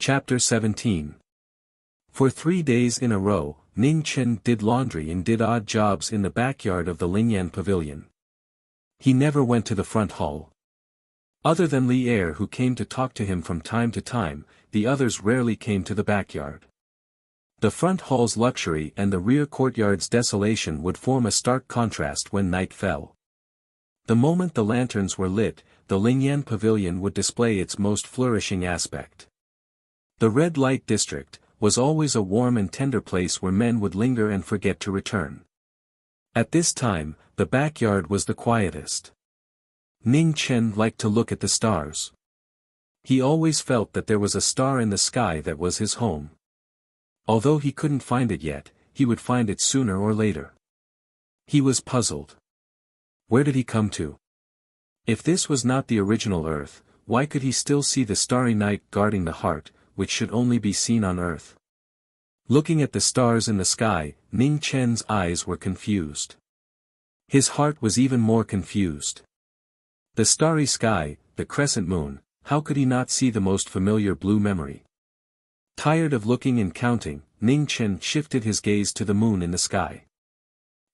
Chapter 17. For 3 days in a row, Ning Chen did laundry and did odd jobs in the backyard of the Lingyan pavilion. He never went to the front hall. Other than Li Er, who came to talk to him from time to time, the others rarely came to the backyard. The front hall's luxury and the rear courtyard's desolation would form a stark contrast when night fell. The moment the lanterns were lit, the Lingyan pavilion would display its most flourishing aspect. The red light district was always a warm and tender place where men would linger and forget to return. At this time, the backyard was the quietest. Ning Chen liked to look at the stars. He always felt that there was a star in the sky that was his home. Although he couldn't find it yet, he would find it sooner or later. He was puzzled. Where did he come to? If this was not the original Earth, why could he still see the starry night guarding the heart, which should only be seen on Earth? Looking at the stars in the sky, Ning Chen's eyes were confused. His heart was even more confused. The starry sky, the crescent moon, how could he not see the most familiar blue memory? Tired of looking and counting, Ning Chen shifted his gaze to the moon in the sky.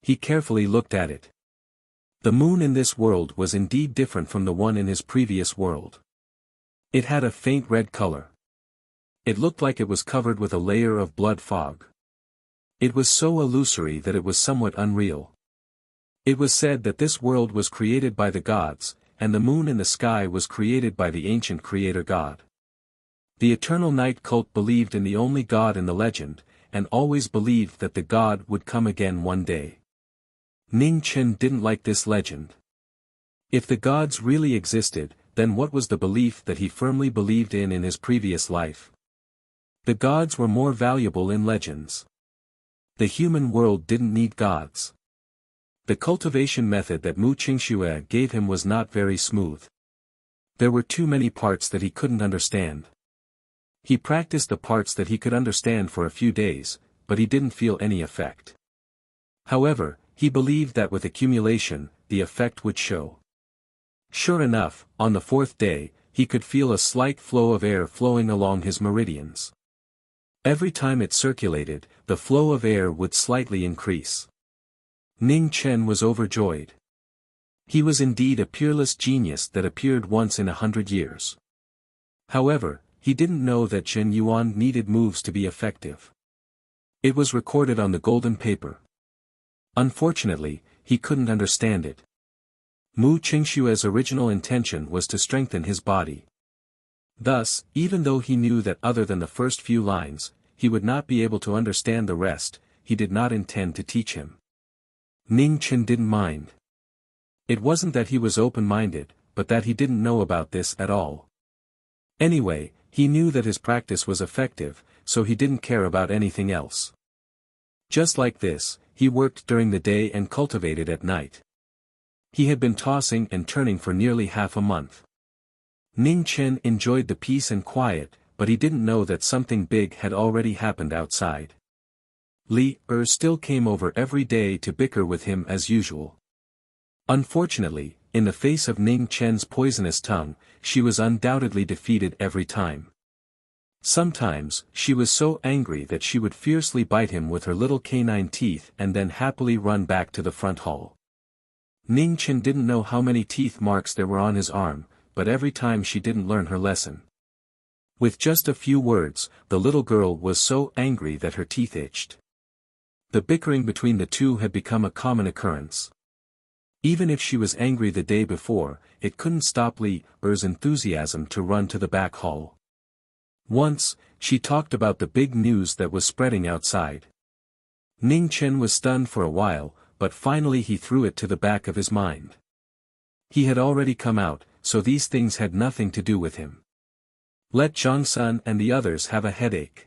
He carefully looked at it. The moon in this world was indeed different from the one in his previous world. It had a faint red color. It looked like it was covered with a layer of blood fog. It was so illusory that it was somewhat unreal. It was said that this world was created by the gods, and the moon in the sky was created by the ancient creator god. The eternal night cult believed in the only god in the legend, and always believed that the god would come again one day. Ning Chen didn't like this legend. If the gods really existed, then what was the belief that he firmly believed in his previous life? The gods were more valuable in legends. The human world didn't need gods. The cultivation method that Mu Qingxue gave him was not very smooth. There were too many parts that he couldn't understand. He practiced the parts that he could understand for a few days, but he didn't feel any effect. However, he believed that with accumulation, the effect would show. Sure enough, on the 4th day, he could feel a slight flow of air flowing along his meridians. Every time it circulated, the flow of air would slightly increase. Ning Chen was overjoyed. He was indeed a peerless genius that appeared once in 100 years. However, he didn't know that Zhen Yuan needed moves to be effective. It was recorded on the golden paper. Unfortunately, he couldn't understand it. Mu Qingxue's original intention was to strengthen his body. Thus, even though he knew that other than the first few lines, he would not be able to understand the rest, he did not intend to teach him. Ning Chen didn't mind. It wasn't that he was open-minded, but that he didn't know about this at all. Anyway, he knew that his practice was effective, so he didn't care about anything else. Just like this, he worked during the day and cultivated at night. He had been tossing and turning for nearly half a month. Ning Chen enjoyed the peace and quiet, but he didn't know that something big had already happened outside. Li Er still came over every day to bicker with him as usual. Unfortunately, in the face of Ning Chen's poisonous tongue, she was undoubtedly defeated every time. Sometimes, she was so angry that she would fiercely bite him with her little canine teeth and then happily run back to the front hall. Ning Chen didn't know how many teeth marks there were on his arm, but every time she didn't learn her lesson. With just a few words, the little girl was so angry that her teeth itched. The bickering between the two had become a common occurrence. Even if she was angry the day before, it couldn't stop Li Er's enthusiasm to run to the back hall. Once, she talked about the big news that was spreading outside. Ning Chen was stunned for a while, but finally he threw it to the back of his mind. He had already come out, so these things had nothing to do with him. Let Zhang Sun and the others have a headache.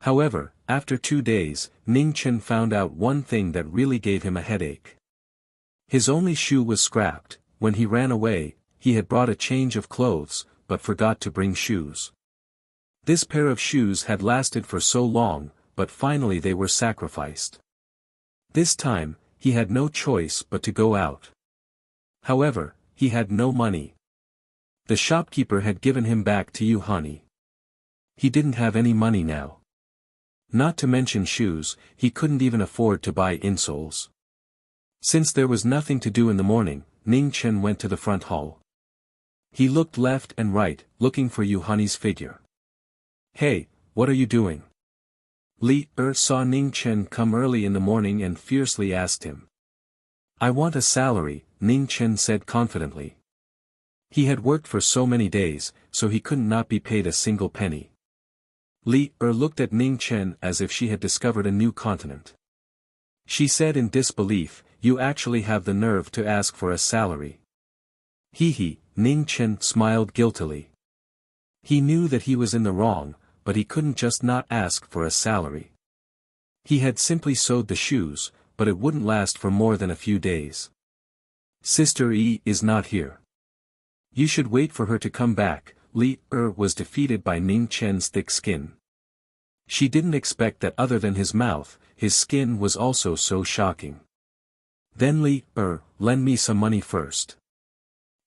However, after 2 days, Ning Chen found out one thing that really gave him a headache. His only shoe was scrapped. When he ran away, he had brought a change of clothes, but forgot to bring shoes. This pair of shoes had lasted for so long, but finally they were sacrificed. This time, he had no choice but to go out. However, he had no money. The shopkeeper had given him back to Yuhani. He didn't have any money now. Not to mention shoes, he couldn't even afford to buy insoles. Since there was nothing to do in the morning, Ning Chen went to the front hall. He looked left and right, looking for Yu Honey's figure. "Hey, what are you doing?" Li saw Ning Chen come early in the morning and fiercely asked him. "I want a salary," Ning Chen said confidently. He had worked for so many days, so he couldn't not be paid a single penny. Li looked at Ning Chen as if she had discovered a new continent. She said in disbelief, "You actually have the nerve to ask for a salary." Hee, Ning Chen smiled guiltily. He knew that he was in the wrong, but he couldn't just not ask for a salary. He had simply sewed the shoes, but it wouldn't last for more than a few days. "Sister Yi is not here. You should wait for her to come back." Li was defeated by Ning Chen's thick skin. She didn't expect that other than his mouth, his skin was also so shocking. "Then Li lend me some money first.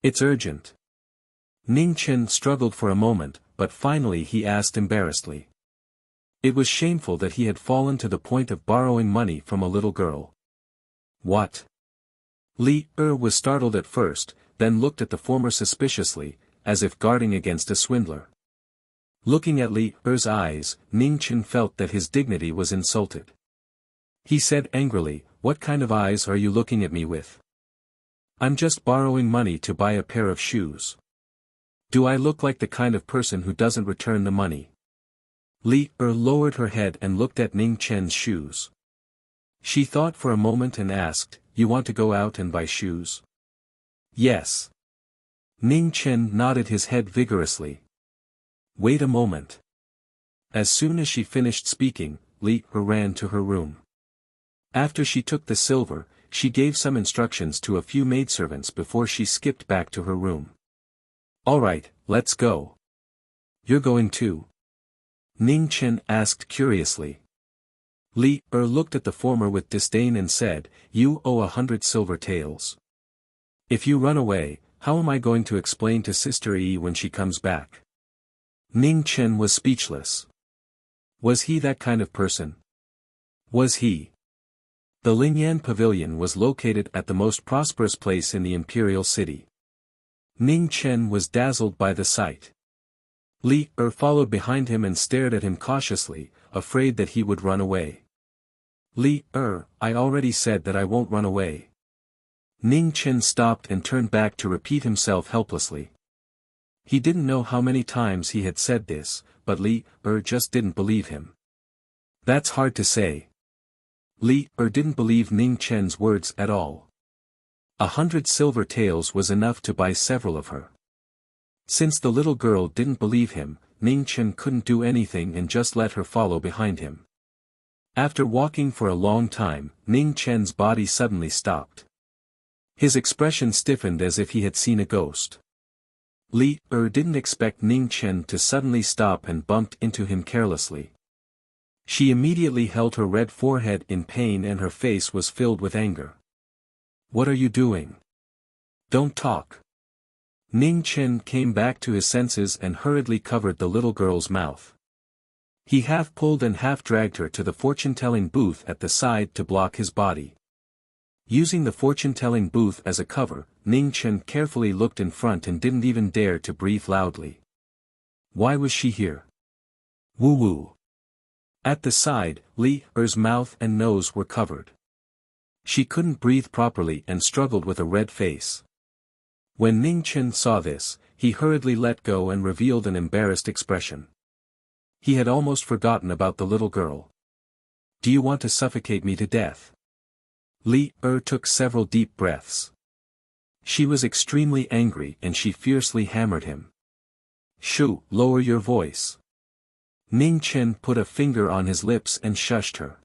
It's urgent." Ning Chen struggled for a moment, but finally he asked embarrassedly. It was shameful that he had fallen to the point of borrowing money from a little girl. "What?" Li was startled at first, then looked at the former suspiciously, as if guarding against a swindler. Looking at Li's eyes, Ning Chen felt that his dignity was insulted. He said angrily, "What kind of eyes are you looking at me with? I'm just borrowing money to buy a pair of shoes. Do I look like the kind of person who doesn't return the money?" Li lowered her head and looked at Ning Chen's shoes. She thought for a moment and asked, "You want to go out and buy shoes?" "Yes." Ning Chen nodded his head vigorously. "Wait a moment." As soon as she finished speaking, Li ran to her room. After she took the silver, she gave some instructions to a few maidservants before she skipped back to her room. "All right, let's go." "You're going too?" Ning Chen asked curiously. Li looked at the former with disdain and said, "You owe 100 silver taels. If you run away, how am I going to explain to Sister Yi when she comes back?" Ning Chen was speechless. Was he that kind of person? Was he? The Lingyan Pavilion was located at the most prosperous place in the imperial city. Ning Chen was dazzled by the sight. Li followed behind him and stared at him cautiously, afraid that he would run away. "Li I already said that I won't run away." Ning Chen stopped and turned back to repeat himself helplessly. He didn't know how many times he had said this, but Li just didn't believe him. That's hard to say. Li didn't believe Ning Chen's words at all. 100 silver taels was enough to buy several of her. Since the little girl didn't believe him, Ning Chen couldn't do anything and just let her follow behind him. After walking for a long time, Ning Chen's body suddenly stopped. His expression stiffened as if he had seen a ghost. Li didn't expect Ning Chen to suddenly stop and bumped into him carelessly. She immediately held her red forehead in pain and her face was filled with anger. "What are you doing? Don't talk." Ning Chen came back to his senses and hurriedly covered the little girl's mouth. He half pulled and half dragged her to the fortune-telling booth at the side to block his body. Using the fortune-telling booth as a cover, Ning Chen carefully looked in front and didn't even dare to breathe loudly. Why was she here? Woo-woo. At the side, Li's mouth and nose were covered. She couldn't breathe properly and struggled with a red face. When Ning Chen saw this, he hurriedly let go and revealed an embarrassed expression. He had almost forgotten about the little girl. "Do you want to suffocate me to death?" Li took several deep breaths. She was extremely angry and she fiercely hammered him. "Shoo, lower your voice." Ning Chen put a finger on his lips and shushed her.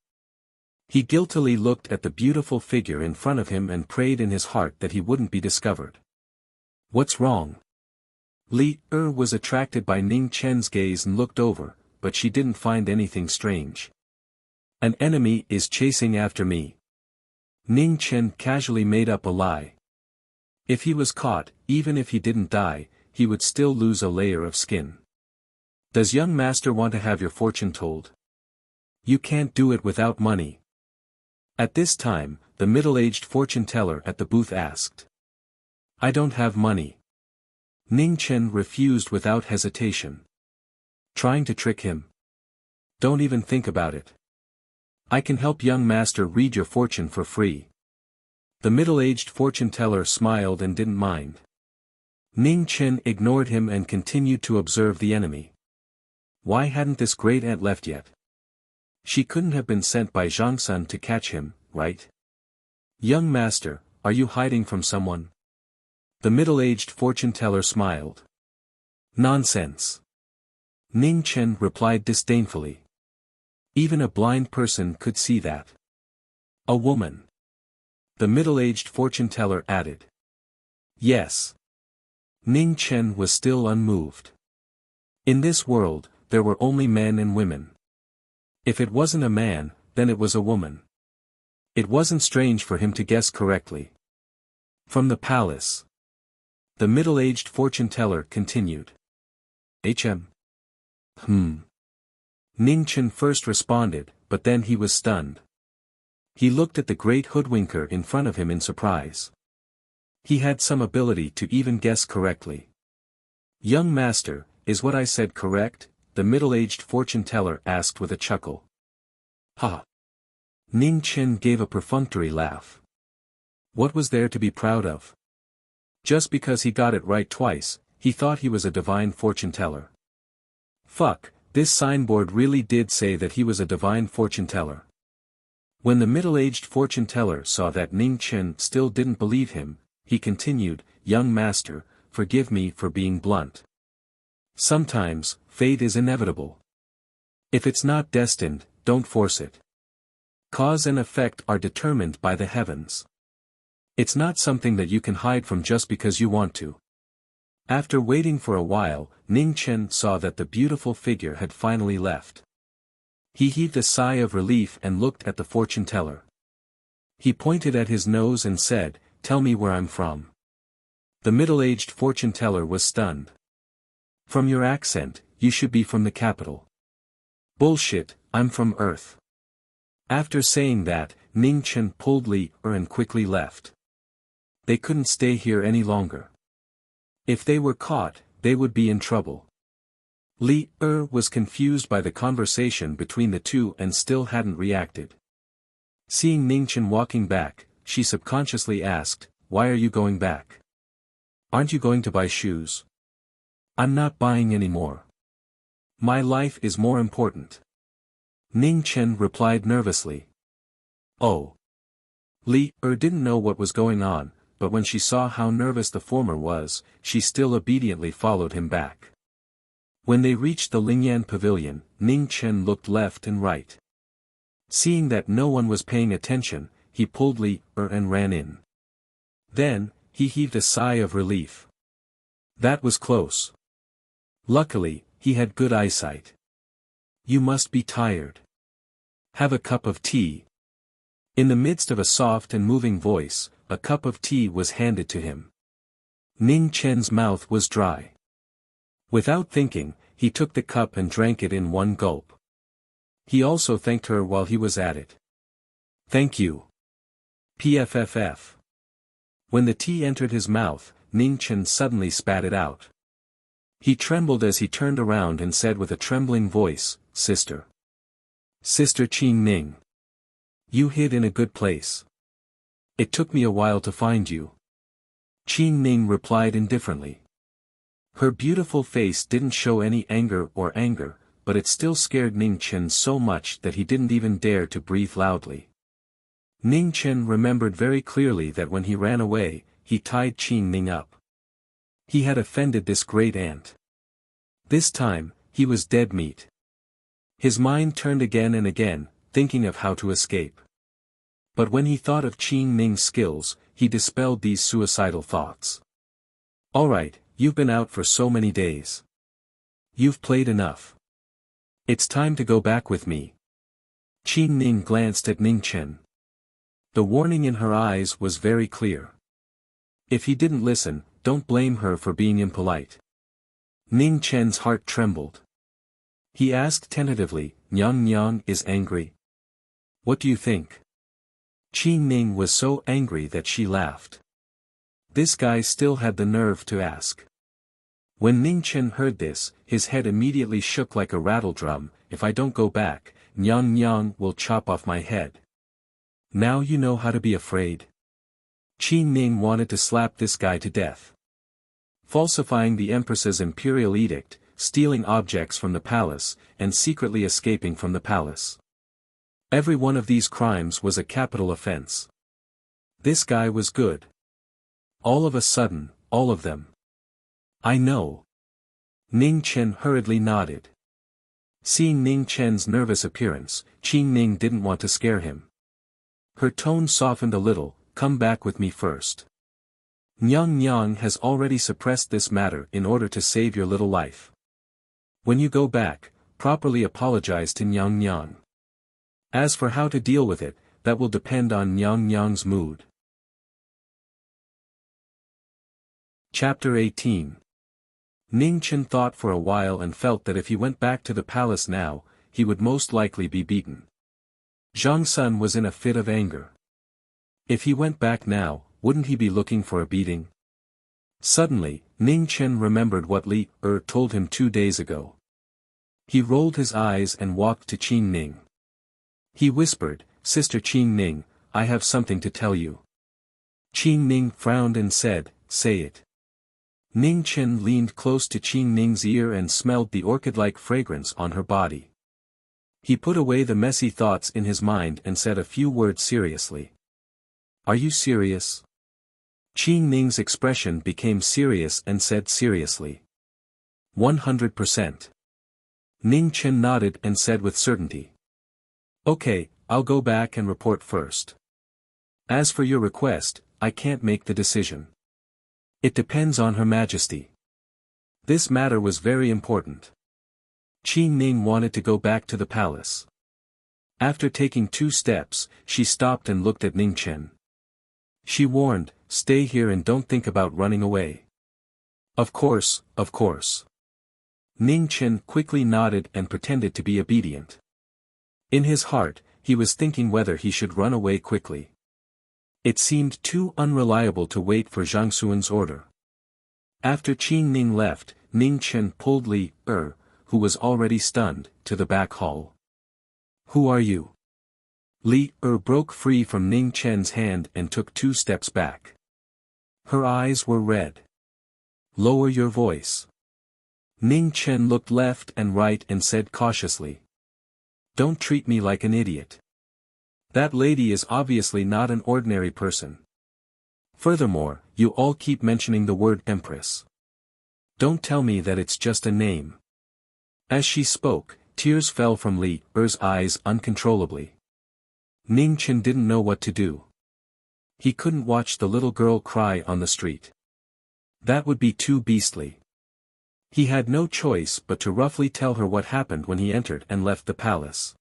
He guiltily looked at the beautiful figure in front of him and prayed in his heart that he wouldn't be discovered. "What's wrong?" Li was attracted by Ning Chen's gaze and looked over, but she didn't find anything strange. "An enemy is chasing after me." Ning Chen casually made up a lie. If he was caught, even if he didn't die, he would still lose a layer of skin. Does young master want to have your fortune told? You can't do it without money. At this time, the middle-aged fortune-teller at the booth asked. I don't have money. Ning Chen refused without hesitation. Trying to trick him? Don't even think about it. I can help young master read your fortune for free. The middle-aged fortune-teller smiled and didn't mind. Ning Chen ignored him and continued to observe the enemy. Why hadn't this great aunt left yet? She couldn't have been sent by Zhangsun to catch him, right? Young master, are you hiding from someone? The middle-aged fortune-teller smiled. Nonsense. Ning Chen replied disdainfully. Even a blind person could see that. A woman. The middle-aged fortune-teller added. Yes. Ning Chen was still unmoved. In this world, there were only men and women. If it wasn't a man, then it was a woman. It wasn't strange for him to guess correctly. From the palace. The middle-aged fortune-teller continued. Hm. Ning Chen first responded, but then he was stunned. He looked at the great hoodwinker in front of him in surprise. He had some ability to even guess correctly. Young master, is what I said correct? The middle-aged fortune-teller asked with a chuckle. Ha! Ning Chen gave a perfunctory laugh. What was there to be proud of? Just because he got it right twice, he thought he was a divine fortune-teller. Fuck, this signboard really did say that he was a divine fortune-teller. When the middle-aged fortune-teller saw that Ning Chen still didn't believe him, he continued, Young master, forgive me for being blunt. Sometimes, fate is inevitable. If it's not destined, don't force it. Cause and effect are determined by the heavens. It's not something that you can hide from just because you want to. After waiting for a while, Ning Chen saw that the beautiful figure had finally left. He heaved a sigh of relief and looked at the fortune-teller. He pointed at his nose and said, Tell me where I'm from. The middle-aged fortune-teller was stunned. From your accent, you should be from the capital. Bullshit, I'm from Earth. After saying that, Ning Chen pulled Li and quickly left. They couldn't stay here any longer. If they were caught, they would be in trouble. Li was confused by the conversation between the two and still hadn't reacted. Seeing Ning Chen walking back, she subconsciously asked, Why are you going back? Aren't you going to buy shoes? I'm not buying any more. My life is more important. Ning Chen replied nervously. Oh. Li didn't know what was going on, but when she saw how nervous the former was, she still obediently followed him back. When they reached the Lingyan pavilion, Ning Chen looked left and right. Seeing that no one was paying attention, he pulled Li and ran in. Then, he heaved a sigh of relief. That was close. Luckily, he had good eyesight. You must be tired. Have a cup of tea. In the midst of a soft and moving voice, a cup of tea was handed to him. Ning Chen's mouth was dry. Without thinking, he took the cup and drank it in one gulp. He also thanked her while he was at it. Thank you. PFFF. When the tea entered his mouth, Ning Chen suddenly spat it out. He trembled as he turned around and said with a trembling voice, Sister. Sister Qing Ning. You hid in a good place. It took me a while to find you. Qing Ning replied indifferently. Her beautiful face didn't show any anger, but it still scared Ning Chen so much that he didn't even dare to breathe loudly. Ning Chen remembered very clearly that when he ran away, he tied Qing Ning up. He had offended this great aunt. This time, he was dead meat. His mind turned again and again, thinking of how to escape. But when he thought of Qing Ning's skills, he dispelled these suicidal thoughts. Alright, you've been out for so many days. You've played enough. It's time to go back with me. Qing Ning glanced at Ning Chen. The warning in her eyes was very clear. If he didn't listen, don't blame her for being impolite. Ning Chen's heart trembled. He asked tentatively. Nyang Nyang is angry. What do you think? Qi Ning was so angry that she laughed. This guy still had the nerve to ask. When Ning Chen heard this, his head immediately shook like a rattledrum. If I don't go back, Nyang Nyang will chop off my head. Now you know how to be afraid. Qi Ning wanted to slap this guy to death. Falsifying the Empress's imperial edict, stealing objects from the palace, and secretly escaping from the palace. Every one of these crimes was a capital offense. This guy was good. All of a sudden, all of them. I know. Ning Chen hurriedly nodded. Seeing Ning Chen's nervous appearance, Qi Ning didn't want to scare him. Her tone softened a little. Come back with me first. Nyang Nyang has already suppressed this matter in order to save your little life. When you go back, properly apologize to Nyang Nyang. As for how to deal with it, that will depend on Nyang Nyang's mood. Chapter 18. Ning Chen thought for a while and felt that if he went back to the palace now, he would most likely be beaten. Zhang Sun was in a fit of anger. If he went back now, wouldn't he be looking for a beating? Suddenly, Ning Chen remembered what Li Er told him 2 days ago. He rolled his eyes and walked to Qi Ning. He whispered, Sister Qi Ning, I have something to tell you. Qi Ning frowned and said, say it. Ning Chen leaned close to Qi Ning's ear and smelled the orchid-like fragrance on her body. He put away the messy thoughts in his mind and said a few words seriously. Are you serious? Qi Ning's expression became serious and said seriously. 100%. Ning Chen nodded and said with certainty. Okay, I'll go back and report first. As for your request, I can't make the decision. It depends on Her Majesty. This matter was very important. Qi Ning wanted to go back to the palace. After taking 2 steps, she stopped and looked at Ning Chen. She warned, stay here and don't think about running away. Of course, of course. Ning Chen quickly nodded and pretended to be obedient. In his heart, he was thinking whether he should run away quickly. It seemed too unreliable to wait for Zhang Xuan's order. After Qi Ning left, Ning Chen pulled Li Er, who was already stunned, to the back hall. Who are you? Li Er broke free from Ning Chen's hand and took 2 steps back. Her eyes were red. Lower your voice. Ning Chen looked left and right and said cautiously. Don't treat me like an idiot. That lady is obviously not an ordinary person. Furthermore, you all keep mentioning the word Empress. Don't tell me that it's just a name. As she spoke, tears fell from Li Er's eyes uncontrollably. Ning Chen didn't know what to do. He couldn't watch the little girl cry on the street. That would be too beastly. He had no choice but to roughly tell her what happened when he entered and left the palace.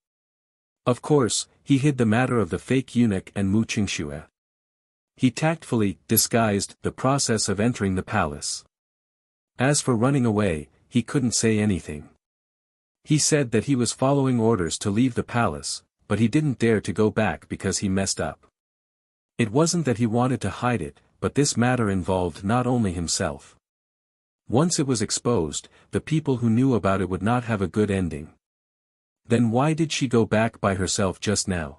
Of course, he hid the matter of the fake eunuch and Mu Qingxue. He tactfully disguised the process of entering the palace. As for running away, he couldn't say anything. He said that he was following orders to leave the palace, but he didn't dare to go back because he messed up. It wasn't that he wanted to hide it, but this matter involved not only himself. Once it was exposed, the people who knew about it would not have a good ending. Then why did she go back by herself just now?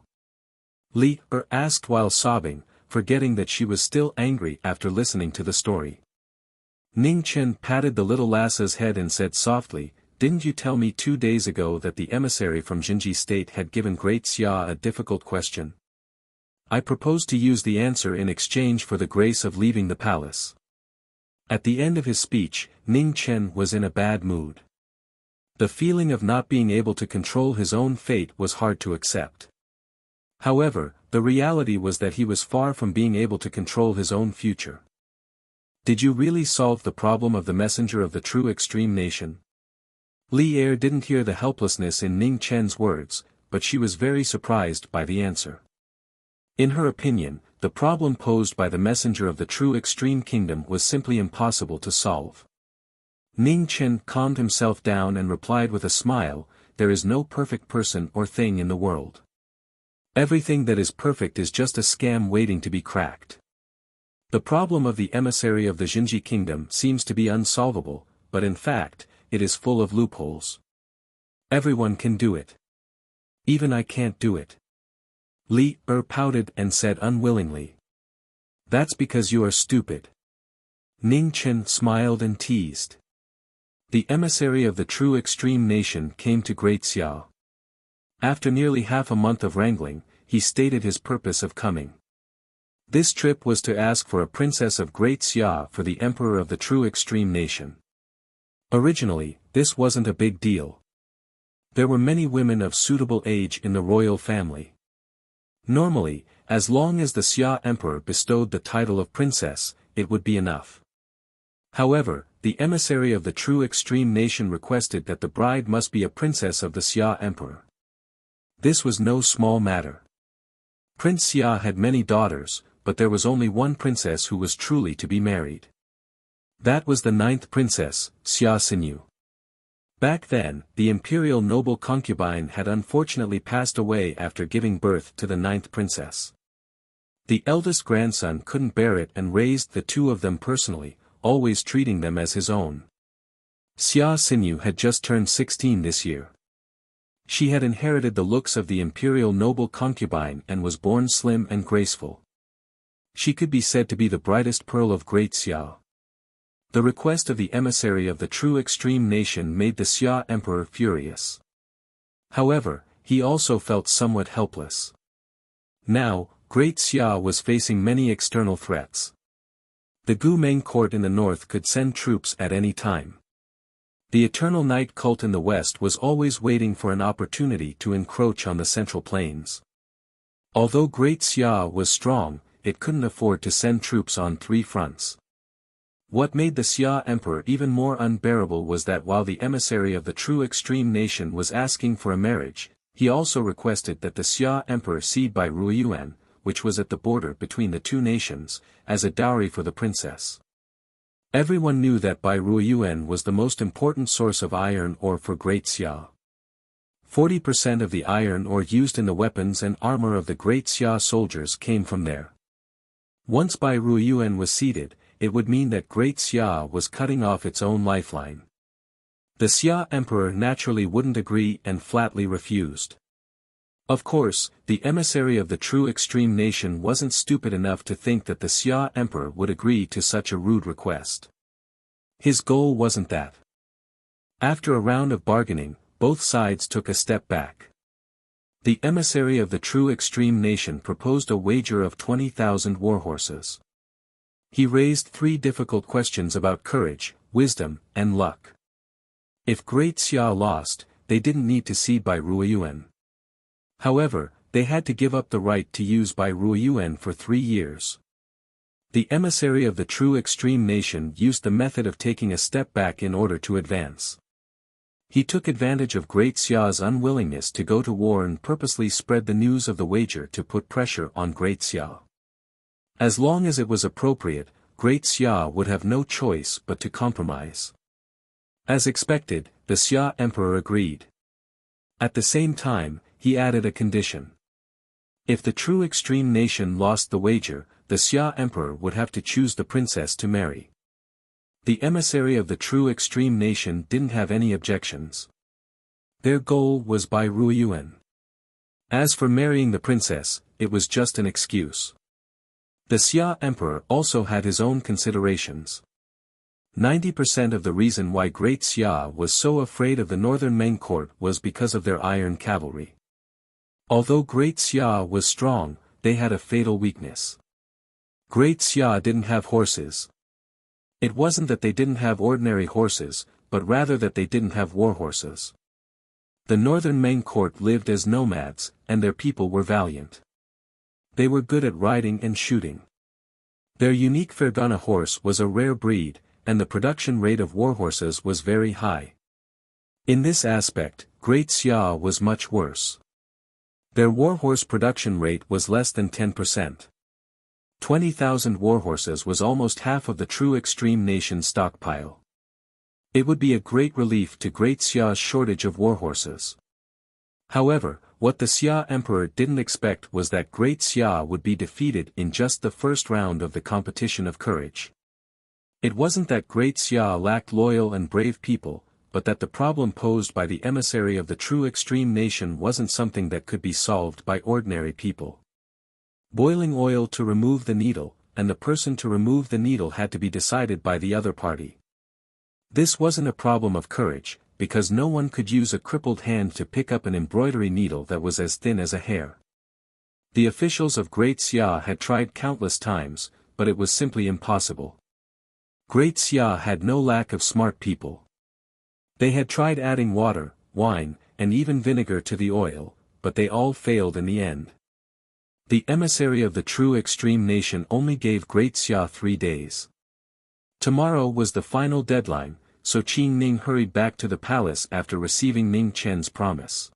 Li Er asked while sobbing, forgetting that she was still angry after listening to the story. Ning Chen patted the little lass's head and said softly, didn't you tell me 2 days ago that the emissary from Jinji State had given Great Xia a difficult question? I proposed to use the answer in exchange for the grace of leaving the palace. At the end of his speech, Ning Chen was in a bad mood. The feeling of not being able to control his own fate was hard to accept. However, the reality was that he was far from being able to control his own future. Did you really solve the problem of the messenger of the true extreme nation? Li Er didn't hear the helplessness in Ning Chen's words, but she was very surprised by the answer. In her opinion, the problem posed by the messenger of the true extreme kingdom was simply impossible to solve. Ning Chen calmed himself down and replied with a smile, "There is no perfect person or thing in the world. Everything that is perfect is just a scam waiting to be cracked. The problem of the emissary of the Jinji kingdom seems to be unsolvable, but in fact, it is full of loopholes. Everyone can do it. Even I can't do it." Li pouted and said unwillingly. "That's because you are stupid." Ning Chen smiled and teased. The emissary of the true extreme nation came to Great Xia. After nearly half a month of wrangling, he stated his purpose of coming. This trip was to ask for a princess of Great Xia for the emperor of the true extreme nation. Originally, this wasn't a big deal. There were many women of suitable age in the royal family. Normally, as long as the Xia emperor bestowed the title of princess, it would be enough. However, the emissary of the true extreme nation requested that the bride must be a princess of the Xia emperor. This was no small matter. Prince Xia had many daughters, but there was only one princess who was truly to be married. That was the 9th princess, Xia Xinyu. Back then, the imperial noble concubine had unfortunately passed away after giving birth to the 9th princess. The eldest grandson couldn't bear it and raised the two of them personally, always treating them as his own. Xia Xinyu had just turned 16 this year. She had inherited the looks of the imperial noble concubine and was born slim and graceful. She could be said to be the brightest pearl of Great Xia. The request of the emissary of the true extreme nation made the Xia emperor furious. However, he also felt somewhat helpless. Now, Great Xia was facing many external threats. The Gu Meng court in the north could send troops at any time. The eternal night cult in the west was always waiting for an opportunity to encroach on the central plains. Although Great Xia was strong, it couldn't afford to send troops on 3 fronts. What made the Xia emperor even more unbearable was that while the emissary of the true extreme nation was asking for a marriage, he also requested that the Xia emperor cede Bai Ruiyuan, which was at the border between the two nations, as a dowry for the princess. Everyone knew that Bai Ruiyuan was the most important source of iron ore for Great Xia. 40% of the iron ore used in the weapons and armor of the Great Xia soldiers came from there. Once Bai Ruiyuan was ceded, it would mean that Great Xia was cutting off its own lifeline. The Xia emperor naturally wouldn't agree and flatly refused. Of course, the emissary of the true extreme nation wasn't stupid enough to think that the Xia emperor would agree to such a rude request. His goal wasn't that. After a round of bargaining, both sides took a step back. The emissary of the true extreme nation proposed a wager of 20,000 warhorses. He raised 3 difficult questions about courage, wisdom, and luck. If Great Xia lost, they didn't need to cede Bai Ruiyuan. However, they had to give up the right to use Bai Ruiyuan for 3 years. The emissary of the true extreme nation used the method of taking a step back in order to advance. He took advantage of Great Xia's unwillingness to go to war and purposely spread the news of the wager to put pressure on Great Xia. As long as it was appropriate, Great Xia would have no choice but to compromise. As expected, the Xia emperor agreed. At the same time, he added a condition. If the true extreme nation lost the wager, the Xia emperor would have to choose the princess to marry. The emissary of the true extreme nation didn't have any objections. Their goal was Bai Ruiyuan. As for marrying the princess, it was just an excuse. The Xia emperor also had his own considerations. 90% of the reason why Great Xia was so afraid of the northern Meng court was because of their iron cavalry. Although Great Xia was strong, they had a fatal weakness. Great Xia didn't have horses. It wasn't that they didn't have ordinary horses, but rather that they didn't have war horses. The northern Meng court lived as nomads, and their people were valiant. They were good at riding and shooting. Their unique Fergana horse was a rare breed, and the production rate of warhorses was very high. In this aspect, Great Xia was much worse. Their warhorse production rate was less than 10%. 20,000 warhorses was almost half of the true extreme nation stockpile. It would be a great relief to Great Xia's shortage of warhorses. However, what the Xia Emperor didn't expect was that Great Xia would be defeated in just the first round of the competition of courage. It wasn't that Great Xia lacked loyal and brave people, but that the problem posed by the emissary of the true extreme nation wasn't something that could be solved by ordinary people. Boiling oil to remove the needle, and the person to remove the needle had to be decided by the other party. This wasn't a problem of courage, because no one could use a crippled hand to pick up an embroidery needle that was as thin as a hair. The officials of Great Xia had tried countless times, but it was simply impossible. Great Xia had no lack of smart people. They had tried adding water, wine, and even vinegar to the oil, but they all failed in the end. The emissary of the true extreme nation only gave Great Xia 3 days. Tomorrow was the final deadline, so Qin Ning hurried back to the palace after receiving Ning Chen's promise.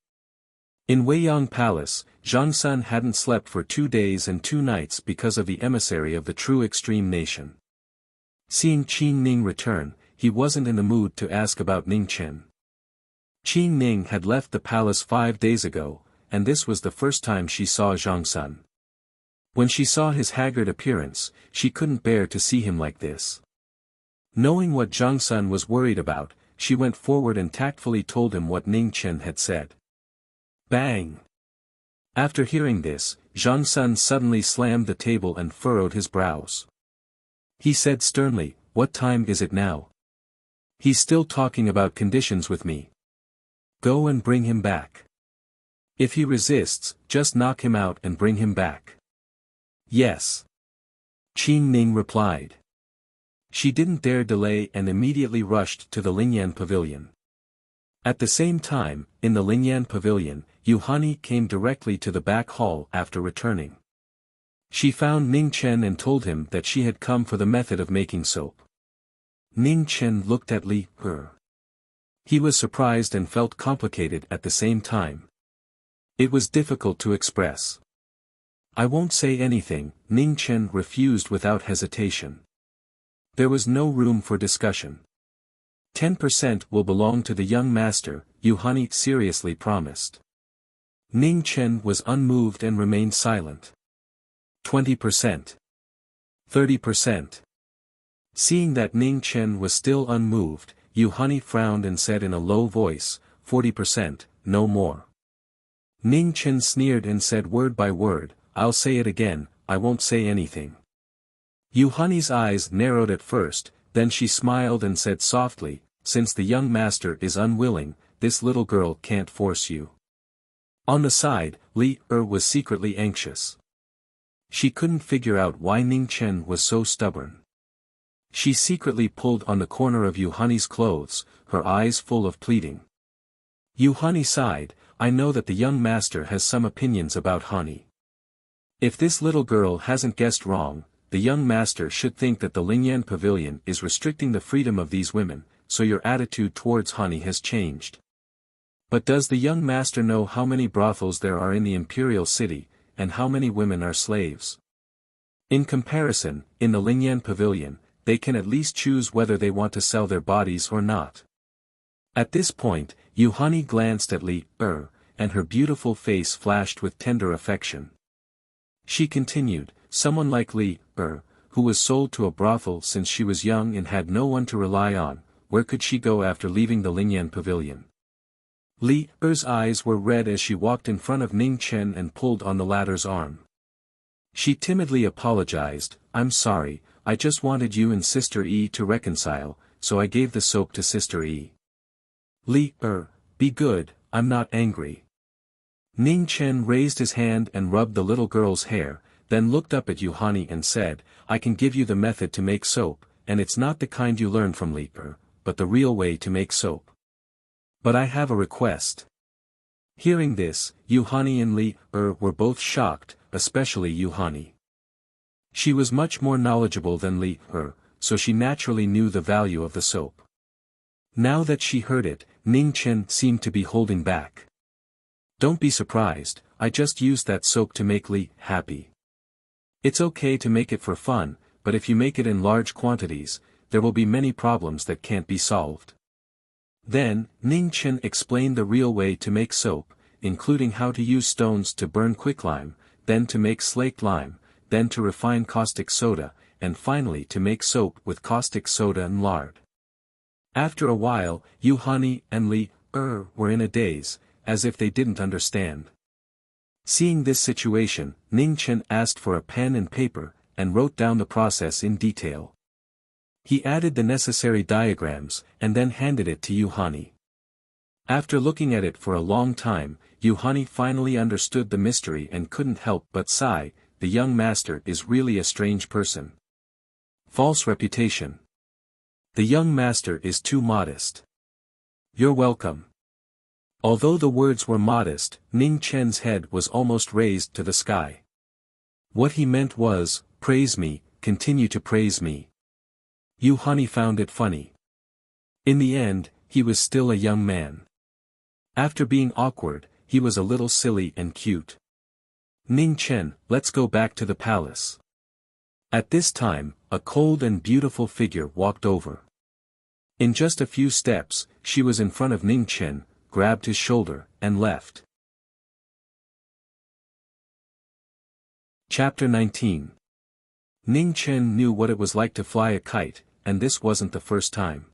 In Weiyang Palace, Zhang Sun hadn't slept for 2 days and 2 nights because of the emissary of the true extreme nation. Seeing Qin Ning return, he wasn't in the mood to ask about Ning Chen. Qin Ning had left the palace 5 days ago, and this was the first time she saw Zhang Sun. When she saw his haggard appearance, she couldn't bear to see him like this. Knowing what Zhang Sun was worried about, she went forward and tactfully told him what Ning Chen had said. Bang! After hearing this, Zhang Sun suddenly slammed the table and furrowed his brows. He said sternly, "What time is it now? He's still talking about conditions with me. Go and bring him back. If he resists, just knock him out and bring him back." "Yes." Qin Ning replied. She didn't dare delay and immediately rushed to the Lingyan pavilion. At the same time, in the Lingyan pavilion, Yuhani came directly to the back hall after returning. She found Ning Chen and told him that she had come for the method of making soap. Ning Chen looked at Li He. He was surprised and felt complicated at the same time. It was difficult to express. "I won't say anything," Ning Chen refused without hesitation. There was no room for discussion. 10% will belong to the young master, Yuhani seriously promised. Ning Chen was unmoved and remained silent. 20%. 30%. Seeing that Ning Chen was still unmoved, Yuhani frowned and said in a low voice, 40%, no more. Ning Chen sneered and said word by word, "I'll say it again, I won't say anything." Yuhani's eyes narrowed at first, then she smiled and said softly, "Since the young master is unwilling, this little girl can't force you." On the side, Li Er was secretly anxious. She couldn't figure out why Ning Chen was so stubborn. She secretly pulled on the corner of Yuhani's clothes, her eyes full of pleading. Yuhani sighed, "I know that the young master has some opinions about honey. If this little girl hasn't guessed wrong, the young master should think that the Lingyan pavilion is restricting the freedom of these women, so your attitude towards honey has changed. But does the young master know how many brothels there are in the imperial city, and how many women are slaves? In comparison, in the Lingyan pavilion, they can at least choose whether they want to sell their bodies or not." At this point, Yuhani glanced at Li Er, and her beautiful face flashed with tender affection. She continued, "Someone like Li Er, who was sold to a brothel since she was young and had no one to rely on, where could she go after leaving the Lingyan pavilion?" Li Er's eyes were red as she walked in front of Ning Chen and pulled on the latter's arm. She timidly apologized, "I'm sorry, I just wanted you and Sister Yi to reconcile, so I gave the soap to Sister Yi." "Li Er, be good, I'm not angry." Ning Chen raised his hand and rubbed the little girl's hair, then looked up at Yuhani and said, "I can give you the method to make soap, and it's not the kind you learn from Li Er, but the real way to make soap. But I have a request." Hearing this, Yuhani and Li Er were both shocked, especially Yuhani. She was much more knowledgeable than Li Er, so she naturally knew the value of the soap. Now that she heard it, Ning Chen seemed to be holding back. "Don't be surprised, I just used that soap to make Li happy. It's okay to make it for fun, but if you make it in large quantities, there will be many problems that can't be solved." Then, Ning Chen explained the real way to make soap, including how to use stones to burn quicklime, then to make slaked lime, then to refine caustic soda, and finally to make soap with caustic soda and lard. After a while, Yu Hani and Li were in a daze, as if they didn't understand. Seeing this situation, Ning Chen asked for a pen and paper, and wrote down the process in detail. He added the necessary diagrams, and then handed it to Yu Hani. After looking at it for a long time, Yu Hani finally understood the mystery and couldn't help but sigh. The young master is really a strange person. False reputation. The young master is too modest. You're welcome. Although the words were modest, Ning Chen's head was almost raised to the sky. What he meant was, praise me, continue to praise me. Yu Hani found it funny. In the end, he was still a young man. After being awkward, he was a little silly and cute. Ning Chen, let's go back to the palace. At this time, a cold and beautiful figure walked over. In just a few steps, she was in front of Ning Chen, grabbed his shoulder, and left. Chapter 19. Ning Chen knew what it was like to fly a kite, and this wasn't the first time.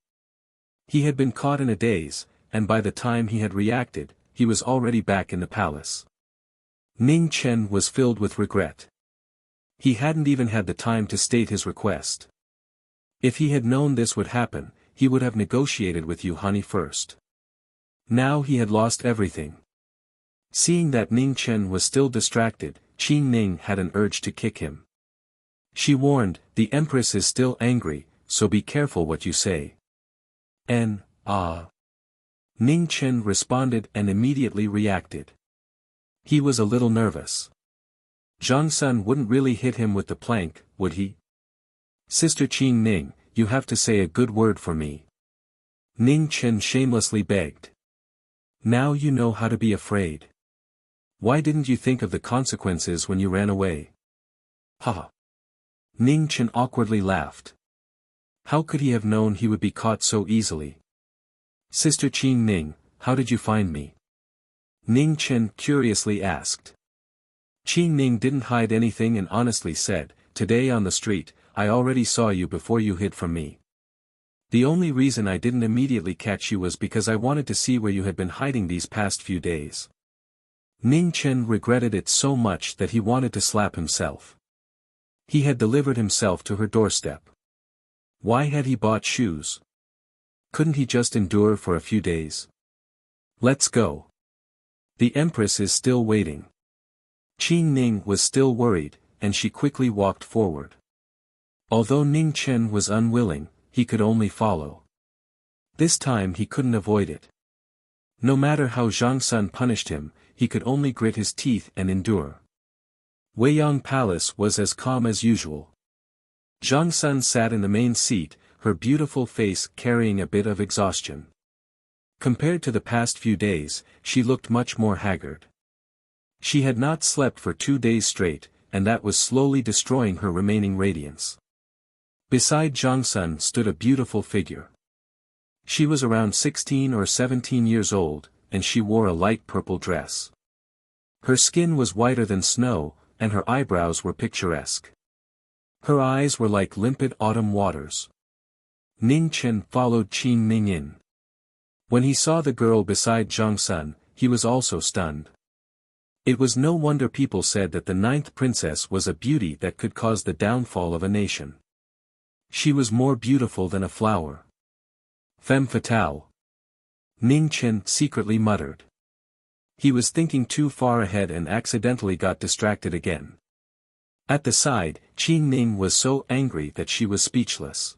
He had been caught in a daze, and by the time he had reacted, he was already back in the palace. Ning Chen was filled with regret. He hadn't even had the time to state his request. If he had known this would happen, he would have negotiated with Yu Hani first. Now he had lost everything. Seeing that Ning Chen was still distracted, Qin Ning had an urge to kick him. She warned, the Empress is still angry, so be careful what you say. Ning Chen responded and immediately reacted. He was a little nervous. Zhang Sun wouldn't really hit him with the plank, would he? Sister Qin Ning, you have to say a good word for me. Ning Chen shamelessly begged. Now you know how to be afraid. Why didn't you think of the consequences when you ran away? Haha. Ning Chen awkwardly laughed. How could he have known he would be caught so easily? Sister Qin Ning, how did you find me? Ning Chen curiously asked. Qin Ning didn't hide anything and honestly said, today on the street, I already saw you before you hid from me. The only reason I didn't immediately catch you was because I wanted to see where you had been hiding these past few days. Ning Chen regretted it so much that he wanted to slap himself. He had delivered himself to her doorstep. Why had he bought shoes? Couldn't he just endure for a few days? Let's go. The Empress is still waiting. Qin Ning was still worried, and she quickly walked forward. Although Ning Chen was unwilling, he could only follow. This time he couldn't avoid it. No matter how Zhang Sun punished him, he could only grit his teeth and endure. Weiyang Palace was as calm as usual. Zhang Sun sat in the main seat, her beautiful face carrying a bit of exhaustion. Compared to the past few days, she looked much more haggard. She had not slept for 2 days straight, and that was slowly destroying her remaining radiance. Beside Zhang Sun stood a beautiful figure. She was around 16 or 17 years old, and she wore a light purple dress. Her skin was whiter than snow, and her eyebrows were picturesque. Her eyes were like limpid autumn waters. Ning Chen followed Qin Ning in. When he saw the girl beside Zhang Sun, he was also stunned. It was no wonder people said that the 9th princess was a beauty that could cause the downfall of a nation. She was more beautiful than a flower. Femme fatale. Ning Chen secretly muttered. He was thinking too far ahead and accidentally got distracted again. At the side, Qin Ning was so angry that she was speechless.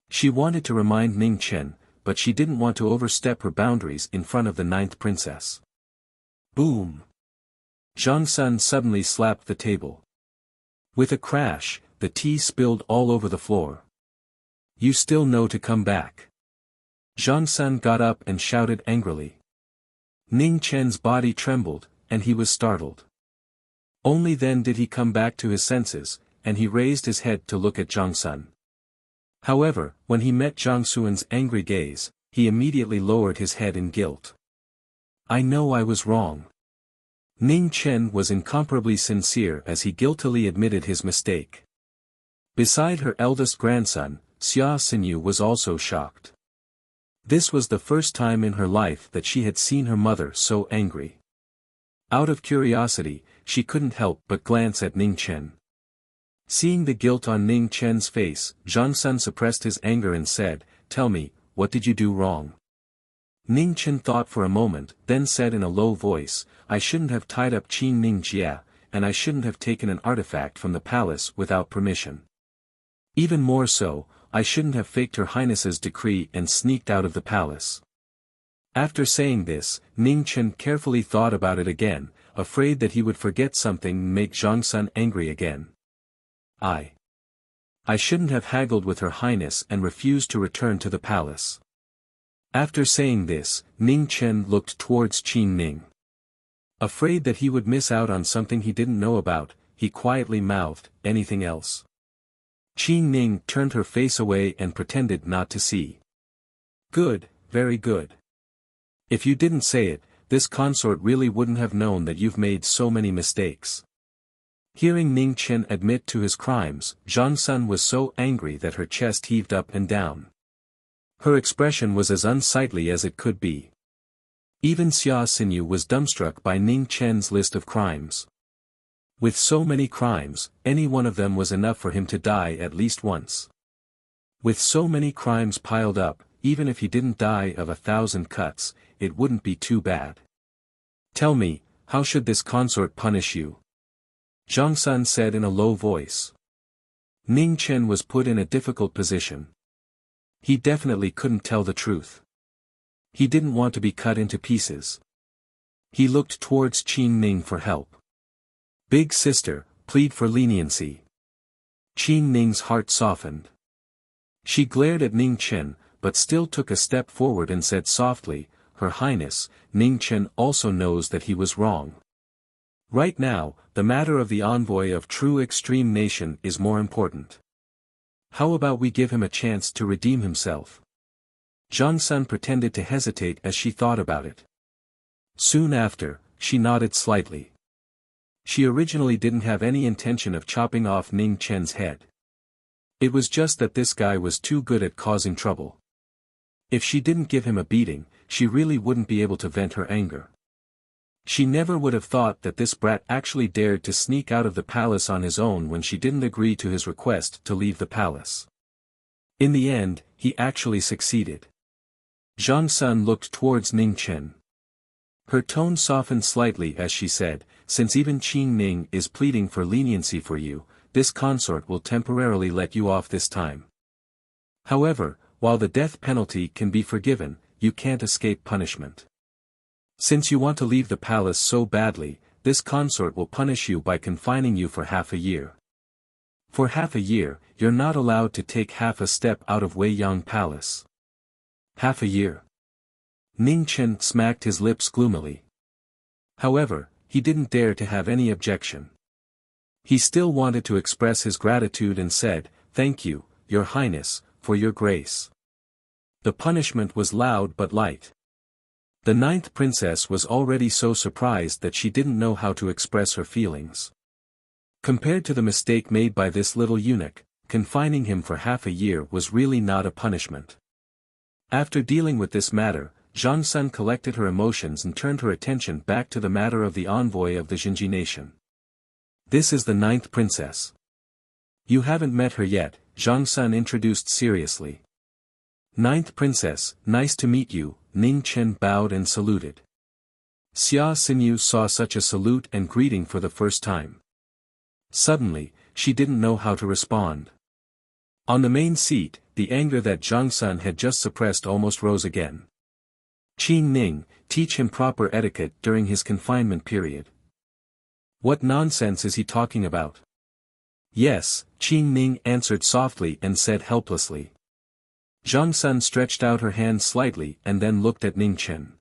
She wanted to remind Ning Chen, but she didn't want to overstep her boundaries in front of the 9th princess. Boom! Zhang Sun suddenly slapped the table. With a crash, the tea spilled all over the floor. You still know to come back. Zhang Sun got up and shouted angrily. Ning Chen's body trembled, and he was startled. Only then did he come back to his senses, and he raised his head to look at Zhang Sun. However, when he met Zhang Suan's angry gaze, he immediately lowered his head in guilt. I know I was wrong. Ning Chen was incomparably sincere as he guiltily admitted his mistake. Beside her eldest grandson, Xia Xinyu was also shocked. This was the first time in her life that she had seen her mother so angry. Out of curiosity, she couldn't help but glance at Ning Chen. Seeing the guilt on Ning Chen's face, Zhang Sun suppressed his anger and said, "Tell me, what did you do wrong?" Ning Chen thought for a moment, then said in a low voice, "I shouldn't have tied up Qin Ning Jia, and I shouldn't have taken an artifact from the palace without permission. Even more so, I shouldn't have faked Her Highness's decree and sneaked out of the palace." After saying this, Ning Chen carefully thought about it again, afraid that he would forget something and make Zhang Sun angry again. I shouldn't have haggled with Her Highness and refused to return to the palace. After saying this, Ning Chen looked towards Qin Ning. Afraid that he would miss out on something he didn't know about, he quietly mouthed, "Anything else?" Qin Ning turned her face away and pretended not to see. "Good, very good. If you didn't say it, this consort really wouldn't have known that you've made so many mistakes." Hearing Ning Chen admit to his crimes, Zhang Sun was so angry that her chest heaved up and down. Her expression was as unsightly as it could be. Even Xia Xinyu was dumbstruck by Ning Chen's list of crimes. With so many crimes, any one of them was enough for him to die at least once. With so many crimes piled up, even if he didn't die of 1,000 cuts, it wouldn't be too bad. "Tell me, how should this consort punish you?" Zhang Sun said in a low voice. Ning Chen was put in a difficult position. He definitely couldn't tell the truth. He didn't want to be cut into pieces. He looked towards Qin Ning for help. "Big sister, plead for leniency." Qin Ning's heart softened. She glared at Ning Chen, but still took a step forward and said softly, "Her Highness, Ning Chen also knows that he was wrong. Right now, the matter of the envoy of true extreme nation is more important. How about we give him a chance to redeem himself?" Zhang Sun pretended to hesitate as she thought about it. Soon after, she nodded slightly. She originally didn't have any intention of chopping off Ning Chen's head. It was just that this guy was too good at causing trouble. If she didn't give him a beating, she really wouldn't be able to vent her anger. She never would have thought that this brat actually dared to sneak out of the palace on his own when she didn't agree to his request to leave the palace. In the end, he actually succeeded. Zhang Sun looked towards Ning Chen. Her tone softened slightly as she said, "Since even Qin Ning is pleading for leniency for you, this consort will temporarily let you off this time. However, while the death penalty can be forgiven, you can't escape punishment. Since you want to leave the palace so badly, this consort will punish you by confining you for half a year. For half a year, you're not allowed to take half a step out of Weiyang Palace." "Half a year?" Ning Chen smacked his lips gloomily. However, he didn't dare to have any objection. He still wanted to express his gratitude and said, "Thank you, Your Highness, for your grace." The punishment was loud but light. The 9th princess was already so surprised that she didn't know how to express her feelings. Compared to the mistake made by this little eunuch, confining him for half a year was really not a punishment. After dealing with this matter, Zhang Sun collected her emotions and turned her attention back to the matter of the envoy of the Xinji nation. "This is the 9th princess. You haven't met her yet," Zhang Sun introduced seriously. "9th princess, nice to meet you," Ning Chen bowed and saluted. Xia Xinyu saw such a salute and greeting for the first time. Suddenly, she didn't know how to respond. On the main seat, the anger that Zhang Sun had just suppressed almost rose again. "Qin Ning, teach him proper etiquette during his confinement period. What nonsense is he talking about?" "Yes," Qin Ning answered softly and said helplessly. Zhang Sun stretched out her hand slightly and then looked at Ning Chen.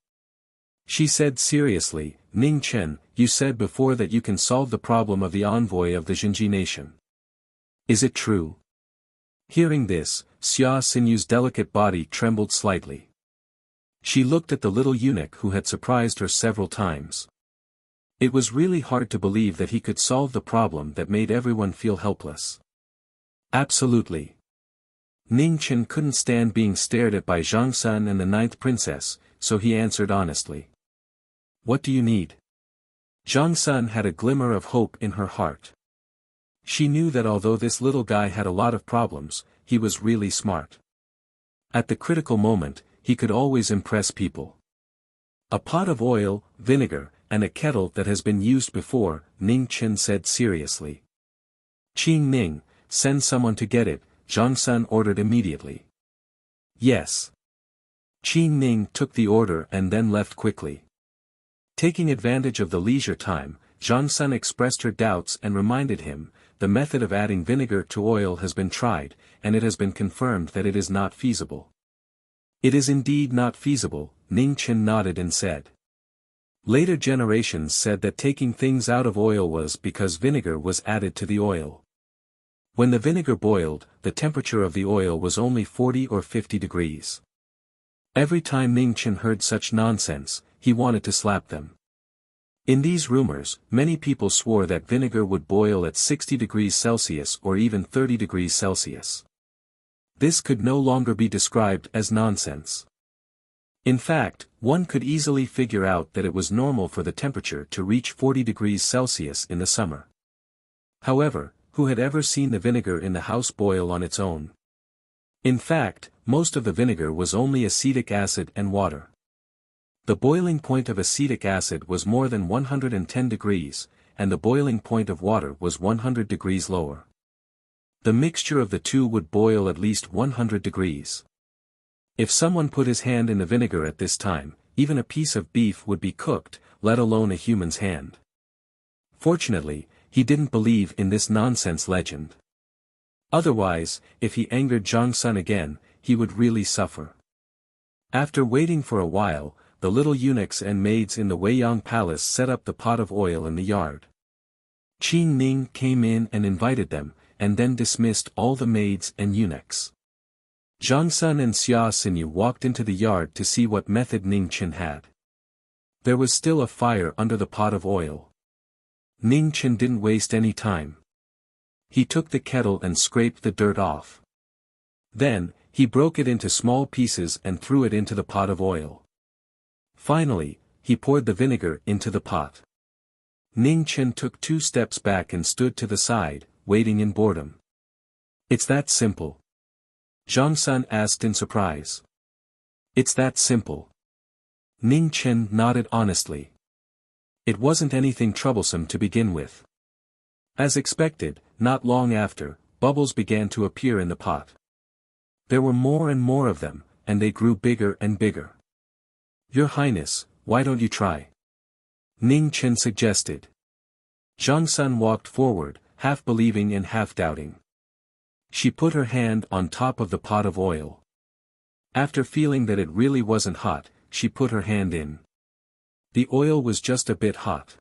She said seriously, "Ning Chen, you said before that you can solve the problem of the envoy of the Xinji nation. Is it true?" Hearing this, Xia Xinyu's delicate body trembled slightly. She looked at the little eunuch who had surprised her several times. It was really hard to believe that he could solve the problem that made everyone feel helpless. Absolutely. Ning Chen couldn't stand being stared at by Zhang Sun and the ninth princess, so he answered honestly. What do you need? Zhang Sun had a glimmer of hope in her heart. She knew that although this little guy had a lot of problems, he was really smart. At the critical moment, he could always impress people. A pot of oil, vinegar, and a kettle that has been used before, Ning Chen said seriously. Qing Ning, send someone to get it, Zhang Sun ordered immediately. Yes. Qing Ning took the order and then left quickly. Taking advantage of the leisure time, Zhang Sun expressed her doubts and reminded him, the method of adding vinegar to oil has been tried, and it has been confirmed that it is not feasible. It is indeed not feasible, Ning Chen nodded and said. Later generations said that taking things out of oil was because vinegar was added to the oil. When the vinegar boiled, the temperature of the oil was only 40 or 50 degrees. Every time Ning Chen heard such nonsense, he wanted to slap them. In these rumors, many people swore that vinegar would boil at 60 degrees Celsius or even 30 degrees Celsius. This could no longer be described as nonsense. In fact, one could easily figure out that it was normal for the temperature to reach 40 degrees Celsius in the summer. However, who had ever seen the vinegar in the house boil on its own? In fact, most of the vinegar was only acetic acid and water. The boiling point of acetic acid was more than 110 degrees, and the boiling point of water was 100 degrees lower. The mixture of the two would boil at least 100 degrees. If someone put his hand in the vinegar at this time, even a piece of beef would be cooked, let alone a human's hand. Fortunately, he didn't believe in this nonsense legend. Otherwise, if he angered Zhang Sun again, he would really suffer. After waiting for a while, the little eunuchs and maids in the Weiyang palace set up the pot of oil in the yard. Qing Ning came in and invited them, and then dismissed all the maids and eunuchs. Zhang Sun and Xia Xinyu walked into the yard to see what method Ning Chen had. There was still a fire under the pot of oil. Ning Chen didn't waste any time. He took the kettle and scraped the dirt off. Then, he broke it into small pieces and threw it into the pot of oil. Finally, he poured the vinegar into the pot. Ning Chen took 2 steps back and stood to the side, waiting in boredom. It's that simple? Zhang Sun asked in surprise. It's that simple. Ning Chen nodded honestly. It wasn't anything troublesome to begin with. As expected, not long after, bubbles began to appear in the pot. There were more and more of them, and they grew bigger and bigger. Your Highness, why don't you try? Ning Chen suggested. Zhang Sun walked forward, half believing and half doubting. She put her hand on top of the pot of oil. After feeling that it really wasn't hot, she put her hand in. The oil was just a bit hot.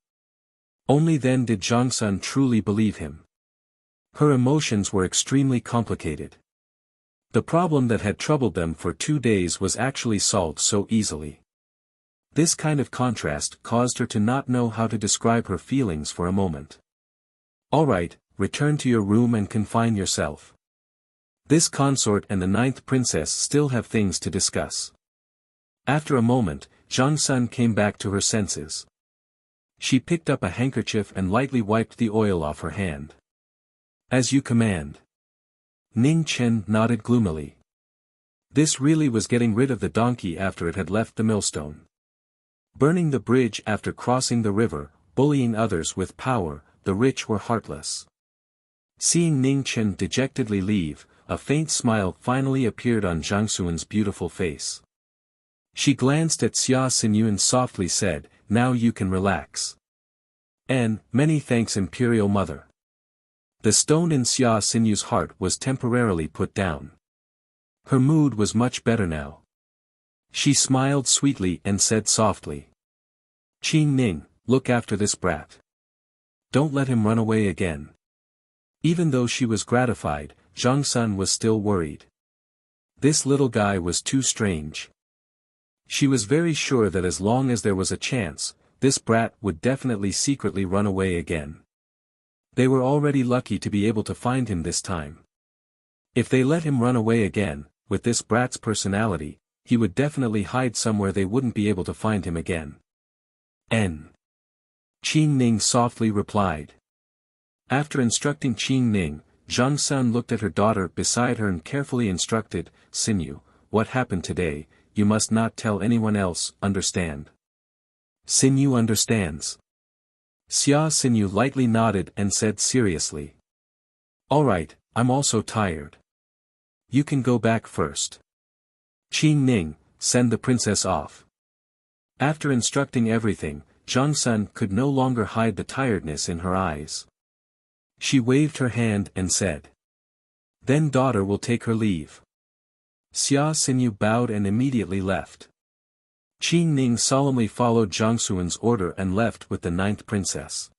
Only then did Zhang Sun truly believe him. Her emotions were extremely complicated. The problem that had troubled them for 2 days was actually solved so easily. This kind of contrast caused her to not know how to describe her feelings for a moment. All right, return to your room and confine yourself. This consort and the 9th princess still have things to discuss. After a moment, Zhang Sun came back to her senses. She picked up a handkerchief and lightly wiped the oil off her hand. As you command. Ning Chen nodded gloomily. This really was getting rid of the donkey after it had left the millstone. Burning the bridge after crossing the river, bullying others with power, the rich were heartless. Seeing Ning Chen dejectedly leave, a faint smile finally appeared on Zhang Xuan's beautiful face. She glanced at Xia Xinyu and softly said, now you can relax. And, many thanks Imperial Mother. The stone in Xia Xinyu's heart was temporarily put down. Her mood was much better now. She smiled sweetly and said softly. Qing Ning, look after this brat. Don't let him run away again. Even though she was gratified, Zhang Sun was still worried. This little guy was too strange. She was very sure that as long as there was a chance, this brat would definitely secretly run away again. They were already lucky to be able to find him this time. If they let him run away again, with this brat's personality, he would definitely hide somewhere they wouldn't be able to find him again. N. Qin Ning softly replied. After instructing Qin Ning, Zhang Sun looked at her daughter beside her and carefully instructed, Xinyu, what happened today, you must not tell anyone else, understand? Xinyu understands. Xia Xinyu lightly nodded and said seriously. Alright, I'm also tired. You can go back first. Qin Ning, send the princess off. After instructing everything, Zhang Sun could no longer hide the tiredness in her eyes. She waved her hand and said. Then daughter will take her leave. Xia Xinyu bowed and immediately left. Qin Ning solemnly followed Zhang Sun's order and left with the 9th princess.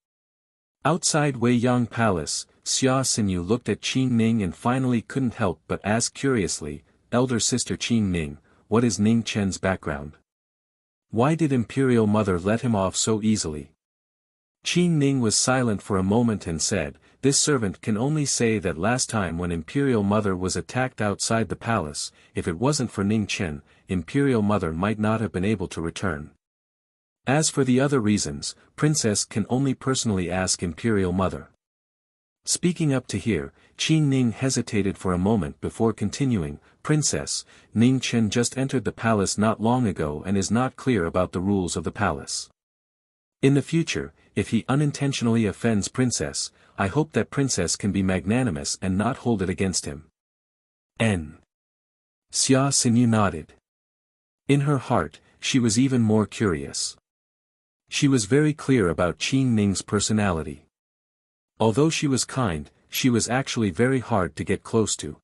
Outside Weiyang Palace, Xia Xinyu looked at Qin Ning and finally couldn't help but ask curiously, elder sister Qin Ning, what is Ning Chen's background? Why did Imperial Mother let him off so easily? Qin Ning was silent for a moment and said, this servant can only say that last time when Imperial Mother was attacked outside the palace, if it wasn't for Ning Chen, Imperial Mother might not have been able to return. As for the other reasons, Princess can only personally ask Imperial Mother. Speaking up to here, Qin Ning hesitated for a moment before continuing, Princess, Ning Chen just entered the palace not long ago and is not clear about the rules of the palace. In the future, if he unintentionally offends Princess, I hope that Princess can be magnanimous and not hold it against him. N. Xia Xinyu nodded. In her heart, she was even more curious. She was very clear about Qin Ning's personality. Although she was kind, she was actually very hard to get close to.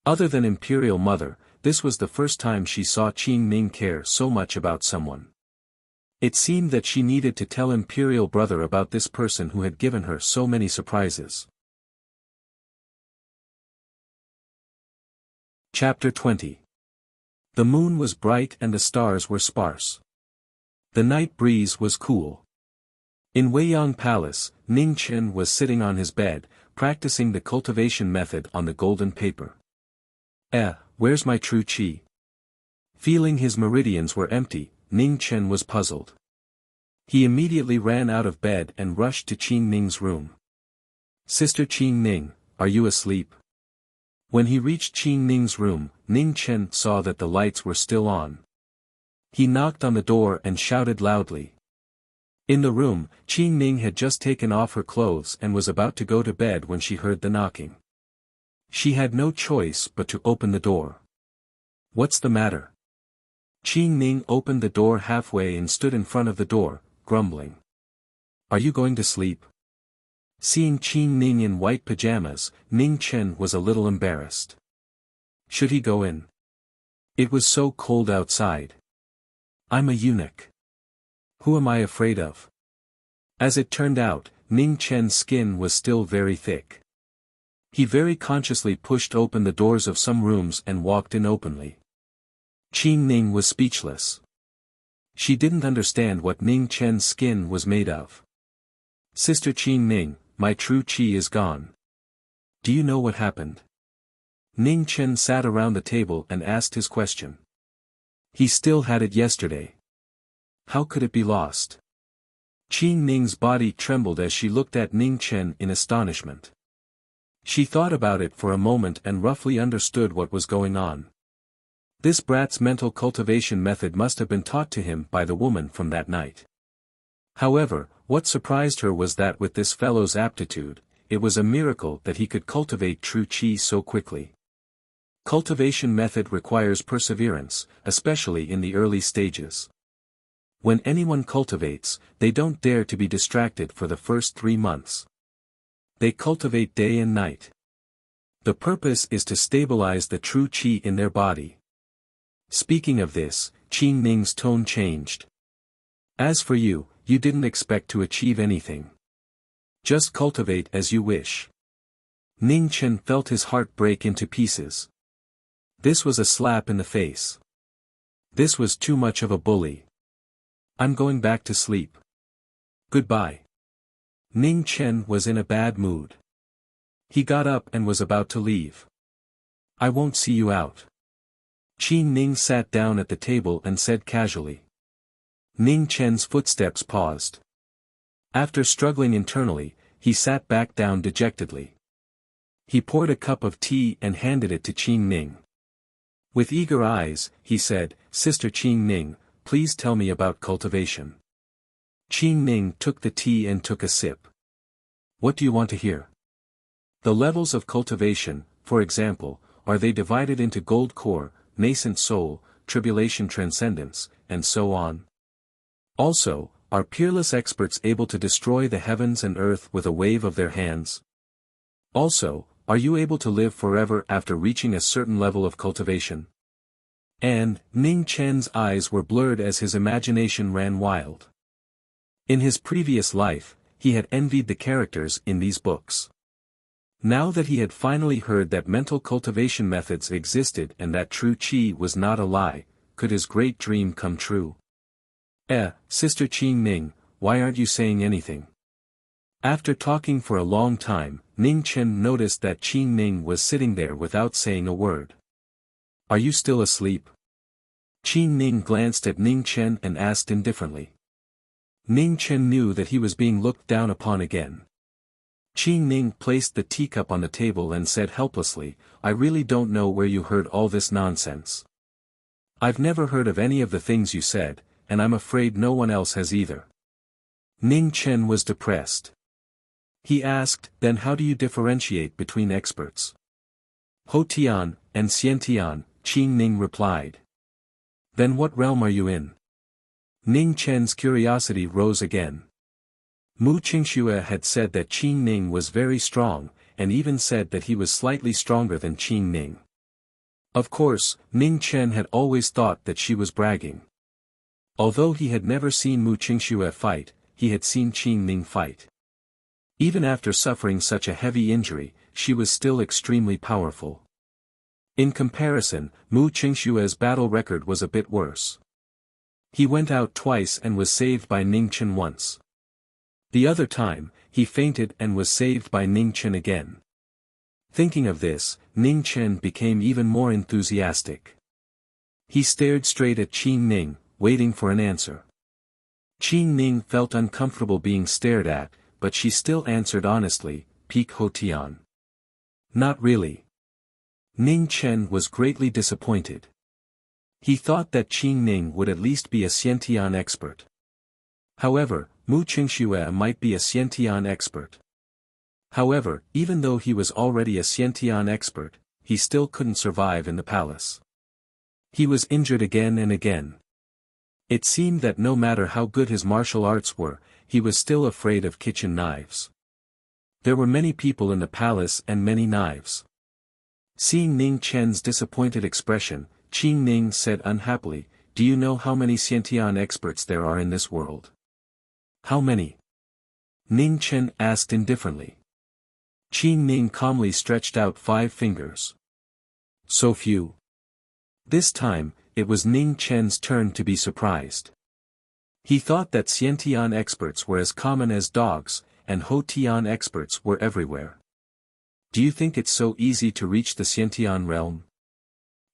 Other than Imperial Mother, this was the first time she saw Qin Ning care so much about someone. It seemed that she needed to tell Imperial Brother about this person who had given her so many surprises. Chapter 20. The moon was bright and the stars were sparse. The night breeze was cool. In Weiyang Palace, Ning Chen was sitting on his bed, practicing the cultivation method on the golden paper. Where's my true qi? Feeling his meridians were empty, Ning Chen was puzzled. He immediately ran out of bed and rushed to Qin Ning's room. Sister Qin Ning, are you asleep? When he reached Qin Ning's room, Ning Chen saw that the lights were still on. He knocked on the door and shouted loudly. In the room, Qin Ning had just taken off her clothes and was about to go to bed when she heard the knocking. She had no choice but to open the door. What's the matter? Qin Ning opened the door halfway and stood in front of the door, grumbling. Are you going to sleep? Seeing Qin Ning in white pajamas, Ning Chen was a little embarrassed. Should he go in? It was so cold outside. I'm a eunuch. Who am I afraid of? As it turned out, Ning Chen's skin was still very thick. He very consciously pushed open the doors of some rooms and walked in openly. Qin Ning was speechless. She didn't understand what Ning Chen's skin was made of. Sister Qin Ning, my true qi is gone. Do you know what happened? Ning Chen sat around the table and asked his question. He still had it yesterday. How could it be lost? Qin Ning's body trembled as she looked at Ning Chen in astonishment. She thought about it for a moment and roughly understood what was going on. This brat's mental cultivation method must have been taught to him by the woman from that night. However, what surprised her was that with this fellow's aptitude, it was a miracle that he could cultivate true qi so quickly. Cultivation method requires perseverance, especially in the early stages. When anyone cultivates, they don't dare to be distracted for the first 3 months. They cultivate day and night. The purpose is to stabilize the true qi in their body. Speaking of this, Qin Ning's tone changed. As for you, you didn't expect to achieve anything. Just cultivate as you wish. Ning Chen felt his heart break into pieces. This was a slap in the face. This was too much of a bully. I'm going back to sleep. Goodbye. Ning Chen was in a bad mood. He got up and was about to leave. I won't see you out. Qi Ning sat down at the table and said casually. Ning Chen's footsteps paused. After struggling internally, he sat back down dejectedly. He poured a cup of tea and handed it to Qi Ning. With eager eyes, he said, Sister Qi Ning, please tell me about cultivation. Qi Ning took the tea and took a sip. What do you want to hear? The levels of cultivation, for example, are they divided into gold core, nascent soul, tribulation transcendence, and so on? Also, are peerless experts able to destroy the heavens and earth with a wave of their hands? Also, are you able to live forever after reaching a certain level of cultivation? And, Ning Chen's eyes were blurred as his imagination ran wild. In his previous life, he had envied the characters in these books. Now that he had finally heard that mental cultivation methods existed and that true qi was not a lie, could his great dream come true? Sister Qi Ning, why aren't you saying anything? After talking for a long time, Ning Chen noticed that Qi Ning was sitting there without saying a word. Are you still asleep? Qi Ning glanced at Ning Chen and asked indifferently. Ning Chen knew that he was being looked down upon again. Qi Ning placed the teacup on the table and said helplessly, I really don't know where you heard all this nonsense. I've never heard of any of the things you said, and I'm afraid no one else has either. Ning Chen was depressed. He asked, then how do you differentiate between experts? Hotian and Xiantian, Qi Ning replied. Then what realm are you in? Ning Chen's curiosity rose again. Mu Qingxue had said that Qi Ning was very strong, and even said that he was slightly stronger than Qi Ning. Of course, Ning Chen had always thought that she was bragging. Although he had never seen Mu Qingxue fight, he had seen Qi Ning fight. Even after suffering such a heavy injury, she was still extremely powerful. In comparison, Mu Qingxue's battle record was a bit worse. He went out twice and was saved by Ning Chen once. The other time, he fainted and was saved by Ning Chen again. Thinking of this, Ning Chen became even more enthusiastic. He stared straight at Qi Ning, waiting for an answer. Qi Ning felt uncomfortable being stared at, but she still answered honestly, Peak Hotian. Not really. Ning Chen was greatly disappointed. He thought that Qi Ning would at least be a Xiantian expert. However, Mu Qingxue might be a Xiantian expert. However, even though he was already a Xiantian expert, he still couldn't survive in the palace. He was injured again and again. It seemed that no matter how good his martial arts were, he was still afraid of kitchen knives. There were many people in the palace and many knives. Seeing Ning Chen's disappointed expression, Qi Ning said unhappily, do you know how many Xiantian experts there are in this world? How many? Ning Chen asked indifferently. Qi Ning calmly stretched out 5 fingers. So few. This time, it was Ning Chen's turn to be surprised. He thought that Xiantian experts were as common as dogs, and Hotian experts were everywhere. Do you think it's so easy to reach the Xiantian realm?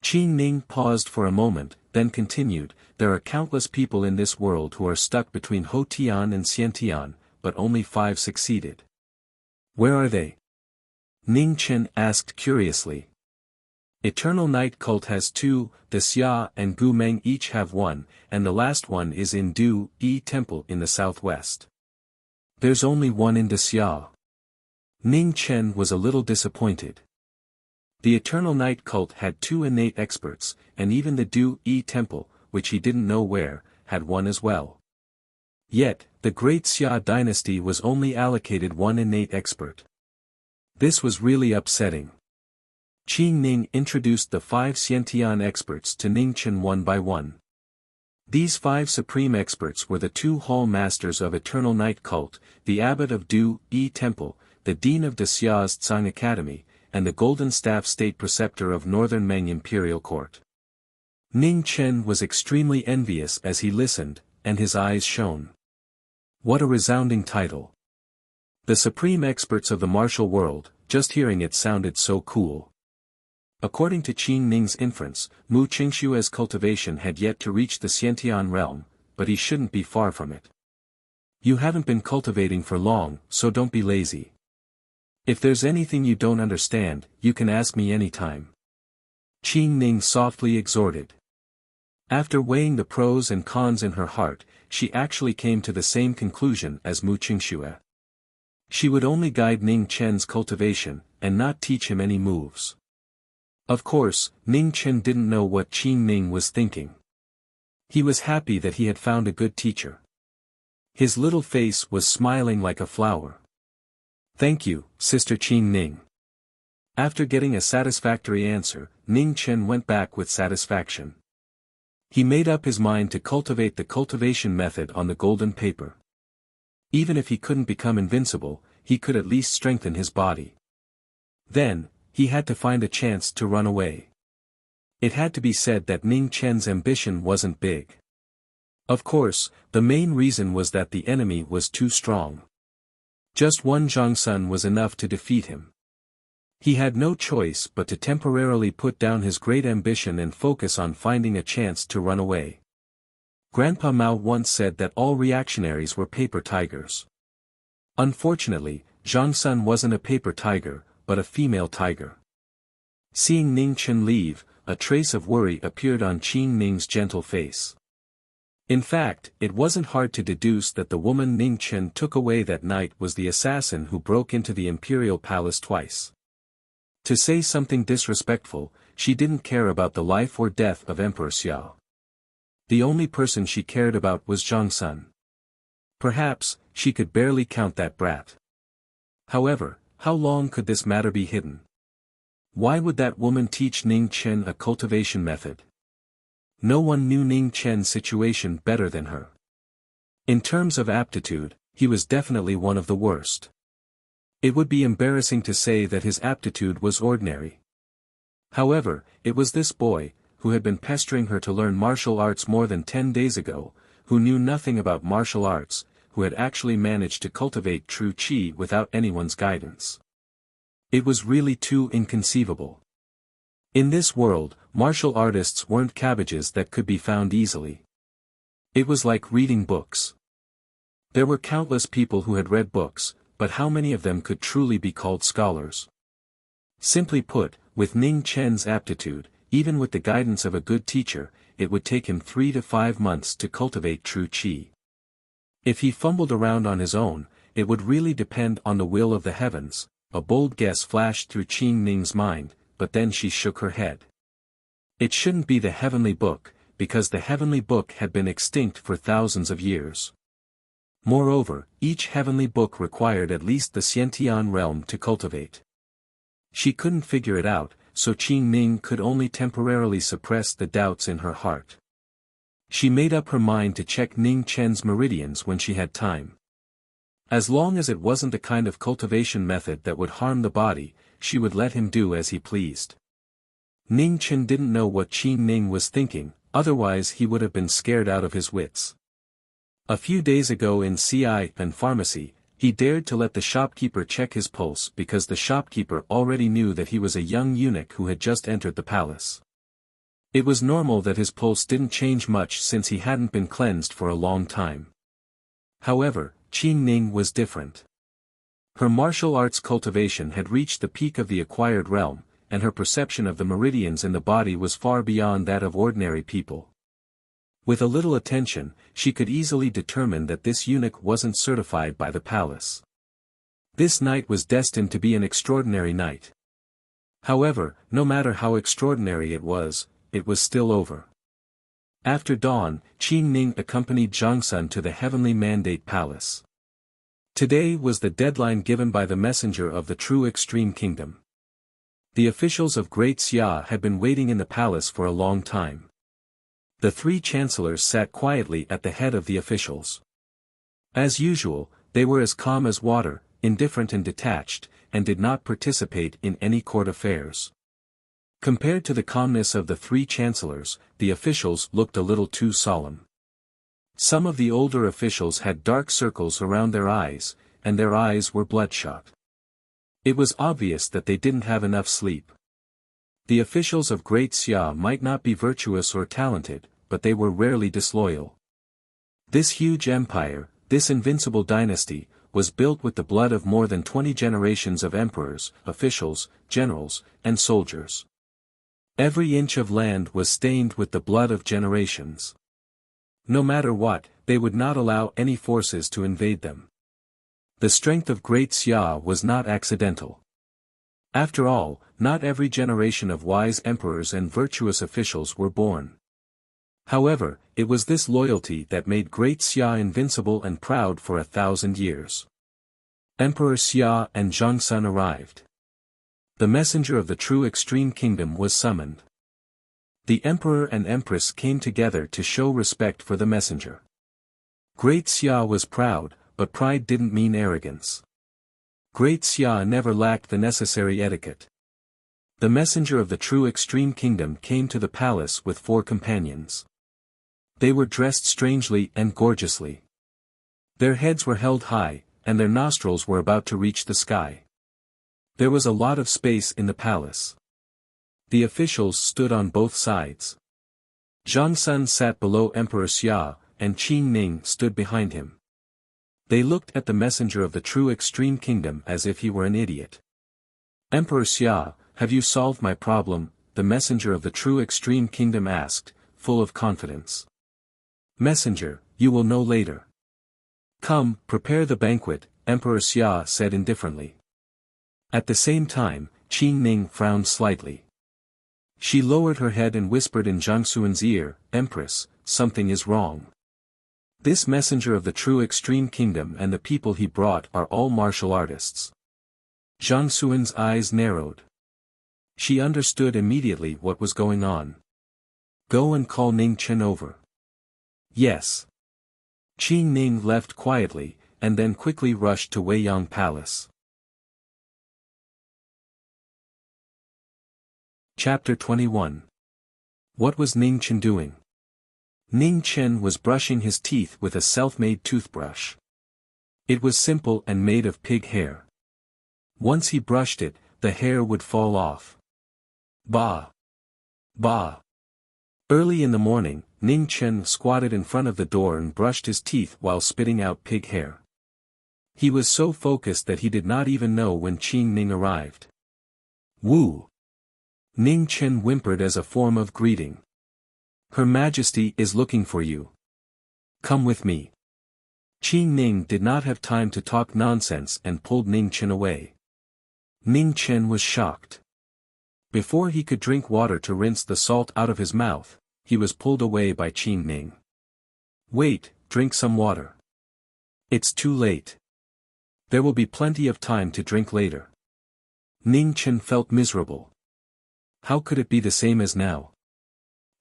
Qi Ning paused for a moment, then continued, there are countless people in this world who are stuck between Hotian and Xiantian, but only 5 succeeded. Where are they? Ning Chen asked curiously. Eternal Night Cult has 2, the Xia and Gu Meng each have 1, and the last one is in Du Yi Temple in the southwest. There's only 1 in the Xia. Ning Chen was a little disappointed. The Eternal Night Cult had 2 innate experts, and even the Du Yi Temple, which he didn't know where, had 1 as well. Yet, the Great Xia dynasty was only allocated 1 innate expert. This was really upsetting. Qi Ning introduced the 5 Xiantian experts to Ning Chen one by one. These 5 supreme experts were the 2 hall masters of Eternal Night Cult, the abbot of Du Yi Temple, the dean of the Xia's Tsang Academy, and the Golden Staff State Preceptor of Northern Meng Imperial Court. Ning Chen was extremely envious as he listened, and his eyes shone. What a resounding title. The supreme experts of the martial world, just hearing it sounded so cool. According to Qin Ning's inference, Mu Qingshue's cultivation had yet to reach the Xiantian realm, but he shouldn't be far from it. You haven't been cultivating for long, so don't be lazy. If there's anything you don't understand, you can ask me anytime. Qin Ning softly exhorted. After weighing the pros and cons in her heart, she actually came to the same conclusion as Mu Qingxue. She would only guide Ning Chen's cultivation, and not teach him any moves. Of course, Ning Chen didn't know what Qin Ning was thinking. He was happy that he had found a good teacher. His little face was smiling like a flower. Thank you, Sister Qin Ning. After getting a satisfactory answer, Ning Chen went back with satisfaction. He made up his mind to cultivate the cultivation method on the golden paper. Even if he couldn't become invincible, he could at least strengthen his body. Then, he had to find a chance to run away. It had to be said that Ning Chen's ambition wasn't big. Of course, the main reason was that the enemy was too strong. Just one Zhangsun was enough to defeat him. He had no choice but to temporarily put down his great ambition and focus on finding a chance to run away. Grandpa Mao once said that all reactionaries were paper tigers. Unfortunately, Zhangsun wasn't a paper tiger, but a female tiger. Seeing Ning Chen leave, a trace of worry appeared on Qin Ning's gentle face. In fact, it wasn't hard to deduce that the woman Ning Chen took away that night was the assassin who broke into the imperial palace twice. To say something disrespectful, she didn't care about the life or death of Emperor Xiao. The only person she cared about was Zhangsun. Perhaps, she could barely count that brat. However, how long could this matter be hidden? Why would that woman teach Ning Chen a cultivation method? No one knew Ning Chen's situation better than her. In terms of aptitude, he was definitely one of the worst. It would be embarrassing to say that his aptitude was ordinary. However, it was this boy, who had been pestering her to learn martial arts more than 10 days ago, who knew nothing about martial arts, who had actually managed to cultivate true qi without anyone's guidance. It was really too inconceivable. In this world, martial artists weren't cabbages that could be found easily. It was like reading books. There were countless people who had read books, but how many of them could truly be called scholars? Simply put, with Ning Chen's aptitude, even with the guidance of a good teacher, it would take him 3 to 5 months to cultivate true qi. If he fumbled around on his own, it would really depend on the will of the heavens. A bold guess flashed through Qin Ning's mind, but then she shook her head. It shouldn't be the heavenly book, because the heavenly book had been extinct for thousands of years. Moreover, each heavenly book required at least the Xiantian realm to cultivate. She couldn't figure it out, so Qin Ning could only temporarily suppress the doubts in her heart. She made up her mind to check Ning Chen's meridians when she had time. As long as it wasn't the kind of cultivation method that would harm the body, she would let him do as he pleased. Ning Chen didn't know what Qin Ning was thinking, otherwise he would have been scared out of his wits. A few days ago in CI and pharmacy, he dared to let the shopkeeper check his pulse because the shopkeeper already knew that he was a young eunuch who had just entered the palace. It was normal that his pulse didn't change much since he hadn't been cleansed for a long time. However, Qin Ning was different. Her martial arts cultivation had reached the peak of the acquired realm, and her perception of the meridians in the body was far beyond that of ordinary people. With a little attention, she could easily determine that this eunuch wasn't certified by the palace. This night was destined to be an extraordinary night. However, no matter how extraordinary it was still over. After dawn, Qin Ning accompanied Zhangsun to the heavenly mandate palace. Today was the deadline given by the messenger of the true extreme kingdom. The officials of Great Xia had been waiting in the palace for a long time. The 3 chancellors sat quietly at the head of the officials. As usual, they were as calm as water, indifferent and detached, and did not participate in any court affairs. Compared to the calmness of the three chancellors, the officials looked a little too solemn. Some of the older officials had dark circles around their eyes, and their eyes were bloodshot. It was obvious that they didn't have enough sleep. The officials of Great Xia might not be virtuous or talented, but they were rarely disloyal. This huge empire, this invincible dynasty, was built with the blood of more than 20 generations of emperors, officials, generals, and soldiers. Every inch of land was stained with the blood of generations. No matter what, they would not allow any forces to invade them. The strength of Great Xia was not accidental. After all, not every generation of wise emperors and virtuous officials were born. However, it was this loyalty that made Great Xia invincible and proud for 1,000 years. Emperor Xia and Zhongsun arrived. The messenger of the true extreme kingdom was summoned. The emperor and empress came together to show respect for the messenger. Great Xia was proud, but pride didn't mean arrogance. Great Xia never lacked the necessary etiquette. The messenger of the true extreme kingdom came to the palace with 4 companions. They were dressed strangely and gorgeously. Their heads were held high, and their nostrils were about to reach the sky. There was a lot of space in the palace. The officials stood on both sides. Zhongsun sat below Emperor Xia, and Qin Ning stood behind him. They looked at the messenger of the true extreme kingdom as if he were an idiot. Emperor Xia, have you solved my problem? The messenger of the true extreme kingdom asked, full of confidence. Messenger, you will know later. Come, prepare the banquet, Emperor Xia said indifferently. At the same time, Qin Ning frowned slightly. She lowered her head and whispered in Zhongsun's ear, Empress, something is wrong. This messenger of the true extreme kingdom and the people he brought are all martial artists. Zhongsun's eyes narrowed. She understood immediately what was going on. Go and call Ning Chen over. Yes. Qin Ning left quietly, and then quickly rushed to Weiyang Palace. Chapter 21. What was Ning Chen doing? Ning Chen was brushing his teeth with a self-made toothbrush. It was simple and made of pig hair. Once he brushed it, the hair would fall off. Bah! Bah! Early in the morning, Ning Chen squatted in front of the door and brushed his teeth while spitting out pig hair. He was so focused that he did not even know when Qin Ning arrived. Wu! Ning Chen whimpered as a form of greeting. Her Majesty is looking for you. Come with me. Qin Ning did not have time to talk nonsense and pulled Ning Chen away. Ning Chen was shocked. Before he could drink water to rinse the salt out of his mouth, he was pulled away by Qin Ning. Wait, drink some water. It's too late. There will be plenty of time to drink later. Ning Chen felt miserable. How could it be the same as now?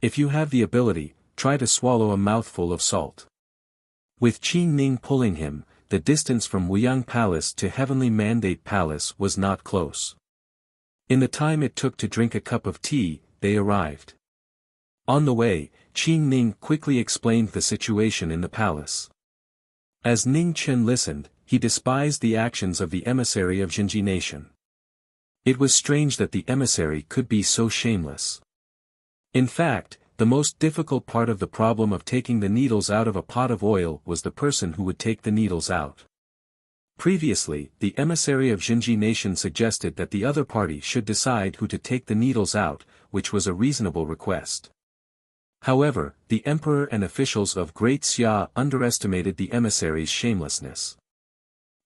If you have the ability, try to swallow a mouthful of salt. With Qin Ning pulling him, the distance from Weiyang Palace to Heavenly Mandate Palace was not close. In the time it took to drink a cup of tea, they arrived. On the way, Qin Ning quickly explained the situation in the palace. As Ning Chen listened, he despised the actions of the emissary of Jinji Nation. It was strange that the emissary could be so shameless. In fact, the most difficult part of the problem of taking the needles out of a pot of oil was the person who would take the needles out. Previously, the emissary of Jinji Nation suggested that the other party should decide who to take the needles out, which was a reasonable request. However, the emperor and officials of Great Xia underestimated the emissary's shamelessness.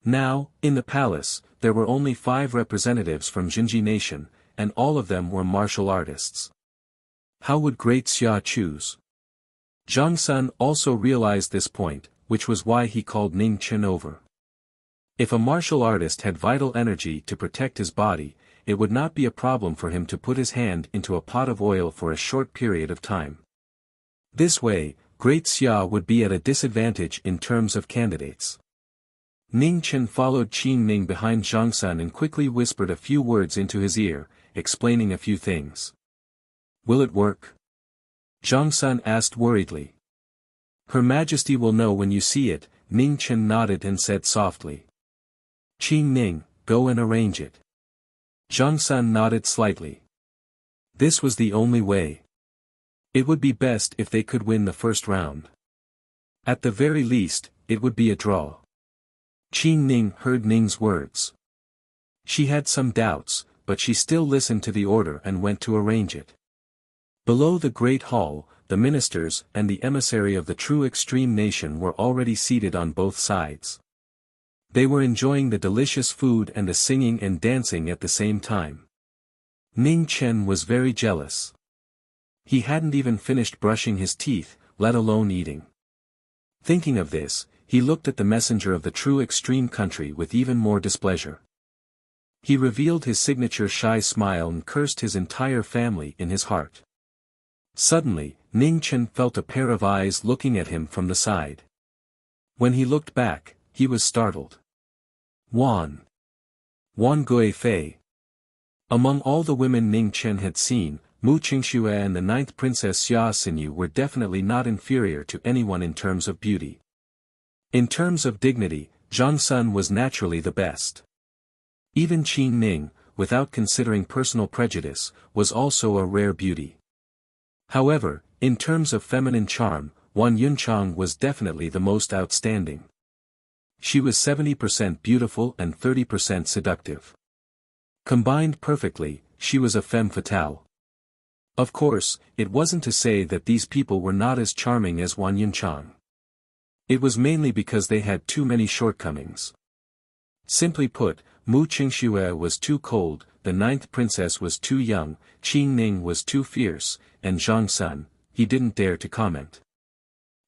Now, in the palace, there were only 5 representatives from Jinji Nation, and all of them were martial artists. How would Great Xia choose? Zhongsun also realized this point, which was why he called Ning Chen over. If a martial artist had vital energy to protect his body, it would not be a problem for him to put his hand into a pot of oil for a short period of time. This way, Great Xia would be at a disadvantage in terms of candidates. Ning Chen followed Qin Ning behind Zhongsun and quickly whispered a few words into his ear, explaining a few things. Will it work? Zhang Sun asked worriedly. Her Majesty will know when you see it, Ning Chen nodded and said softly. Qing Ning, go and arrange it. Zhang Sun nodded slightly. This was the only way. It would be best if they could win the first round. At the very least, it would be a draw. Qing Ning heard Ning's words. She had some doubts, but she still listened to the order and went to arrange it. Below the great hall, the ministers and the emissary of the true extreme nation were already seated on both sides. They were enjoying the delicious food and the singing and dancing at the same time. Ning Chen was very jealous. He hadn't even finished brushing his teeth, let alone eating. Thinking of this, he looked at the messenger of the true extreme country with even more displeasure. He revealed his signature shy smile and cursed his entire family in his heart. Suddenly, Ning Chen felt a pair of eyes looking at him from the side. When he looked back, he was startled. Wan Gui Fei. Among all the women Ning Chen had seen, Mu Qingxue and the 9th Princess Xia Xinyu were definitely not inferior to anyone in terms of beauty. In terms of dignity, Zhang Sun was naturally the best. Even Qing Ning, without considering personal prejudice, was also a rare beauty. However, in terms of feminine charm, Wan Yunchang was definitely the most outstanding. She was 70% beautiful and 30% seductive. Combined perfectly, she was a femme fatale. Of course, it wasn't to say that these people were not as charming as Wan Yunchang. It was mainly because they had too many shortcomings. Simply put, Mu Qingxue was too cold, the 9th princess was too young, Qing Ning was too fierce, and Zhang Sun, he didn't dare to comment.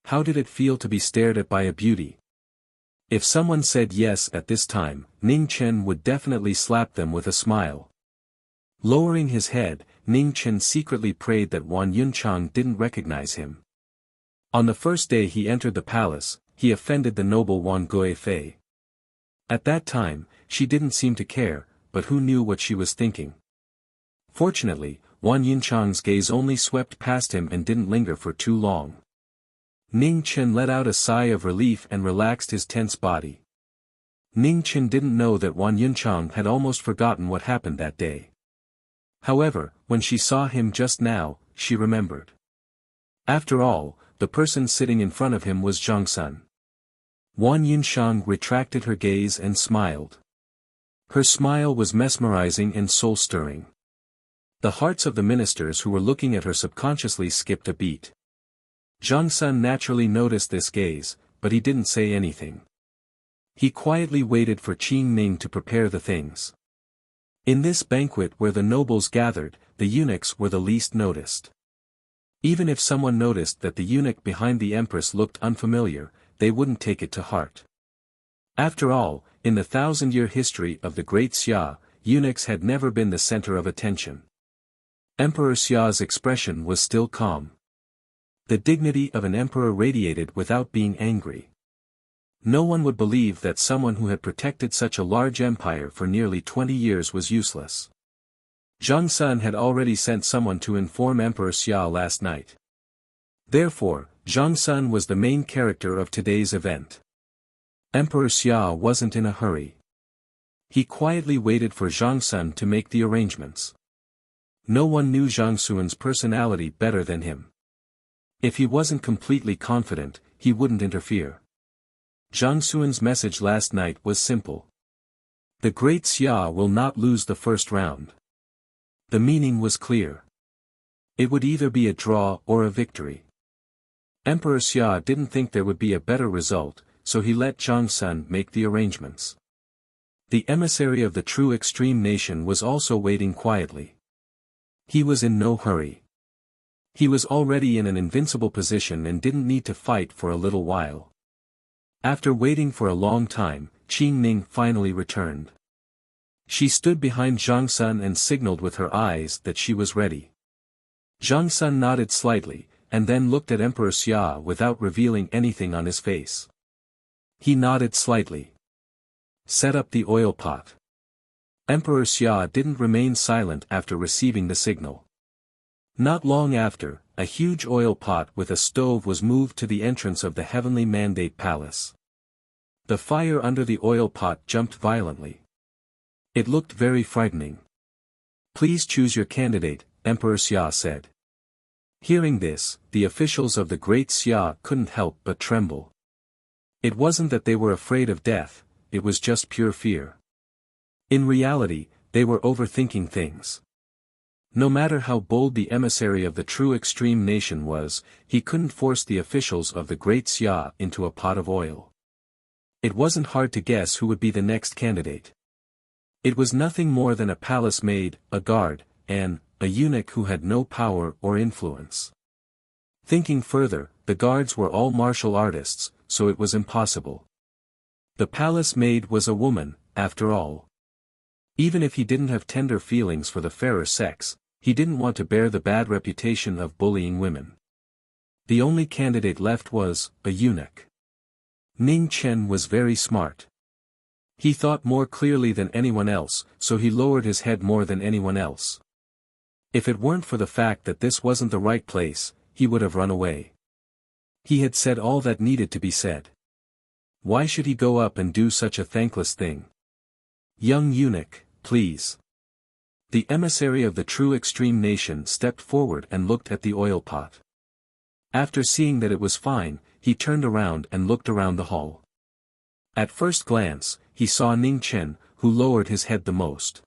How did it feel to be stared at by a beauty? If someone said yes at this time, Ning Chen would definitely slap them with a smile. Lowering his head, Ning Chen secretly prayed that Wan Yunchang didn't recognize him. On the first day he entered the palace, he offended the noble Wan Gui Fei. At that time, she didn't seem to care, but who knew what she was thinking? Fortunately, Wan Yunchang's gaze only swept past him and didn't linger for too long. Ning Chen let out a sigh of relief and relaxed his tense body. Ning Chen didn't know that Wan Yunchang had almost forgotten what happened that day. However, when she saw him just now, she remembered. After all, the person sitting in front of him was Zhang Sun. Wan Yunchang retracted her gaze and smiled. Her smile was mesmerizing and soul-stirring. The hearts of the ministers who were looking at her subconsciously skipped a beat. Zhang Sun naturally noticed this gaze, but he didn't say anything. He quietly waited for Qing Ning to prepare the things. In this banquet where the nobles gathered, the eunuchs were the least noticed. Even if someone noticed that the eunuch behind the empress looked unfamiliar, they wouldn't take it to heart. After all, in the 1,000-year history of the Great Xia, eunuchs had never been the center of attention. Emperor Xia's expression was still calm. The dignity of an emperor radiated without being angry. No one would believe that someone who had protected such a large empire for nearly 20 years was useless. Zhang Sun had already sent someone to inform Emperor Xia last night. Therefore, Zhang Sun was the main character of today's event. Emperor Xia wasn't in a hurry. He quietly waited for Zhang Sun to make the arrangements. No one knew Zhang Sun's personality better than him. If he wasn't completely confident, he wouldn't interfere. Zhang Sun's message last night was simple. The Great Xia will not lose the first round. The meaning was clear. It would either be a draw or a victory. Emperor Xia didn't think there would be a better result, so he let Zhang Sun make the arrangements. The emissary of the true extreme nation was also waiting quietly. He was in no hurry. He was already in an invincible position and didn't need to fight for a little while. After waiting for a long time, Qing Ning finally returned. She stood behind Zhang Sun and signaled with her eyes that she was ready. Zhang Sun nodded slightly, and then looked at Emperor Xia without revealing anything on his face. He nodded slightly. Set up the oil pot. Emperor Xia didn't remain silent after receiving the signal. Not long after, a huge oil pot with a stove was moved to the entrance of the heavenly mandate palace. The fire under the oil pot jumped violently. It looked very frightening. "Please choose your candidate," Emperor Xia said. Hearing this, the officials of the great Xia couldn't help but tremble. It wasn't that they were afraid of death, it was just pure fear. In reality, they were overthinking things. No matter how bold the emissary of the true extreme nation was, he couldn't force the officials of the great Xia into a pot of oil. It wasn't hard to guess who would be the next candidate. It was nothing more than a palace maid, a guard, and a eunuch who had no power or influence. Thinking further, the guards were all martial artists, so it was impossible. The palace maid was a woman, after all. Even if he didn't have tender feelings for the fairer sex, he didn't want to bear the bad reputation of bullying women. The only candidate left was a eunuch. Ning Chen was very smart. He thought more clearly than anyone else, so he lowered his head more than anyone else. If it weren't for the fact that this wasn't the right place, he would have run away. He had said all that needed to be said. Why should he go up and do such a thankless thing? "Young eunuch, please." The emissary of the true extreme nation stepped forward and looked at the oil pot. After seeing that it was fine, he turned around and looked around the hall. At first glance, he saw Ning Chen, who lowered his head the most.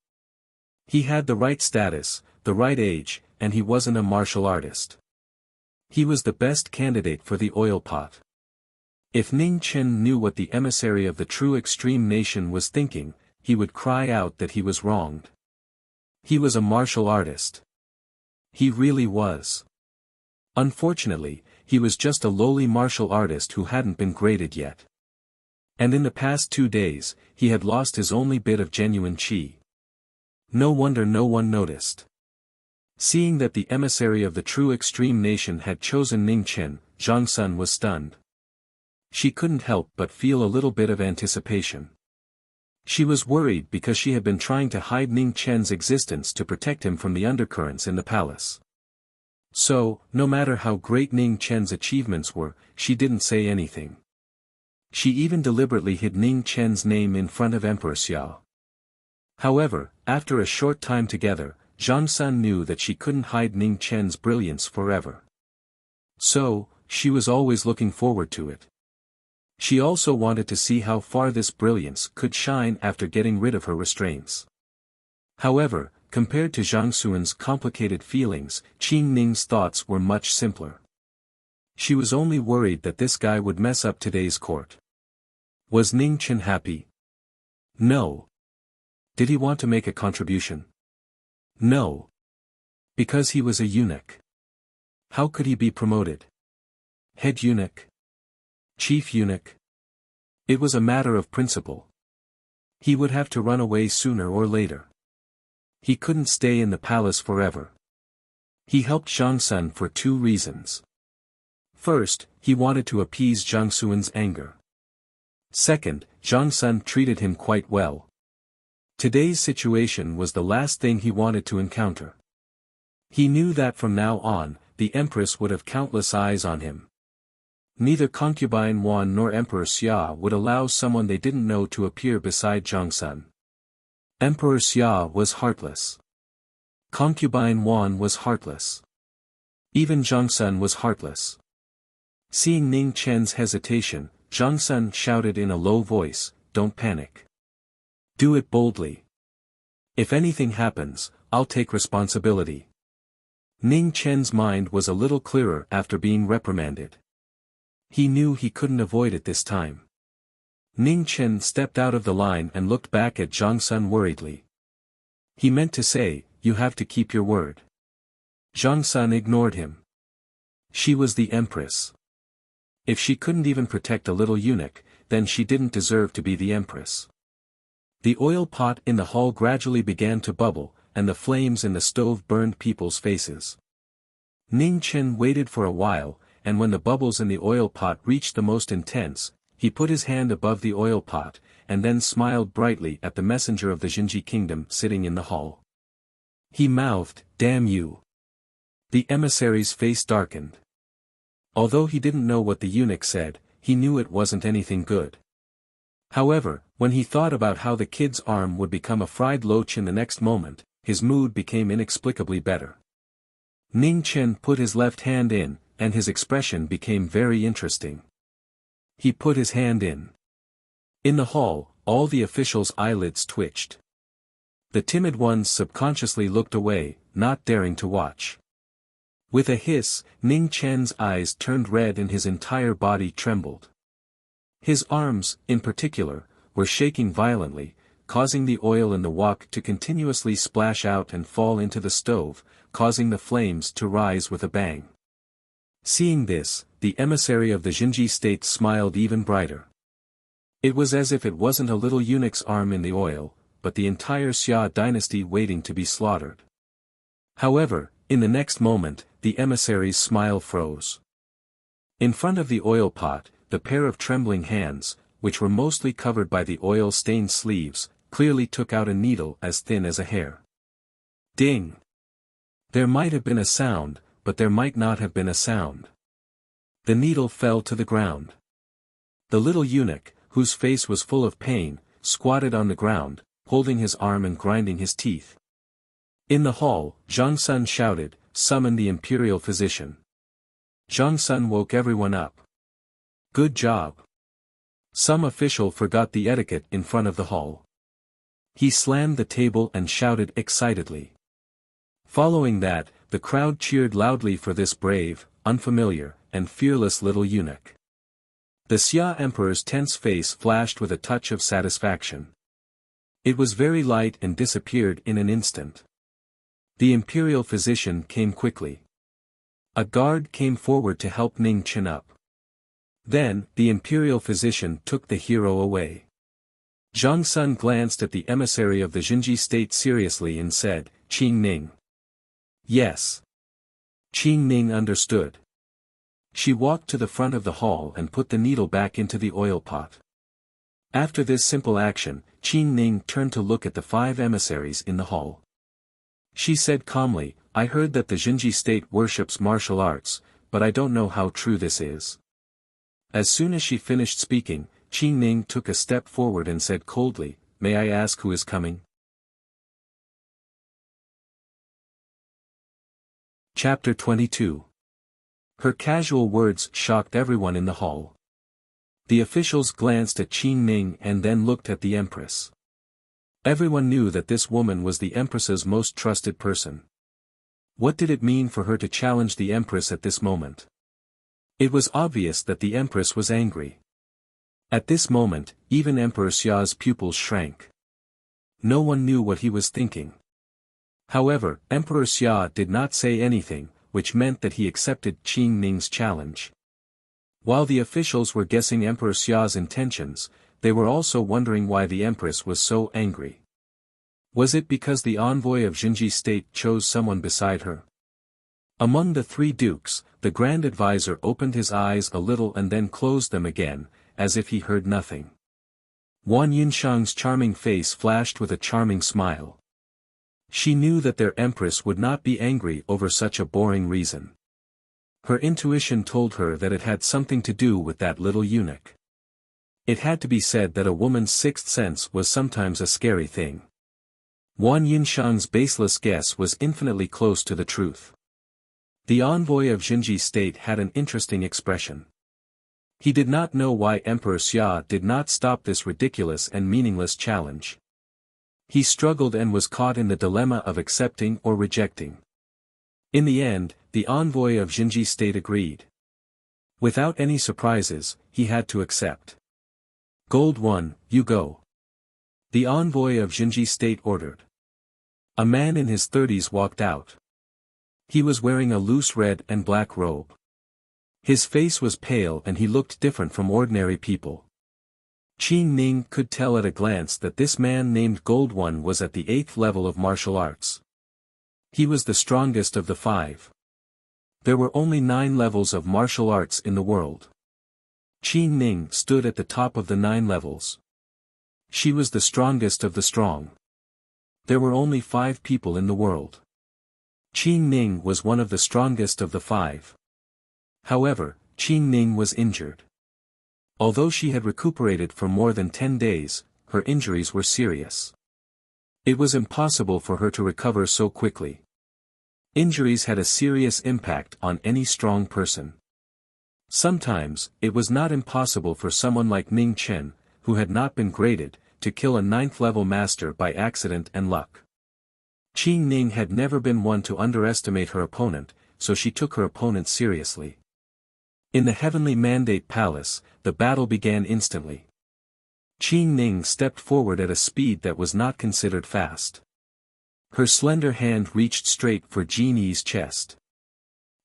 He had the right status, the right age, and he wasn't a martial artist. He was the best candidate for the oil pot. If Ning Chen knew what the emissary of the true extreme nation was thinking, he would cry out that he was wronged. He was a martial artist. He really was. Unfortunately, he was just a lowly martial artist who hadn't been graded yet. And in the past 2 days, he had lost his only bit of genuine qi. No wonder no one noticed. Seeing that the emissary of the true extreme nation had chosen Ning Chen, Zhang Sun was stunned. She couldn't help but feel a little bit of anticipation. She was worried because she had been trying to hide Ning Chen's existence to protect him from the undercurrents in the palace. So, no matter how great Ning Chen's achievements were, she didn't say anything. She even deliberately hid Ning Chen's name in front of Emperor Xia. However, after a short time together, Zhang Sun knew that she couldn't hide Ning Chen's brilliance forever. So, she was always looking forward to it. She also wanted to see how far this brilliance could shine after getting rid of her restraints. However, compared to Zhang Sun's complicated feelings, Qing Ning's thoughts were much simpler. She was only worried that this guy would mess up today's court. Was Ning Chen happy? No. Did he want to make a contribution? No. Because he was a eunuch. How could he be promoted? Head eunuch? Chief eunuch? It was a matter of principle. He would have to run away sooner or later. He couldn't stay in the palace forever. He helped Zhang Sun for 2 reasons. First, he wanted to appease Zhang Sun's anger. Second, Zhang Sun treated him quite well. Today's situation was the last thing he wanted to encounter. He knew that from now on, the Empress would have countless eyes on him. Neither Concubine Wan nor Emperor Xia would allow someone they didn't know to appear beside Zhang Sun. Emperor Xia was heartless. Concubine Wan was heartless. Even Zhang Sun was heartless. Seeing Ning Chen's hesitation, Zhang Sun shouted in a low voice, "Don't panic. Do it boldly. If anything happens, I'll take responsibility." Ning Chen's mind was a little clearer after being reprimanded. He knew he couldn't avoid it this time. Ning Chen stepped out of the line and looked back at Zhang Sun worriedly. He meant to say, "You have to keep your word." Zhang Sun ignored him. She was the Empress. If she couldn't even protect a little eunuch, then she didn't deserve to be the Empress. The oil pot in the hall gradually began to bubble, and the flames in the stove burned people's faces. Ning Chen waited for a while, and when the bubbles in the oil pot reached the most intense, he put his hand above the oil pot, and then smiled brightly at the messenger of the Jinji kingdom sitting in the hall. He mouthed, "Damn you. The emissary's face darkened. Although he didn't know what the eunuch said, he knew it wasn't anything good. However, when he thought about how the kid's arm would become a fried loach in the next moment, his mood became inexplicably better. Ning Chen put his left hand in, and his expression became very interesting. He put his hand in. In the hall, all the officials' eyelids twitched. The timid ones subconsciously looked away, not daring to watch. With a hiss, Ning Chen's eyes turned red and his entire body trembled. His arms, in particular, were shaking violently, causing the oil in the wok to continuously splash out and fall into the stove, causing the flames to rise with a bang. Seeing this, the emissary of the Jinji state smiled even brighter. It was as if it wasn't a little eunuch's arm in the oil, but the entire Xia dynasty waiting to be slaughtered. However, in the next moment, the emissary's smile froze. In front of the oil pot, the pair of trembling hands, which were mostly covered by the oil-stained sleeves, clearly took out a needle as thin as a hair. Ding! There might have been a sound, but there might not have been a sound. The needle fell to the ground. The little eunuch, whose face was full of pain, squatted on the ground, holding his arm and grinding his teeth. In the hall, Zhang Sun shouted, "Summon the imperial physician." Zhang Sun woke everyone up. Good job. Some official forgot the etiquette in front of the hall. He slammed the table and shouted excitedly. Following that, the crowd cheered loudly for this brave, unfamiliar, and fearless little eunuch. The Xia emperor's tense face flashed with a touch of satisfaction. It was very light and disappeared in an instant. The imperial physician came quickly. A guard came forward to help Ning Chen up. Then, the imperial physician took the hero away. Zhang Sun glanced at the emissary of the Jinji state seriously and said, "Qing Ning." Yes. Qing Ning understood. She walked to the front of the hall and put the needle back into the oil pot. After this simple action, Qing Ning turned to look at the 5 emissaries in the hall. She said calmly, "I heard that the Jinji state worships martial arts, but I don't know how true this is." As soon as she finished speaking, Qing Ning took a step forward and said coldly, "May I ask who is coming?" Chapter 22. Her casual words shocked everyone in the hall. The officials glanced at Qing Ning and then looked at the empress. Everyone knew that this woman was the empress's most trusted person. What did it mean for her to challenge the empress at this moment? It was obvious that the empress was angry. At this moment, even Emperor Xia's pupils shrank. No one knew what he was thinking. However, Emperor Xia did not say anything, which meant that he accepted Qing Ning's challenge. While the officials were guessing Emperor Xia's intentions, they were also wondering why the empress was so angry. Was it because the envoy of Jinji state chose someone beside her? Among the 3 dukes, the grand advisor opened his eyes a little and then closed them again, as if he heard nothing. Wan Yunshang's charming face flashed with a charming smile. She knew that their empress would not be angry over such a boring reason. Her intuition told her that it had something to do with that little eunuch. It had to be said that a woman's sixth sense was sometimes a scary thing. Wan Yunshang's baseless guess was infinitely close to the truth. The envoy of Jinji state had an interesting expression. He did not know why Emperor Xia did not stop this ridiculous and meaningless challenge. He struggled and was caught in the dilemma of accepting or rejecting. In the end, the envoy of Jinji state agreed. Without any surprises, he had to accept. "Gold 1, you go." The envoy of Jinji state ordered. A man in his 30s walked out. He was wearing a loose red and black robe. His face was pale and he looked different from ordinary people. Qing Ning could tell at a glance that this man named Gold One was at the 8th level of martial arts. He was the strongest of the 5. There were only 9 levels of martial arts in the world. Qing Ning stood at the top of the 9 levels. She was the strongest of the strong. There were only 5 people in the world. Qin Ning was one of the strongest of the five. However, Qin Ning was injured. Although she had recuperated for more than 10 days, her injuries were serious. It was impossible for her to recover so quickly. Injuries had a serious impact on any strong person. Sometimes, it was not impossible for someone like Ning Chen, who had not been graded, to kill a 9th-level master by accident and luck. Qin Ning had never been one to underestimate her opponent, so she took her opponent seriously. In the Heavenly Mandate Palace, the battle began instantly. Qin Ning stepped forward at a speed that was not considered fast. Her slender hand reached straight for Jin Yi's chest.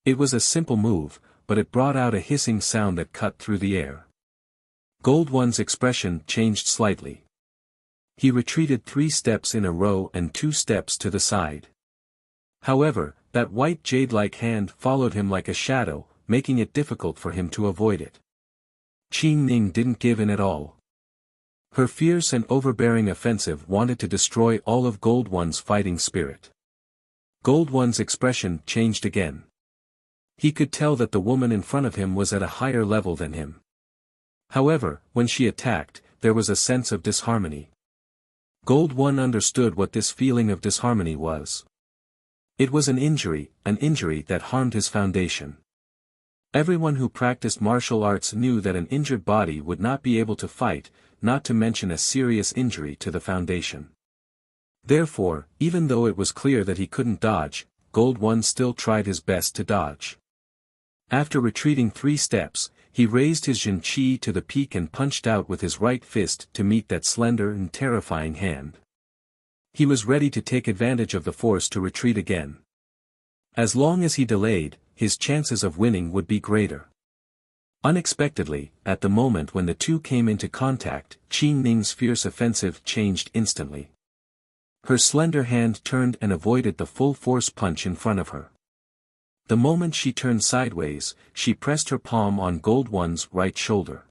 It was a simple move, but it brought out a hissing sound that cut through the air. Gold One's expression changed slightly. He retreated 3 steps in a row and 2 steps to the side. However, that white jade-like hand followed him like a shadow, making it difficult for him to avoid it. Qin Ning didn't give in at all. Her fierce and overbearing offensive wanted to destroy all of Gold One's fighting spirit. Gold One's expression changed again. He could tell that the woman in front of him was at a higher level than him. However, when she attacked, there was a sense of disharmony. Gold One understood what this feeling of disharmony was. It was an injury that harmed his foundation. Everyone who practiced martial arts knew that an injured body would not be able to fight, not to mention a serious injury to the foundation. Therefore, even though it was clear that he couldn't dodge, Gold One still tried his best to dodge. After retreating 3 steps, he raised his Jin Qi to the peak and punched out with his right fist to meet that slender and terrifying hand. He was ready to take advantage of the force to retreat again. As long as he delayed, his chances of winning would be greater. Unexpectedly, at the moment when the two came into contact, Qin Ning's fierce offensive changed instantly. Her slender hand turned and avoided the full force punch in front of her. The moment she turned sideways, she pressed her palm on Gold One's right shoulder.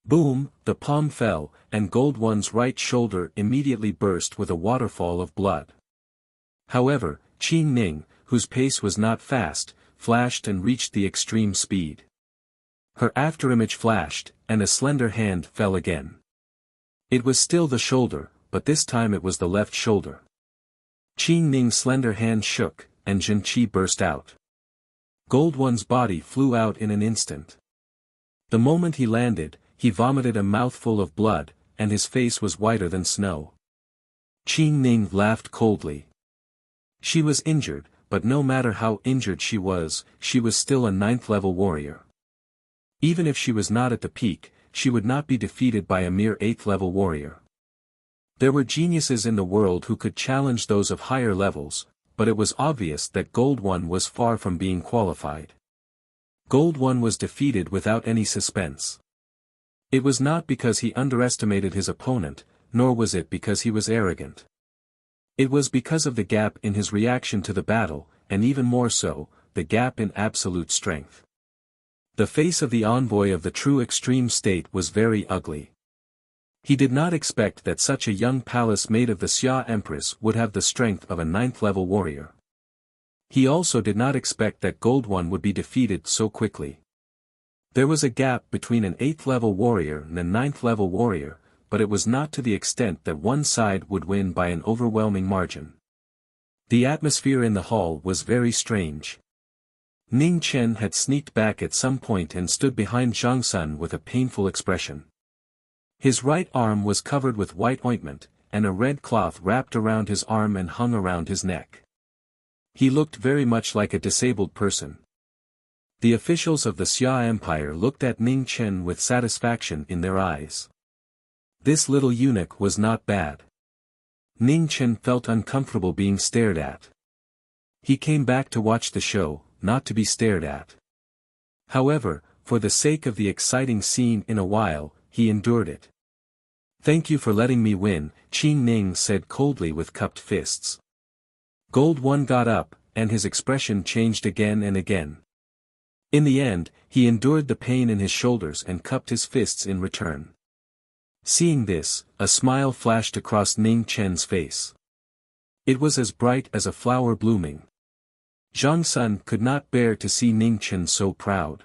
Boom, the palm fell, and Gold One's right shoulder immediately burst with a waterfall of blood. However, Qin Ning, whose pace was not fast, flashed and reached the extreme speed. Her afterimage flashed, and a slender hand fell again. It was still the shoulder, but this time it was the left shoulder. Qin Ning's slender hand shook, and Jin Qi burst out. Gold One's body flew out in an instant. The moment he landed, he vomited a mouthful of blood, and his face was whiter than snow. Qin Ning laughed coldly. She was injured, but no matter how injured she was still a 9th-level warrior. Even if she was not at the peak, she would not be defeated by a mere 8th-level warrior. There were geniuses in the world who could challenge those of higher levels, but it was obvious that Gold One was far from being qualified. Gold One was defeated without any suspense. It was not because he underestimated his opponent, nor was it because he was arrogant. It was because of the gap in his reaction to the battle, and even more so, the gap in absolute strength. The face of the envoy of the true extreme state was very ugly. He did not expect that such a young palace maid of the Xia Empress would have the strength of a 9th-level warrior. He also did not expect that Gold One would be defeated so quickly. There was a gap between an 8th-level warrior and a 9th-level warrior, but it was not to the extent that one side would win by an overwhelming margin. The atmosphere in the hall was very strange. Ning Chen had sneaked back at some point and stood behind Zhang Sun with a painful expression. His right arm was covered with white ointment, and a red cloth wrapped around his arm and hung around his neck. He looked very much like a disabled person. The officials of the Xia Empire looked at Ning Chen with satisfaction in their eyes. This little eunuch was not bad. Ning Chen felt uncomfortable being stared at. He came back to watch the show, not to be stared at. However, for the sake of the exciting scene in a while, he endured it. "Thank you for letting me win," Qin Ning said coldly with cupped fists. Gold One got up, and his expression changed again and again. In the end, he endured the pain in his shoulders and cupped his fists in return. Seeing this, a smile flashed across Ning Chen's face. It was as bright as a flower blooming. Zhang Sun could not bear to see Ning Chen so proud.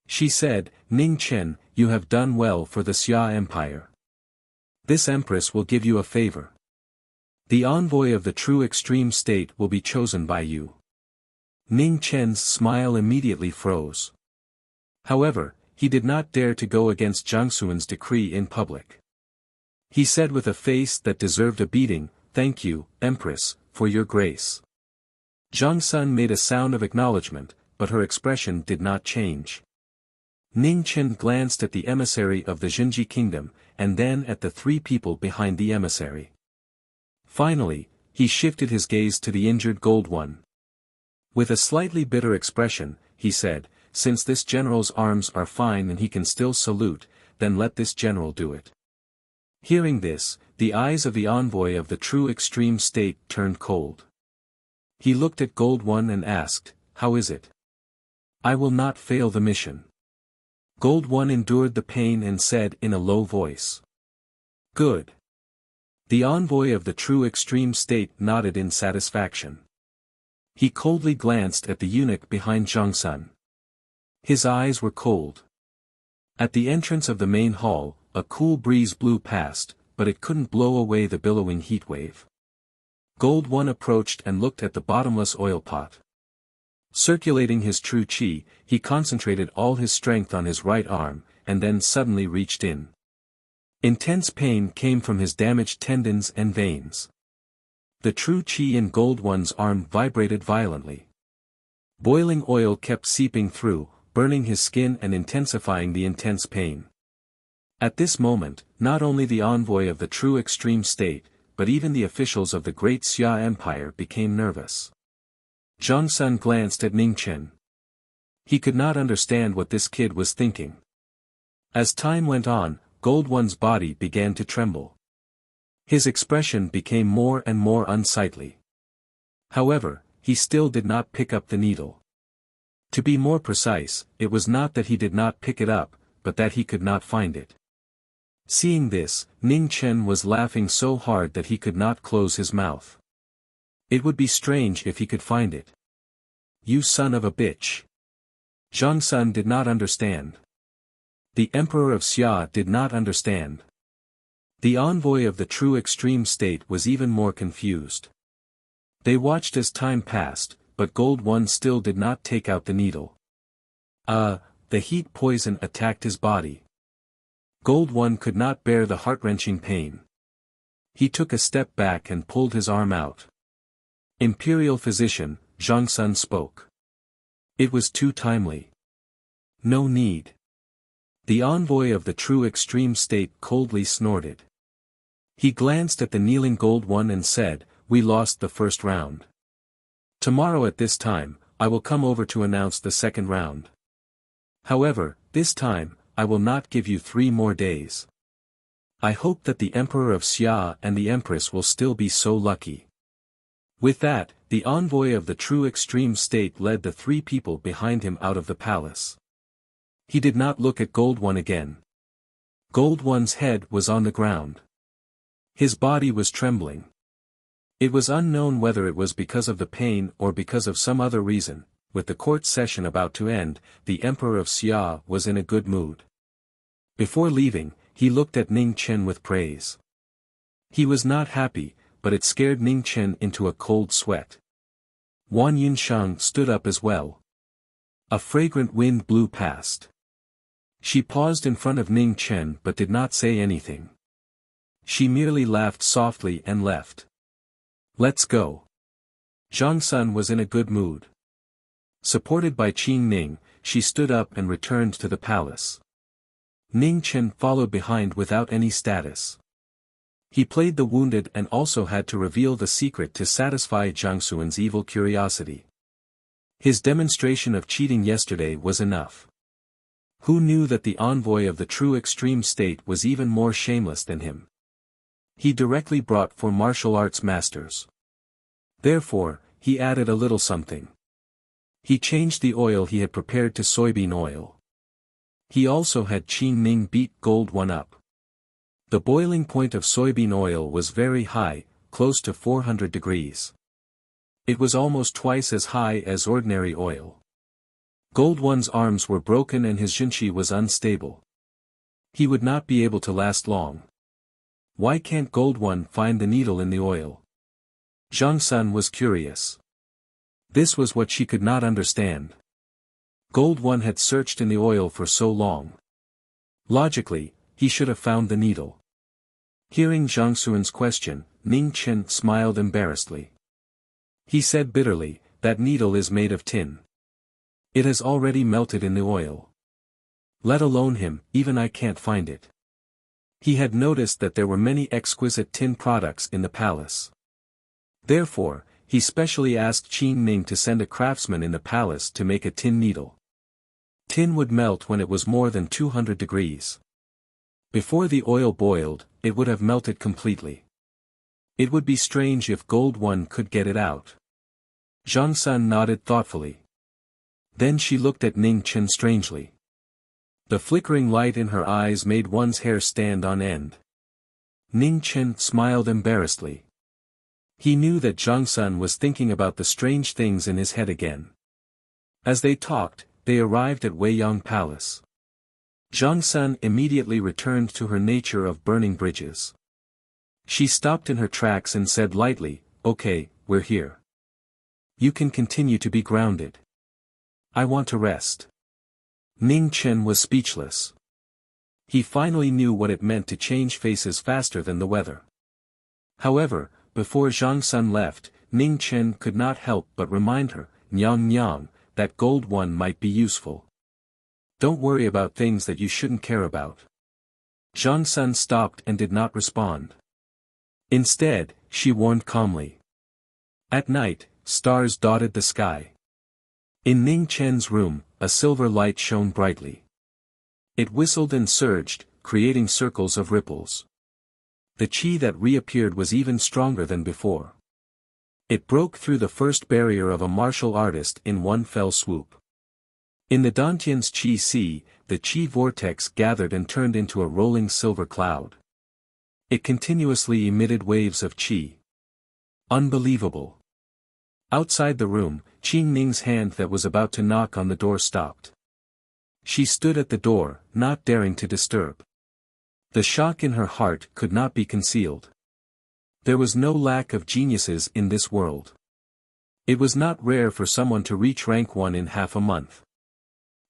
She said, Ning Chen, you have done well for the Xia Empire. This empress will give you a favor. The envoy of the true extreme state will be chosen by you. Ning Chen's smile immediately froze. However, he did not dare to go against Zhang Sun's decree in public. He said with a face that deserved a beating, Thank you, Empress, for your grace. Zhang Sun made a sound of acknowledgement, but her expression did not change. Ning Chen glanced at the emissary of the Jinji kingdom, and then at the three people behind the emissary. Finally, he shifted his gaze to the injured Gold One. With a slightly bitter expression, he said, Since this general's arms are fine and he can still salute, then let this general do it. Hearing this, the eyes of the envoy of the true extreme state turned cold. He looked at Gold One and asked, How is it? I will not fail the mission. Gold One endured the pain and said in a low voice. Good. The envoy of the true extreme state nodded in satisfaction. He coldly glanced at the eunuch behind Zhang Sun. His eyes were cold. At the entrance of the main hall, a cool breeze blew past, but it couldn't blow away the billowing heat wave. Gold One approached and looked at the bottomless oil pot. Circulating his true qi, he concentrated all his strength on his right arm, and then suddenly reached in. Intense pain came from his damaged tendons and veins. The true qi in Gold One's arm vibrated violently. Boiling oil kept seeping through, burning his skin and intensifying the intense pain. At this moment, not only the envoy of the true extreme state, but even the officials of the great Xia Empire became nervous. Zhang Sun glanced at Ning Chen. He could not understand what this kid was thinking. As time went on, Gold One's body began to tremble. His expression became more and more unsightly. However, he still did not pick up the needle. To be more precise, it was not that he did not pick it up, but that he could not find it. Seeing this, Ning Chen was laughing so hard that he could not close his mouth. It would be strange if he could find it. You son of a bitch. Zhang Sun did not understand. The Emperor of Xia did not understand. The envoy of the true extreme state was even more confused. They watched as time passed, but Gold One still did not take out the needle. The heat poison attacked his body. Gold One could not bear the heart-wrenching pain. He took a step back and pulled his arm out. Imperial physician, Zhang Sun spoke. It was too timely. No need. The envoy of the true extreme state coldly snorted. He glanced at the kneeling Gold One and said, We lost the first round. Tomorrow at this time, I will come over to announce the second round. However, this time, I will not give you 3 more days. I hope that the Emperor of Xia and the Empress will still be so lucky. With that, the envoy of the true extreme state led the 3 people behind him out of the palace. He did not look at Gold One again. Gold One's head was on the ground. His body was trembling. It was unknown whether it was because of the pain or because of some other reason. With the court session about to end, the Emperor of Xia was in a good mood. Before leaving, he looked at Ning Chen with praise. He was not happy, but it scared Ning Chen into a cold sweat. Wan Yunsheng stood up as well. A fragrant wind blew past. She paused in front of Ning Chen but did not say anything. She merely laughed softly and left. Let's go. Zhang Sun was in a good mood. Supported by Qing Ning, she stood up and returned to the palace. Ning Chen followed behind without any status. He played the wounded and also had to reveal the secret to satisfy Zhang Sun's evil curiosity. His demonstration of cheating yesterday was enough. Who knew that the envoy of the true extreme state was even more shameless than him? He directly brought 4 martial arts masters. Therefore, he added a little something. He changed the oil he had prepared to soybean oil. He also had Qing Ning beat Gold One up. The boiling point of soybean oil was very high, close to 400 degrees. It was almost twice as high as ordinary oil. Gold One's arms were broken and his jinchi was unstable. He would not be able to last long. Why can't Gold One find the needle in the oil? Zhang Sun was curious. This was what she could not understand. Gold One had searched in the oil for so long. Logically, he should have found the needle. Hearing Zhang Sun's question, Ning Chen smiled embarrassedly. He said bitterly, that needle is made of tin. It has already melted in the oil. Let alone him, even I can't find it. He had noticed that there were many exquisite tin products in the palace. Therefore, he specially asked Qin Ning to send a craftsman in the palace to make a tin needle. Tin would melt when it was more than 200 degrees. Before the oil boiled, it would have melted completely. It would be strange if Gold One could get it out. Zhang Sun nodded thoughtfully. Then she looked at Ning Chen strangely. The flickering light in her eyes made one's hair stand on end. Ning Chen smiled embarrassedly. He knew that Zhang Sun was thinking about the strange things in his head again. As they talked, they arrived at Weiyang Palace. Zhang Sun immediately returned to her nature of burning bridges. She stopped in her tracks and said lightly, "Okay, we're here. You can continue to be grounded. I want to rest." Ning Chen was speechless. He finally knew what it meant to change faces faster than the weather. However, before Zhang Sun left, Ning Chen could not help but remind her, "Nyang Nyang, that Gold One might be useful. Don't worry about things that you shouldn't care about." Zhang Sun stopped and did not respond. Instead, she warned calmly. At night, stars dotted the sky. In Ning Chen's room, a silver light shone brightly. It whistled and surged, creating circles of ripples. The qi that reappeared was even stronger than before. It broke through the first barrier of a martial artist in one fell swoop. In the Dantian's qi sea, the qi vortex gathered and turned into a rolling silver cloud. It continuously emitted waves of qi. Unbelievable. Outside the room, Qin Ning's hand that was about to knock on the door stopped. She stood at the door, not daring to disturb. The shock in her heart could not be concealed. There was no lack of geniuses in this world. It was not rare for someone to reach rank 1 in half a month.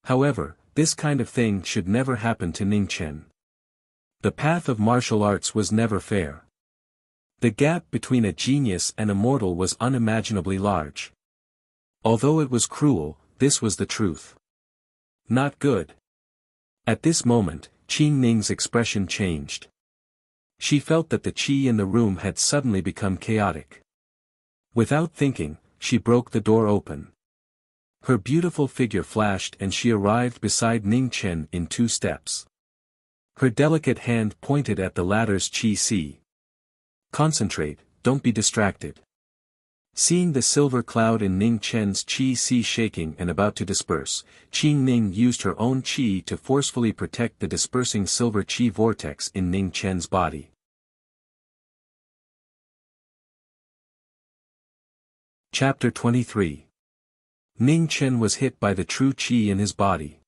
However, this kind of thing should never happen to Ning Chen. The path of martial arts was never fair. The gap between a genius and a mortal was unimaginably large. Although it was cruel, this was the truth. Not good. At this moment, Qin Ning's expression changed. She felt that the qi in the room had suddenly become chaotic. Without thinking, she broke the door open. Her beautiful figure flashed and she arrived beside Ning Chen in 2 steps. Her delicate hand pointed at the latter's qi sea. "Concentrate, don't be distracted." Seeing the silver cloud in Ning Chen's qi sea shaking and about to disperse, Qin Ning used her own qi to forcefully protect the dispersing silver qi vortex in Ning Chen's body. Chapter 23. Ning Chen was hit by the true qi in his body.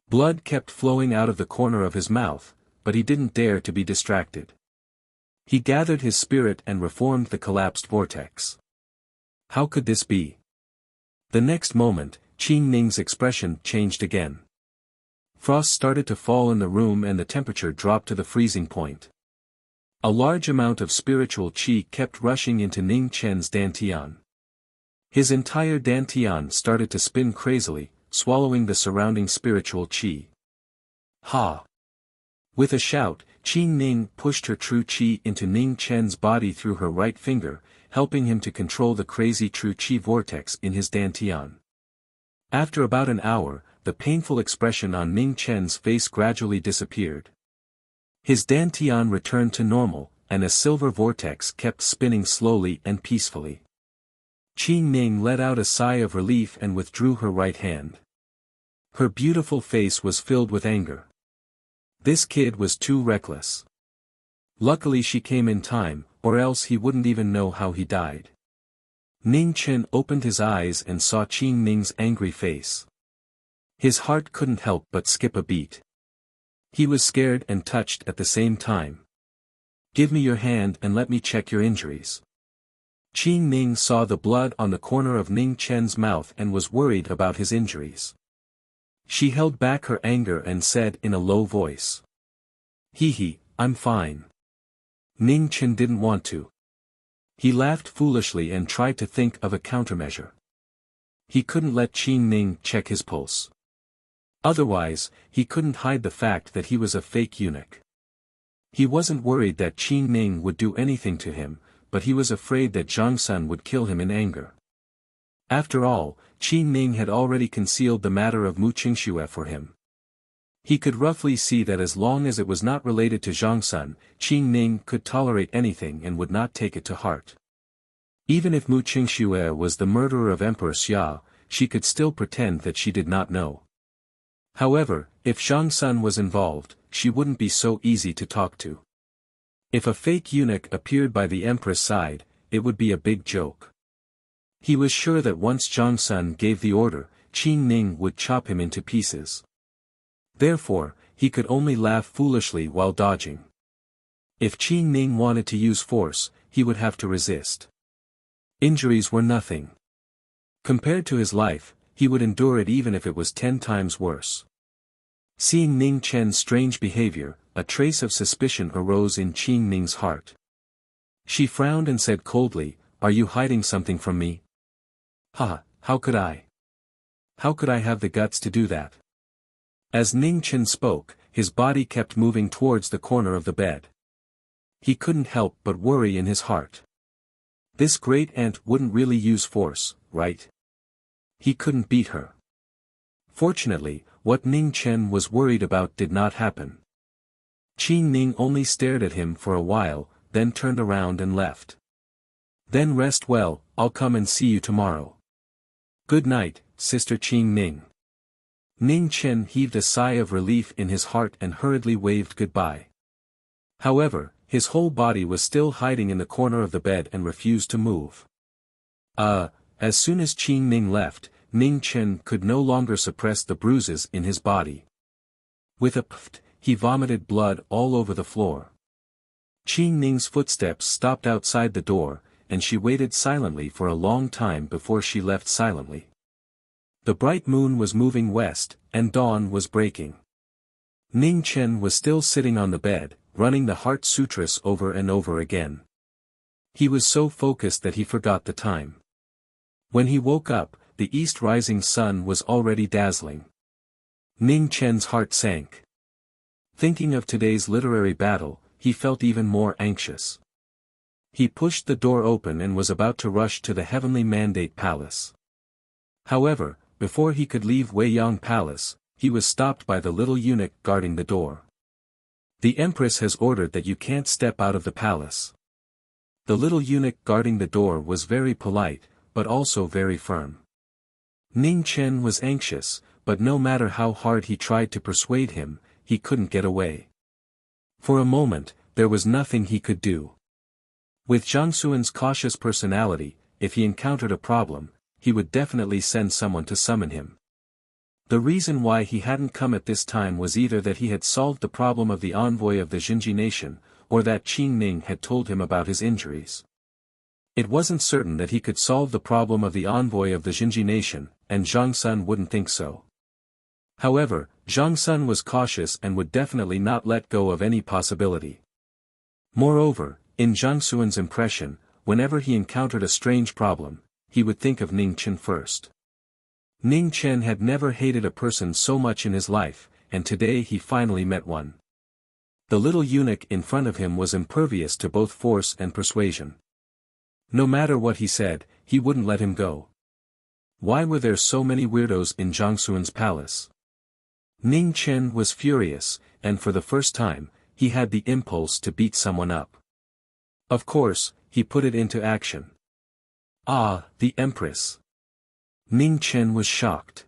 Blood kept flowing out of the corner of his mouth, but he didn't dare to be distracted. He gathered his spirit and reformed the collapsed vortex. How could this be? The next moment, Qin Ning's expression changed again. Frost started to fall in the room and the temperature dropped to the freezing point. A large amount of spiritual qi kept rushing into Ning Chen's dantian. His entire dantian started to spin crazily, swallowing the surrounding spiritual qi. Ha! With a shout, Qin Ning pushed her true qi into Ning Chen's body through her right finger, helping him to control the crazy true qi vortex in his dantian. After about an hour, the painful expression on Ning Chen's face gradually disappeared. His dantian returned to normal, and a silver vortex kept spinning slowly and peacefully. Qin Ning let out a sigh of relief and withdrew her right hand. Her beautiful face was filled with anger. This kid was too reckless. Luckily she came in time, or else he wouldn't even know how he died. Ning Chen opened his eyes and saw Qing Ning's angry face. His heart couldn't help but skip a beat. He was scared and touched at the same time. "Give me your hand and let me check your injuries." Qing Ning saw the blood on the corner of Ning Chen's mouth and was worried about his injuries. She held back her anger and said in a low voice. "Hee, I'm fine." Ning Chen didn't want to. He laughed foolishly and tried to think of a countermeasure. He couldn't let Qing Ning check his pulse. Otherwise, he couldn't hide the fact that he was a fake eunuch. He wasn't worried that Qing Ning would do anything to him, but he was afraid that Zhang Sun would kill him in anger. After all, Qing Ning had already concealed the matter of Mu Qingxue for him. He could roughly see that as long as it was not related to Zhang Sun, Qing Ning could tolerate anything and would not take it to heart. Even if Mu Qingxue was the murderer of Emperor Xia, she could still pretend that she did not know. However, if Zhang Sun was involved, she wouldn't be so easy to talk to. If a fake eunuch appeared by the Empress' side, it would be a big joke. He was sure that once Zhang Sun gave the order, Qing Ning would chop him into pieces. Therefore, he could only laugh foolishly while dodging. If Qing Ning wanted to use force, he would have to resist. Injuries were nothing. Compared to his life, he would endure it even if it was 10 times worse. Seeing Ning Chen's strange behavior, a trace of suspicion arose in Qing Ning's heart. She frowned and said coldly, "Are you hiding something from me?" "Ha, how could I? How could I have the guts to do that?" As Ning Chen spoke, his body kept moving towards the corner of the bed. He couldn't help but worry in his heart. This great aunt wouldn't really use force, right? He couldn't beat her. Fortunately, what Ning Chen was worried about did not happen. Qing Ning only stared at him for a while, then turned around and left. "Then rest well, I'll come and see you tomorrow." "Good night, Sister Qing Ning." Ning Chen heaved a sigh of relief in his heart and hurriedly waved goodbye. However, his whole body was still hiding in the corner of the bed and refused to move. As soon as Qing Ning left, Ning Chen could no longer suppress the bruises in his body. With a pft, he vomited blood all over the floor. Qing Ning's footsteps stopped outside the door, and she waited silently for a long time before she left silently. The bright moon was moving west, and dawn was breaking. Ning Chen was still sitting on the bed, running the Heart Sutras over and over again. He was so focused that he forgot the time. When he woke up, the east rising sun was already dazzling. Ning Chen's heart sank. Thinking of today's literary battle, he felt even more anxious. He pushed the door open and was about to rush to the Heavenly Mandate Palace. However, before he could leave Weiyang Palace, he was stopped by the little eunuch guarding the door. "The Empress has ordered that you can't step out of the palace." The little eunuch guarding the door was very polite, but also very firm. Ning Chen was anxious, but no matter how hard he tried to persuade him, he couldn't get away. For a moment, there was nothing he could do. With Zhang Xuan's cautious personality, if he encountered a problem, he would definitely send someone to summon him. The reason why he hadn't come at this time was either that he had solved the problem of the envoy of the Xinji nation, or that Qing Ning had told him about his injuries. It wasn't certain that he could solve the problem of the envoy of the Xinji nation, and Zhang Sun wouldn't think so. However, Zhang Sun was cautious and would definitely not let go of any possibility. Moreover, in Zhang Xuan's impression, whenever he encountered a strange problem, he would think of Ning Chen first. Ning Chen had never hated a person so much in his life, and today he finally met one. The little eunuch in front of him was impervious to both force and persuasion. No matter what he said, he wouldn't let him go. Why were there so many weirdos in Zhang Xuan's palace? Ning Chen was furious, and for the first time, he had the impulse to beat someone up. Of course, he put it into action. Ah, the Empress! Ning Chen was shocked.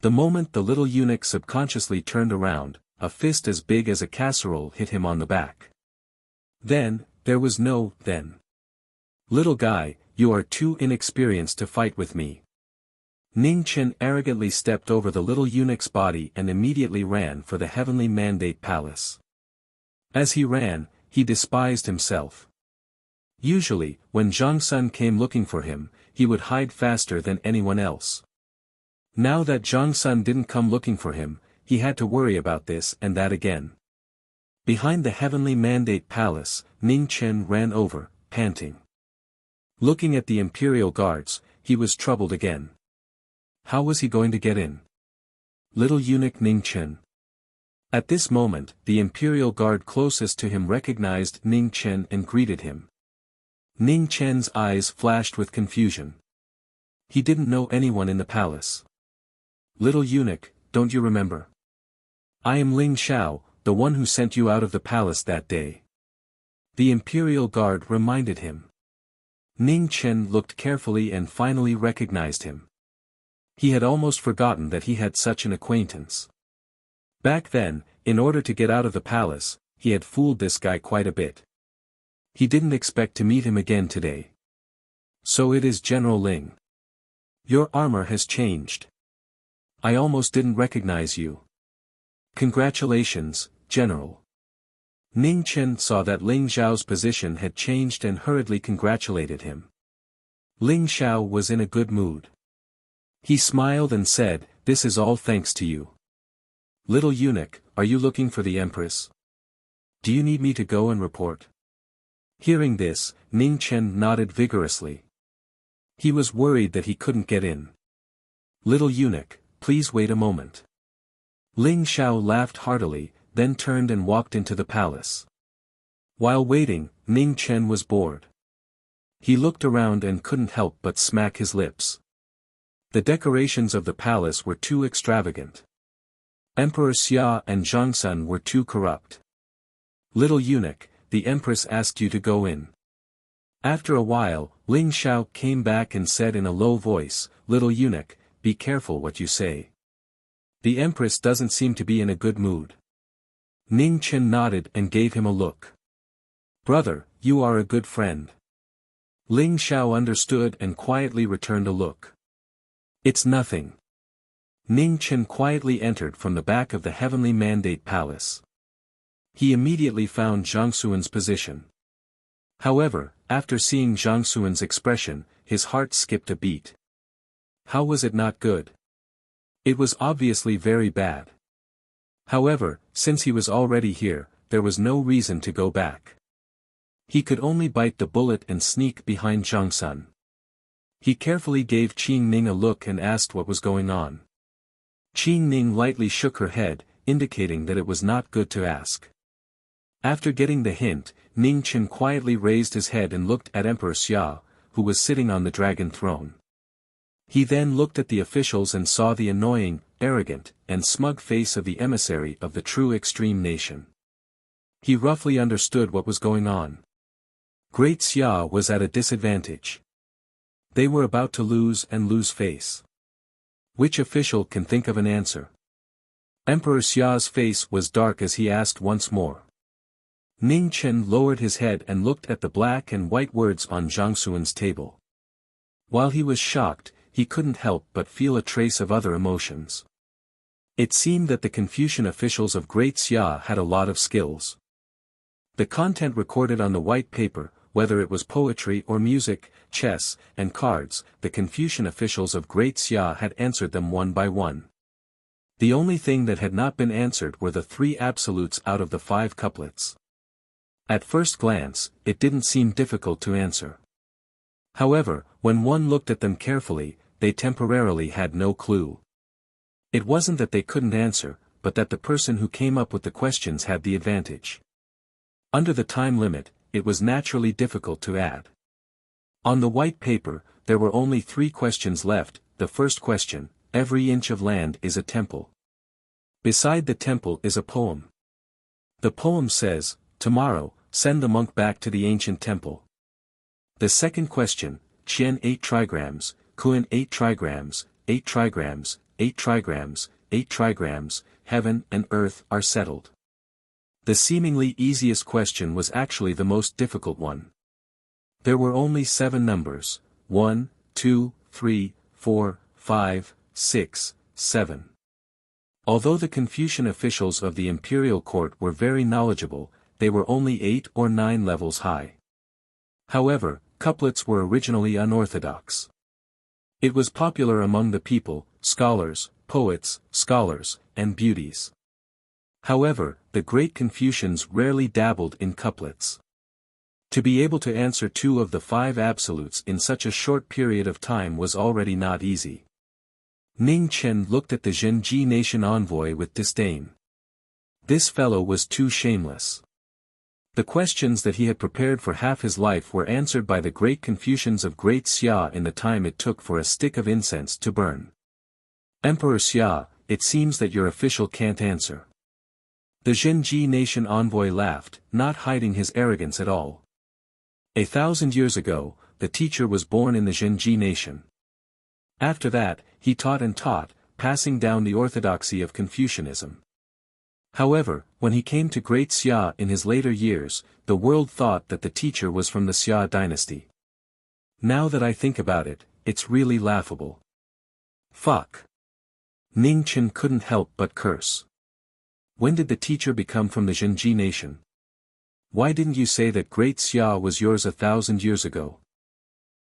The moment the little eunuch subconsciously turned around, a fist as big as a casserole hit him on the back. Then, there was no then. "Little guy, you are too inexperienced to fight with me. Ning Chen arrogantly stepped over the little eunuch's body and immediately ran for the heavenly mandate palace. As he ran, he despised himself. Usually, when Zhang Sun came looking for him, he would hide faster than anyone else. Now that Zhang Sun didn't come looking for him, he had to worry about this and that again. Behind the heavenly mandate palace, Ning Chen ran over, panting. Looking at the imperial guards, he was troubled again. How was he going to get in? Little eunuch Ning Chen. At this moment, the imperial guard closest to him recognized Ning Chen and greeted him. Ning Chen's eyes flashed with confusion. He didn't know anyone in the palace. Little eunuch, don't you remember? I am Ling Xiao, the one who sent you out of the palace that day. The imperial guard reminded him. Ning Chen looked carefully and finally recognized him. He had almost forgotten that he had such an acquaintance. Back then, in order to get out of the palace, he had fooled this guy quite a bit. He didn't expect to meet him again today. So it is General Ling. Your armor has changed. I almost didn't recognize you. Congratulations, General. Ning Chen saw that Ling Xiao's position had changed and hurriedly congratulated him. Ling Xiao was in a good mood. He smiled and said, "This is all thanks to you. Little eunuch, are you looking for the Empress? Do you need me to go and report?" Hearing this, Ning Chen nodded vigorously. He was worried that he couldn't get in. "Little eunuch, please wait a moment." Ling Xiao laughed heartily, then turned and walked into the palace. While waiting, Ning Chen was bored. He looked around and couldn't help but smack his lips. The decorations of the palace were too extravagant. Emperor Xia and Zhang Sun were too corrupt. "Little eunuch, the Empress asked you to go in." After a while, Ling Xiao came back and said in a low voice, "Little eunuch, be careful what you say. The Empress doesn't seem to be in a good mood." Ning Chen nodded and gave him a look. "Brother, you are a good friend." Ling Xiao understood and quietly returned a look. "It's nothing." Ning Chen quietly entered from the back of the heavenly mandate palace. He immediately found Zhang Xuan's position. However, after seeing Zhang Xuan's expression, his heart skipped a beat. How was it not good? It was obviously very bad. However, since he was already here, there was no reason to go back. He could only bite the bullet and sneak behind Zhang Sun. He carefully gave Qing Ning a look and asked what was going on. Qing Ning lightly shook her head, indicating that it was not good to ask. After getting the hint, Ning Chen quietly raised his head and looked at Emperor Xia, who was sitting on the dragon throne. He then looked at the officials and saw the annoying, arrogant, and smug face of the emissary of the true extreme nation. He roughly understood what was going on. Great Xia was at a disadvantage. They were about to lose face. Which official can think of an answer? Emperor Xia's face was dark as he asked once more. Ning Chen lowered his head and looked at the black and white words on Zhang Xuan's table. While he was shocked, he couldn't help but feel a trace of other emotions. It seemed that the Confucian officials of Great Xia had a lot of skills. The content recorded on the white paper, whether it was poetry or music, chess, and cards, the Confucian officials of Great Xia had answered them one by one. The only thing that had not been answered were the 3 absolutes out of the 5 couplets. At first glance, it didn't seem difficult to answer. However, when one looked at them carefully, they temporarily had no clue. It wasn't that they couldn't answer, but that the person who came up with the questions had the advantage. Under the time limit, it was naturally difficult to add. On the white paper, there were only 3 questions left. The first question, every inch of land is a temple. Beside the temple is a poem. The poem says, tomorrow, send the monk back to the ancient temple. The second question, Qian 8 trigrams, Kuan 8 trigrams, 8 trigrams, 8 trigrams, 8 trigrams, heaven and earth are settled. The seemingly easiest question was actually the most difficult one. There were only 7 numbers, 1, 2, 3, 4, 5, 6, 7. Although the Confucian officials of the imperial court were very knowledgeable, they were only 8 or 9 levels high. However, couplets were originally unorthodox. It was popular among the people, scholars, poets, scholars, and beauties. However, the great Confucians rarely dabbled in couplets. To be able to answer 2 of the 5 absolutes in such a short period of time was already not easy. Ning Chen looked at the Zhenji nation envoy with disdain. This fellow was too shameless. The questions that he had prepared for half his life were answered by the great Confucians of Great Xia in the time it took for a stick of incense to burn. Emperor Xia, it seems that your official can't answer. The Zhenji nation envoy laughed, not hiding his arrogance at all. 1,000 years ago, the teacher was born in the Zhenji nation. After that, he taught and taught, passing down the orthodoxy of Confucianism. However, when he came to Great Xia in his later years, the world thought that the teacher was from the Xia dynasty. Now that I think about it, it's really laughable. Fuck. Ning Chen couldn't help but curse. When did the teacher become from the Zhenji nation? Why didn't you say that Great Xia was yours 1,000 years ago?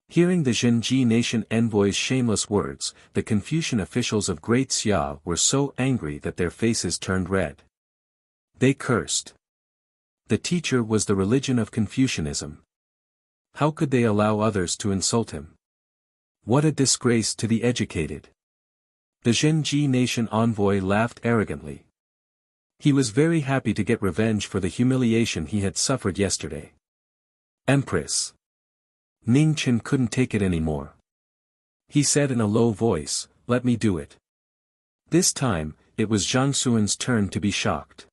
Hearing the Zhenji nation envoy's shameless words, the Confucian officials of Great Xia were so angry that their faces turned red. They cursed. The teacher was the religion of Confucianism. How could they allow others to insult him? What a disgrace to the educated. The Zhenji nation envoy laughed arrogantly. He was very happy to get revenge for the humiliation he had suffered yesterday. Empress. Ning Chen couldn't take it anymore. He said in a low voice, "Let me do it." This time, it was Zhang Xuan's turn to be shocked.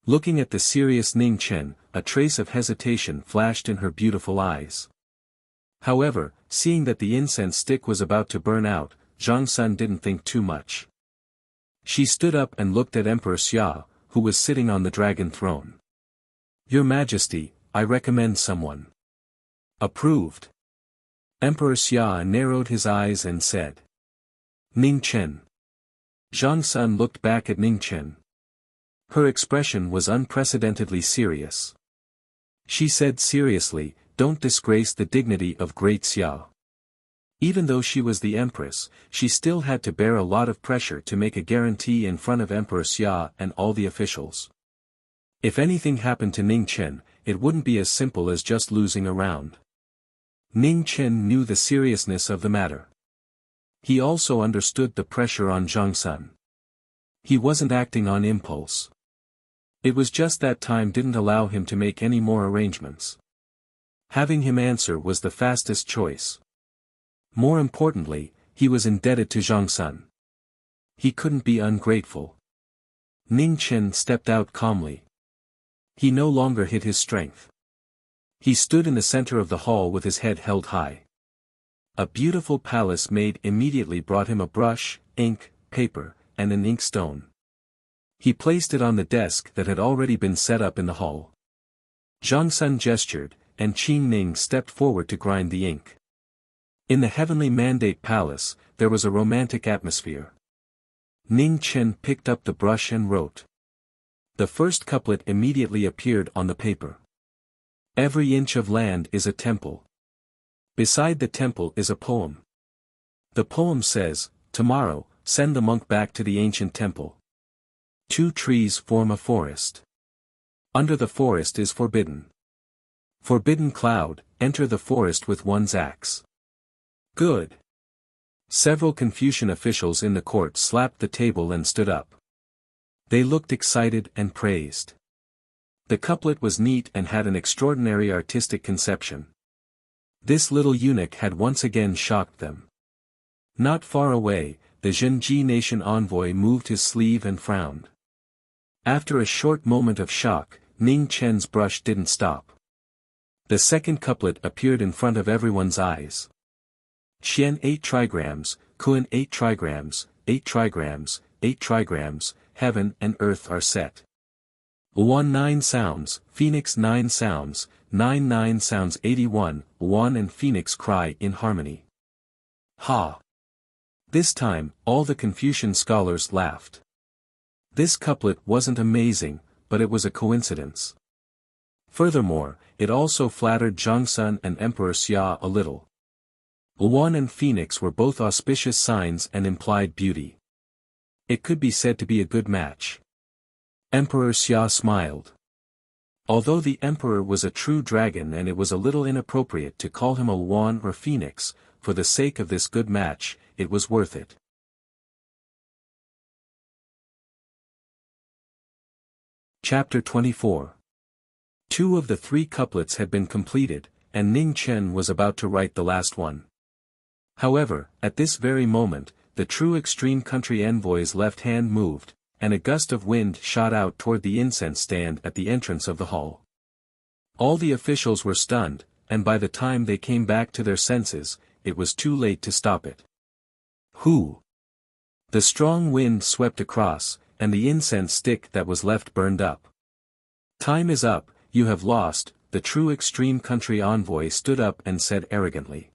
Looking at the serious Ning Chen, a trace of hesitation flashed in her beautiful eyes. However, seeing that the incense stick was about to burn out, Zhang Sun didn't think too much. She stood up and looked at Emperor Xia, who was sitting on the dragon throne. "Your Majesty, I recommend someone." "Approved." Emperor Xia narrowed his eyes and said, "Ning Chen." Zhang Sun looked back at Ning Chen. Her expression was unprecedentedly serious. She said seriously, "Don't disgrace the dignity of Great Xia." Even though she was the empress, she still had to bear a lot of pressure to make a guarantee in front of Emperor Xia and all the officials. If anything happened to Ning Chen, it wouldn't be as simple as just losing a round. Ning Chen knew the seriousness of the matter. He also understood the pressure on Zhang Sun. He wasn't acting on impulse. It was just that time didn't allow him to make any more arrangements. Having him answer was the fastest choice. More importantly, he was indebted to Zhang Sun. He couldn't be ungrateful. Ning Chen stepped out calmly. He no longer hid his strength. He stood in the center of the hall with his head held high. A beautiful palace maid immediately brought him a brush, ink, paper, and an inkstone. He placed it on the desk that had already been set up in the hall. Zhang Sun gestured, and Qin Ning stepped forward to grind the ink. In the heavenly mandate palace, there was a romantic atmosphere. Ning Chen picked up the brush and wrote. The first couplet immediately appeared on the paper. Every inch of land is a temple. Beside the temple is a poem. The poem says, "Tomorrow, send the monk back to the ancient temple. 2 trees form a forest. Under the forest is forbidden. Forbidden cloud, enter the forest with one's axe." Good. Several Confucian officials in the court slapped the table and stood up. They looked excited and praised. The couplet was neat and had an extraordinary artistic conception. This little eunuch had once again shocked them. Not far away, the Zhenji nation envoy moved his sleeve and frowned. After a short moment of shock, Ning Chen's brush didn't stop. The second couplet appeared in front of everyone's eyes. Qian 8 trigrams, Kuan 8 trigrams, 8 trigrams, 8 trigrams, heaven and earth are set. One 9 sounds, Phoenix 9 sounds, 9 sounds 81, One and Phoenix cry in harmony. Ha! This time, all the Confucian scholars laughed. This couplet wasn't amazing, but it was a coincidence. Furthermore, it also flattered Zhongsun and Emperor Xia a little. One and Phoenix were both auspicious signs and implied beauty. It could be said to be a good match. Emperor Xia smiled. Although the emperor was a true dragon and it was a little inappropriate to call him a Wan or Phoenix, for the sake of this good match, it was worth it. Chapter 24. 2 of the 3 couplets had been completed, and Ning Chen was about to write the last one. However, at this very moment, the true extreme country envoy's left hand moved, and a gust of wind shot out toward the incense stand at the entrance of the hall. All the officials were stunned, and by the time they came back to their senses, it was too late to stop it. Who? The strong wind swept across, and the incense stick that was left burned up. Time is up, you have lost, the true extreme country envoy stood up and said arrogantly.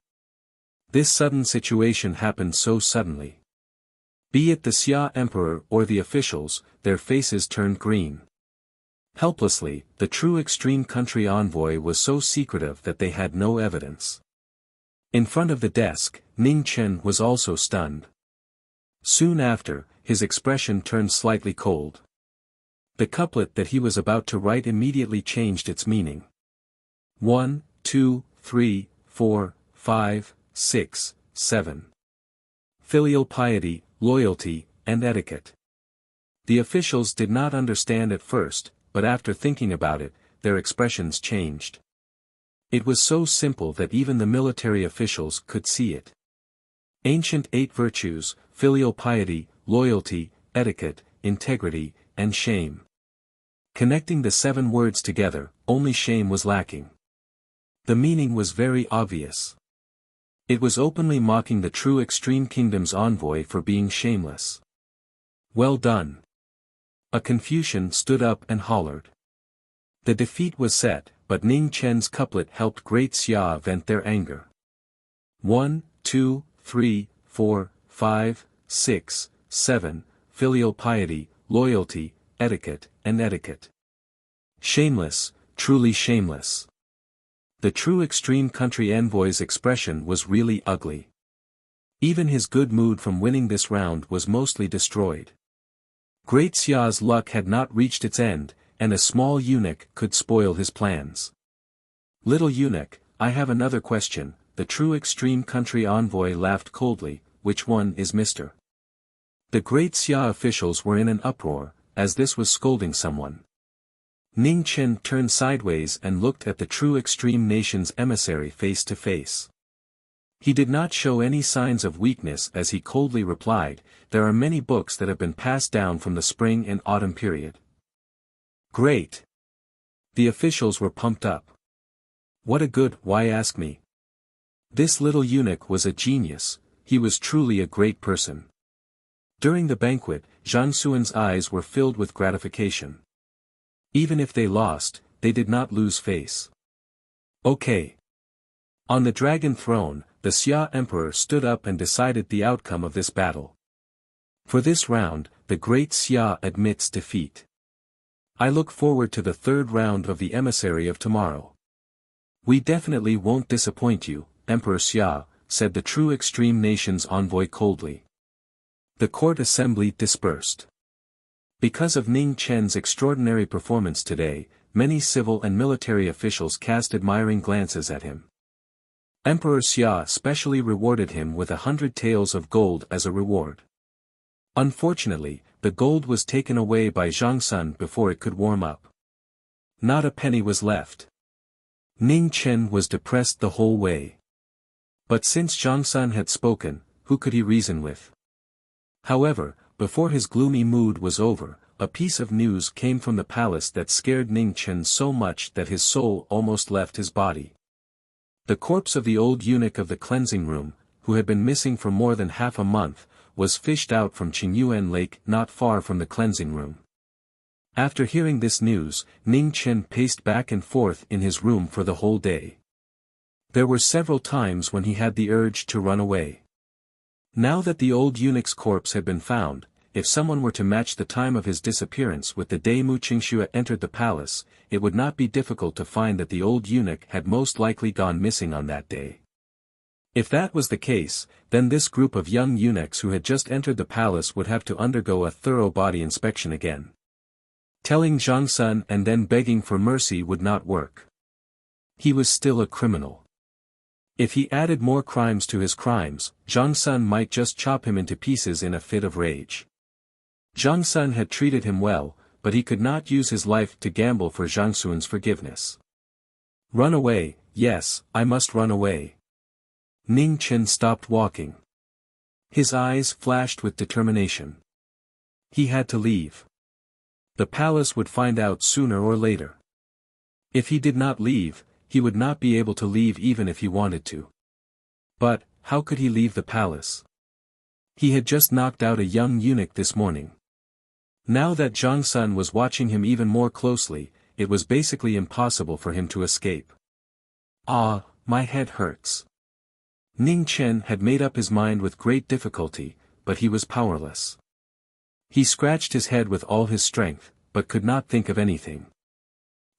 This sudden situation happened so suddenly. Be it the Xia emperor or the officials, their faces turned green. Helplessly, the true extreme country envoy was so secretive that they had no evidence. In front of the desk, Ning Chen was also stunned. Soon after, his expression turned slightly cold. The couplet that he was about to write immediately changed its meaning. 1, 2, 3, 4, 5, 6, 7. Filial piety, loyalty, and etiquette. The officials did not understand at first, but after thinking about it, their expressions changed. It was so simple that even the military officials could see it. Ancient 8 virtues, filial piety, loyalty, etiquette, integrity, and shame. Connecting the 7 words together, only shame was lacking. The meaning was very obvious. It was openly mocking the true extreme kingdom's envoy for being shameless. Well done. A Confucian stood up and hollered. The defeat was set, but Ning Chen's couplet helped great Xia vent their anger. 1, 2, 3, 4, 5, 6, 7, filial piety, loyalty, etiquette, and etiquette. Shameless, truly shameless. The true extreme country envoy's expression was really ugly. Even his good mood from winning this round was mostly destroyed. Great Xia's luck had not reached its end, and a small eunuch could spoil his plans. Little eunuch, I have another question, the true extreme country envoy laughed coldly, which one is Mr.? The great Xia officials were in an uproar, as this was scolding someone. Ning Chen turned sideways and looked at the true extreme nation's emissary face to face. He did not show any signs of weakness as he coldly replied, there are many books that have been passed down from the spring and autumn period. Great! The officials were pumped up. What a good, why ask me? This little eunuch was a genius, he was truly a great person. During the banquet, Zhang Xuan's eyes were filled with gratification. Even if they lost, they did not lose face. Okay. On the dragon throne, the Xia emperor stood up and decided the outcome of this battle. For this round, the great Xia admits defeat. I look forward to the 3rd round of the emissary of tomorrow. We definitely won't disappoint you, Emperor Xia, said the true extreme nation's envoy coldly. The court assembly dispersed. Because of Ning Chen's extraordinary performance today, many civil and military officials cast admiring glances at him. Emperor Xia specially rewarded him with 100 taels of gold as a reward. Unfortunately, the gold was taken away by Zhongsun before it could warm up. Not a penny was left. Ning Chen was depressed the whole way. But since Zhongsun had spoken, who could he reason with? However, before his gloomy mood was over, a piece of news came from the palace that scared Ning Chen so much that his soul almost left his body. The corpse of the old eunuch of the cleansing room, who had been missing for more than half a month, was fished out from Qingyuan Lake not far from the cleansing room. After hearing this news, Ning Chen paced back and forth in his room for the whole day. There were several times when he had the urge to run away. Now that the old eunuch's corpse had been found, if someone were to match the time of his disappearance with the day Mu Qingxue entered the palace, it would not be difficult to find that the old eunuch had most likely gone missing on that day. If that was the case, then this group of young eunuchs who had just entered the palace would have to undergo a thorough body inspection again. Telling Zhang Sun and then begging for mercy would not work. He was still a criminal. If he added more crimes to his crimes, Zhang Sun might just chop him into pieces in a fit of rage. Zhang Sun had treated him well, but he could not use his life to gamble for Zhang Sun's forgiveness. Run away, yes, I must run away. Ning Chen stopped walking. His eyes flashed with determination. He had to leave. The palace would find out sooner or later. If he did not leave, he would not be able to leave even if he wanted to. But, how could he leave the palace? He had just knocked out a young eunuch this morning. Now that Zhang Sun was watching him even more closely, it was basically impossible for him to escape. Ah, my head hurts. Ning Chen had made up his mind with great difficulty, but he was powerless. He scratched his head with all his strength, but could not think of anything.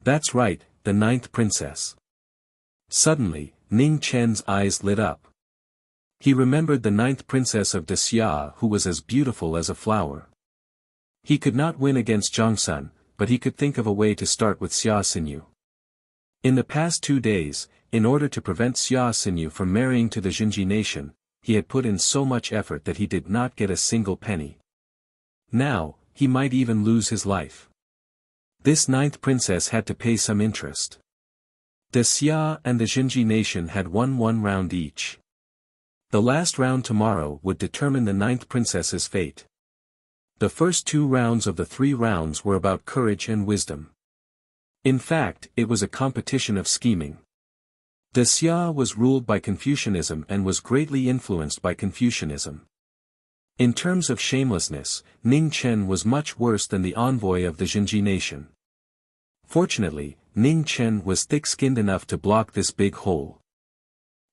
That's right, the 9th princess. Suddenly, Ning Chen's eyes lit up. He remembered the 9th princess of Wuxia who was as beautiful as a flower. He could not win against Zhang Sun, but he could think of a way to start with Xia Xinyu. In the past 2 days, in order to prevent Xia Xinyu from marrying to the Jinji nation, he had put in so much effort that he did not get a single penny. Now, he might even lose his life. This 9th princess had to pay some interest. The Xia and the Jinji nation had won 1 round each. The last round tomorrow would determine the 9th princess's fate. The first 2 rounds of the 3 rounds were about courage and wisdom. In fact, it was a competition of scheming. The Xia was ruled by Confucianism and was greatly influenced by Confucianism. In terms of shamelessness, Ning Chen was much worse than the envoy of the Jinji nation. Fortunately, Ning Chen was thick-skinned enough to block this big hole.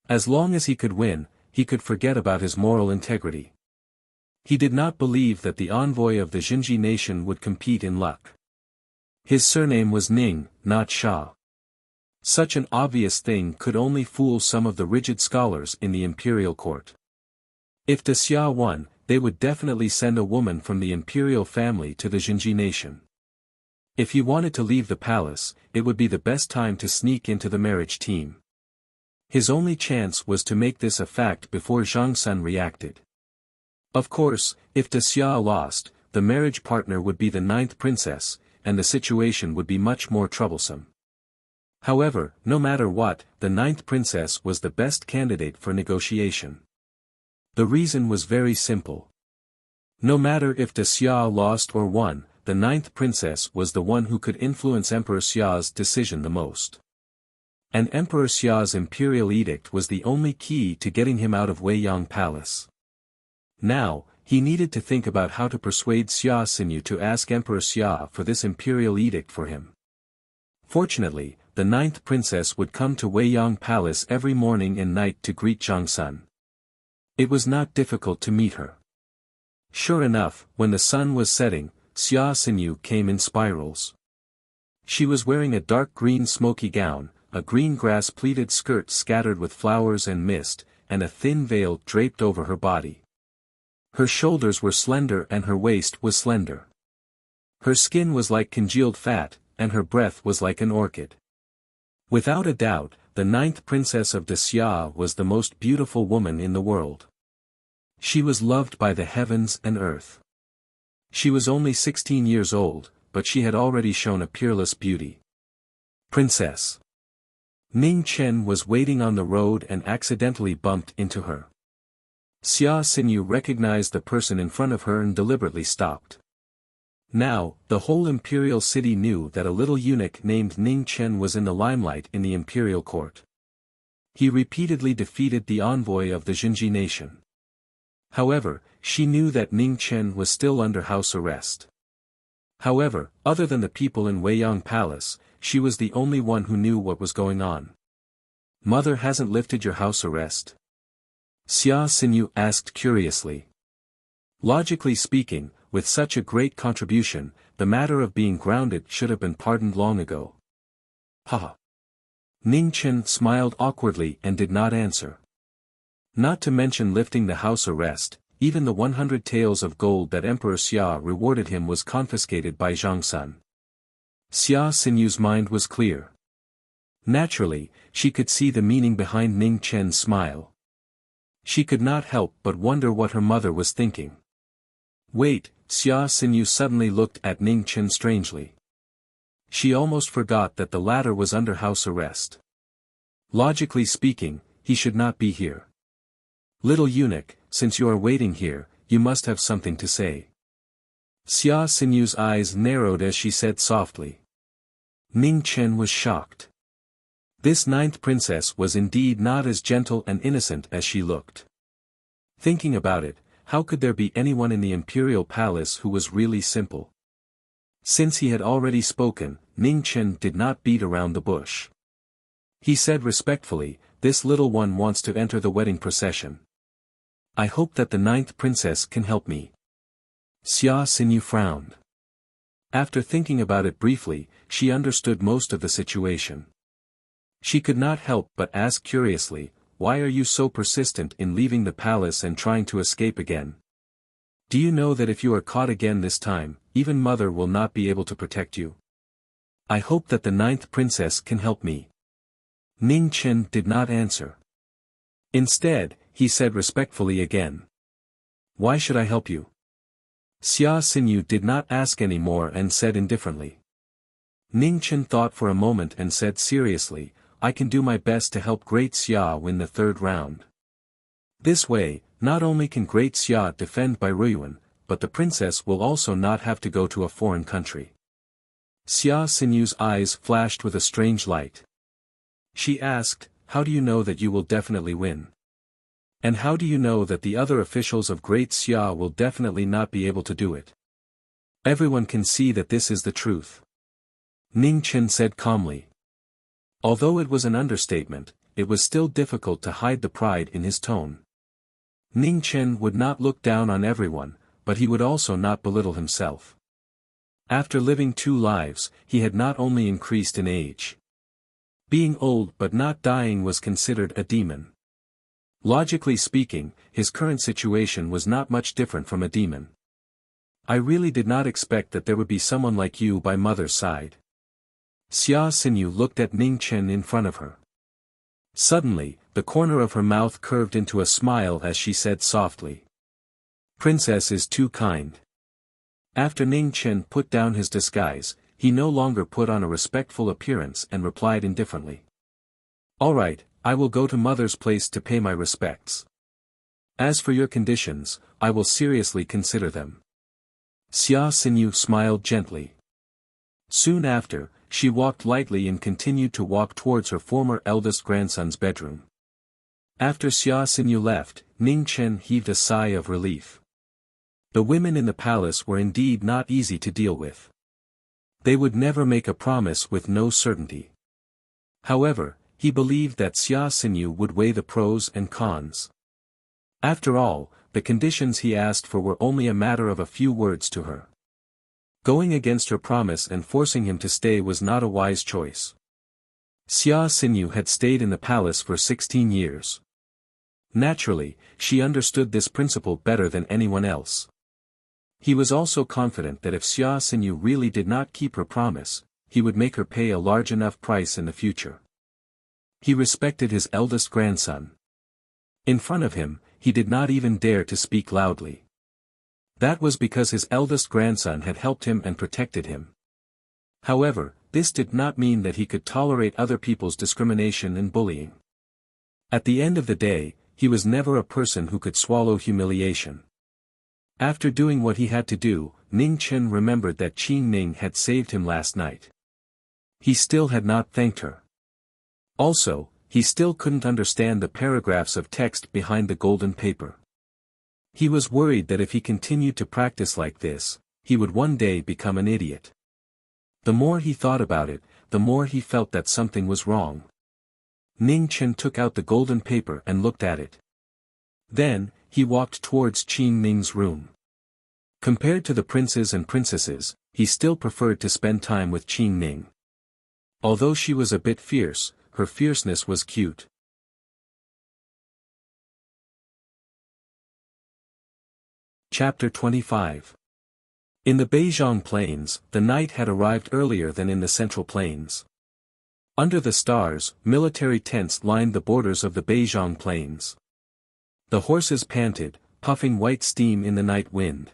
As long as he could win, he could forget about his moral integrity. He did not believe that the envoy of the Jinji nation would compete in luck. His surname was Ning, not Sha. Such an obvious thing could only fool some of the rigid scholars in the imperial court. If the Xia won, they would definitely send a woman from the imperial family to the Jinji nation. If he wanted to leave the palace, it would be the best time to sneak into the marriage team. His only chance was to make this a fact before Zhang Sun reacted. Of course, if the Xia lost, the marriage partner would be the 9th princess, and the situation would be much more troublesome. However, no matter what, the 9th princess was the best candidate for negotiation. The reason was very simple. No matter if the Xia lost or won, the 9th princess was the one who could influence Emperor Xia's decision the most. And Emperor Xia's imperial edict was the only key to getting him out of Weiyang Palace. Now, he needed to think about how to persuade Xia Xinyu to ask Emperor Xia for this imperial edict for him. Fortunately, the 9th princess would come to Weiyang Palace every morning and night to greet Zhang Sun. It was not difficult to meet her. Sure enough, when the sun was setting, Xia Xinyu came in spirals. She was wearing a dark green smoky gown, a green grass pleated skirt scattered with flowers and mist, and a thin veil draped over her body. Her shoulders were slender and her waist was slender. Her skin was like congealed fat, and her breath was like an orchid. Without a doubt, the 9th princess of Wuxia was the most beautiful woman in the world. She was loved by the heavens and earth. She was only 16 years old, but she had already shown a peerless beauty. Princess. Ning Chen was waiting on the road and accidentally bumped into her. Xia Xinyu recognized the person in front of her and deliberately stopped. Now, the whole imperial city knew that a little eunuch named Ning Chen was in the limelight in the imperial court. He repeatedly defeated the envoy of the Jinji nation. However, she knew that Ning Chen was still under house arrest. However, other than the people in Weiyang Palace, she was the only one who knew what was going on. Mother hasn't lifted your house arrest? Xia Xinyu asked curiously. Logically speaking, with such a great contribution, the matter of being grounded should have been pardoned long ago. Haha. Ning Chen smiled awkwardly and did not answer. Not to mention lifting the house arrest, even the 100 taels of gold that Emperor Xia rewarded him was confiscated by Zhang Sun. Xia Xinyu's mind was clear. Naturally, she could see the meaning behind Ning Chen's smile. She could not help but wonder what her mother was thinking. Wait, Xia Xinyu suddenly looked at Ning Chen strangely. She almost forgot that the latter was under house arrest. Logically speaking, he should not be here. Little eunuch, since you are waiting here, you must have something to say. Xia Xinyu's eyes narrowed as she said softly. Ning Chen was shocked. This ninth princess was indeed not as gentle and innocent as she looked. Thinking about it, how could there be anyone in the imperial palace who was really simple? Since he had already spoken, Ning Chen did not beat around the bush. He said respectfully, this little one wants to enter the wedding procession. I hope that the ninth princess can help me. Xia Xinyu frowned. After thinking about it briefly, she understood most of the situation. She could not help but ask curiously, why are you so persistent in leaving the palace and trying to escape again? Do you know that if you are caught again this time, even mother will not be able to protect you? I hope that the ninth princess can help me. Ning Chen did not answer. Instead, he said respectfully again. Why should I help you? Xia Xinyu did not ask any more and said indifferently. Ning Chen thought for a moment and said seriously, I can do my best to help Great Xia win the third round. This way, not only can Great Xia defend Baiyuan, but the princess will also not have to go to a foreign country. Xia Xinyu's eyes flashed with a strange light. She asked, how do you know that you will definitely win? And how do you know that the other officials of Great Xia will definitely not be able to do it? Everyone can see that this is the truth. Ning Chen said calmly. Although it was an understatement, it was still difficult to hide the pride in his tone. Ning Chen would not look down on everyone, but he would also not belittle himself. After living 2 lives, he had not only increased in age. Being old but not dying was considered a demon. Logically speaking, his current situation was not much different from a demon. I really did not expect that there would be someone like you by mother's side. Xia Xinyu looked at Ning Chen in front of her. Suddenly, the corner of her mouth curved into a smile as she said softly. Princess is too kind. After Ning Chen put down his disguise, he no longer put on a respectful appearance and replied indifferently. All right, I will go to mother's place to pay my respects. As for your conditions, I will seriously consider them. Xia Xinyu smiled gently. Soon after, she walked lightly and continued to walk towards her former eldest grandson's bedroom. After Xia Xinyu left, Ning Chen heaved a sigh of relief. The women in the palace were indeed not easy to deal with. They would never make a promise with no certainty. However, he believed that Xia Xinyu would weigh the pros and cons. After all, the conditions he asked for were only a matter of a few words to her. Going against her promise and forcing him to stay was not a wise choice. Xia Xinyu had stayed in the palace for 16 years. Naturally, she understood this principle better than anyone else. He was also confident that if Xia Xinyu really did not keep her promise, he would make her pay a large enough price in the future. He respected his eldest grandson. In front of him, he did not even dare to speak loudly. That was because his eldest grandson had helped him and protected him. However, this did not mean that he could tolerate other people's discrimination and bullying. At the end of the day, he was never a person who could swallow humiliation. After doing what he had to do, Ning Chen remembered that Qin Ning had saved him last night. He still had not thanked her. Also, he still couldn't understand the paragraphs of text behind the golden paper. He was worried that if he continued to practice like this, he would one day become an idiot. The more he thought about it, the more he felt that something was wrong. Ning Chen took out the golden paper and looked at it. Then, he walked towards Qin Ning's room. Compared to the princes and princesses, he still preferred to spend time with Qin Ning. Although she was a bit fierce, her fierceness was cute. Chapter 25. In the Beijiang Plains, the night had arrived earlier than in the Central Plains. Under the stars, military tents lined the borders of the Beijiang Plains. The horses panted, puffing white steam in the night wind.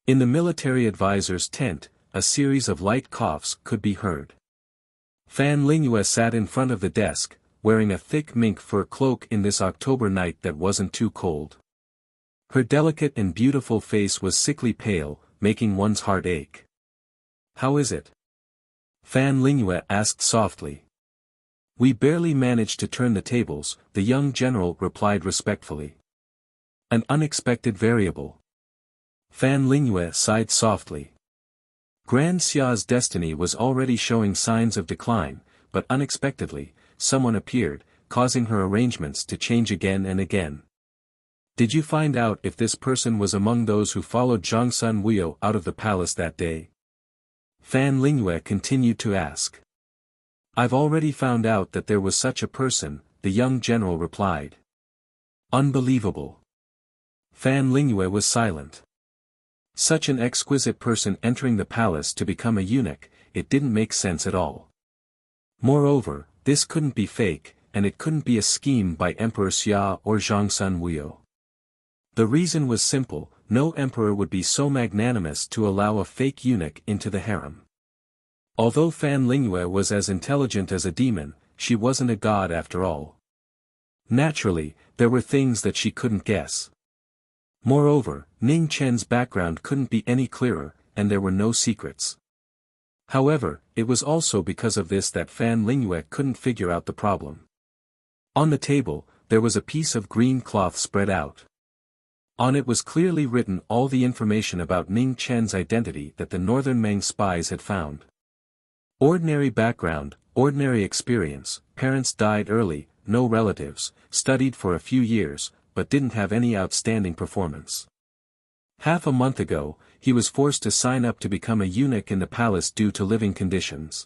In the military advisor's tent, a series of light coughs could be heard. Fan Lingyue sat in front of the desk, wearing a thick mink fur cloak in this October night that wasn't too cold. Her delicate and beautiful face was sickly pale, making one's heart ache. "How is it?" Fan Lingyue asked softly. "We barely managed to turn the tables," the young general replied respectfully. "An unexpected variable." Fan Lingyue sighed softly. Grand Xia's destiny was already showing signs of decline, but unexpectedly, someone appeared, causing her arrangements to change again and again. "Did you find out if this person was among those who followed Zhangsun Wuyo out of the palace that day?" Fan Lingyue continued to ask. "I've already found out that there was such a person," the young general replied. "Unbelievable." Fan Lingyue was silent. Such an exquisite person entering the palace to become a eunuch, it didn't make sense at all. Moreover, this couldn't be fake, and it couldn't be a scheme by Emperor Xia or Zhangsun Wuyo. The reason was simple: no emperor would be so magnanimous to allow a fake eunuch into the harem. Although Fan Lingyue was as intelligent as a demon, she wasn't a god after all. Naturally, there were things that she couldn't guess. Moreover, Ning Chen's background couldn't be any clearer, and there were no secrets. However, it was also because of this that Fan Lingyue couldn't figure out the problem. On the table, there was a piece of green cloth spread out. On it was clearly written all the information about Ning Chen's identity that the Northern Meng spies had found. Ordinary background, ordinary experience, parents died early, no relatives, studied for a few years, but didn't have any outstanding performance. Half a month ago, he was forced to sign up to become a eunuch in the palace due to living conditions.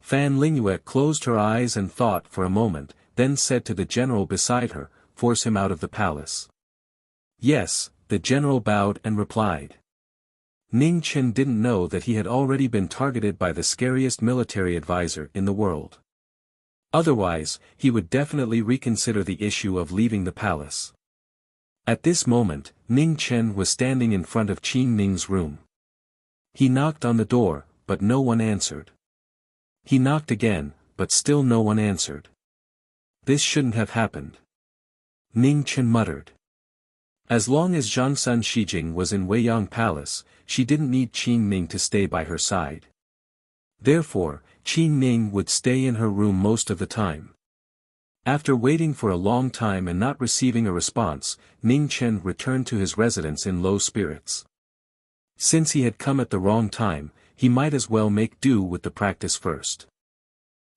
Fan Lingyue closed her eyes and thought for a moment, then said to the general beside her, "Force him out of the palace." "Yes," the general bowed and replied. Ning Chen didn't know that he had already been targeted by the scariest military advisor in the world. Otherwise, he would definitely reconsider the issue of leaving the palace. At this moment, Ning Chen was standing in front of Qin Ning's room. He knocked on the door, but no one answered. He knocked again, but still no one answered. This shouldn't have happened. Ning Chen muttered. As long as Zhangsun Shijing was in Weiyang Palace, she didn't need Qin Ning to stay by her side. Therefore, Qin Ning would stay in her room most of the time. After waiting for a long time and not receiving a response, Ning Chen returned to his residence in low spirits. Since he had come at the wrong time, he might as well make do with the practice first.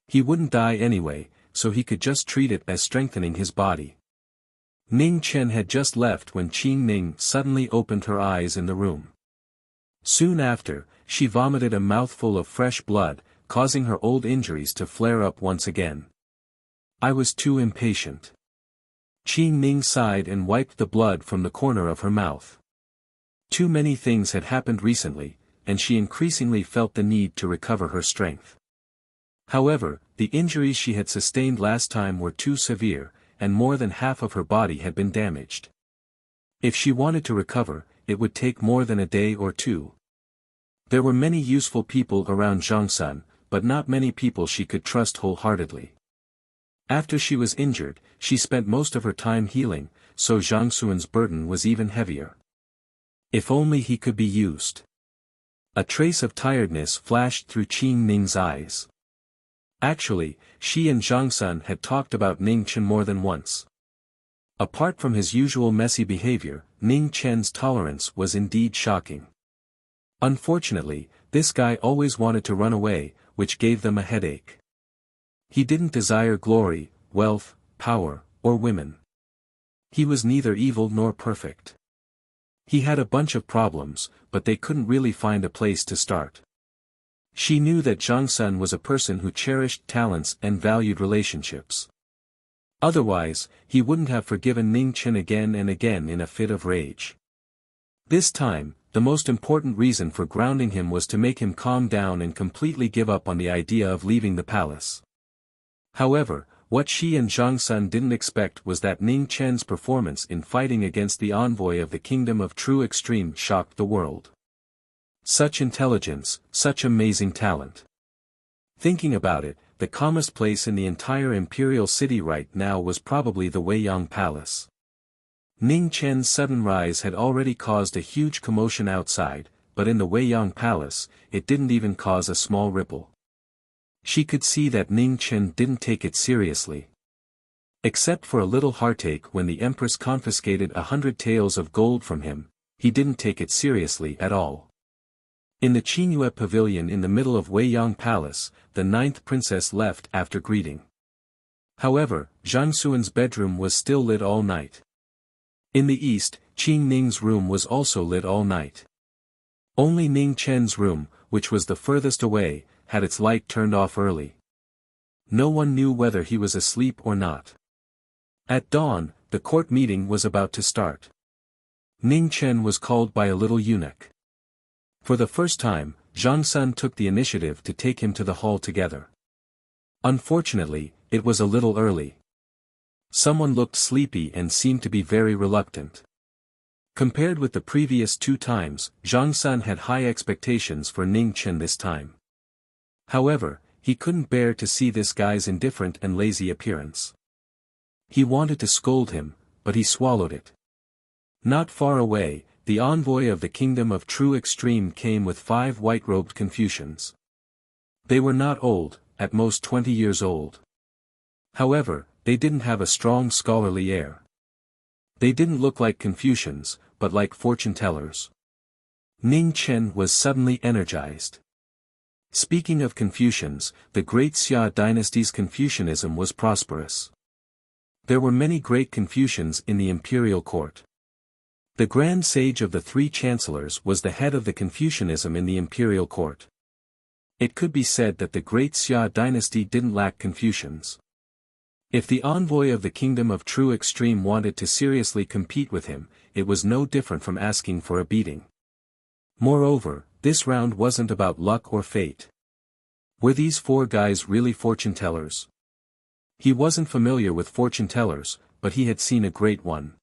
He wouldn't die anyway, so he could just treat it as strengthening his body. Ning Chen had just left when Qin Ning suddenly opened her eyes in the room. Soon after, she vomited a mouthful of fresh blood, causing her old injuries to flare up once again. "I was too impatient." Qin Ning sighed and wiped the blood from the corner of her mouth. Too many things had happened recently, and she increasingly felt the need to recover her strength. However, the injuries she had sustained last time were too severe, and more than half of her body had been damaged. If she wanted to recover, it would take more than a day or two. There were many useful people around Zhangsun, but not many people she could trust wholeheartedly. After she was injured, she spent most of her time healing, so Zhang Xuan's burden was even heavier. If only he could be used. A trace of tiredness flashed through Qin Ning's eyes. Actually, she and Zhang Sun had talked about Ning Chen more than once. Apart from his usual messy behavior, Ning Chen's tolerance was indeed shocking. Unfortunately, this guy always wanted to run away, which gave them a headache. He didn't desire glory, wealth, power, or women. He was neither evil nor perfect. He had a bunch of problems, but they couldn't really find a place to start. She knew that Zhang Sun was a person who cherished talents and valued relationships. Otherwise, he wouldn't have forgiven Ning Chen again and again in a fit of rage. This time, the most important reason for grounding him was to make him calm down and completely give up on the idea of leaving the palace. However, what she and Zhang Sun didn't expect was that Ning Chen's performance in fighting against the envoy of the Kingdom of True Extreme shocked the world. Such intelligence, such amazing talent. Thinking about it, the calmest place in the entire imperial city right now was probably the Weiyang Palace. Ning Chen's sudden rise had already caused a huge commotion outside, but in the Weiyang Palace, it didn't even cause a small ripple. She could see that Ning Chen didn't take it seriously. Except for a little heartache when the Empress confiscated 100 taels of gold from him, he didn't take it seriously at all. In the Qingyue Pavilion in the middle of Weiyang Palace, the 9th princess left after greeting. However, Zhang Xuan's bedroom was still lit all night. In the east, Qin Ning's room was also lit all night. Only Ning Chen's room, which was the furthest away, had its light turned off early. No one knew whether he was asleep or not. At dawn, the court meeting was about to start. Ning Chen was called by a little eunuch. For the first time, Zhang Sun took the initiative to take him to the hall together. Unfortunately, it was a little early. Someone looked sleepy and seemed to be very reluctant. Compared with the previous 2 times, Zhang Sun had high expectations for Ning Chen this time. However, he couldn't bear to see this guy's indifferent and lazy appearance. He wanted to scold him, but he swallowed it. Not far away, the envoy of the Kingdom of True Extreme came with 5 white-robed Confucians. They were not old, at most 20 years old. However, they didn't have a strong scholarly air. They didn't look like Confucians, but like fortune-tellers. Ning Chen was suddenly energized. Speaking of Confucians, the great Xia dynasty's Confucianism was prosperous. There were many great Confucians in the imperial court. The grand sage of the 3 chancellors was the head of the Confucianism in the imperial court. It could be said that the great Xia dynasty didn't lack Confucians. If the envoy of the Kingdom of True Extreme wanted to seriously compete with him, it was no different from asking for a beating. Moreover, this round wasn't about luck or fate. Were these 4 guys really fortune-tellers? He wasn't familiar with fortune-tellers, but he had seen a great one.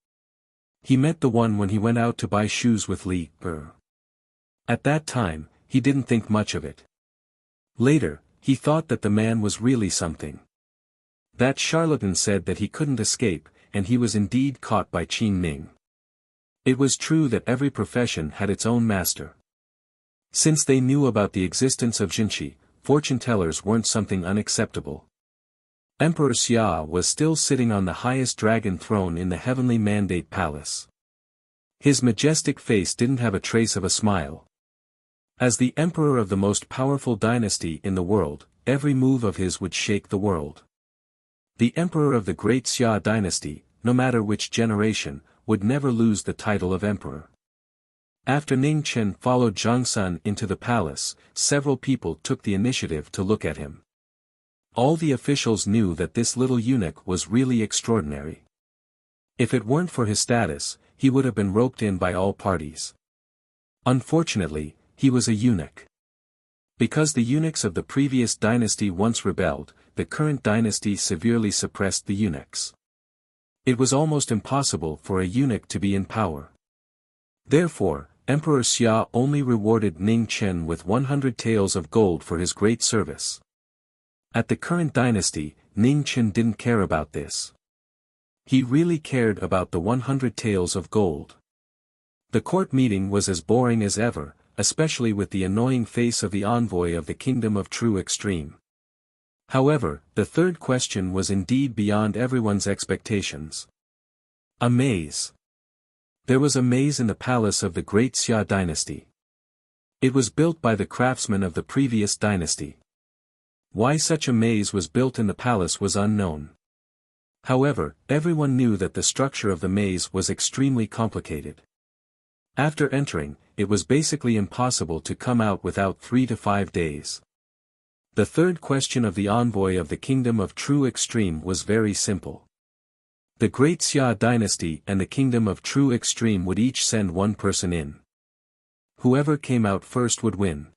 He met the one when he went out to buy shoes with Li Er. At that time, he didn't think much of it. Later, he thought that the man was really something. That charlatan said that he couldn't escape, and he was indeed caught by Qin Ning. It was true that every profession had its own master. Since they knew about the existence of Jinshi, fortune-tellers weren't something unacceptable. Emperor Xia was still sitting on the highest dragon throne in the heavenly mandate palace. His majestic face didn't have a trace of a smile. As the emperor of the most powerful dynasty in the world, every move of his would shake the world. The emperor of the great Xia dynasty, no matter which generation, would never lose the title of emperor. After Ning Chen followed Zhang Sun into the palace, several people took the initiative to look at him. All the officials knew that this little eunuch was really extraordinary. If it weren't for his status, he would have been roped in by all parties. Unfortunately, he was a eunuch. Because the eunuchs of the previous dynasty once rebelled, the current dynasty severely suppressed the eunuchs. It was almost impossible for a eunuch to be in power. Therefore, Emperor Xia only rewarded Ning Chen with 100 taels of gold for his great service. At the current dynasty, Ning Chen didn't care about this. He really cared about the 100 taels of gold. The court meeting was as boring as ever, especially with the annoying face of the envoy of the Kingdom of True Extreme. However, the third question was indeed beyond everyone's expectations. A maze. There was a maze in the palace of the great Xia dynasty. It was built by the craftsmen of the previous dynasty. Why such a maze was built in the palace was unknown. However, everyone knew that the structure of the maze was extremely complicated. After entering, it was basically impossible to come out without 3 to 5 days. The third question of the envoy of the Kingdom of True Extreme was very simple. The Great Xia dynasty and the Kingdom of True Extreme would each send one person in. Whoever came out first would win.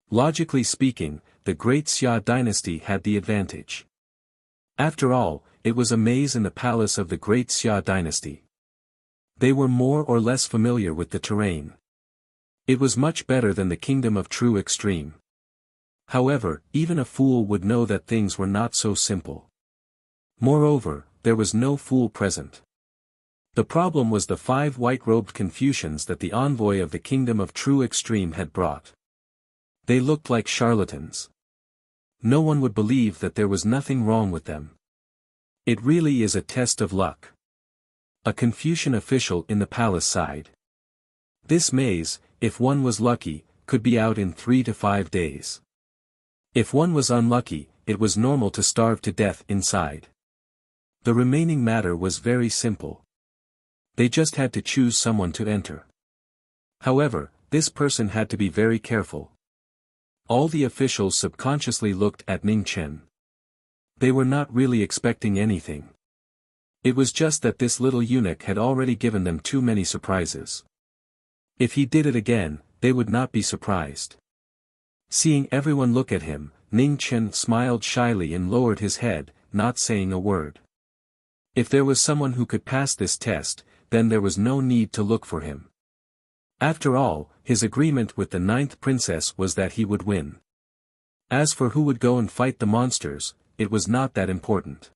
Logically speaking, the Great Xia dynasty had the advantage. After all, it was a maze in the palace of the Great Xia dynasty. They were more or less familiar with the terrain. It was much better than the Kingdom of True Extreme. However, even a fool would know that things were not so simple. Moreover, there was no fool present. The problem was the 5 white-robed Confucians that the envoy of the Kingdom of True Extreme had brought. They looked like charlatans. No one would believe that there was nothing wrong with them. It really is a test of luck. A Confucian official in the palace sighed. This maze, if one was lucky, could be out in 3 to 5 days. If one was unlucky, it was normal to starve to death inside. The remaining matter was very simple. They just had to choose someone to enter. However, this person had to be very careful. All the officials subconsciously looked at Ning Chen. They were not really expecting anything. It was just that this little eunuch had already given them too many surprises. If he did it again, they would not be surprised. Seeing everyone look at him, Ning Chen smiled shyly and lowered his head, not saying a word. If there was someone who could pass this test, then there was no need to look for him. After all, his agreement with the 9th princess was that he would win. As for who would go and fight the monsters, it was not that important.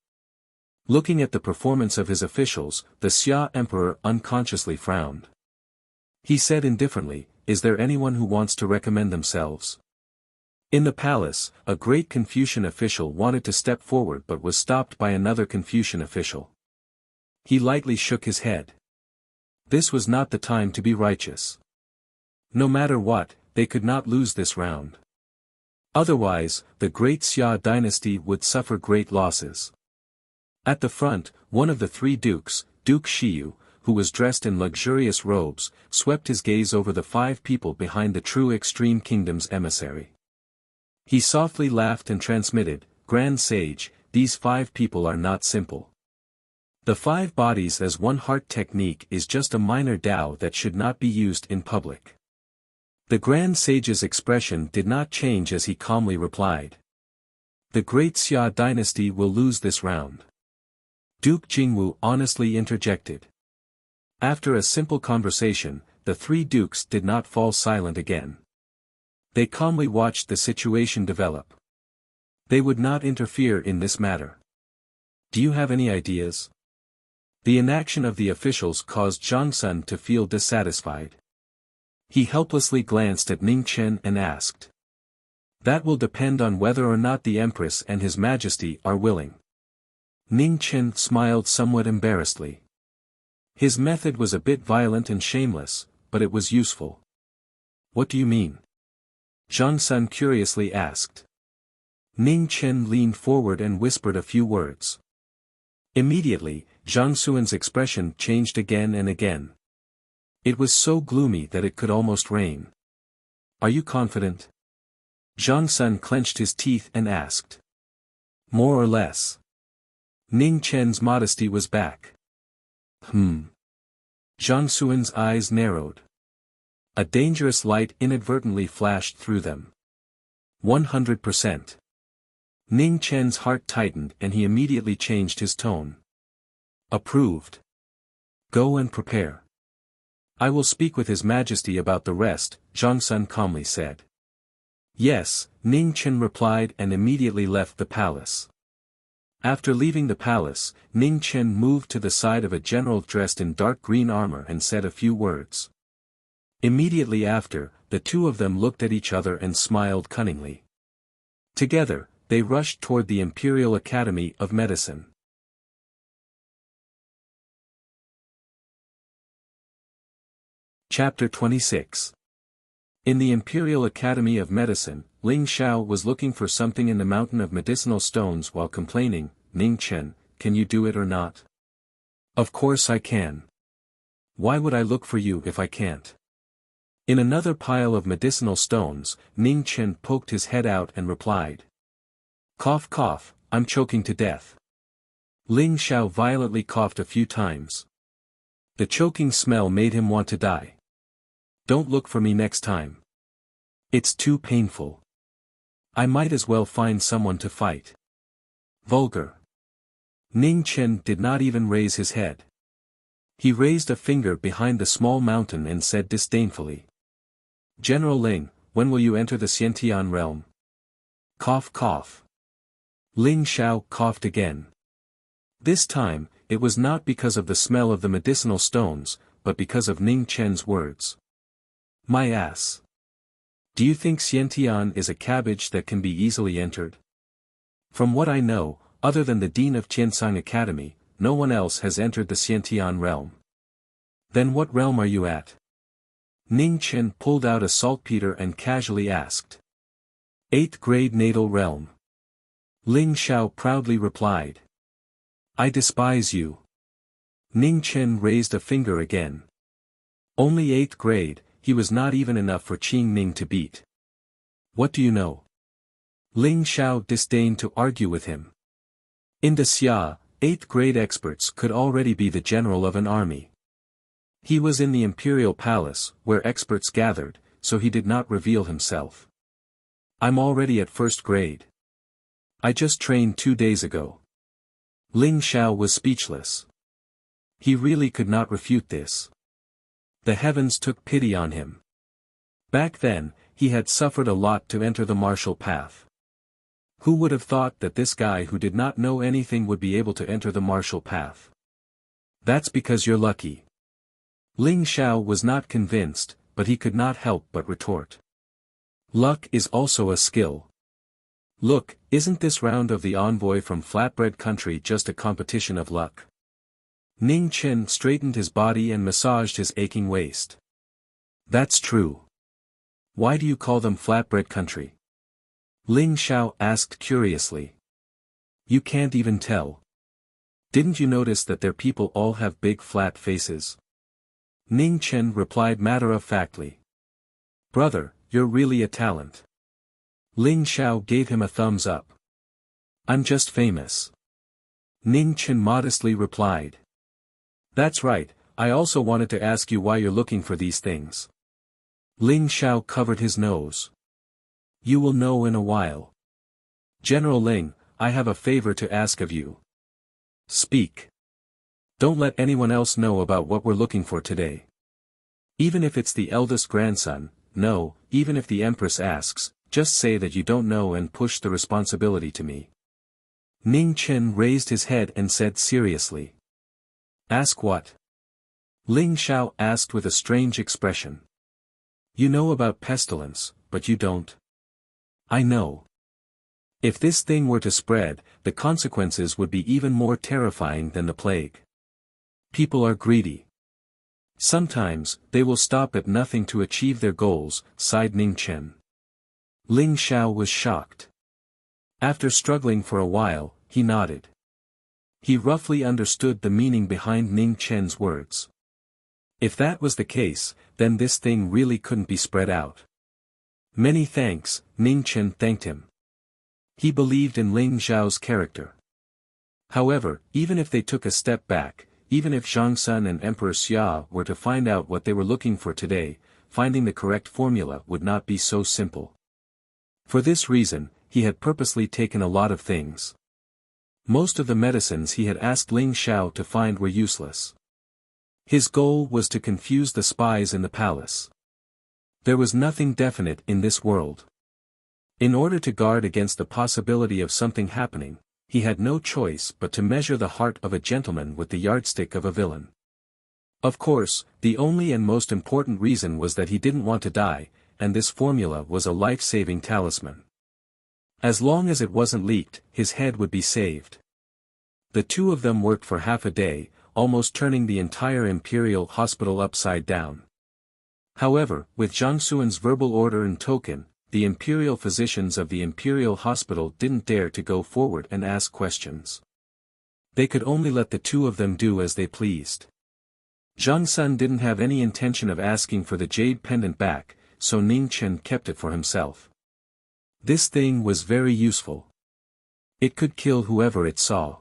Looking at the performance of his officials, the Xia emperor unconsciously frowned. He said indifferently, "Is there anyone who wants to recommend themselves?" In the palace, a great Confucian official wanted to step forward but was stopped by another Confucian official. He lightly shook his head. This was not the time to be righteous. No matter what, they could not lose this round. Otherwise, the Great Xia dynasty would suffer great losses. At the front, one of the 3 dukes, Duke Shiyu, who was dressed in luxurious robes, swept his gaze over the 5 people behind the True Extreme Kingdom's emissary. He softly laughed and transmitted, "Grand Sage, these 5 people are not simple. The 5 bodies as one heart technique is just a minor Tao that should not be used in public." The Grand Sage's expression did not change as he calmly replied. "The Great Xia dynasty will lose this round." Duke Jingwu honestly interjected. After a simple conversation, the 3 dukes did not fall silent again. They calmly watched the situation develop. They would not interfere in this matter. "Do you have any ideas?" The inaction of the officials caused Zhang Sun to feel dissatisfied. He helplessly glanced at Ning Chen and asked. "That will depend on whether or not the Empress and His Majesty are willing." Ning Chen smiled somewhat embarrassedly. His method was a bit violent and shameless, but it was useful. "What do you mean?" Zhang Sun curiously asked. Ning Chen leaned forward and whispered a few words. Immediately, Zhang Sun's expression changed again and again. It was so gloomy that it could almost rain. "Are you confident?" Zhang Sun clenched his teeth and asked. "More or less." Ning Chen's modesty was back. Zhang Sun's eyes narrowed. A dangerous light inadvertently flashed through them. 100%. Ning Chen's heart tightened and he immediately changed his tone. "Approved. Go and prepare. I will speak with His Majesty about the rest," Zhang Sun calmly said. "Yes," Ning Chen replied and immediately left the palace. After leaving the palace, Ning Chen moved to the side of a general dressed in dark green armor and said a few words. Immediately after, the 2 of them looked at each other and smiled cunningly. Together, they rushed toward the Imperial Academy of Medicine. Chapter 26. In the Imperial Academy of Medicine, Ling Xiao was looking for something in the mountain of medicinal stones while complaining, "Ning Chen, can you do it or not?" "Of course I can. Why would I look for you if I can't?" In another pile of medicinal stones, Ning Chen poked his head out and replied. "Cough cough, I'm choking to death." Ling Xiao violently coughed a few times. The choking smell made him want to die. "Don't look for me next time. It's too painful. I might as well find someone to fight." Vulgar. Ning Chen did not even raise his head. He raised a finger behind the small mountain and said disdainfully. "General Ling, when will you enter the Xiantian realm?" Cough cough. Ling Xiao coughed again. This time, it was not because of the smell of the medicinal stones, but because of Ning Chen's words. "My ass. Do you think Xiantian is a cabbage that can be easily entered? From what I know, other than the Dean of Qiansang Academy, no one else has entered the Xiantian realm." "Then what realm are you at?" Ning Chen pulled out a saltpeter and casually asked. "8th grade natal realm." Ling Xiao proudly replied. "I despise you." Ning Chen raised a finger again. Only 8th grade, he was not even enough for Qing Ning to beat. "What do you know?" Ling Xiao disdained to argue with him. In the Xia, 8th grade experts could already be the general of an army. He was in the imperial palace, where experts gathered, so he did not reveal himself. "I'm already at 1st grade. I just trained 2 days ago." Ling Xiao was speechless. He really could not refute this. The heavens took pity on him. Back then, he had suffered a lot to enter the martial path. Who would have thought that this guy who did not know anything would be able to enter the martial path? "That's because you're lucky." Ling Xiao was not convinced, but he could not help but retort. "Luck is also a skill. Look, isn't this round of the envoy from Flatbread Country just a competition of luck?" Ning Chen straightened his body and massaged his aching waist. "That's true. Why do you call them Flatbread Country?" Ling Xiao asked curiously. "You can't even tell. Didn't you notice that their people all have big flat faces?" Ning Chen replied matter-of-factly. "Brother, you're really a talent." Ling Xiao gave him a thumbs up. "I'm just famous." Ning Chen modestly replied. "That's right, I also wanted to ask you why you're looking for these things." Ling Xiao covered his nose. "You will know in a while. General Ling, I have a favor to ask of you." "Speak. Don't let anyone else know about what we're looking for today. Even if it's the eldest grandson, no, even if the Empress asks, just say that you don't know and push the responsibility to me." Ning Chen raised his head and said seriously. "Ask what?" Ling Xiao asked with a strange expression. "You know about pestilence, but you don't." "I know. If this thing were to spread, the consequences would be even more terrifying than the plague. People are greedy. Sometimes, they will stop at nothing to achieve their goals," sighed Ning Chen. Ling Xiao was shocked. After struggling for a while, he nodded. He roughly understood the meaning behind Ning Chen's words. If that was the case, then this thing really couldn't be spread out. "Many thanks," Ning Chen thanked him. He believed in Ling Xiao's character. However, even if they took a step back, even if Zhang Sun and Emperor Xia were to find out what they were looking for today, finding the correct formula would not be so simple. For this reason, he had purposely taken a lot of things. Most of the medicines he had asked Ling Xiao to find were useless. His goal was to confuse the spies in the palace. There was nothing definite in this world. In order to guard against the possibility of something happening, he had no choice but to measure the heart of a gentleman with the yardstick of a villain. Of course, the only and most important reason was that he didn't want to die, and this formula was a life-saving talisman. As long as it wasn't leaked, his head would be saved. The two of them worked for half a day, almost turning the entire imperial hospital upside down. However, with Jiang Xuan's verbal order and token, the imperial physicians of the imperial hospital didn't dare to go forward and ask questions. They could only let the two of them do as they pleased. Jiang Sun didn't have any intention of asking for the jade pendant back, so Ning Chen kept it for himself. This thing was very useful. It could kill whoever it saw.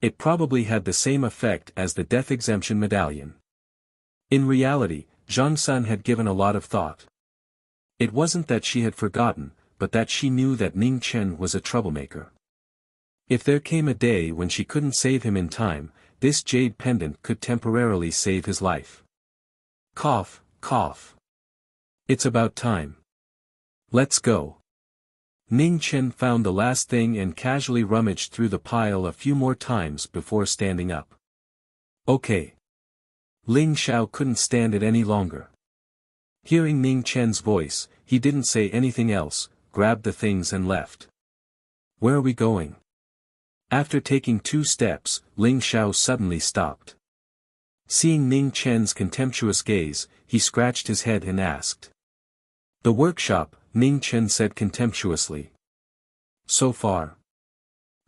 It probably had the same effect as the death exemption medallion. In reality, Jiang Sun had given a lot of thought. It wasn't that she had forgotten, but that she knew that Ning Chen was a troublemaker. If there came a day when she couldn't save him in time, this jade pendant could temporarily save his life. Cough, cough. It's about time. Let's go. Ning Chen found the last thing and casually rummaged through the pile a few more times before standing up. Okay. Ling Xiao couldn't stand it any longer. Hearing Ning Chen's voice, he didn't say anything else, grabbed the things and left. Where are we going? After taking 2 steps, Ling Xiao suddenly stopped. Seeing Ning Chen's contemptuous gaze, he scratched his head and asked. The workshop, Ning Chen said contemptuously. So far.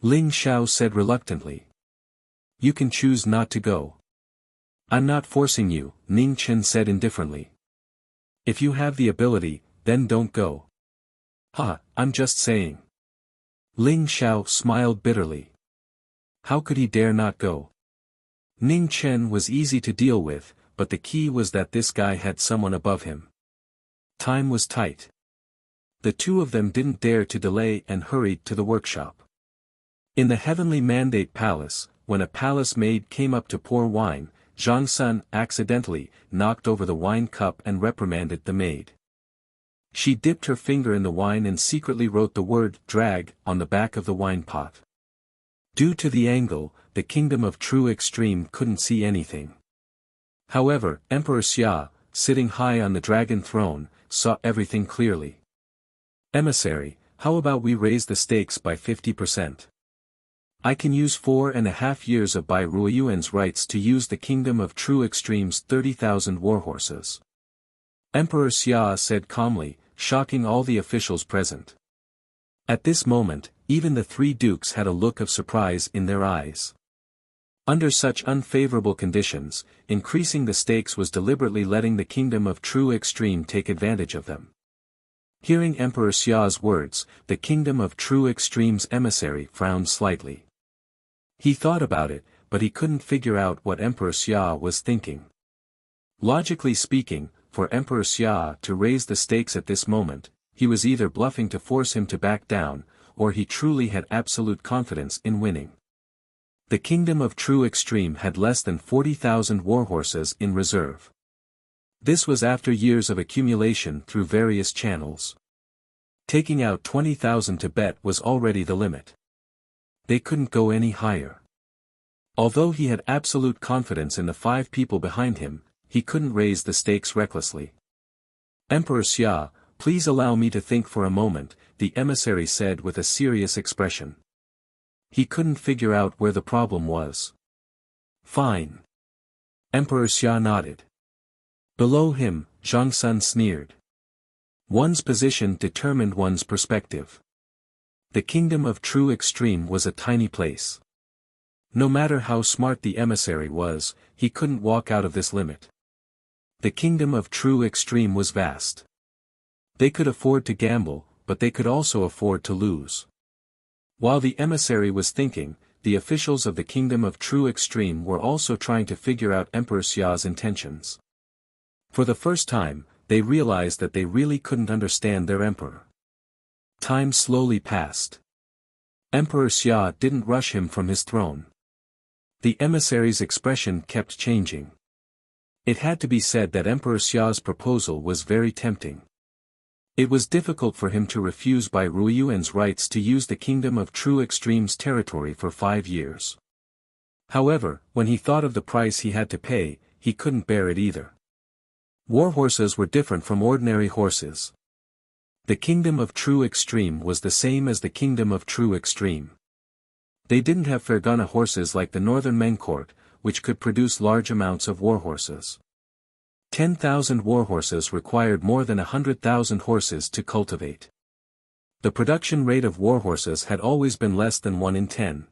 Ling Xiao said reluctantly. You can choose not to go. I'm not forcing you, Ning Chen said indifferently. If you have the ability, then don't go. I'm just saying. Ling Xiao smiled bitterly. How could he dare not go? Ning Chen was easy to deal with, but the key was that this guy had someone above him. Time was tight. The two of them didn't dare to delay and hurried to the workshop. In the Heavenly Mandate Palace, when a palace maid came up to pour wine, Jiang Sun accidentally knocked over the wine cup and reprimanded the maid. She dipped her finger in the wine and secretly wrote the word drag on the back of the wine pot. Due to the angle, the Kingdom of True Extreme couldn't see anything. However, Emperor Xia, sitting high on the dragon throne, saw everything clearly. Emissary, how about we raise the stakes by 50%? I can use 4.5 years of Bai Ruiyuan's rights to use the Kingdom of True Extreme's 30,000 warhorses. Emperor Xia said calmly, shocking all the officials present. At this moment, even the 3 dukes had a look of surprise in their eyes. Under such unfavorable conditions, increasing the stakes was deliberately letting the Kingdom of True Extreme take advantage of them. Hearing Emperor Xia's words, the Kingdom of True Extreme's emissary frowned slightly. He thought about it, but he couldn't figure out what Emperor Xia was thinking. Logically speaking, for Emperor Xia to raise the stakes at this moment, he was either bluffing to force him to back down, or he truly had absolute confidence in winning. The Kingdom of True Extreme had less than 40,000 warhorses in reserve. This was after years of accumulation through various channels. Taking out 20,000 to bet was already the limit. They couldn't go any higher. Although he had absolute confidence in the 5 people behind him, he couldn't raise the stakes recklessly. Emperor Xia, please allow me to think for a moment, the emissary said with a serious expression. He couldn't figure out where the problem was. Fine. Emperor Xia nodded. Below him, Jiang Sun sneered. One's position determined one's perspective. The Kingdom of True Extreme was a tiny place. No matter how smart the emissary was, he couldn't walk out of this limit. The Kingdom of True Extreme was vast. They could afford to gamble, but they could also afford to lose. While the emissary was thinking, the officials of the Kingdom of True Extreme were also trying to figure out Emperor Xia's intentions. For the first time, they realized that they really couldn't understand their emperor. Time slowly passed. Emperor Xia didn't rush him from his throne. The emissary's expression kept changing. It had to be said that Emperor Xia's proposal was very tempting. It was difficult for him to refuse Bai Ruiyuan's rights to use the Kingdom of True Extreme's territory for 5 years. However, when he thought of the price he had to pay, he couldn't bear it either. Warhorses were different from ordinary horses. The Kingdom of True Extreme was the same as the Kingdom of True Extreme. They didn't have Fergana horses like the Northern Mencourt, which could produce large amounts of warhorses. 10,000 warhorses required more than 100,000 horses to cultivate. The production rate of warhorses had always been less than 1 in 10.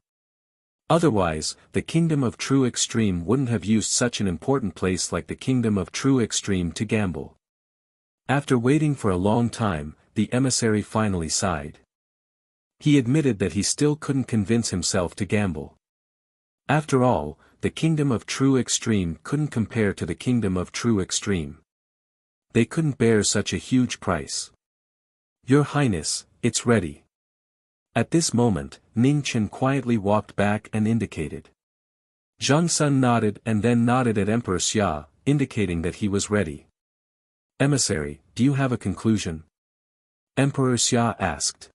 Otherwise, the Kingdom of True Extreme wouldn't have used such an important place like the Kingdom of True Extreme to gamble. After waiting for a long time, the emissary finally sighed. He admitted that he still couldn't convince himself to gamble. After all, the Kingdom of True Extreme couldn't compare to the Kingdom of True Extreme. They couldn't bear such a huge price. Your Highness, it's ready. At this moment, Ning Chen quietly walked back and indicated. Zhang Sun nodded and then nodded at Emperor Xia, indicating that he was ready. Emissary, do you have a conclusion? Emperor Xia asked.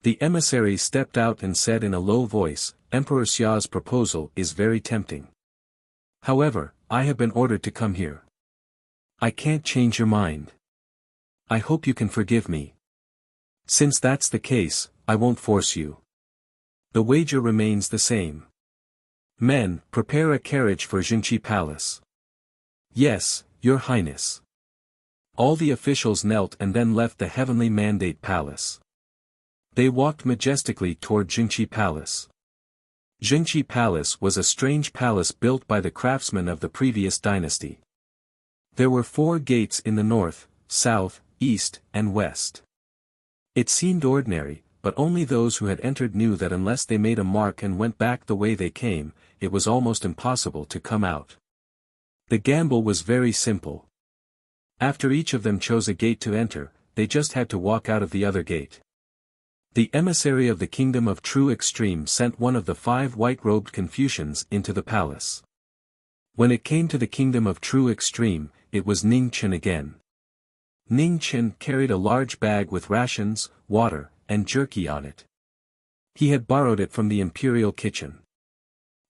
The emissary stepped out and said in a low voice, Emperor Xia's proposal is very tempting. However, I have been ordered to come here. I can't change your mind. I hope you can forgive me. Since that's the case, I won't force you. The wager remains the same. Men, prepare a carriage for Jingqi Palace. Yes, Your Highness. All the officials knelt and then left the Heavenly Mandate Palace. They walked majestically toward Jingqi Palace. Jingqi Palace was a strange palace built by the craftsmen of the previous dynasty. There were 4 gates in the north, south, east, and west. It seemed ordinary, but only those who had entered knew that unless they made a mark and went back the way they came, it was almost impossible to come out. The gamble was very simple. After each of them chose a gate to enter, they just had to walk out of the other gate. The emissary of the Kingdom of True Extreme sent one of the 5 white-robed Confucians into the palace. When it came to the Kingdom of True Extreme, it was Ning Chen again. Ning Chen carried a large bag with rations, water, and jerky on it. He had borrowed it from the imperial kitchen.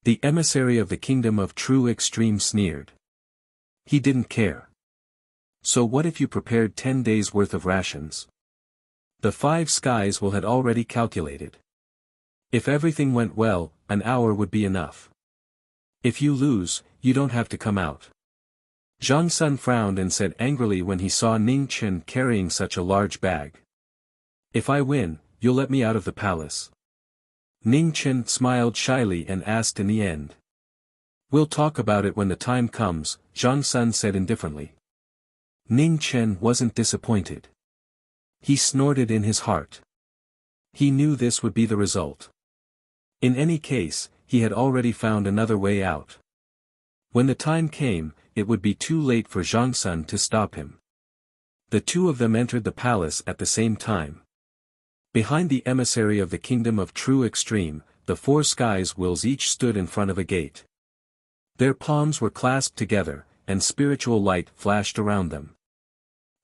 The emissary of the Kingdom of True Extreme sneered. He didn't care. So what if you prepared 10 days' worth of rations? The 5 skies will had already calculated. If everything went well, an hour would be enough. If you lose, you don't have to come out. Zhang Sun frowned and said angrily when he saw Ning Chen carrying such a large bag. If I win, you'll let me out of the palace. Ning Chen smiled shyly and asked in the end. We'll talk about it when the time comes, Zhang Sun said indifferently. Ning Chen wasn't disappointed. He snorted in his heart. He knew this would be the result. In any case, he had already found another way out. When the time came, it would be too late for Zhang Sun to stop him. The 2 of them entered the palace at the same time. Behind the emissary of the Kingdom of True Extreme, the 4 skies wills each stood in front of a gate. Their palms were clasped together, and spiritual light flashed around them.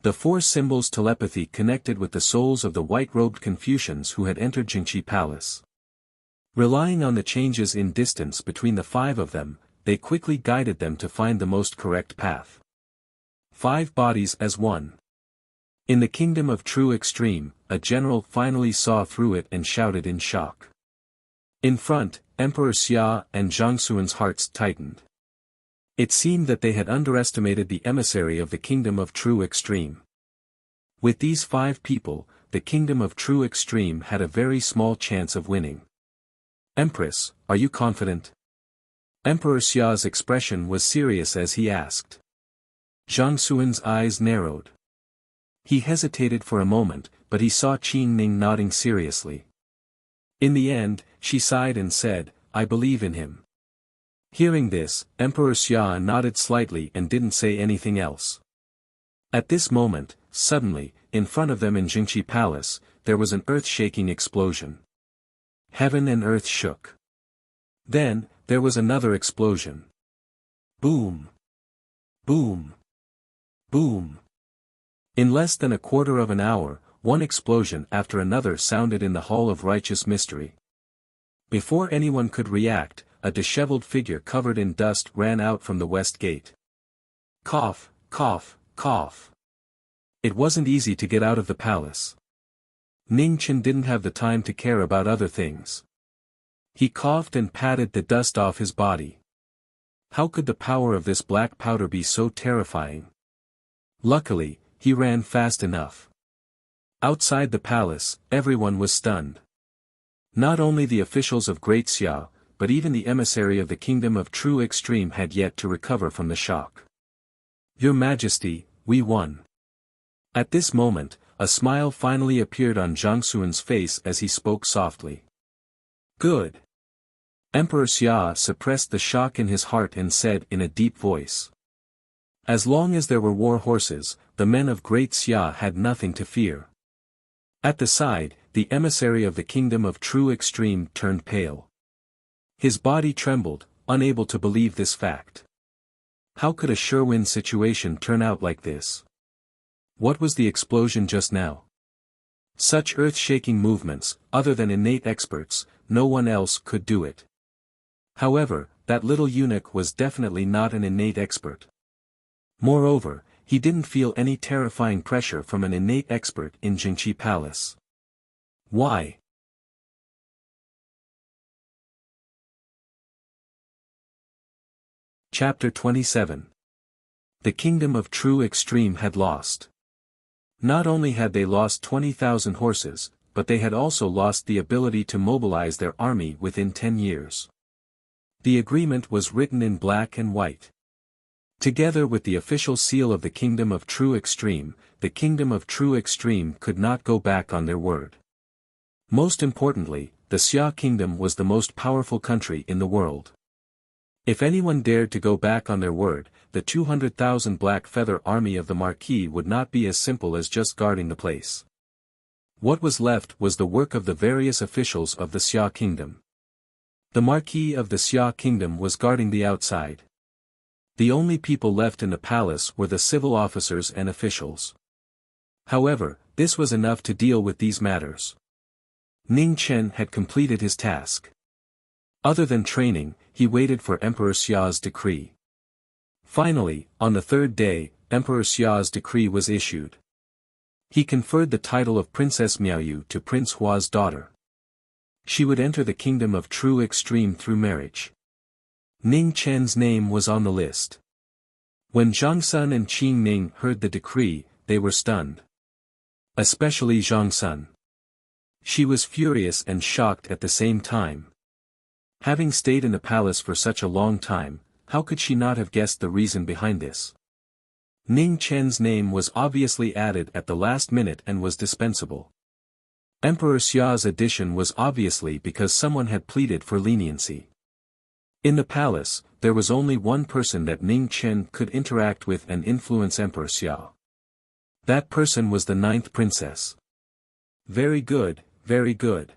The 4 symbols telepathy connected with the souls of the white-robed Confucians who had entered Jingqi Palace. Relying on the changes in distance between the 5 of them, they quickly guided them to find the most correct path. 5 bodies as one. In the Kingdom of True Extreme, a general finally saw through it and shouted in shock. In front, Emperor Xia and Zhang Sun's hearts tightened. It seemed that they had underestimated the emissary of the Kingdom of True Extreme. With these 5 people, the Kingdom of True Extreme had a very small chance of winning. Empress, are you confident? Emperor Xia's expression was serious as he asked. Zhang Sun's eyes narrowed. He hesitated for a moment, but he saw Qin Ning nodding seriously. In the end, she sighed and said, I believe in him. Hearing this, Emperor Xia nodded slightly and didn't say anything else. At this moment, suddenly, in front of them in Jingqi Palace, there was an earth-shaking explosion. Heaven and earth shook. Then, there was another explosion. Boom! Boom! Boom! In less than a quarter of an hour, one explosion after another sounded in the Hall of Righteous Mystery. Before anyone could react, a disheveled figure covered in dust ran out from the west gate. Cough, cough, cough. It wasn't easy to get out of the palace. Ning Chen didn't have the time to care about other things. He coughed and patted the dust off his body. How could the power of this black powder be so terrifying? Luckily, he ran fast enough. Outside the palace, everyone was stunned. Not only the officials of Great Xia, but even the emissary of the Kingdom of True Extreme had yet to recover from the shock. Your Majesty, we won. At this moment, a smile finally appeared on Zhang Xuan's face as he spoke softly. Good. Emperor Xia suppressed the shock in his heart and said in a deep voice. As long as there were war horses, the men of Great Xia had nothing to fear. At the side, the emissary of the Kingdom of True Extreme turned pale. His body trembled, unable to believe this fact. How could a sure-win situation turn out like this? What was the explosion just now? Such earth-shaking movements, other than innate experts, no one else could do it. However, that little eunuch was definitely not an innate expert. Moreover, he didn't feel any terrifying pressure from an innate expert in Jingqi Palace. Why? Chapter 27. The Kingdom of True Extreme had lost. Not only had they lost 20,000 horses, but they had also lost the ability to mobilize their army within 10 years. The agreement was written in black and white. Together with the official seal of the Kingdom of True Extreme, the Kingdom of True Extreme could not go back on their word. Most importantly, the Xia Kingdom was the most powerful country in the world. If anyone dared to go back on their word, the 200,000 Black Feather army of the Marquis would not be as simple as just guarding the place. What was left was the work of the various officials of the Xia Kingdom. The Marquis of the Xia Kingdom was guarding the outside. The only people left in the palace were the civil officers and officials. However, this was enough to deal with these matters. Ning Chen had completed his task. Other than training, he waited for Emperor Xia's decree. Finally, on the third day, Emperor Xia's decree was issued. He conferred the title of Princess Miaoyu to Prince Hua's daughter. She would enter the Kingdom of True Extreme through marriage. Ning Chen's name was on the list. When Zhang Sun and Qing Ning heard the decree, they were stunned. Especially Zhang Sun. She was furious and shocked at the same time. Having stayed in the palace for such a long time, how could she not have guessed the reason behind this? Ning Chen's name was obviously added at the last minute and was dispensable. Emperor Xia's addition was obviously because someone had pleaded for leniency. In the palace, there was only one person that Ning Chen could interact with and influence Emperor Xia. That person was the 9th princess. Very good, very good.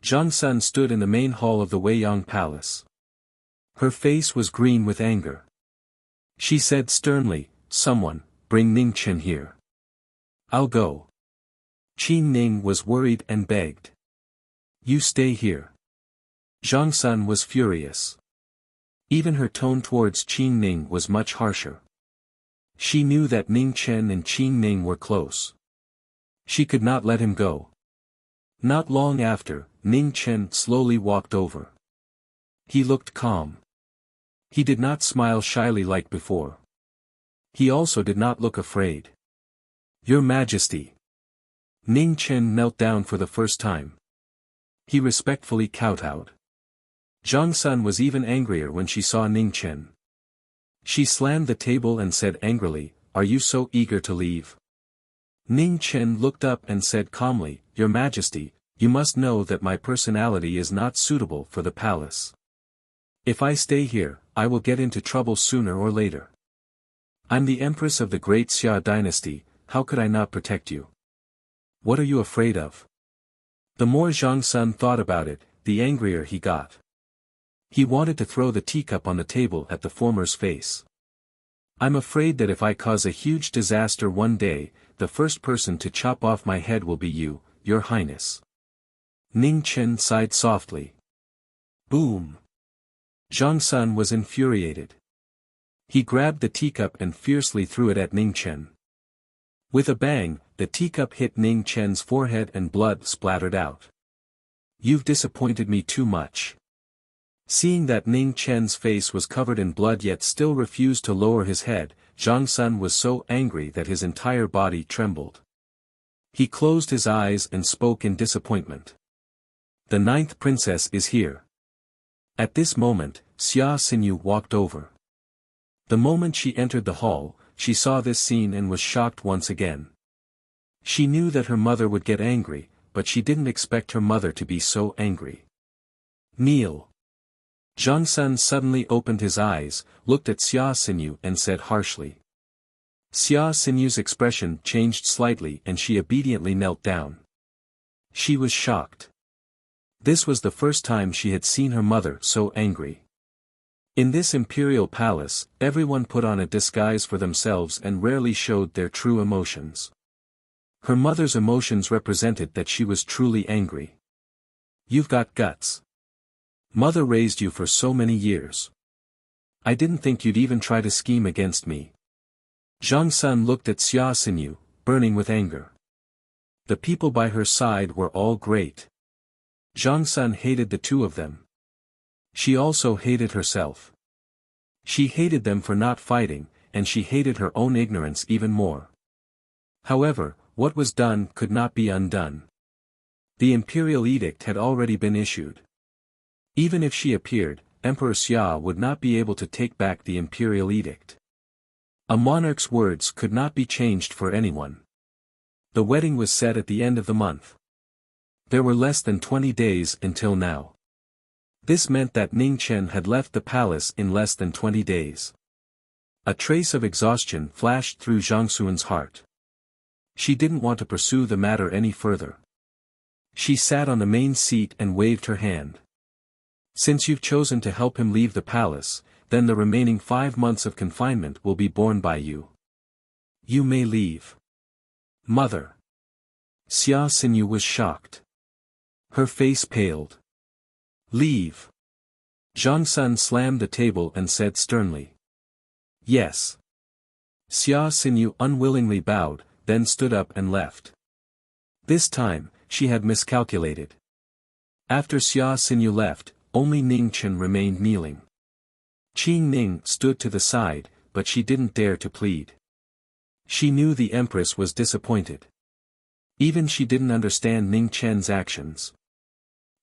Zhang Sun stood in the main hall of the Weiyang Palace. Her face was green with anger. She said sternly, "Someone, bring Ning Chen here." "I'll go." Qin Ning was worried and begged. "You stay here." Zhang Sun was furious. Even her tone towards Qin Ning was much harsher. She knew that Ning Chen and Qin Ning were close. She could not let him go. Not long after, Ning Chen slowly walked over. He looked calm. He did not smile shyly like before. He also did not look afraid. "Your Majesty." Ning Chen knelt down for the first time. He respectfully kowtowed. Zhang Sun was even angrier when she saw Ning Chen. She slammed the table and said angrily, "Are you so eager to leave?" Ning Chen looked up and said calmly, "Your Majesty, you must know that my personality is not suitable for the palace. If I stay here, I will get into trouble sooner or later. I'm the Empress of the Great Xia dynasty, how could I not protect you? What are you afraid of?" The more Zhang Sun thought about it, the angrier he got. He wanted to throw the teacup on the table at the former's face. "I'm afraid that if I cause a huge disaster one day, the first person to chop off my head will be you, Your Highness." Ning Chen sighed softly. Boom! Zhang Sun was infuriated. He grabbed the teacup and fiercely threw it at Ning Chen. With a bang, the teacup hit Ning Chen's forehead and blood splattered out. "You've disappointed me too much. Seeing that Ning Chen's face was covered in blood yet still refused to lower his head, Zhang Sun was so angry that his entire body trembled. He closed his eyes and spoke in disappointment. The 9th princess is here. At this moment, Xia Xinyu walked over. The moment she entered the hall, she saw this scene and was shocked once again. She knew that her mother would get angry, but she didn't expect her mother to be so angry. Kneel. Zhang Sun suddenly opened his eyes, looked at Xia Xinyu and said harshly. Xia Xinyu's expression changed slightly and she obediently knelt down. She was shocked. This was the first time she had seen her mother so angry. In this imperial palace, everyone put on a disguise for themselves and rarely showed their true emotions. Her mother's emotions represented that she was truly angry. You've got guts. Mother raised you for so many years. I didn't think you'd even try to scheme against me. Zhang Sun looked at Xia Xinyu, burning with anger. The people by her side were all great. Zhang Sun hated the two of them. She also hated herself. She hated them for not fighting, and she hated her own ignorance even more. However, what was done could not be undone. The imperial edict had already been issued. Even if she appeared, Emperor Xia would not be able to take back the imperial edict. A monarch's words could not be changed for anyone. The wedding was set at the end of the month. There were less than 20 days until now. This meant that Ning Chen had left the palace in less than 20 days. A trace of exhaustion flashed through Zhang Sun's heart. She didn't want to pursue the matter any further. She sat on the main seat and waved her hand. Since you've chosen to help him leave the palace, then the remaining 5 months of confinement will be borne by you. You may leave. Mother. Xia Xinyu was shocked. Her face paled. Leave. Zhang Sun slammed the table and said sternly. Yes. Xia Xinyu unwillingly bowed, then stood up and left. This time, she had miscalculated. After Xia Xinyu left, only Ning Chen remained kneeling. Qing Ning stood to the side, but she didn't dare to plead. She knew the Empress was disappointed. Even she didn't understand Ning Chen's actions.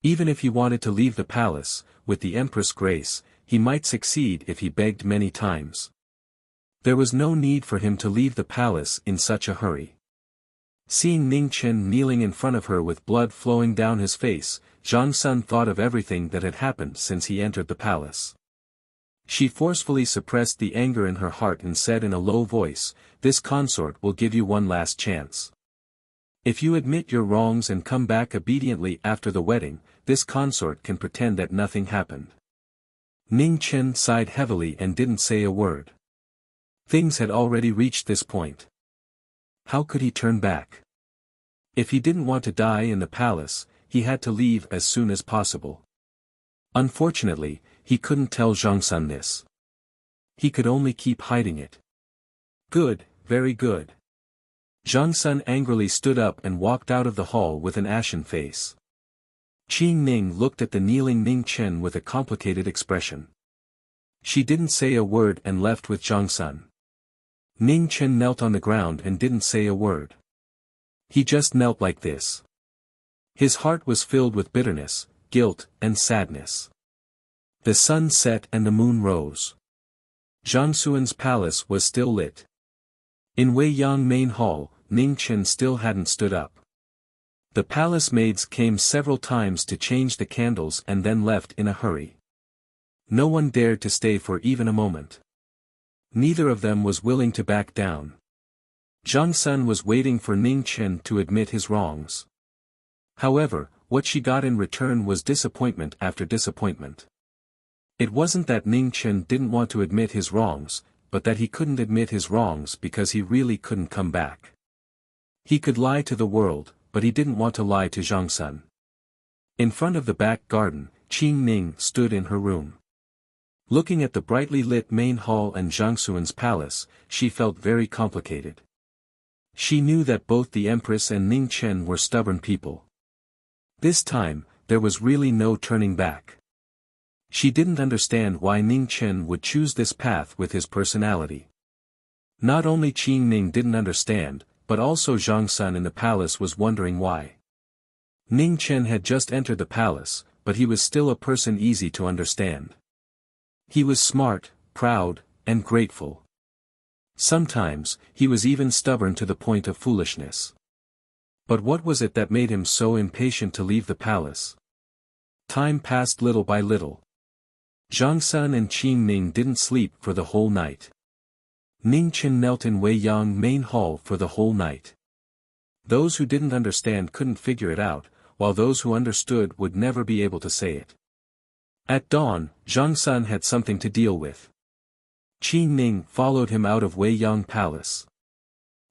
Even if he wanted to leave the palace, with the Empress' grace, he might succeed if he begged many times. There was no need for him to leave the palace in such a hurry. Seeing Ning Chen kneeling in front of her with blood flowing down his face, Zhang Sun thought of everything that had happened since he entered the palace. She forcefully suppressed the anger in her heart and said in a low voice, "This consort will give you one last chance. If you admit your wrongs and come back obediently after the wedding, this consort can pretend that nothing happened." Ning Chen sighed heavily and didn't say a word. Things had already reached this point. How could he turn back? If he didn't want to die in the palace, he had to leave as soon as possible. Unfortunately, he couldn't tell Zhang Sun this. He could only keep hiding it. Good, very good. Zhang Sun angrily stood up and walked out of the hall with an ashen face. Qing Ning looked at the kneeling Ning Chen with a complicated expression. She didn't say a word and left with Zhang Sun. Ning Chen knelt on the ground and didn't say a word. He just knelt like this. His heart was filled with bitterness, guilt, and sadness. The sun set and the moon rose. Zhang Sun's palace was still lit. In Wei Yang main hall, Ning Chen still hadn't stood up. The palace maids came several times to change the candles and then left in a hurry. No one dared to stay for even a moment. Neither of them was willing to back down. Zhang Sun was waiting for Ning Chen to admit his wrongs. However, what she got in return was disappointment after disappointment. It wasn't that Ning Chen didn't want to admit his wrongs, but that he couldn't admit his wrongs because he really couldn't come back. He could lie to the world, but he didn't want to lie to Zhang Sun. In front of the back garden, Qing Ning stood in her room. Looking at the brightly lit main hall and Zhang Sun's palace, she felt very complicated. She knew that both the Empress and Ning Chen were stubborn people. This time, there was really no turning back. She didn't understand why Ning Chen would choose this path with his personality. Not only Qing Ning didn't understand, but also Zhang Sun in the palace was wondering why. Ning Chen had just entered the palace, but he was still a person easy to understand. He was smart, proud, and grateful. Sometimes, he was even stubborn to the point of foolishness. But what was it that made him so impatient to leave the palace? Time passed little by little. Zhang Sun and Qing Ning didn't sleep for the whole night. Ning Chen knelt in Wei Yang main hall for the whole night. Those who didn't understand couldn't figure it out, while those who understood would never be able to say it. At dawn, Zhang Sun had something to deal with. Qing Ning followed him out of Wei Yang Palace.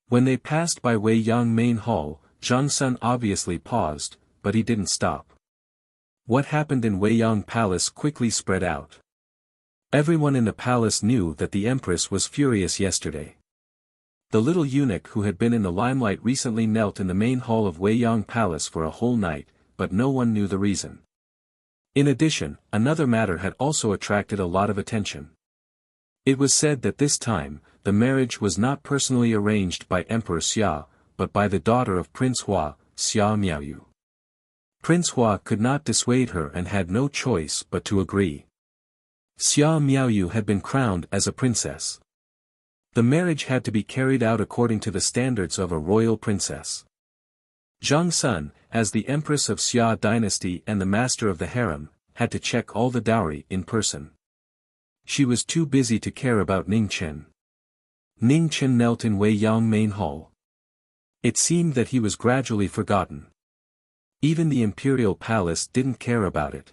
When they passed by Wei Yang main hall, Zhang Sun obviously paused, but he didn't stop. What happened in Wei Yang Palace quickly spread out. Everyone in the palace knew that the Empress was furious yesterday. The little eunuch who had been in the limelight recently knelt in the main hall of Wei Yang Palace for a whole night, but no one knew the reason. In addition, another matter had also attracted a lot of attention. It was said that this time, the marriage was not personally arranged by Emperor Xia, but by the daughter of Prince Hua, Xia Miaoyu. Prince Hua could not dissuade her and had no choice but to agree. Xia Miaoyu had been crowned as a princess. The marriage had to be carried out according to the standards of a royal princess. Zhang Sun, as the empress of Xia dynasty and the master of the harem, had to check all the dowry in person. She was too busy to care about Ning Chen. Ning Chen knelt in Wei Yang main hall. It seemed that he was gradually forgotten. Even the imperial palace didn't care about it.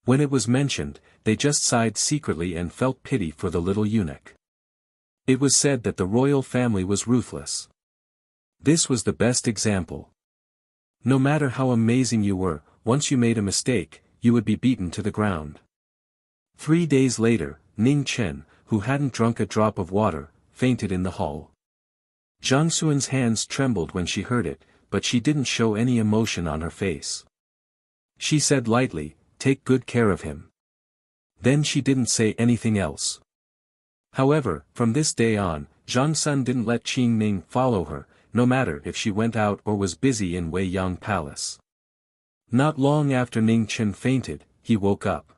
When it was mentioned, they just sighed secretly and felt pity for the little eunuch. It was said that the royal family was ruthless. This was the best example. No matter how amazing you were, once you made a mistake, you would be beaten to the ground. 3 days later, Ning Chen, who hadn't drunk a drop of water, fainted in the hall. Zhang Xuan's hands trembled when she heard it, but she didn't show any emotion on her face. She said lightly, "Take good care of him." Then she didn't say anything else. However, from this day on, Zhang Sun didn't let Qing Ning follow her, no matter if she went out or was busy in Wei Yang Palace. Not long after Ning Chen fainted, he woke up.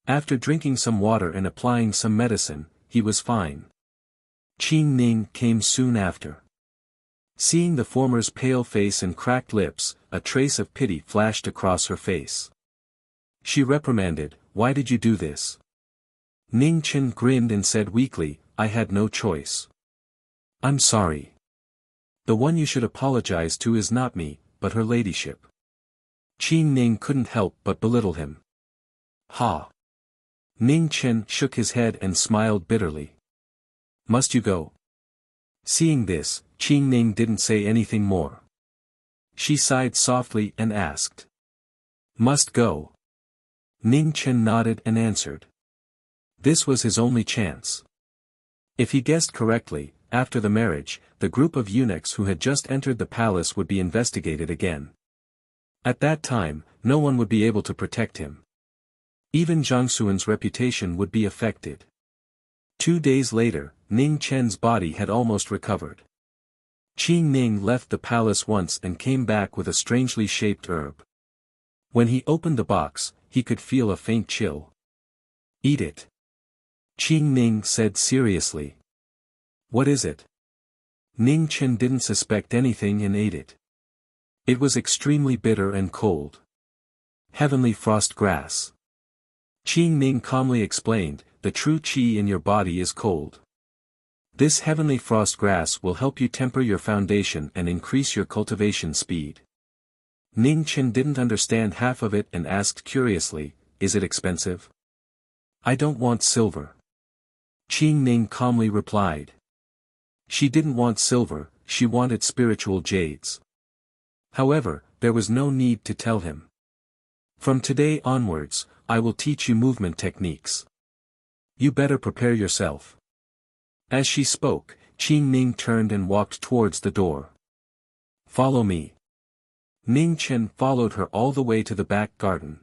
After drinking some water and applying some medicine, he was fine. Qing Ning came soon after. Seeing the former's pale face and cracked lips, a trace of pity flashed across her face. She reprimanded, "Why did you do this?" Ning Chen grinned and said weakly, "I had no choice. I'm sorry. The one you should apologize to is not me, but her ladyship." Qing Ning couldn't help but belittle him. "Ha!" Ning Chen shook his head and smiled bitterly. "Must you go?" Seeing this, Qing Ning didn't say anything more. She sighed softly and asked, "Must go?" Ning Chen nodded and answered. This was his only chance. If he guessed correctly, after the marriage, the group of eunuchs who had just entered the palace would be investigated again. At that time, no one would be able to protect him. Even Zhang Xuan's reputation would be affected. 2 days later, Ning Chen's body had almost recovered. Qing Ning left the palace once and came back with a strangely shaped herb. When he opened the box, he could feel a faint chill. "Eat it," Qing Ning said seriously. "What is it?" Ning Chen didn't suspect anything and ate it. It was extremely bitter and cold. Heavenly frost grass. Qing Ning calmly explained, "The true qi in your body is cold. This heavenly frost grass will help you temper your foundation and increase your cultivation speed." Ning Chen didn't understand half of it and asked curiously, "Is it expensive?" "I don't want silver," Qing Ning calmly replied. She didn't want silver, she wanted spiritual jades. However, there was no need to tell him. "From today onwards, I will teach you movement techniques. You better prepare yourself." As she spoke, Qing Ning turned and walked towards the door. "Follow me." Ning Chen followed her all the way to the back garden.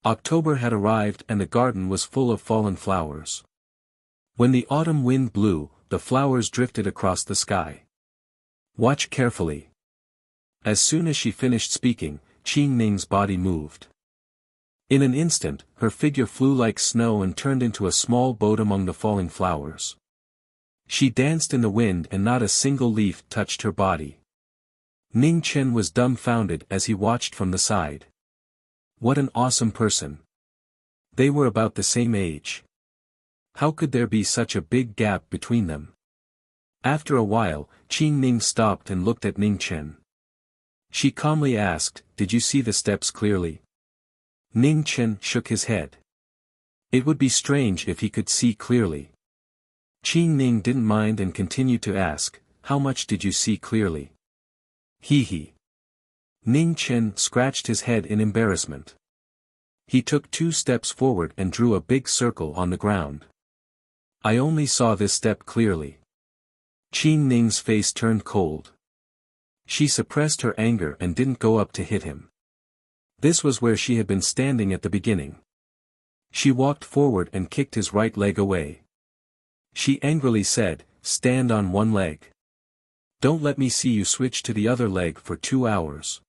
October had arrived and the garden was full of fallen flowers. When the autumn wind blew, the flowers drifted across the sky. Watch carefully. As soon as she finished speaking, Qing Ning's body moved. In an instant, her figure flew like snow and turned into a small boat among the falling flowers. She danced in the wind and not a single leaf touched her body. Ning Chen was dumbfounded as he watched from the side. What an awesome person. They were about the same age. How could there be such a big gap between them? After a while, Qing Ning stopped and looked at Ning Chen. She calmly asked, "Did you see the steps clearly?" Ning Chen shook his head. It would be strange if he could see clearly. Qing Ning didn't mind and continued to ask, "How much did you see clearly?" He. Ning Chen scratched his head in embarrassment. He took 2 steps forward and drew a big circle on the ground. "I only saw this step clearly." Qing Ning's face turned cold. She suppressed her anger and didn't go up to hit him. This was where she had been standing at the beginning. She walked forward and kicked his right leg away. She angrily said, "Stand on one leg. Don't let me see you switch to the other leg for 2 hours."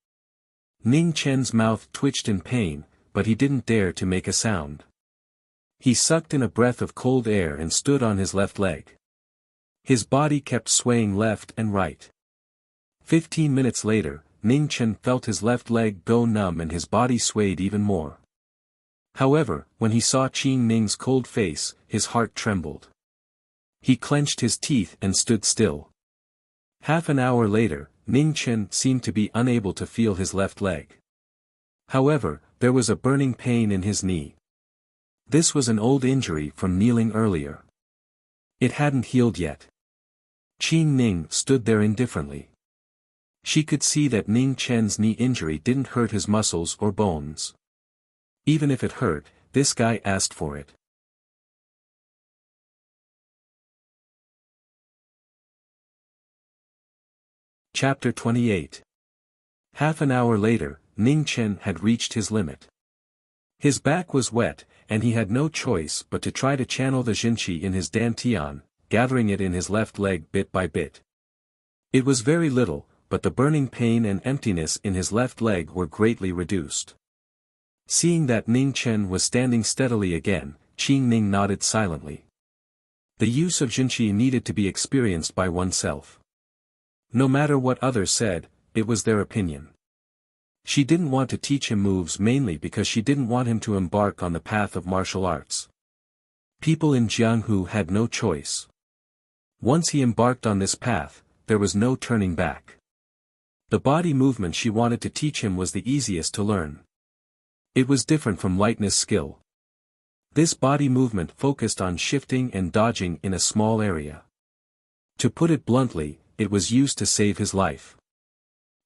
Ning Chen's mouth twitched in pain, but he didn't dare to make a sound. He sucked in a breath of cold air and stood on his left leg. His body kept swaying left and right. 15 minutes later, Ning Chen felt his left leg go numb and his body swayed even more. However, when he saw Qing Ning's cold face, his heart trembled. He clenched his teeth and stood still. Half an hour later, Ning Chen seemed to be unable to feel his left leg. However, there was a burning pain in his knee. This was an old injury from kneeling earlier. It hadn't healed yet. Qing Ning stood there indifferently. She could see that Ning Chen's knee injury didn't hurt his muscles or bones. Even if it hurt, this guy asked for it. Chapter 28. Half an hour later, Ning Chen had reached his limit. His back was wet, and he had no choice but to try to channel the Jinqi in his dantian, gathering it in his left leg bit by bit. It was very little, but the burning pain and emptiness in his left leg were greatly reduced. Seeing that Ning Chen was standing steadily again, Qing Ning nodded silently. The use of Jinqi needed to be experienced by oneself. No matter what others said, it was their opinion. She didn't want to teach him moves mainly because she didn't want him to embark on the path of martial arts. People in Jianghu had no choice. Once he embarked on this path, there was no turning back. The body movement she wanted to teach him was the easiest to learn. It was different from lightness skill. This body movement focused on shifting and dodging in a small area. To put it bluntly, it was used to save his life.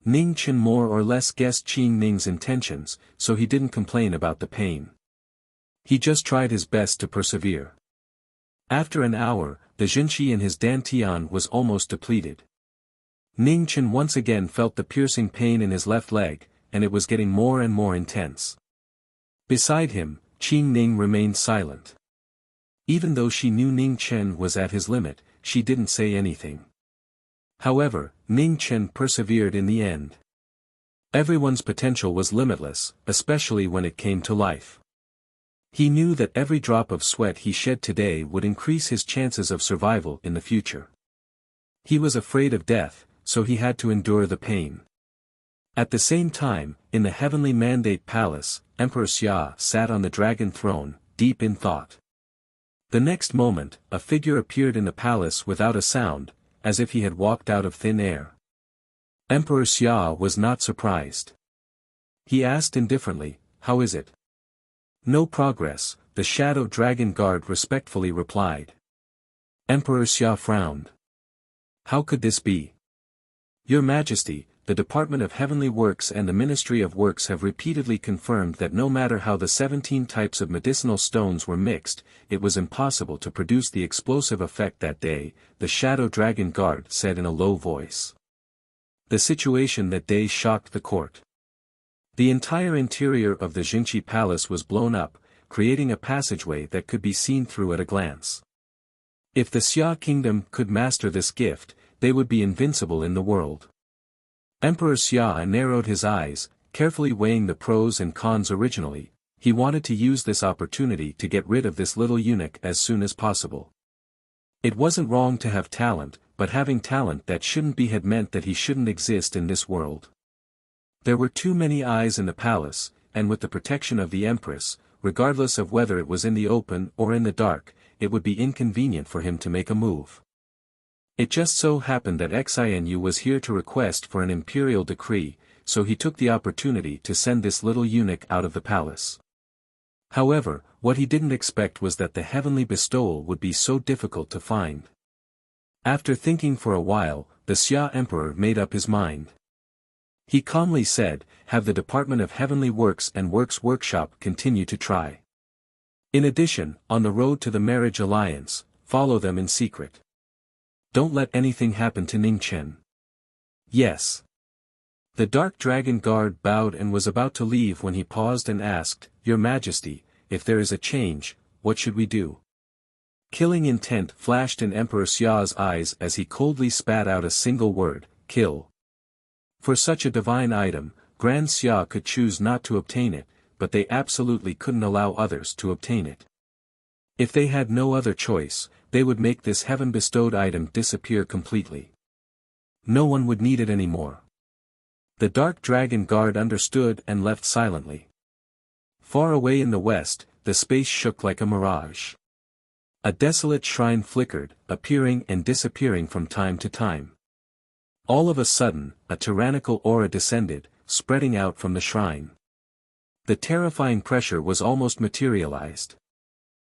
Ning Chen more or less guessed Qing Ning's intentions, so he didn't complain about the pain. He just tried his best to persevere. After an hour, the Jinqi in his dantian was almost depleted. Ning Chen once again felt the piercing pain in his left leg, and it was getting more and more intense. Beside him, Qing Ning remained silent. Even though she knew Ning Chen was at his limit, she didn't say anything. However, Ning Chen persevered in the end. Everyone's potential was limitless, especially when it came to life. He knew that every drop of sweat he shed today would increase his chances of survival in the future. He was afraid of death, so he had to endure the pain. At the same time, in the heavenly mandate palace, Emperor Xia sat on the dragon throne, deep in thought. The next moment, a figure appeared in the palace without a sound, as if he had walked out of thin air. Emperor Xia was not surprised. He asked indifferently, "How is it?" "No progress," the shadow dragon guard respectfully replied. Emperor Xia frowned. "How could this be?" "Your Majesty, the Department of Heavenly Works and the Ministry of Works have repeatedly confirmed that no matter how the 17 types of medicinal stones were mixed, it was impossible to produce the explosive effect that day," the Shadow Dragon Guard said in a low voice. The situation that day shocked the court. The entire interior of the Jinchi Palace was blown up, creating a passageway that could be seen through at a glance. If the Xia kingdom could master this gift, they would be invincible in the world. Emperor Xia narrowed his eyes, carefully weighing the pros and cons. Originally, he wanted to use this opportunity to get rid of this little eunuch as soon as possible. It wasn't wrong to have talent, but having talent that shouldn't be had meant that he shouldn't exist in this world. There were too many eyes in the palace, and with the protection of the Empress, regardless of whether it was in the open or in the dark, it would be inconvenient for him to make a move. It just so happened that Xinu was here to request for an imperial decree, so he took the opportunity to send this little eunuch out of the palace. However, what he didn't expect was that the heavenly bestowal would be so difficult to find. After thinking for a while, the Xia emperor made up his mind. He calmly said, "Have the Department of Heavenly Works and Works Workshop continue to try. In addition, on the road to the marriage alliance, follow them in secret. Don't let anything happen to Ningchen." "Yes." The Dark Dragon Guard bowed and was about to leave when he paused and asked, "Your Majesty, if there is a change, what should we do?" Killing intent flashed in Emperor Xia's eyes as he coldly spat out a single word, "Kill." For such a divine item, Grand Xia could choose not to obtain it, but they absolutely couldn't allow others to obtain it. If they had no other choice, they would make this heaven-bestowed item disappear completely. No one would need it anymore. The Dark Dragon Guard understood and left silently. Far away in the west, the space shook like a mirage. A desolate shrine flickered, appearing and disappearing from time to time. All of a sudden, a tyrannical aura descended, spreading out from the shrine. The terrifying pressure was almost materialized.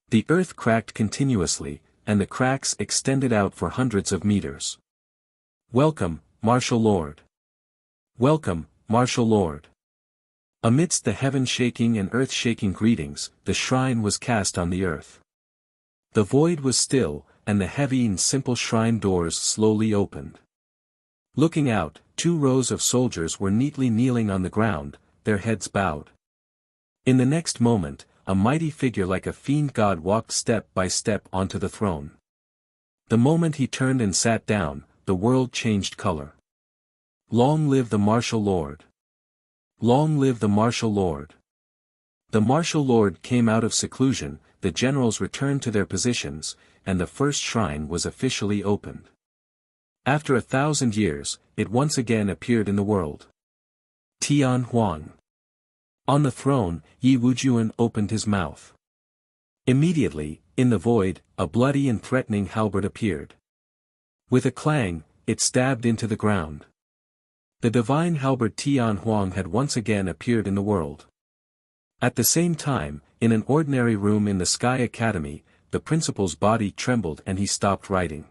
The earth cracked continuously, and the cracks extended out for hundreds of meters. "Welcome, Martial Lord. Welcome, Martial Lord." Amidst the heaven-shaking and earth-shaking greetings, the shrine was cast on the earth. The void was still, and the heavy and simple shrine doors slowly opened. Looking out, 2 rows of soldiers were neatly kneeling on the ground, their heads bowed. In the next moment, a mighty figure like a fiend god walked step by step onto the throne. The moment he turned and sat down, the world changed color. "Long live the Martial Lord! Long live the Martial Lord!" The Martial Lord came out of seclusion, the generals returned to their positions, and the first shrine was officially opened. After 1,000 years, it once again appeared in the world. Tian Huang. On the throne, Yi Wujuan opened his mouth. Immediately, in the void, a bloody and threatening halberd appeared. With a clang, it stabbed into the ground. The divine halberd Tian Huang had once again appeared in the world. At the same time, in an ordinary room in the Sky Academy, the principal's body trembled and he stopped writing.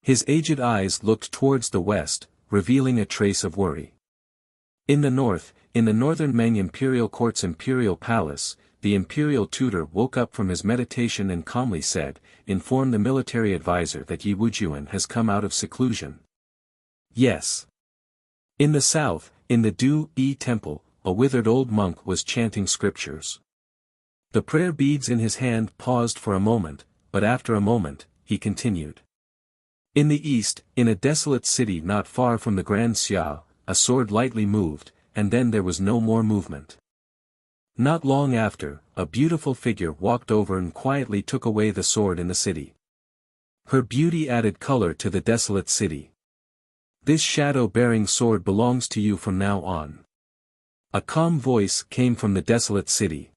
His aged eyes looked towards the west, revealing a trace of worry. In the north, in the northern Meng Imperial Court's Imperial Palace, the Imperial Tutor woke up from his meditation and calmly said, "Inform the military advisor that Yi Wujuan has come out of seclusion." Yes. In the south, in the Du-Yi Temple, a withered old monk was chanting scriptures. The prayer beads in his hand paused for a moment, but after a moment, he continued. In the east, in a desolate city not far from the Grand Xia, a sword lightly moved, and then there was no more movement. Not long after, a beautiful figure walked over and quietly took away the sword in the city. Her beauty added color to the desolate city. "This shadow-bearing sword belongs to you from now on." A calm voice came from the desolate city.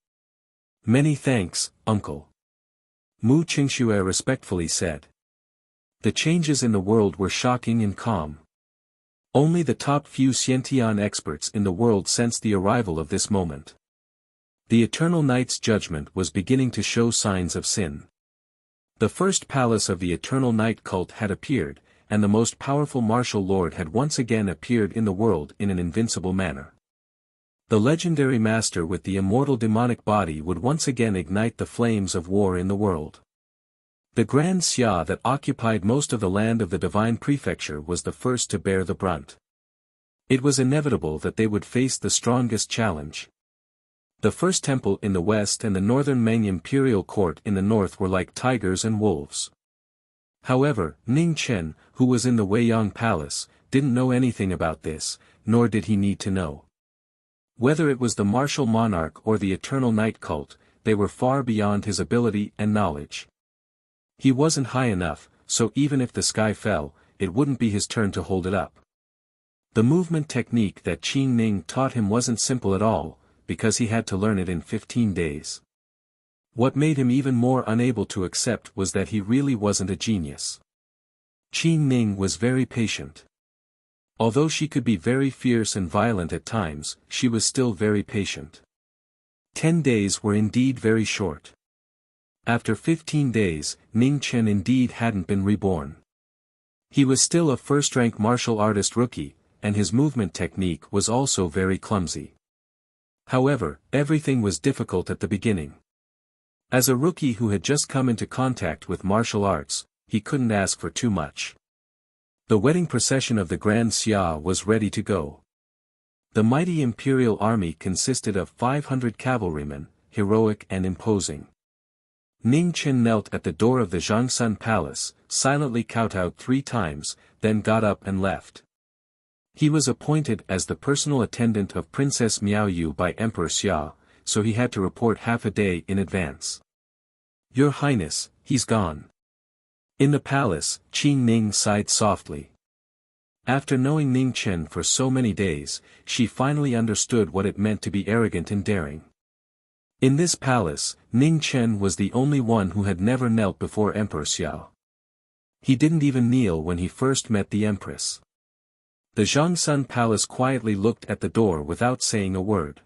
"Many thanks, uncle," Mu Qingxue respectfully said. The changes in the world were shocking and calm. Only the top few Xiantian experts in the world sensed the arrival of this moment. The Eternal Night's judgment was beginning to show signs of sin. The first palace of the Eternal Night cult had appeared, and the most powerful martial lord had once again appeared in the world in an invincible manner. The legendary master with the immortal demonic body would once again ignite the flames of war in the world. The Grand Xia that occupied most of the land of the Divine Prefecture was the first to bear the brunt. It was inevitable that they would face the strongest challenge. The First Temple in the west and the northern Ming imperial court in the north were like tigers and wolves. However, Ning Chen, who was in the Weiyang Palace, didn't know anything about this, nor did he need to know. Whether it was the martial monarch or the eternal night cult, they were far beyond his ability and knowledge. He wasn't high enough, so even if the sky fell, it wouldn't be his turn to hold it up. The movement technique that Qin Ning taught him wasn't simple at all, because he had to learn it in 15 days. What made him even more unable to accept was that he really wasn't a genius. Qin Ning was very patient. Although she could be very fierce and violent at times, she was still very patient. 10 days were indeed very short. After 15 days, Ning Chen indeed hadn't been reborn. He was still a first-rank martial artist rookie, and his movement technique was also very clumsy. However, everything was difficult at the beginning. As a rookie who had just come into contact with martial arts, he couldn't ask for too much. The wedding procession of the Grand Xia was ready to go. The mighty imperial army consisted of 500 cavalrymen, heroic and imposing. Ning Chen knelt at the door of the Zhangsun Palace, silently kowtowed 3 times, then got up and left. He was appointed as the personal attendant of Princess Miao Yu by Emperor Xia, so he had to report half a day in advance. "Your Highness, he's gone." In the palace, Qin Ning sighed softly. After knowing Ning Chen for so many days, she finally understood what it meant to be arrogant and daring. In this palace, Ning Chen was the only one who had never knelt before Emperor Xiao. He didn't even kneel when he first met the Empress. The Zhangsun Palace quietly looked at the door without saying a word.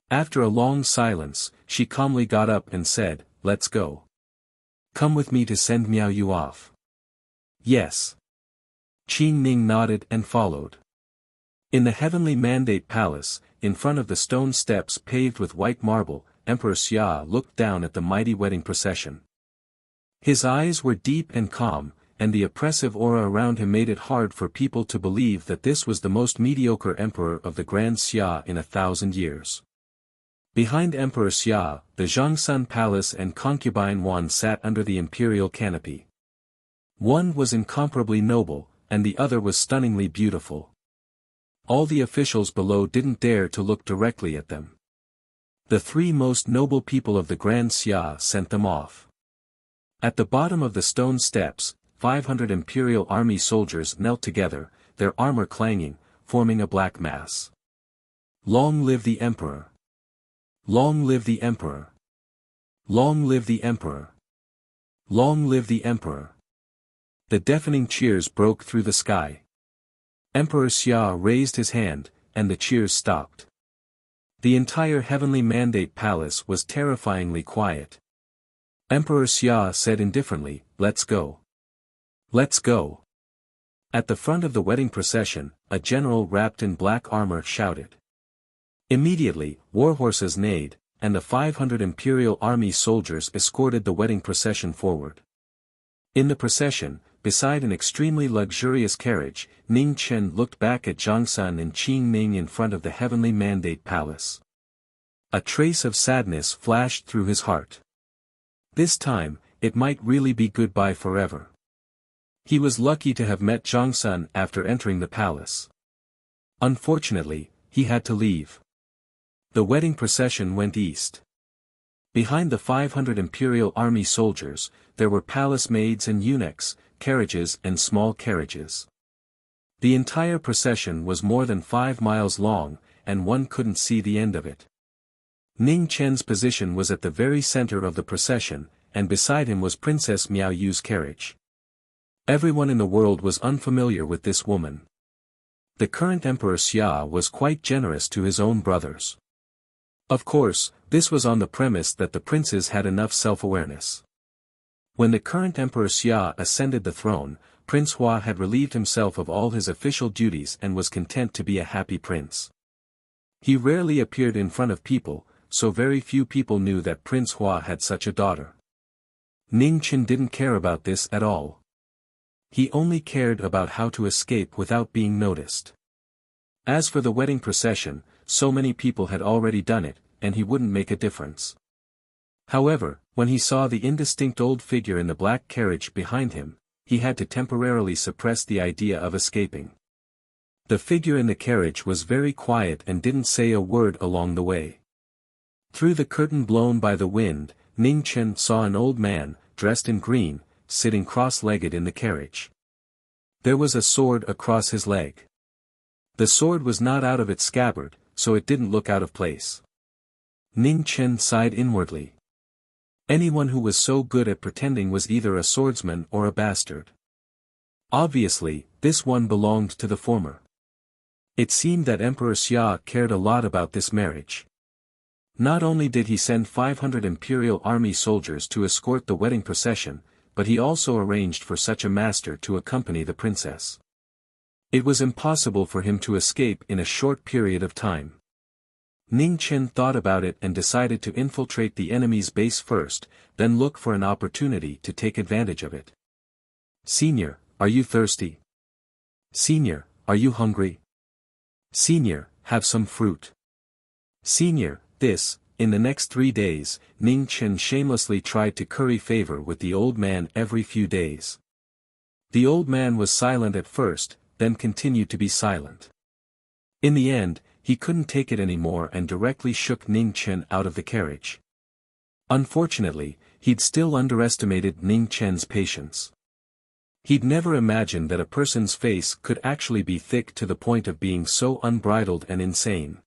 After a long silence, she calmly got up and said, "Let's go. Come with me to send Miao Yu off." "Yes." Qin Ning nodded and followed. In the Heavenly Mandate Palace, in front of the stone steps paved with white marble, Emperor Xia looked down at the mighty wedding procession. His eyes were deep and calm, and the oppressive aura around him made it hard for people to believe that this was the most mediocre emperor of the Grand Xia in 1,000 years. Behind Emperor Xia, the Zhangsun Palace and concubine Wan sat under the imperial canopy. One was incomparably noble, and the other was stunningly beautiful. All the officials below didn't dare to look directly at them. The 3 most noble people of the Grand Xia sent them off. At the bottom of the stone steps, 500 imperial army soldiers knelt together, their armor clanging, forming a black mass. "Long live the Emperor! Long live the Emperor! Long live the Emperor! Long live the Emperor!" The deafening cheers broke through the sky. Emperor Xia raised his hand, and the cheers stopped. The entire Heavenly Mandate Palace was terrifyingly quiet. Emperor Xia said indifferently, "Let's go. Let's go." At the front of the wedding procession, a general wrapped in black armor shouted. Immediately, war horses neighed, and the 500 imperial army soldiers escorted the wedding procession forward. In the procession, beside an extremely luxurious carriage, Ning Chen looked back at Zhangsun and Qin Ning in front of the Heavenly Mandate Palace. A trace of sadness flashed through his heart. This time, it might really be goodbye forever. He was lucky to have met Zhangsun after entering the palace. Unfortunately, he had to leave. The wedding procession went east. Behind the 500 imperial army soldiers, there were palace maids and eunuchs, carriages and small carriages. The entire procession was more than 5 miles long, and one couldn't see the end of it. Ning Chen's position was at the very center of the procession, and beside him was Princess Miao Yu's carriage. Everyone in the world was unfamiliar with this woman. The current Emperor Xia was quite generous to his own brothers. Of course, this was on the premise that the princes had enough self-awareness. When the current Emperor Xia ascended the throne, Prince Hua had relieved himself of all his official duties and was content to be a happy prince. He rarely appeared in front of people, so very few people knew that Prince Hua had such a daughter. Ning Chen didn't care about this at all. He only cared about how to escape without being noticed. As for the wedding procession, so many people had already done it, and he wouldn't make a difference. However, when he saw the indistinct old figure in the black carriage behind him, he had to temporarily suppress the idea of escaping. The figure in the carriage was very quiet and didn't say a word along the way. Through the curtain blown by the wind, Ning Chen saw an old man, dressed in green, sitting cross-legged in the carriage. There was a sword across his leg. The sword was not out of its scabbard, so it didn't look out of place. Ning Chen sighed inwardly. Anyone who was so good at pretending was either a swordsman or a bastard. Obviously, this one belonged to the former. It seemed that Emperor Xia cared a lot about this marriage. Not only did he send 500 imperial army soldiers to escort the wedding procession, but he also arranged for such a master to accompany the princess. It was impossible for him to escape in a short period of time. Ning Chen thought about it and decided to infiltrate the enemy's base first, then look for an opportunity to take advantage of it. "Senior, are you thirsty? Senior, are you hungry? Senior, have some fruit. Senior, this." In the next 3 days, Ning Chen shamelessly tried to curry favor with the old man every few days. The old man was silent at first, then continued to be silent. In the end, he couldn't take it anymore and directly shook Ning Chen out of the carriage. Unfortunately, he'd still underestimated Ning Chen's patience. He'd never imagined that a person's face could actually be thick to the point of being so unbridled and insane.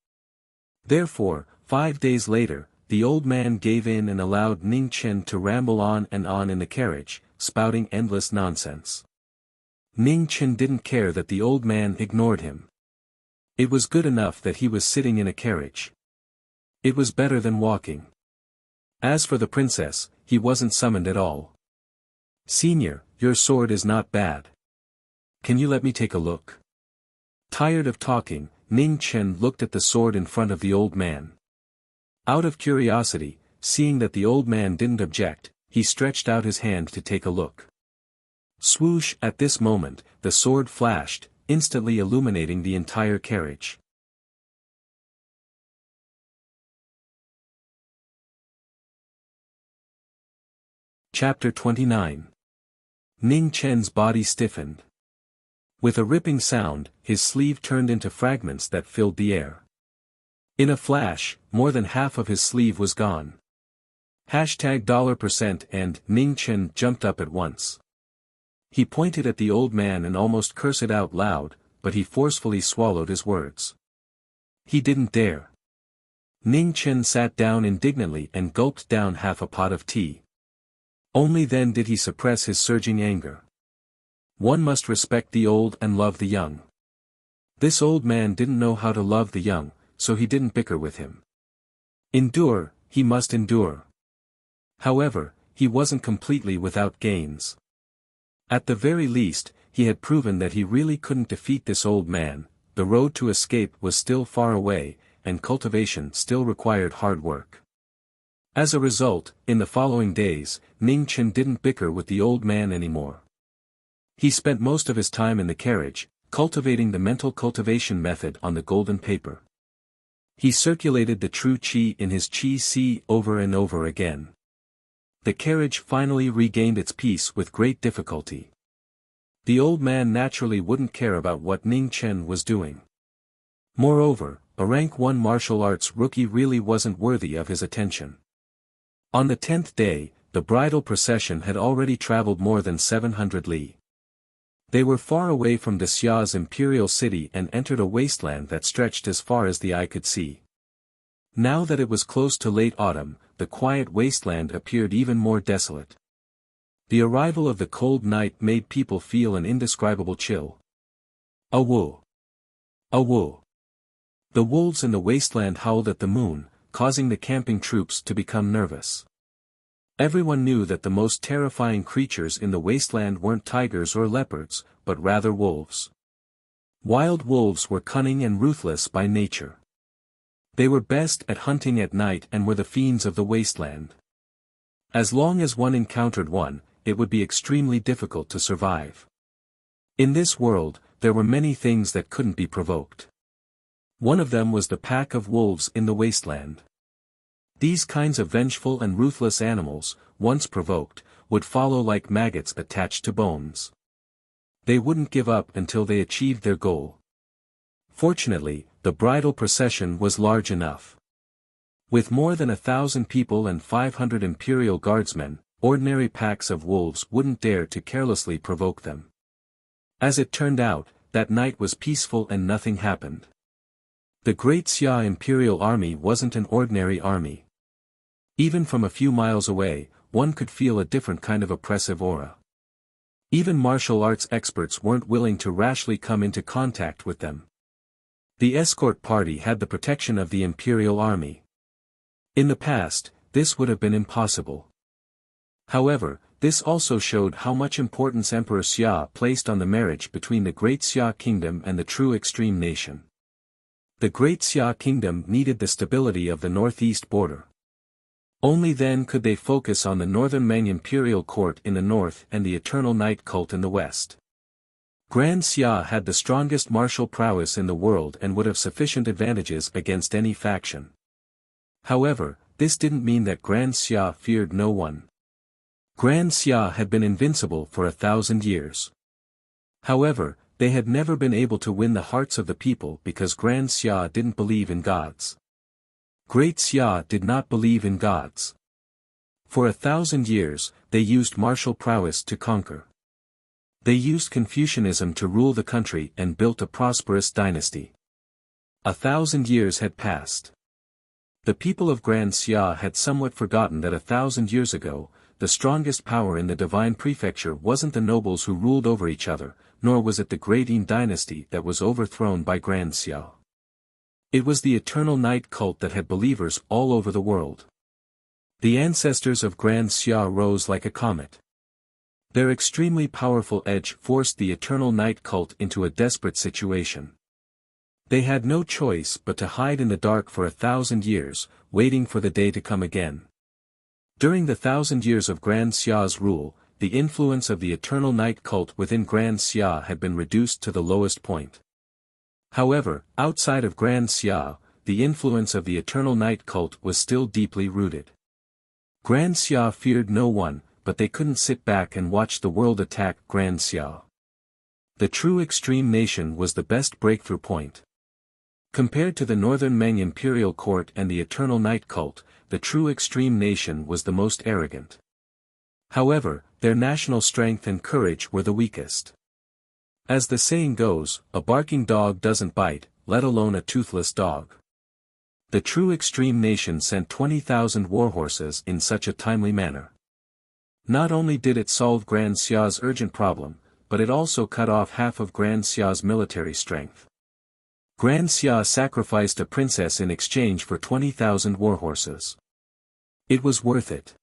Therefore, 5 days later, the old man gave in and allowed Ning Chen to ramble on in the carriage, spouting endless nonsense. Ning Chen didn't care that the old man ignored him. It was good enough that he was sitting in a carriage. It was better than walking. As for the princess, he wasn't summoned at all. "Senior, your sword is not bad. Can you let me take a look?" Tired of talking, Ning Chen looked at the sword in front of the old man. Out of curiosity, seeing that the old man didn't object, he stretched out his hand to take a look. Swoosh! At this moment, the sword flashed, instantly illuminating the entire carriage. Chapter 29. Ning Chen's body stiffened. With a ripping sound, his sleeve turned into fragments that filled the air. In a flash, more than half of his sleeve was gone. $% and Ning Chen jumped up at once. He pointed at the old man and almost cursed out loud, but he forcefully swallowed his words. He didn't dare. Ning Chen sat down indignantly and gulped down half a pot of tea. Only then did he suppress his surging anger. One must respect the old and love the young. This old man didn't know how to love the young, so he didn't bicker with him. Endure, he must endure. However, he wasn't completely without gains. At the very least, he had proven that he really couldn't defeat this old man. The road to escape was still far away, and cultivation still required hard work. As a result, in the following days, Ning Chen didn't bicker with the old man anymore. He spent most of his time in the carriage, cultivating the mental cultivation method on the golden paper. He circulated the true qi in his qi si over and over again. The carriage finally regained its peace with great difficulty. The old man naturally wouldn't care about what Ning Chen was doing. Moreover, a rank 1 martial arts rookie really wasn't worthy of his attention. On the 10th day, the bridal procession had already traveled more than 700 li. They were far away from the Xia's imperial city and entered a wasteland that stretched as far as the eye could see. Now that it was close to late autumn, the quiet wasteland appeared even more desolate. The arrival of the cold night made people feel an indescribable chill. Awoo! Awoo! The wolves in the wasteland howled at the moon, causing the camping troops to become nervous. Everyone knew that the most terrifying creatures in the wasteland weren't tigers or leopards, but rather wolves. Wild wolves were cunning and ruthless by nature. They were best at hunting at night and were the fiends of the wasteland. As long as one encountered one, it would be extremely difficult to survive. In this world, there were many things that couldn't be provoked. One of them was the pack of wolves in the wasteland. These kinds of vengeful and ruthless animals, once provoked, would follow like maggots attached to bones. They wouldn't give up until they achieved their goal. Fortunately, the bridal procession was large enough. With more than 1,000 people and 500 imperial guardsmen, ordinary packs of wolves wouldn't dare to carelessly provoke them. As it turned out, that night was peaceful and nothing happened. The Great Xia Imperial Army wasn't an ordinary army. Even from a few miles away, one could feel a different kind of oppressive aura. Even martial arts experts weren't willing to rashly come into contact with them. The escort party had the protection of the Imperial Army. In the past, this would have been impossible. However, this also showed how much importance Emperor Xia placed on the marriage between the Great Xia Kingdom and the true extreme nation. The Great Xia Kingdom needed the stability of the northeast border. Only then could they focus on the northern Ming imperial court in the north and the eternal night cult in the west. Grand Xia had the strongest martial prowess in the world and would have sufficient advantages against any faction. However, this didn't mean that Grand Xia feared no one. Grand Xia had been invincible for 1,000 years. However, they had never been able to win the hearts of the people because Grand Xia didn't believe in gods. Great Xia did not believe in gods. For 1,000 years, they used martial prowess to conquer. They used Confucianism to rule the country and built a prosperous dynasty. 1,000 years had passed. The people of Grand Xia had somewhat forgotten that 1,000 years ago, the strongest power in the divine prefecture wasn't the nobles who ruled over each other, nor was it the Great Yin dynasty that was overthrown by Grand Xia. It was the eternal night cult that had believers all over the world. The ancestors of Grand Xia rose like a comet. Their extremely powerful edge forced the eternal night cult into a desperate situation. They had no choice but to hide in the dark for 1,000 years, waiting for the day to come again. During the 1,000 years of Grand Xia's rule, the influence of the eternal night cult within Grand Xia had been reduced to the lowest point. However, outside of Grand Xia, the influence of the eternal night cult was still deeply rooted. Grand Xia feared no one, but they couldn't sit back and watch the world attack Grand Xia. The true extreme nation was the best breakthrough point. Compared to the northern Ming imperial court and the eternal night cult, the true extreme nation was the most arrogant. However, their national strength and courage were the weakest. As the saying goes, a barking dog doesn't bite, let alone a toothless dog. The true extreme nation sent 20,000 warhorses in such a timely manner. Not only did it solve Grand Xia's urgent problem, but it also cut off half of Grand Xia's military strength. Grand Xia sacrificed a princess in exchange for 20,000 warhorses. It was worth it.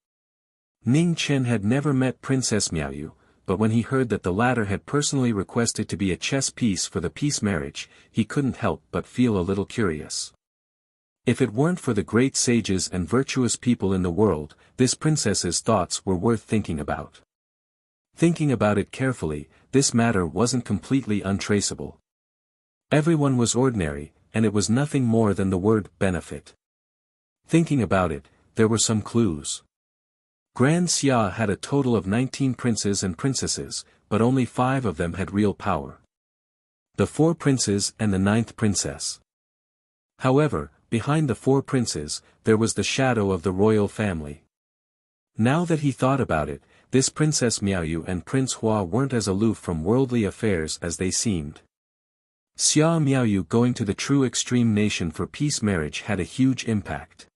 Ning Chen had never met Princess Miaoyu, but when he heard that the latter had personally requested to be a chess piece for the peace marriage, he couldn't help but feel a little curious. If it weren't for the great sages and virtuous people in the world, this princess's thoughts were worth thinking about. Thinking about it carefully, this matter wasn't completely untraceable. Everyone was ordinary, and it was nothing more than the word benefit. Thinking about it, there were some clues. Grand Xia had a total of 19 princes and princesses, but only 5 of them had real power. The 4 princes and the 9th princess. However, behind the 4 princes, there was the shadow of the royal family. Now that he thought about it, this Princess Miaoyu and Prince Hua weren't as aloof from worldly affairs as they seemed. Xia Miaoyu going to the true extreme nation for peace marriage had a huge impact.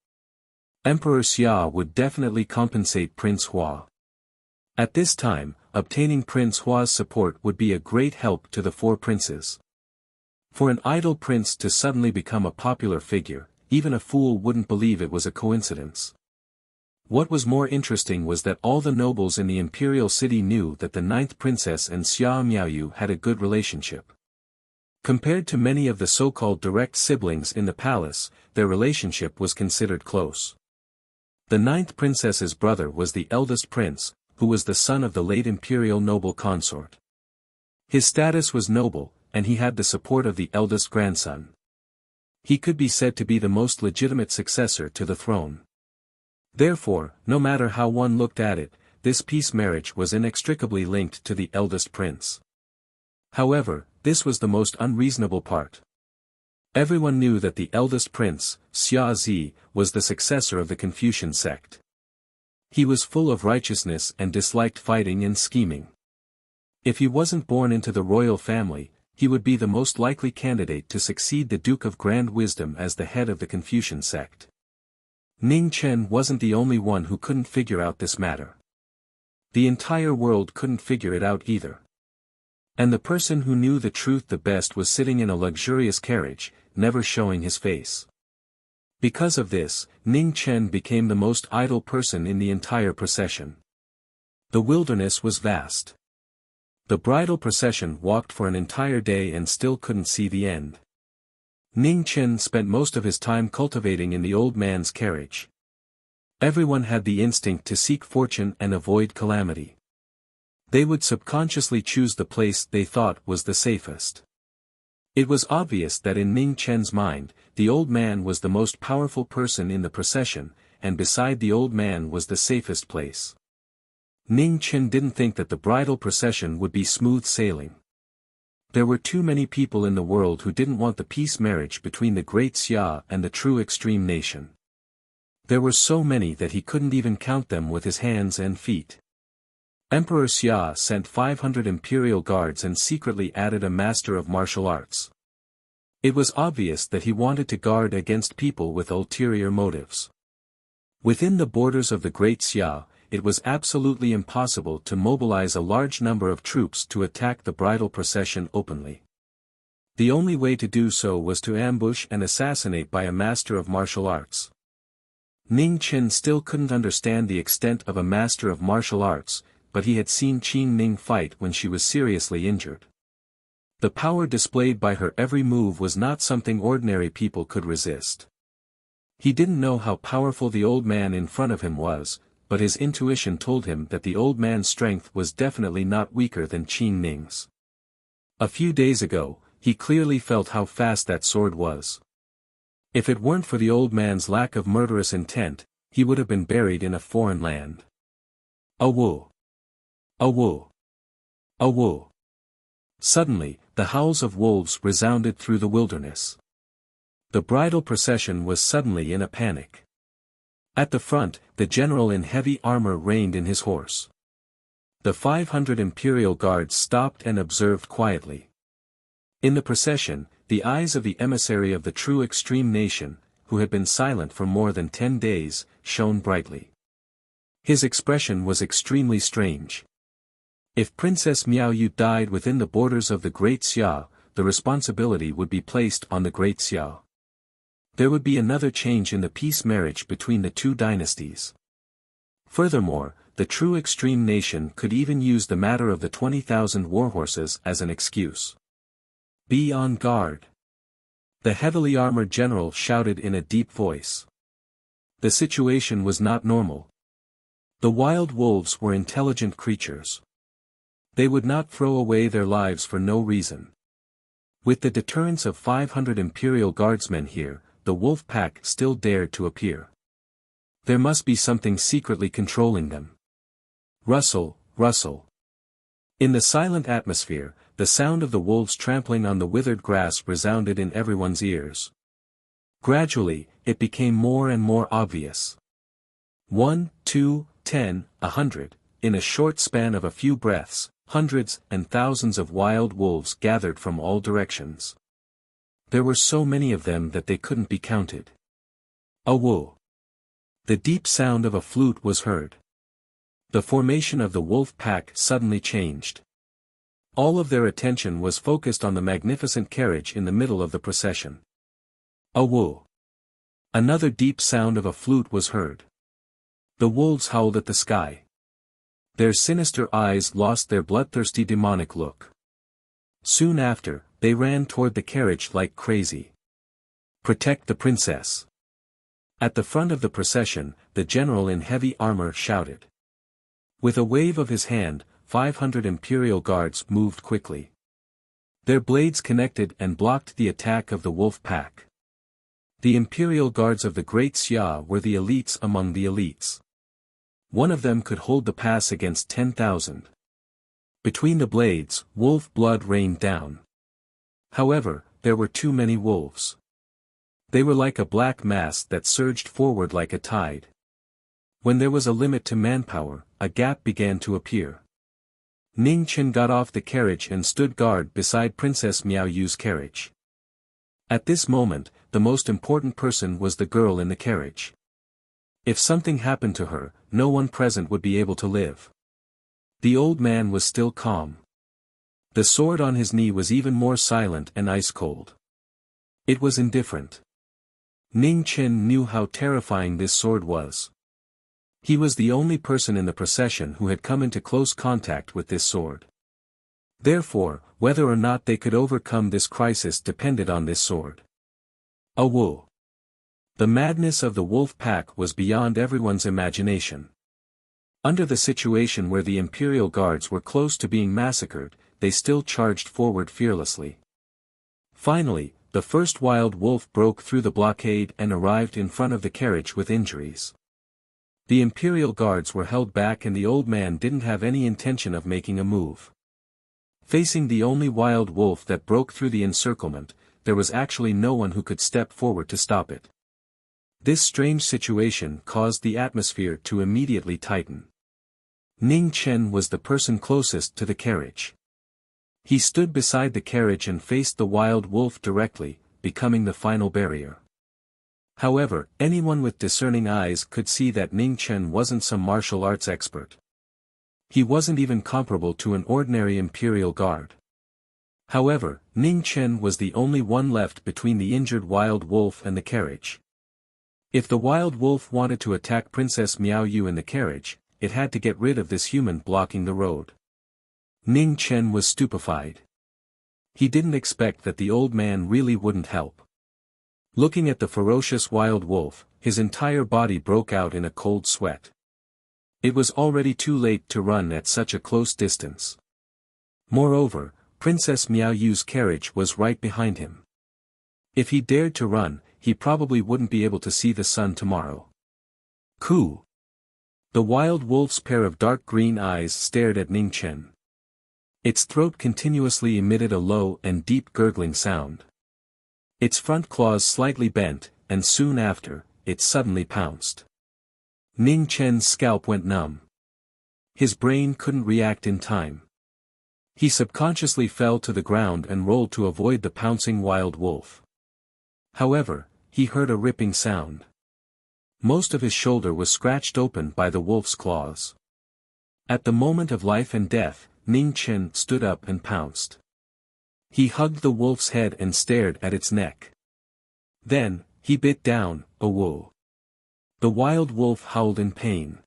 Emperor Xia would definitely compensate Prince Hua. At this time, obtaining Prince Hua's support would be a great help to the 4 princes. For an idle prince to suddenly become a popular figure, even a fool wouldn't believe it was a coincidence. What was more interesting was that all the nobles in the imperial city knew that the 9th princess and Xia Miaoyu had a good relationship. Compared to many of the so-called direct siblings in the palace, their relationship was considered close. The 9th princess's brother was the eldest prince, who was the son of the late imperial noble consort. His status was noble, and he had the support of the eldest grandson. He could be said to be the most legitimate successor to the throne. Therefore, no matter how one looked at it, this peace marriage was inextricably linked to the eldest prince. However, this was the most unreasonable part. Everyone knew that the eldest prince, Xia Zi, was the successor of the Confucian sect. He was full of righteousness and disliked fighting and scheming. If he wasn't born into the royal family, he would be the most likely candidate to succeed the Duke of Grand Wisdom as the head of the Confucian sect. Ning Chen wasn't the only one who couldn't figure out this matter. The entire world couldn't figure it out either. And the person who knew the truth the best was sitting in a luxurious carriage, never showing his face. Because of this, Ning Chen became the most idle person in the entire procession. The wilderness was vast. The bridal procession walked for an entire day and still couldn't see the end. Ning Chen spent most of his time cultivating in the old man's carriage. Everyone had the instinct to seek fortune and avoid calamity. They would subconsciously choose the place they thought was the safest. It was obvious that in Ning Chen's mind, the old man was the most powerful person in the procession, and beside the old man was the safest place. Ning Chen didn't think that the bridal procession would be smooth sailing. There were too many people in the world who didn't want the peace marriage between the great Xia and the true extreme nation. There were so many that he couldn't even count them with his hands and feet. Emperor Xia sent 500 imperial guards and secretly added a master of martial arts. It was obvious that he wanted to guard against people with ulterior motives. Within the borders of the great Xia, it was absolutely impossible to mobilize a large number of troops to attack the bridal procession openly. The only way to do so was to ambush and assassinate by a master of martial arts. Ning Chen still couldn't understand the extent of a master of martial arts, but he had seen Qin Ning fight when she was seriously injured. The power displayed by her every move was not something ordinary people could resist. He didn't know how powerful the old man in front of him was, but his intuition told him that the old man's strength was definitely not weaker than Qin Ning's. A few days ago, he clearly felt how fast that sword was. If it weren't for the old man's lack of murderous intent, he would have been buried in a foreign land. Awu! Awu! Awu! Suddenly, the howls of wolves resounded through the wilderness. The bridal procession was suddenly in a panic. At the front, the general in heavy armor reined in his horse. The 500 imperial guards stopped and observed quietly. In the procession, the eyes of the emissary of the true extreme nation, who had been silent for more than 10 days, shone brightly. His expression was extremely strange. If Princess Miaoyu died within the borders of the Great Xia, the responsibility would be placed on the Great Xia. There would be another change in the peace marriage between the two dynasties. Furthermore, the true extreme nation could even use the matter of the 20,000 warhorses as an excuse. Be on guard! The heavily armored general shouted in a deep voice. The situation was not normal. The wild wolves were intelligent creatures. They would not throw away their lives for no reason. With the deterrence of 500 imperial guardsmen here, the wolf pack still dared to appear. There must be something secretly controlling them. Rustle, rustle. In the silent atmosphere, the sound of the wolves trampling on the withered grass resounded in everyone's ears. Gradually, it became more and more obvious. 1, 2, 10, 100, in a short span of a few breaths, hundreds and thousands of wild wolves gathered from all directions. There were so many of them that they couldn't be counted. Awu! The deep sound of a flute was heard. The formation of the wolf pack suddenly changed. All of their attention was focused on the magnificent carriage in the middle of the procession. Awu! Another deep sound of a flute was heard. The wolves howled at the sky. Their sinister eyes lost their bloodthirsty demonic look. Soon after, they ran toward the carriage like crazy. Protect the princess! At the front of the procession, the general in heavy armor shouted. With a wave of his hand, 500 imperial guards moved quickly. Their blades connected and blocked the attack of the wolf pack. The imperial guards of the Great Xia were the elites among the elites. One of them could hold the pass against 10,000. Between the blades, wolf blood rained down. However, there were too many wolves. They were like a black mass that surged forward like a tide. When there was a limit to manpower, a gap began to appear. Ning Chen got off the carriage and stood guard beside Princess Miao Yu's carriage. At this moment, the most important person was the girl in the carriage. If something happened to her, no one present would be able to live. The old man was still calm. The sword on his knee was even more silent and ice-cold. It was indifferent. Ning Chen knew how terrifying this sword was. He was the only person in the procession who had come into close contact with this sword. Therefore, whether or not they could overcome this crisis depended on this sword. Awu. The madness of the wolf pack was beyond everyone's imagination. Under the situation where the imperial guards were close to being massacred, they still charged forward fearlessly. Finally, the first wild wolf broke through the blockade and arrived in front of the carriage with injuries. The imperial guards were held back and the old man didn't have any intention of making a move. Facing the only wild wolf that broke through the encirclement, there was actually no one who could step forward to stop it. This strange situation caused the atmosphere to immediately tighten. Ning Chen was the person closest to the carriage. He stood beside the carriage and faced the wild wolf directly, becoming the final barrier. However, anyone with discerning eyes could see that Ning Chen wasn't some martial arts expert. He wasn't even comparable to an ordinary imperial guard. However, Ning Chen was the only one left between the injured wild wolf and the carriage. If the wild wolf wanted to attack Princess Miao Yu in the carriage, it had to get rid of this human blocking the road. Ning Chen was stupefied. He didn't expect that the old man really wouldn't help. Looking at the ferocious wild wolf, his entire body broke out in a cold sweat. It was already too late to run at such a close distance. Moreover, Princess Miao Yu's carriage was right behind him. If he dared to run, he probably wouldn't be able to see the sun tomorrow. Coo! The wild wolf's pair of dark green eyes stared at Ning Chen. Its throat continuously emitted a low and deep gurgling sound. Its front claws slightly bent, and soon after, it suddenly pounced. Ning Chen's scalp went numb. His brain couldn't react in time. He subconsciously fell to the ground and rolled to avoid the pouncing wild wolf. However, he heard a ripping sound. Most of his shoulder was scratched open by the wolf's claws. At the moment of life and death, Ning Chen stood up and pounced. He hugged the wolf's head and stared at its neck. Then, he bit down, Awu. The wild wolf howled in pain.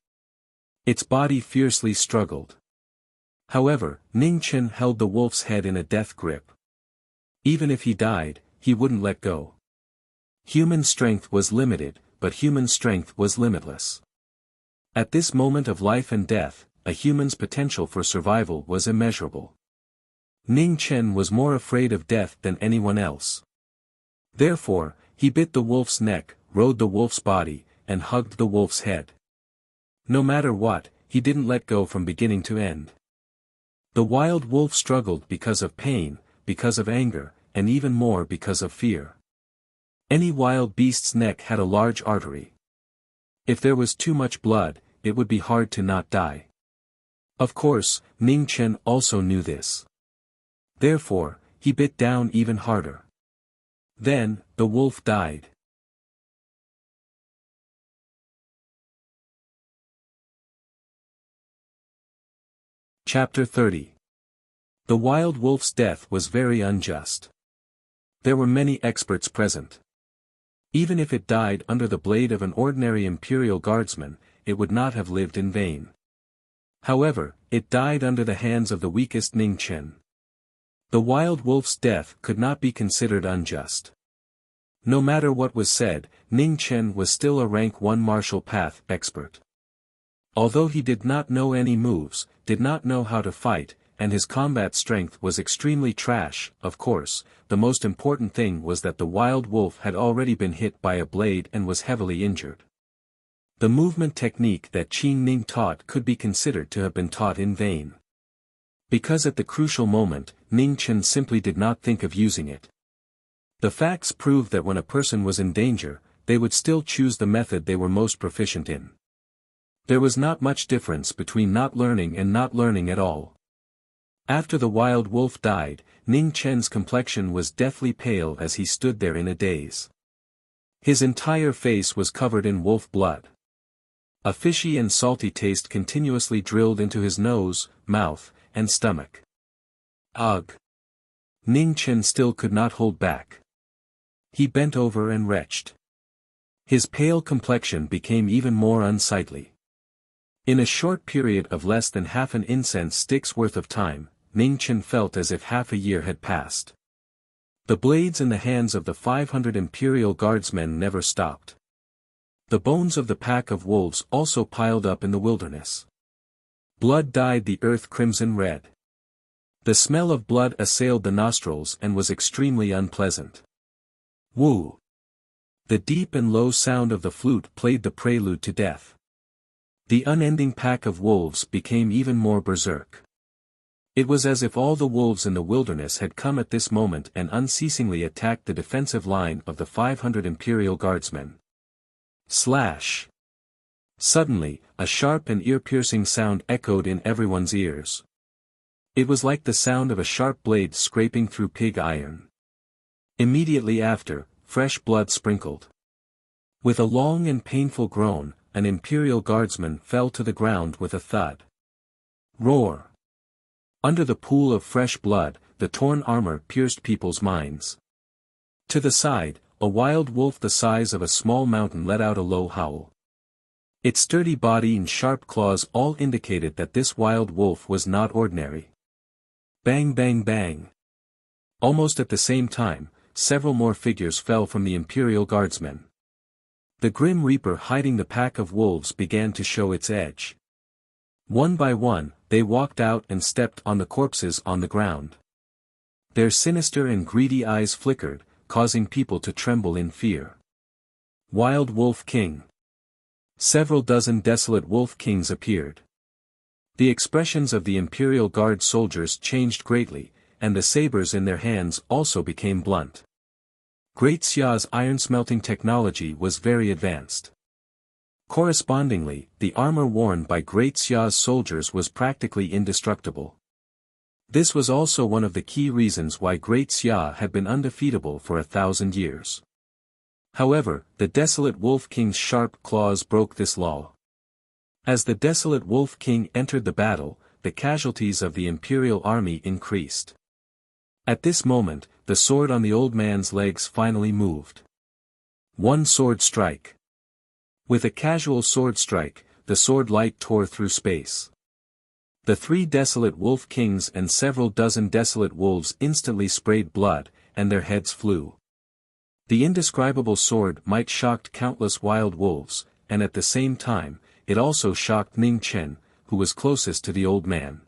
Its body fiercely struggled. However, Ning Chen held the wolf's head in a death grip. Even if he died, he wouldn't let go. Human strength was limited, but human strength was limitless. At this moment of life and death, a human's potential for survival was immeasurable. Ning Chen was more afraid of death than anyone else. Therefore, he bit the wolf's neck, rode the wolf's body, and hugged the wolf's head. No matter what, he didn't let go from beginning to end. The wild wolf struggled because of pain, because of anger, and even more because of fear. Any wild beast's neck had a large artery. If there was too much blood, it would be hard to not die. Of course, Ning Chen also knew this. Therefore, he bit down even harder. Then, the wolf died. Chapter 30. The wild wolf's death was very unjust. There were many experts present. Even if it died under the blade of an ordinary imperial guardsman, it would not have lived in vain. However, it died under the hands of the weakest Ning Chen. The wild wolf's death could not be considered unjust. No matter what was said, Ning Chen was still a rank 1 martial path expert. Although he did not know any moves, did not know how to fight, and his combat strength was extremely trash. Of course, the most important thing was that the wild wolf had already been hit by a blade and was heavily injured. The movement technique that Qin Ning taught could be considered to have been taught in vain. Because at the crucial moment, Ning Chen simply did not think of using it. The facts proved that when a person was in danger, they would still choose the method they were most proficient in. There was not much difference between not learning and not learning at all. After the wild wolf died, Ning Chen's complexion was deathly pale as he stood there in a daze. His entire face was covered in wolf blood. A fishy and salty taste continuously drilled into his nose, mouth, and stomach. Ugh! Ning Chen still could not hold back. He bent over and retched. His pale complexion became even more unsightly. In a short period of less than half an incense stick's worth of time, Ning Chen felt as if half a year had passed. The blades in the hands of the 500 Imperial Guardsmen never stopped. The bones of the pack of wolves also piled up in the wilderness. Blood dyed the earth crimson red. The smell of blood assailed the nostrils and was extremely unpleasant. Woo! The deep and low sound of the flute played the prelude to death. The unending pack of wolves became even more berserk. It was as if all the wolves in the wilderness had come at this moment and unceasingly attacked the defensive line of the 500 Imperial Guardsmen. Slash! Suddenly, a sharp and ear-piercing sound echoed in everyone's ears. It was like the sound of a sharp blade scraping through pig iron. Immediately after, fresh blood sprinkled. With a long and painful groan, an Imperial Guardsman fell to the ground with a thud. Roar! Under the pool of fresh blood, the torn armor pierced people's minds. To the side, a wild wolf the size of a small mountain let out a low howl. Its sturdy body and sharp claws all indicated that this wild wolf was not ordinary. Bang bang bang! Almost at the same time, several more figures fell from the Imperial Guardsmen. The Grim Reaper hiding the pack of wolves began to show its edge. One by one, they walked out and stepped on the corpses on the ground. Their sinister and greedy eyes flickered, causing people to tremble in fear. Wild Wolf King. Several dozen desolate wolf kings appeared. The expressions of the Imperial Guard soldiers changed greatly, and the sabers in their hands also became blunt. Great Xia's iron-smelting technology was very advanced. Correspondingly, the armor worn by Great Xia's soldiers was practically indestructible. This was also one of the key reasons why Great Xia had been undefeatable for 1,000 years. However, the Desolate Wolf King's sharp claws broke this law. As the Desolate Wolf King entered the battle, the casualties of the Imperial army increased. At this moment, the sword on the old man's legs finally moved. One sword strike. With a casual sword strike, the sword light tore through space. The 3 desolate wolf kings and several dozen desolate wolves instantly sprayed blood, and their heads flew. The indescribable sword might shocked countless wild wolves, and at the same time, it also shocked Ning Chen, who was closest to the old man.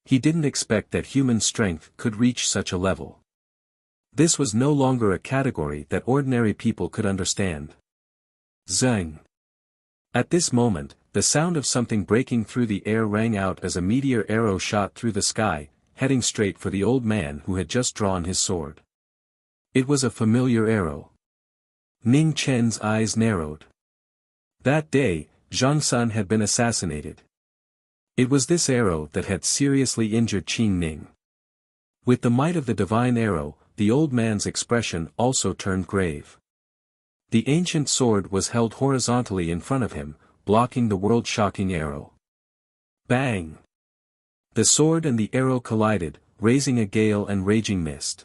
He didn't expect that human strength could reach such a level. This was no longer a category that ordinary people could understand. Zeng. At this moment, the sound of something breaking through the air rang out as a meteor arrow shot through the sky, heading straight for the old man who had just drawn his sword. It was a familiar arrow. Ning Chen's eyes narrowed. That day, Zhang Sun had been assassinated. It was this arrow that had seriously injured Qin Ning. With the might of the divine arrow, the old man's expression also turned grave. The ancient sword was held horizontally in front of him, blocking the world-shocking arrow. Bang! The sword and the arrow collided, raising a gale and raging mist.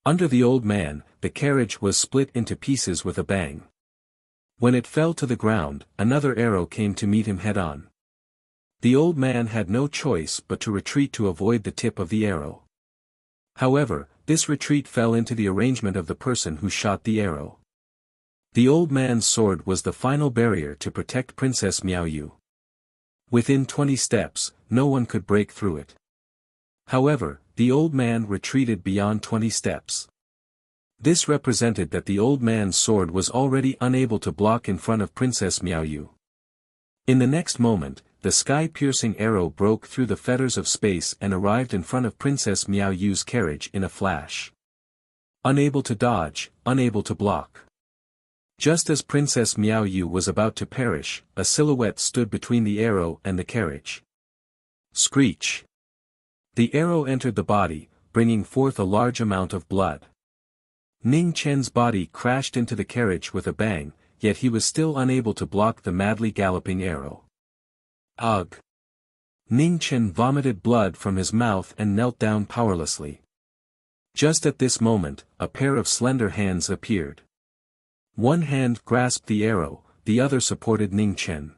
Under the old man, the carriage was split into pieces with a bang. When it fell to the ground, another arrow came to meet him head-on. The old man had no choice but to retreat to avoid the tip of the arrow. However, this retreat fell into the arrangement of the person who shot the arrow. The old man's sword was the final barrier to protect Princess Miaoyu. Within 20 steps, no one could break through it. However, the old man retreated beyond 20 steps. This represented that the old man's sword was already unable to block in front of Princess Miaoyu. In the next moment, the sky-piercing arrow broke through the fetters of space and arrived in front of Princess Miaoyu's carriage in a flash. Unable to dodge, unable to block. Just as Princess Miaoyu was about to perish, a silhouette stood between the arrow and the carriage. Screech! The arrow entered the body, bringing forth a large amount of blood. Ning Chen's body crashed into the carriage with a bang, yet he was still unable to block the madly galloping arrow. Ugh! Ning Chen vomited blood from his mouth and knelt down powerlessly. Just at this moment, a pair of slender hands appeared. One hand grasped the arrow, the other supported Ning Chen.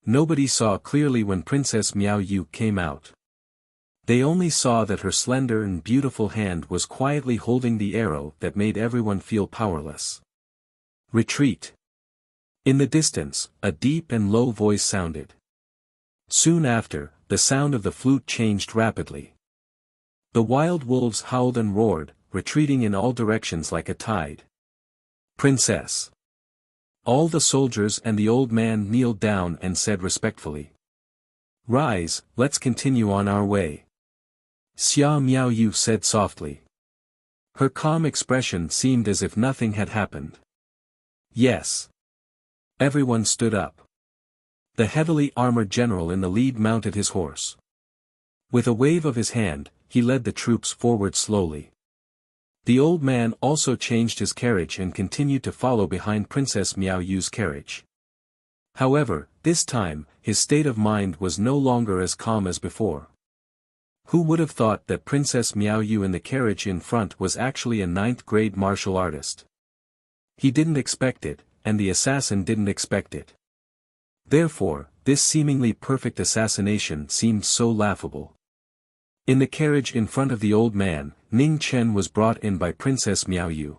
Nobody saw clearly when Princess Miaoyu came out. They only saw that her slender and beautiful hand was quietly holding the arrow that made everyone feel powerless. Retreat! In the distance, a deep and low voice sounded. Soon after, the sound of the flute changed rapidly. The wild wolves howled and roared, retreating in all directions like a tide. Princess! All the soldiers and the old man kneeled down and said respectfully. Rise, let's continue on our way. Xia Miaoyu said softly. Her calm expression seemed as if nothing had happened. Yes. Everyone stood up. The heavily armored general in the lead mounted his horse. With a wave of his hand, he led the troops forward slowly. The old man also changed his carriage and continued to follow behind Princess Miaoyu's carriage. However, this time, his state of mind was no longer as calm as before. Who would have thought that Princess Miaoyu in the carriage in front was actually a 9th-grade martial artist? He didn't expect it, and the assassin didn't expect it. Therefore, this seemingly perfect assassination seemed so laughable. In the carriage in front of the old man, Ning Chen was brought in by Princess Miaoyu.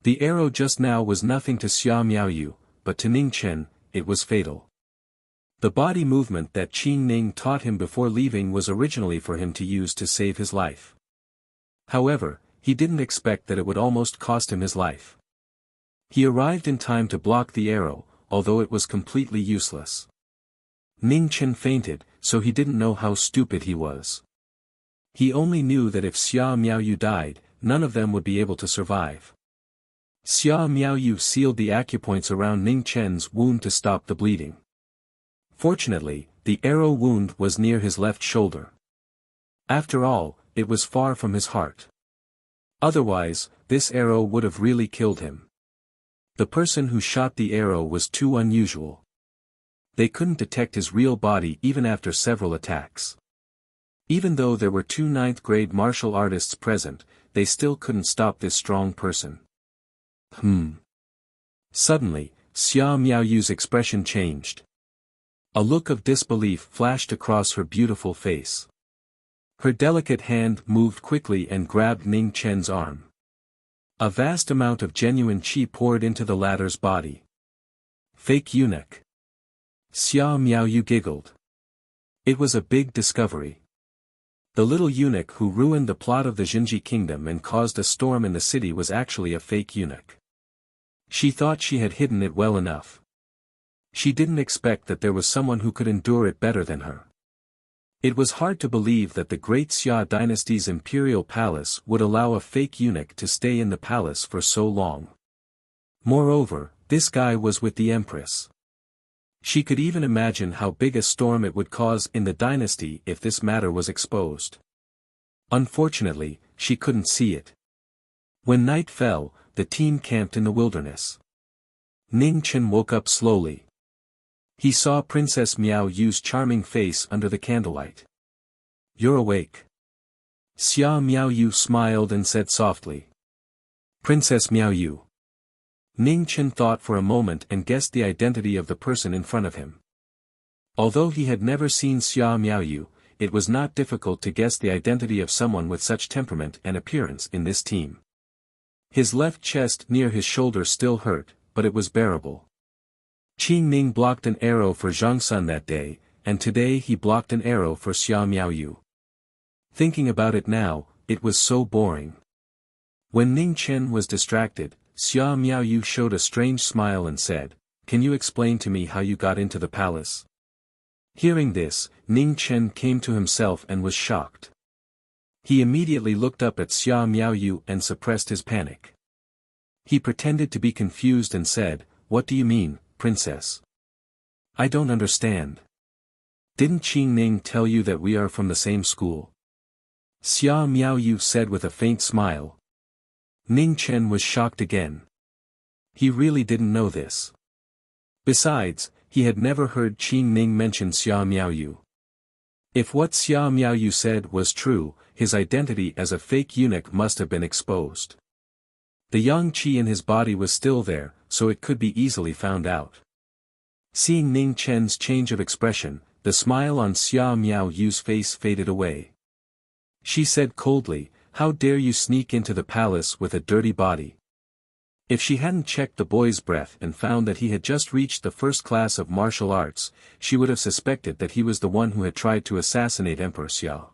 The arrow just now was nothing to Xia Miaoyu, but to Ning Chen, it was fatal. The body movement that Qin Ning taught him before leaving was originally for him to use to save his life. However, he didn't expect that it would almost cost him his life. He arrived in time to block the arrow, although it was completely useless. Ning Chen fainted, so he didn't know how stupid he was. He only knew that if Xia Miaoyu died, none of them would be able to survive. Xia Miaoyu sealed the acupoints around Ning Chen's wound to stop the bleeding. Fortunately, the arrow wound was near his left shoulder. After all, it was far from his heart. Otherwise, this arrow would have really killed him. The person who shot the arrow was too unusual. They couldn't detect his real body even after several attacks. Even though there were 2 9th-grade martial artists present, they still couldn't stop this strong person. Suddenly, Xia Miaoyu's expression changed. A look of disbelief flashed across her beautiful face. Her delicate hand moved quickly and grabbed Ning Chen's arm. A vast amount of genuine qi poured into the latter's body. Fake eunuch. Xia Miaoyu giggled. It was a big discovery. The little eunuch who ruined the plot of the Jinji kingdom and caused a storm in the city was actually a fake eunuch. She thought she had hidden it well enough. She didn't expect that there was someone who could endure it better than her. It was hard to believe that the great Xia dynasty's imperial palace would allow a fake eunuch to stay in the palace for so long. Moreover, this guy was with the empress. She could even imagine how big a storm it would cause in the dynasty if this matter was exposed. Unfortunately, she couldn't see it. When night fell, the team camped in the wilderness. Ning Chen woke up slowly. He saw Princess Miaoyu's charming face under the candlelight. You're awake. Xia Miaoyu smiled and said softly. Princess Miaoyu. Ning Chen thought for a moment and guessed the identity of the person in front of him. Although he had never seen Xia Miaoyu, it was not difficult to guess the identity of someone with such temperament and appearance in this team. His left chest near his shoulder still hurt, but it was bearable. Qin Ning blocked an arrow for Zhang Sun that day, and today he blocked an arrow for Xia Miaoyu. Thinking about it now, it was so boring. When Ning Chen was distracted, Xia Miaoyu showed a strange smile and said, "Can you explain to me how you got into the palace?" Hearing this, Ning Chen came to himself and was shocked. He immediately looked up at Xia Miaoyu and suppressed his panic. He pretended to be confused and said, "What do you mean, princess? I don't understand. Didn't Qing Ning tell you that we are from the same school?" Xia Miaoyu said with a faint smile. Ning Chen was shocked again. He really didn't know this. Besides, he had never heard Qing Ning mention Xia Miaoyu. If what Xia Miaoyu said was true, his identity as a fake eunuch must have been exposed. The yang qi in his body was still there, so it could be easily found out. Seeing Ning Chen's change of expression, the smile on Xia Miaoyu's face faded away. She said coldly, "How dare you sneak into the palace with a dirty body?" If she hadn't checked the boy's breath and found that he had just reached the first class of martial arts, she would have suspected that he was the one who had tried to assassinate Emperor Xia.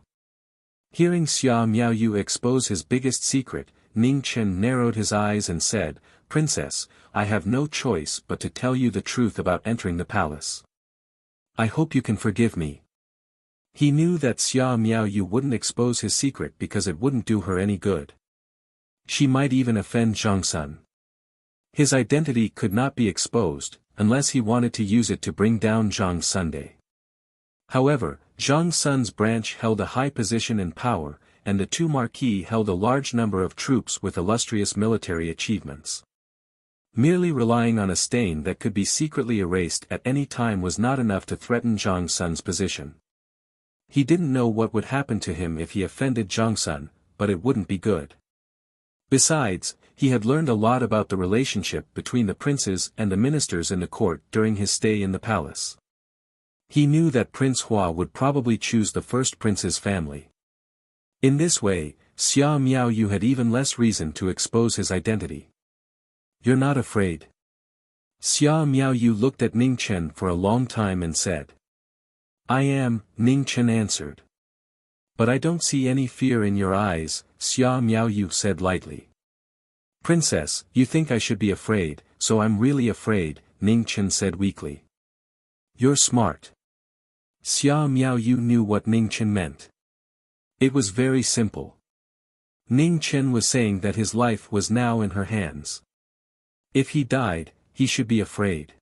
Hearing Xia Miaoyu expose his biggest secret, Ning Chen narrowed his eyes and said, "Princess, I have no choice but to tell you the truth about entering the palace. I hope you can forgive me." He knew that Xia Miaoyu wouldn't expose his secret because it wouldn't do her any good. She might even offend Zhang Sun. His identity could not be exposed, unless he wanted to use it to bring down Zhang Sunday. However, Zhang Sun's branch held a high position and power, and the two Marquis held a large number of troops with illustrious military achievements. Merely relying on a stain that could be secretly erased at any time was not enough to threaten Zhang Sun's position. He didn't know what would happen to him if he offended Zhang Sun, but it wouldn't be good. Besides, he had learned a lot about the relationship between the princes and the ministers in the court during his stay in the palace. He knew that Prince Hua would probably choose the first prince's family. In this way, Xia Miaoyu had even less reason to expose his identity. "You're not afraid?" Xia Miaoyu looked at Ning Chen for a long time and said. "I am," Ning Chen answered. "But I don't see any fear in your eyes," Xia Miaoyu said lightly. "Princess, you think I should be afraid, so I'm really afraid," Ning Chen said weakly. "You're smart." Xia Miaoyu knew what Ning Chen meant. It was very simple. Ning Chen was saying that his life was now in her hands. If he died, he should be afraid.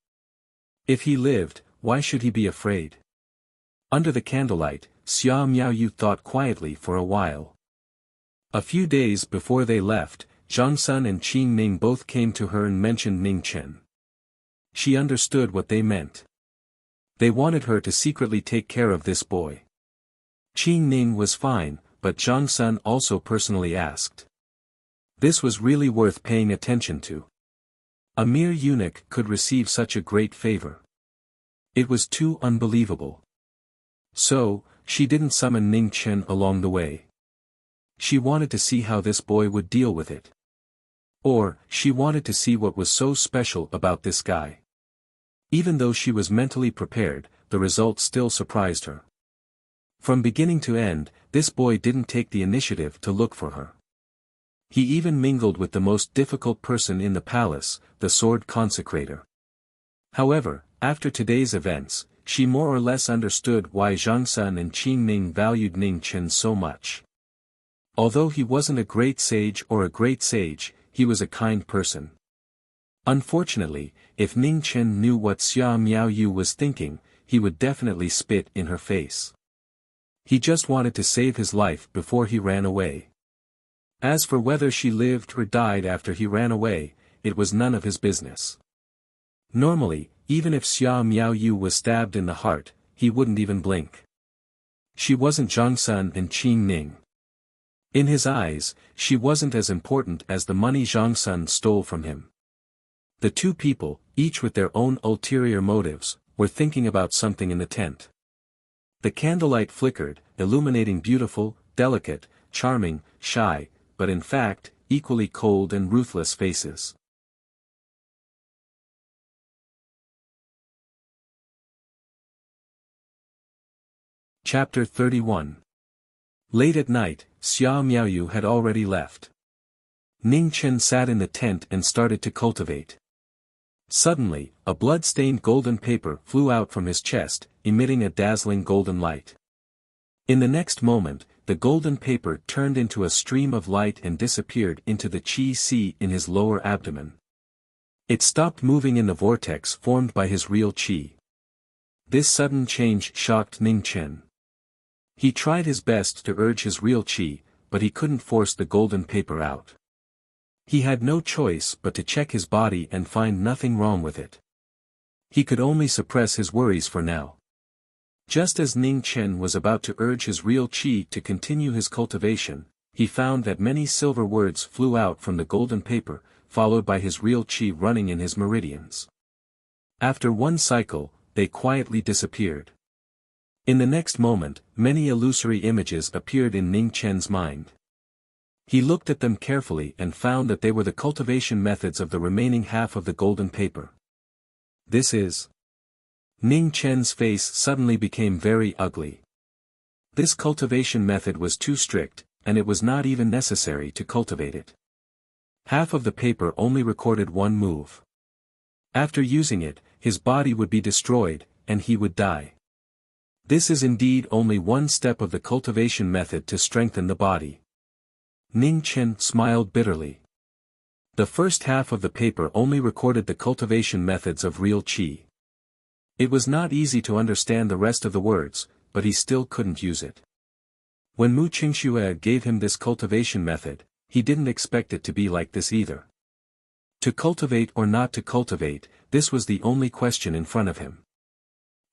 If he lived, why should he be afraid? Under the candlelight, Xia Miaoyu thought quietly for a while. A few days before they left, Zhang Sun and Qing Ning both came to her and mentioned Ning Chen. She understood what they meant. They wanted her to secretly take care of this boy. Qing Ning was fine, but Zhang Sun also personally asked. This was really worth paying attention to. A mere eunuch could receive such a great favor. It was too unbelievable. So, she didn't summon Ning Chen along the way. She wanted to see how this boy would deal with it. Or, she wanted to see what was so special about this guy. Even though she was mentally prepared, the result still surprised her. From beginning to end, this boy didn't take the initiative to look for her. He even mingled with the most difficult person in the palace, the sword consecrator. However, after today's events, she more or less understood why Zhang Sun and Qing Ning valued Ning Chen so much. Although he wasn't a great sage or a great sage, he was a kind person. Unfortunately, if Ning Chen knew what Xia Miaoyu was thinking, he would definitely spit in her face. He just wanted to save his life before he ran away. As for whether she lived or died after he ran away, it was none of his business. Normally, even if Xia Miaoyu was stabbed in the heart, he wouldn't even blink. She wasn't Zhang Sun and Qing Ning. In his eyes, she wasn't as important as the money Zhang Sun stole from him. The two people, each with their own ulterior motives, were thinking about something in the tent. The candlelight flickered, illuminating beautiful, delicate, charming, shy, but in fact, equally cold and ruthless faces. Chapter 31. Late at night, Xia Miaoyu had already left. Ning Chen sat in the tent and started to cultivate. Suddenly, a blood-stained golden paper flew out from his chest, emitting a dazzling golden light. In the next moment, the golden paper turned into a stream of light and disappeared into the qi sea in his lower abdomen. It stopped moving in the vortex formed by his real qi. This sudden change shocked Ning Chen. He tried his best to urge his real qi, but he couldn't force the golden paper out. He had no choice but to check his body and find nothing wrong with it. He could only suppress his worries for now. Just as Ning Chen was about to urge his real qi to continue his cultivation, he found that many silver words flew out from the golden paper, followed by his real qi running in his meridians. After one cycle, they quietly disappeared. In the next moment, many illusory images appeared in Ning Chen's mind. He looked at them carefully and found that they were the cultivation methods of the remaining half of the golden paper. This is... Ning Chen's face suddenly became very ugly. This cultivation method was too strict, and it was not even necessary to cultivate it. Half of the paper only recorded one move. After using it, his body would be destroyed, and he would die. This is indeed only one step of the cultivation method to strengthen the body. Ning Chen smiled bitterly. The first half of the paper only recorded the cultivation methods of real qi. It was not easy to understand the rest of the words, but he still couldn't use it. When Mu Qingxue gave him this cultivation method, he didn't expect it to be like this either. To cultivate or not to cultivate, this was the only question in front of him.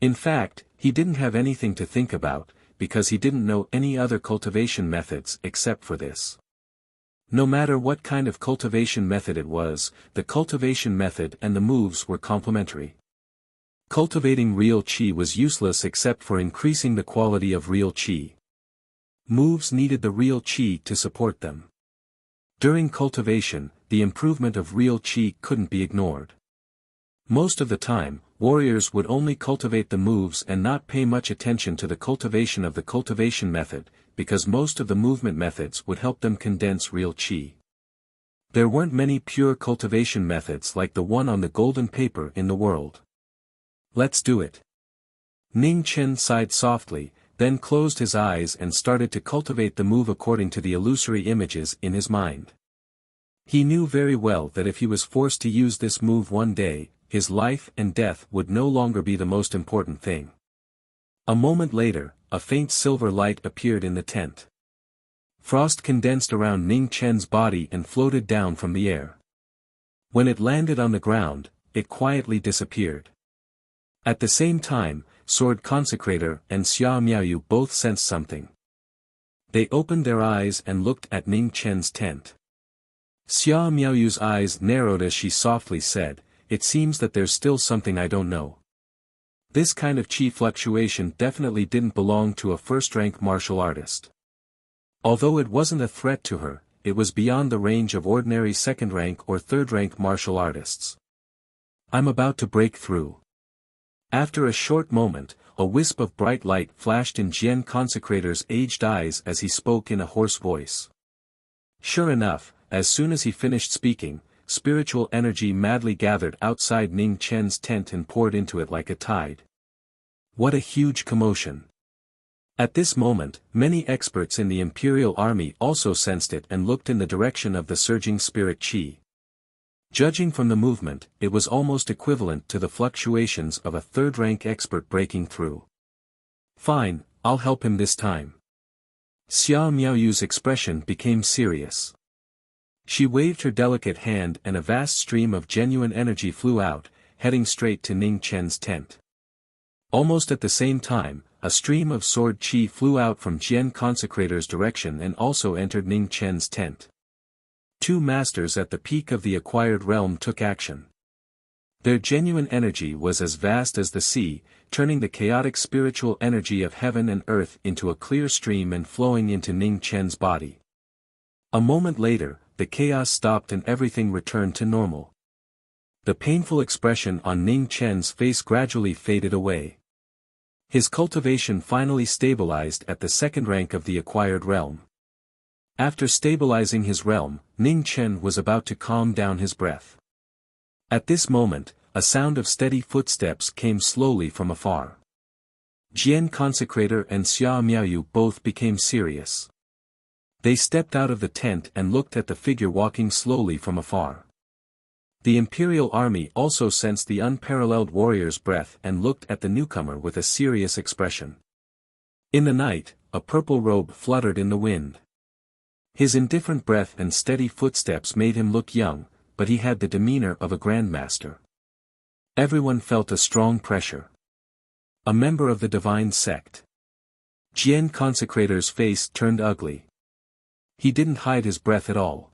In fact, he didn't have anything to think about, because he didn't know any other cultivation methods except for this. No matter what kind of cultivation method it was, the cultivation method and the moves were complementary. Cultivating real qi was useless except for increasing the quality of real qi. Moves needed the real qi to support them. During cultivation, the improvement of real qi couldn't be ignored. Most of the time, warriors would only cultivate the moves and not pay much attention to the cultivation of the cultivation method, because most of the movement methods would help them condense real qi. There weren't many pure cultivation methods like the one on the golden paper in the world. Let's do it. Ning Chen sighed softly, then closed his eyes and started to cultivate the move according to the illusory images in his mind. He knew very well that if he was forced to use this move one day, his life and death would no longer be the most important thing. A moment later, a faint silver light appeared in the tent. Frost condensed around Ning Chen's body and floated down from the air. When it landed on the ground, it quietly disappeared. At the same time, Sword Consecrator and Xia Miaoyu both sensed something. They opened their eyes and looked at Ning Chen's tent. Xia Miaoyu's eyes narrowed as she softly said, "It seems that there's still something I don't know." This kind of qi fluctuation definitely didn't belong to a first-rank martial artist. Although it wasn't a threat to her, it was beyond the range of ordinary second-rank or third-rank martial artists. "I'm about to break through." After a short moment, a wisp of bright light flashed in Jian Consecrator's aged eyes as he spoke in a hoarse voice. Sure enough, as soon as he finished speaking, spiritual energy madly gathered outside Ning Chen's tent and poured into it like a tide. What a huge commotion! At this moment, many experts in the Imperial Army also sensed it and looked in the direction of the surging spirit qi. Judging from the movement, it was almost equivalent to the fluctuations of a third-rank expert breaking through. "Fine, I'll help him this time." Xia Miaoyu's expression became serious. She waved her delicate hand and a vast stream of genuine energy flew out, heading straight to Ning Chen's tent. Almost at the same time, a stream of sword qi flew out from Jian Consecrator's direction and also entered Ning Chen's tent. Two masters at the peak of the acquired realm took action. Their genuine energy was as vast as the sea, turning the chaotic spiritual energy of heaven and earth into a clear stream and flowing into Ning Chen's body. A moment later, the chaos stopped and everything returned to normal. The painful expression on Ning Chen's face gradually faded away. His cultivation finally stabilized at the second rank of the acquired realm. After stabilizing his realm, Ning Chen was about to calm down his breath. At this moment, a sound of steady footsteps came slowly from afar. Jian Consecrator and Xia Miaoyu both became serious. They stepped out of the tent and looked at the figure walking slowly from afar. The imperial army also sensed the unparalleled warrior's breath and looked at the newcomer with a serious expression. In the night, a purple robe fluttered in the wind. His indifferent breath and steady footsteps made him look young, but he had the demeanor of a grandmaster. Everyone felt a strong pressure. A member of the divine sect. Jian Consecrator's face turned ugly. He didn't hide his breath at all.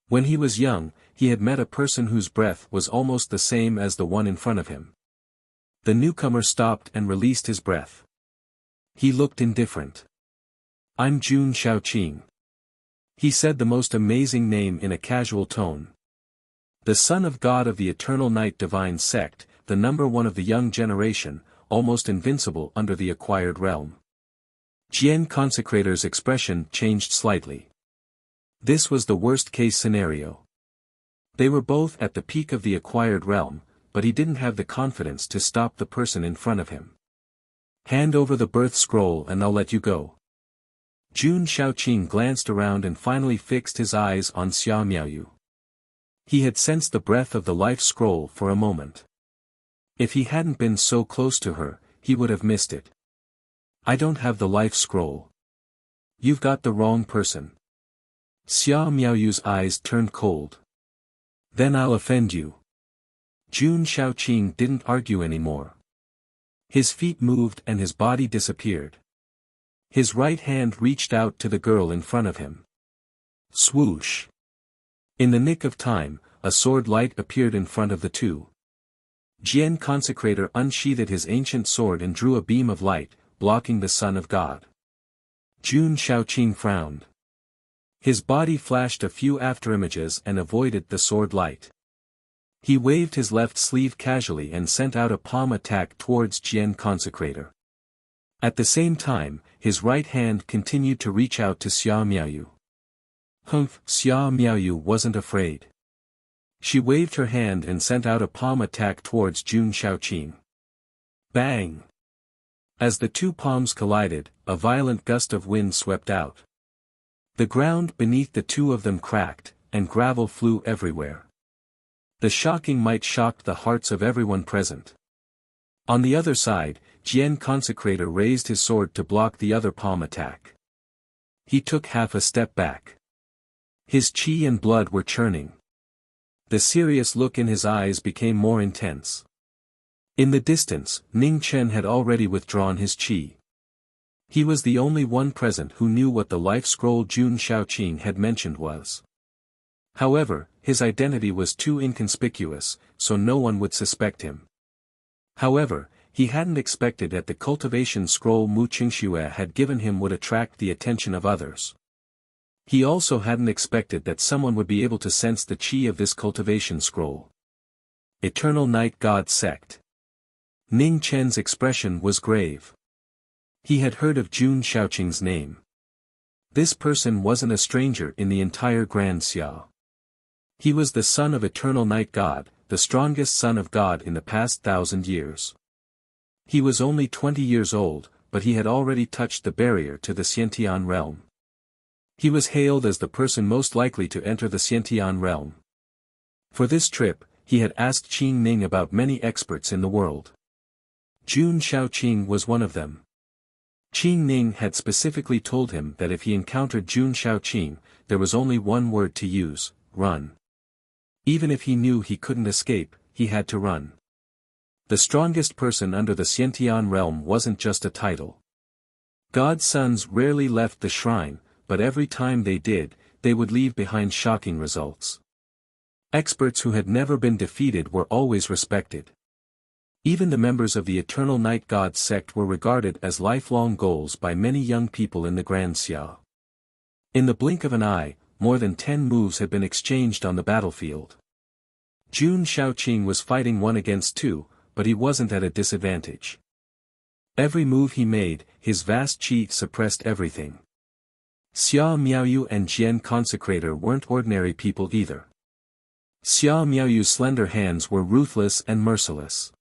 When he was young, he had met a person whose breath was almost the same as the one in front of him. The newcomer stopped and released his breath. He looked indifferent. "I'm Jun Shaoqing." He said the most amazing name in a casual tone. The son of God of the Eternal Night Divine Sect, the number one of the young generation, almost invincible under the acquired realm. Jian Consecrator's expression changed slightly. This was the worst-case scenario. They were both at the peak of the acquired realm, but he didn't have the confidence to stop the person in front of him. "Hand over the birth scroll and I'll let you go." Jun Shaoqing glanced around and finally fixed his eyes on Xia Miaoyu. He had sensed the breath of the life scroll for a moment. If he hadn't been so close to her, he would have missed it. "I don't have the life scroll." "You've got the wrong person." Xia Miaoyu's eyes turned cold. "Then I'll offend you." Jun Shaoqing didn't argue anymore. His feet moved and his body disappeared. His right hand reached out to the girl in front of him. Swoosh! In the nick of time, a sword light appeared in front of the two. Jian Consecrator unsheathed his ancient sword and drew a beam of light, blocking the Son of God. Jun Shaoqing frowned. His body flashed a few afterimages and avoided the sword light. He waved his left sleeve casually and sent out a palm attack towards Jian Consecrator. At the same time, his right hand continued to reach out to Xia Miaoyu. Xia Miaoyu wasn't afraid. She waved her hand and sent out a palm attack towards Jun Shaoqing. Bang! As the two palms collided, a violent gust of wind swept out. The ground beneath the two of them cracked, and gravel flew everywhere. The shocking might shocked the hearts of everyone present. On the other side, Jian Consecrator raised his sword to block the other palm attack. He took half a step back. His qi and blood were churning. The serious look in his eyes became more intense. In the distance, Ning Chen had already withdrawn his qi. He was the only one present who knew what the life scroll Jun Shaoqing had mentioned was. However, his identity was too inconspicuous, so no one would suspect him. However, he hadn't expected that the cultivation scroll Mu Qingxue had given him would attract the attention of others. He also hadn't expected that someone would be able to sense the qi of this cultivation scroll. Eternal Night God Sect. Ning Chen's expression was grave. He had heard of Jun Shaoqing's name. This person wasn't a stranger in the entire Grand Xia. He was the son of Eternal Night God, the strongest son of God in the past 1,000 years. He was only 20 years old, but he had already touched the barrier to the Xiantian realm. He was hailed as the person most likely to enter the Xiantian realm. For this trip, he had asked Qing Ning about many experts in the world. Jun Shaoqing was one of them. Qing Ning had specifically told him that if he encountered Jun Shaoqing, there was only one word to use: run. Even if he knew he couldn't escape, he had to run. The strongest person under the Xiantian realm wasn't just a title. God's sons rarely left the shrine, but every time they did, they would leave behind shocking results. Experts who had never been defeated were always respected. Even the members of the Eternal Night God sect were regarded as lifelong goals by many young people in the Grand Xia. In the blink of an eye, more than 10 moves had been exchanged on the battlefield. Jun Shaoqing was fighting 1 against 2, but he wasn't at a disadvantage. Every move he made, his vast chi suppressed everything. Xia Miaoyu and Jian Consecrator weren't ordinary people either. Xia Miaoyu's slender hands were ruthless and merciless.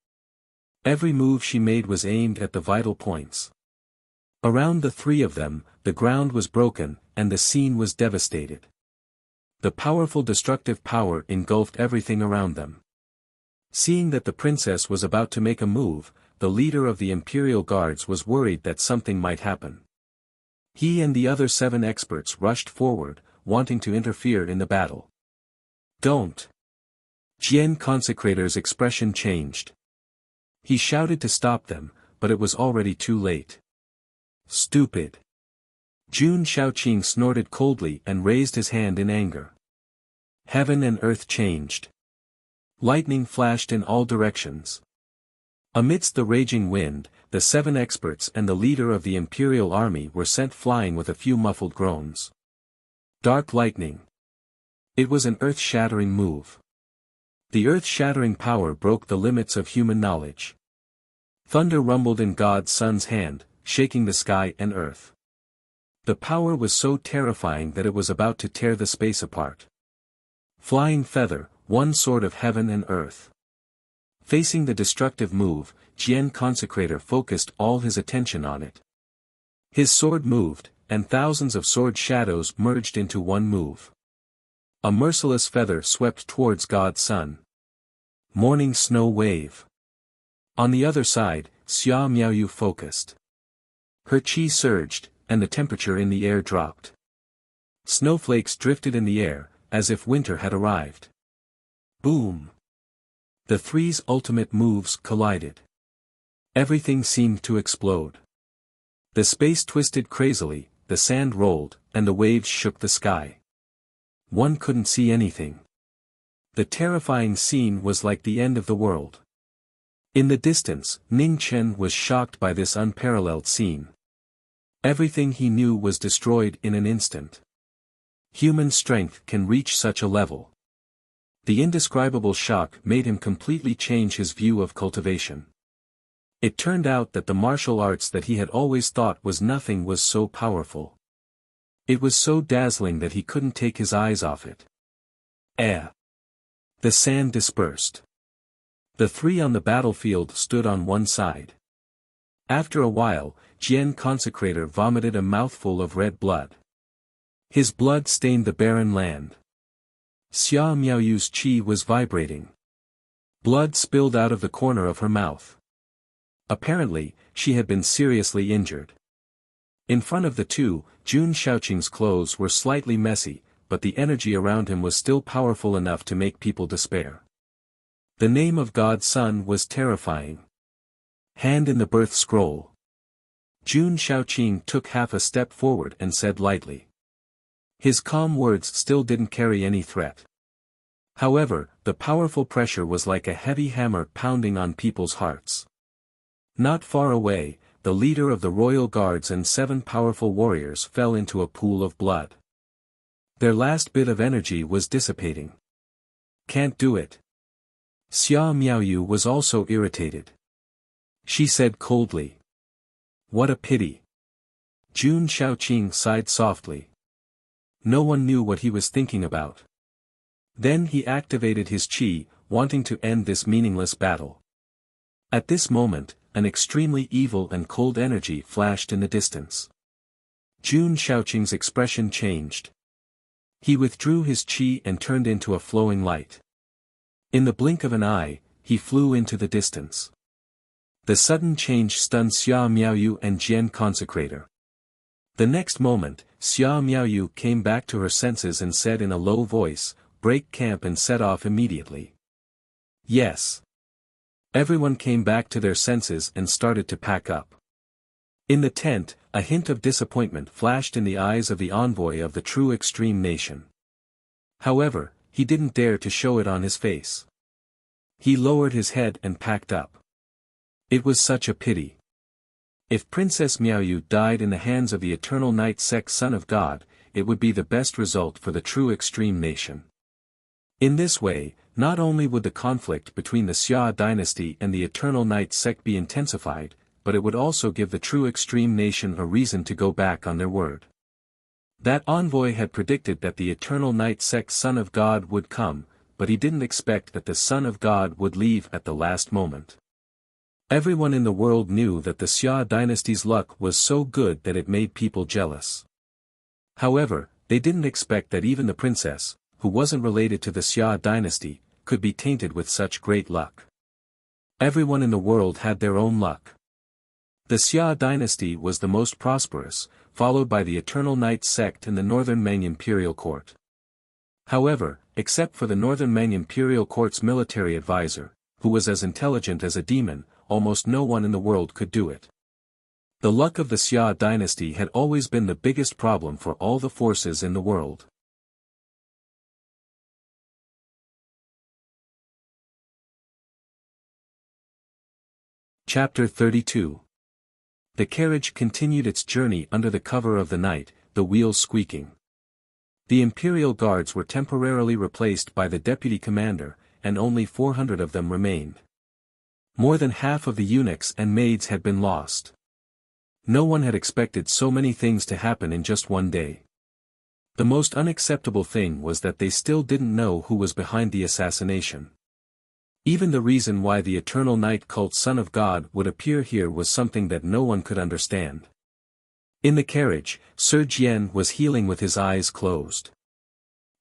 Every move she made was aimed at the vital points. Around the three of them, the ground was broken, and the scene was devastated. The powerful destructive power engulfed everything around them. Seeing that the princess was about to make a move, the leader of the Imperial Guards was worried that something might happen. He and the other 7 experts rushed forward, wanting to interfere in the battle. "Don't!" Jian Consecrator's expression changed. He shouted to stop them, but it was already too late. "Stupid!" Jun Shaoqing snorted coldly and raised his hand in anger. Heaven and earth changed. Lightning flashed in all directions. Amidst the raging wind, the 7 experts and the leader of the Imperial Army were sent flying with a few muffled groans. Dark lightning. It was an earth-shattering move. The earth-shattering power broke the limits of human knowledge. Thunder rumbled in God's Son's hand, shaking the sky and earth. The power was so terrifying that it was about to tear the space apart. Flying feather, one sword of heaven and earth. Facing the destructive move, Jian Consecrator focused all his attention on it. His sword moved, and thousands of sword shadows merged into one move. A merciless feather swept towards God's Son. Morning snow wave. On the other side, Xia Miaoyu focused. Her chi surged, and the temperature in the air dropped. Snowflakes drifted in the air, as if winter had arrived. Boom! The three's ultimate moves collided. Everything seemed to explode. The space twisted crazily, the sand rolled, and the waves shook the sky. One couldn't see anything. The terrifying scene was like the end of the world. In the distance, Ning Chen was shocked by this unparalleled scene. Everything he knew was destroyed in an instant. Human strength can reach such a level. The indescribable shock made him completely change his view of cultivation. It turned out that the martial arts that he had always thought was nothing was so powerful. It was so dazzling that he couldn't take his eyes off it. The sand dispersed. The 3 on the battlefield stood on one side. After a while, Jian Consecrator vomited a mouthful of red blood. His blood stained the barren land. Xia Miaoyu's chi was vibrating. Blood spilled out of the corner of her mouth. Apparently, she had been seriously injured. In front of the 2, Jun Shaoqing's clothes were slightly messy, but the energy around him was still powerful enough to make people despair. The name of God's Son was terrifying. Hand in the birth scroll. Jun Shaoqing took half a step forward and said lightly. His calm words still didn't carry any threat. However, the powerful pressure was like a heavy hammer pounding on people's hearts. Not far away, the leader of the royal guards and 7 powerful warriors fell into a pool of blood. Their last bit of energy was dissipating. Can't do it. Xia Miaoyu was also irritated. She said coldly. What a pity. Jun Shaoqing sighed softly. No one knew what he was thinking about. Then he activated his chi, wanting to end this meaningless battle. At this moment, an extremely evil and cold energy flashed in the distance. Jun Shaoqing's expression changed. He withdrew his chi and turned into a flowing light. In the blink of an eye, he flew into the distance. The sudden change stunned Xia Miaoyu and Jian Consecrator. The next moment, Xia Miaoyu came back to her senses and said in a low voice, "Break camp and set off immediately." Yes. Everyone came back to their senses and started to pack up. In the tent, a hint of disappointment flashed in the eyes of the envoy of the true extreme nation. However, he didn't dare to show it on his face. He lowered his head and packed up. It was such a pity. If Princess Miaoyu died in the hands of the Eternal Night Sect Son of God, it would be the best result for the true extreme nation. In this way, not only would the conflict between the Xia dynasty and the Eternal Night Sect be intensified, but it would also give the true extreme nation a reason to go back on their word. That envoy had predicted that the eternal night sect Son of God would come, but he didn't expect that the Son of God would leave at the last moment. Everyone in the world knew that the Xia dynasty's luck was so good that it made people jealous. However, they didn't expect that even the princess, who wasn't related to the Xia dynasty, could be tainted with such great luck. Everyone in the world had their own luck. The Xia dynasty was the most prosperous, followed by the Eternal Night sect and the Northern Ming imperial court. However, except for the Northern Ming imperial court's military advisor, who was as intelligent as a demon, almost no one in the world could do it. The luck of the Xia dynasty had always been the biggest problem for all the forces in the world. Chapter 32. The carriage continued its journey under the cover of the night, the wheels squeaking. The imperial guards were temporarily replaced by the deputy commander, and only 400 of them remained. More than half of the eunuchs and maids had been lost. No one had expected so many things to happen in just one day. The most unacceptable thing was that they still didn't know who was behind the assassination. Even the reason why the Eternal Night cult Son of God would appear here was something that no one could understand. In the carriage, Sir Jian was healing with his eyes closed.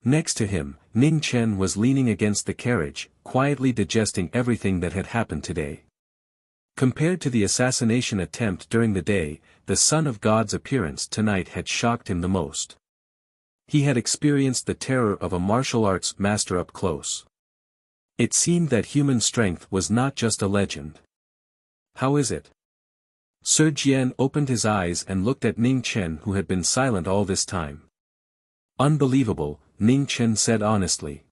Next to him, Ning Chen was leaning against the carriage, quietly digesting everything that had happened today. Compared to the assassination attempt during the day, the Son of God's appearance tonight had shocked him the most. He had experienced the terror of a martial arts master up close. It seemed that human strength was not just a legend. How is it? Sir Jian opened his eyes and looked at Ning Chen, who had been silent all this time. Unbelievable, Ning Chen said honestly.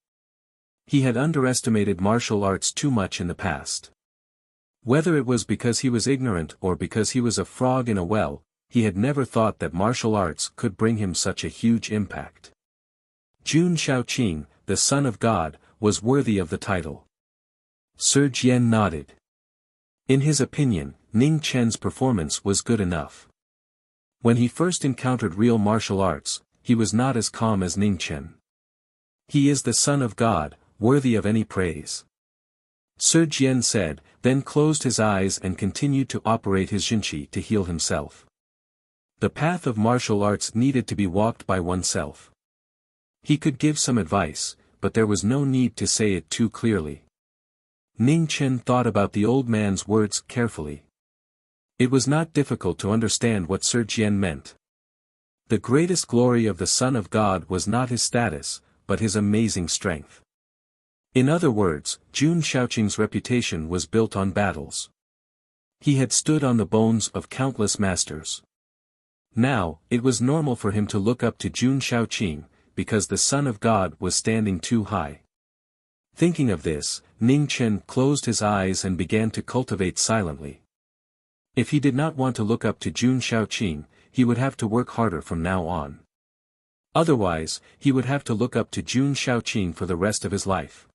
He had underestimated martial arts too much in the past. Whether it was because he was ignorant or because he was a frog in a well, he had never thought that martial arts could bring him such a huge impact. Jun Shaoqing, the Son of God, was worthy of the title. Sir Jian nodded. In his opinion, Ning Chen's performance was good enough. When he first encountered real martial arts, he was not as calm as Ning Chen. He is the Son of God, worthy of any praise. Sir Jian said, then closed his eyes and continued to operate his jinqi to heal himself. The path of martial arts needed to be walked by oneself. He could give some advice, but there was no need to say it too clearly. Ning Chen thought about the old man's words carefully. It was not difficult to understand what Sir Jian meant. The greatest glory of the Son of God was not his status, but his amazing strength. In other words, Jun Shaoqing's reputation was built on battles. He had stood on the bones of countless masters. Now, it was normal for him to look up to Jun Shaoqing, because the Son of God was standing too high. Thinking of this, Ning Chen closed his eyes and began to cultivate silently. If he did not want to look up to Jun Shaoqing, he would have to work harder from now on. Otherwise, he would have to look up to Jun Shaoqing for the rest of his life.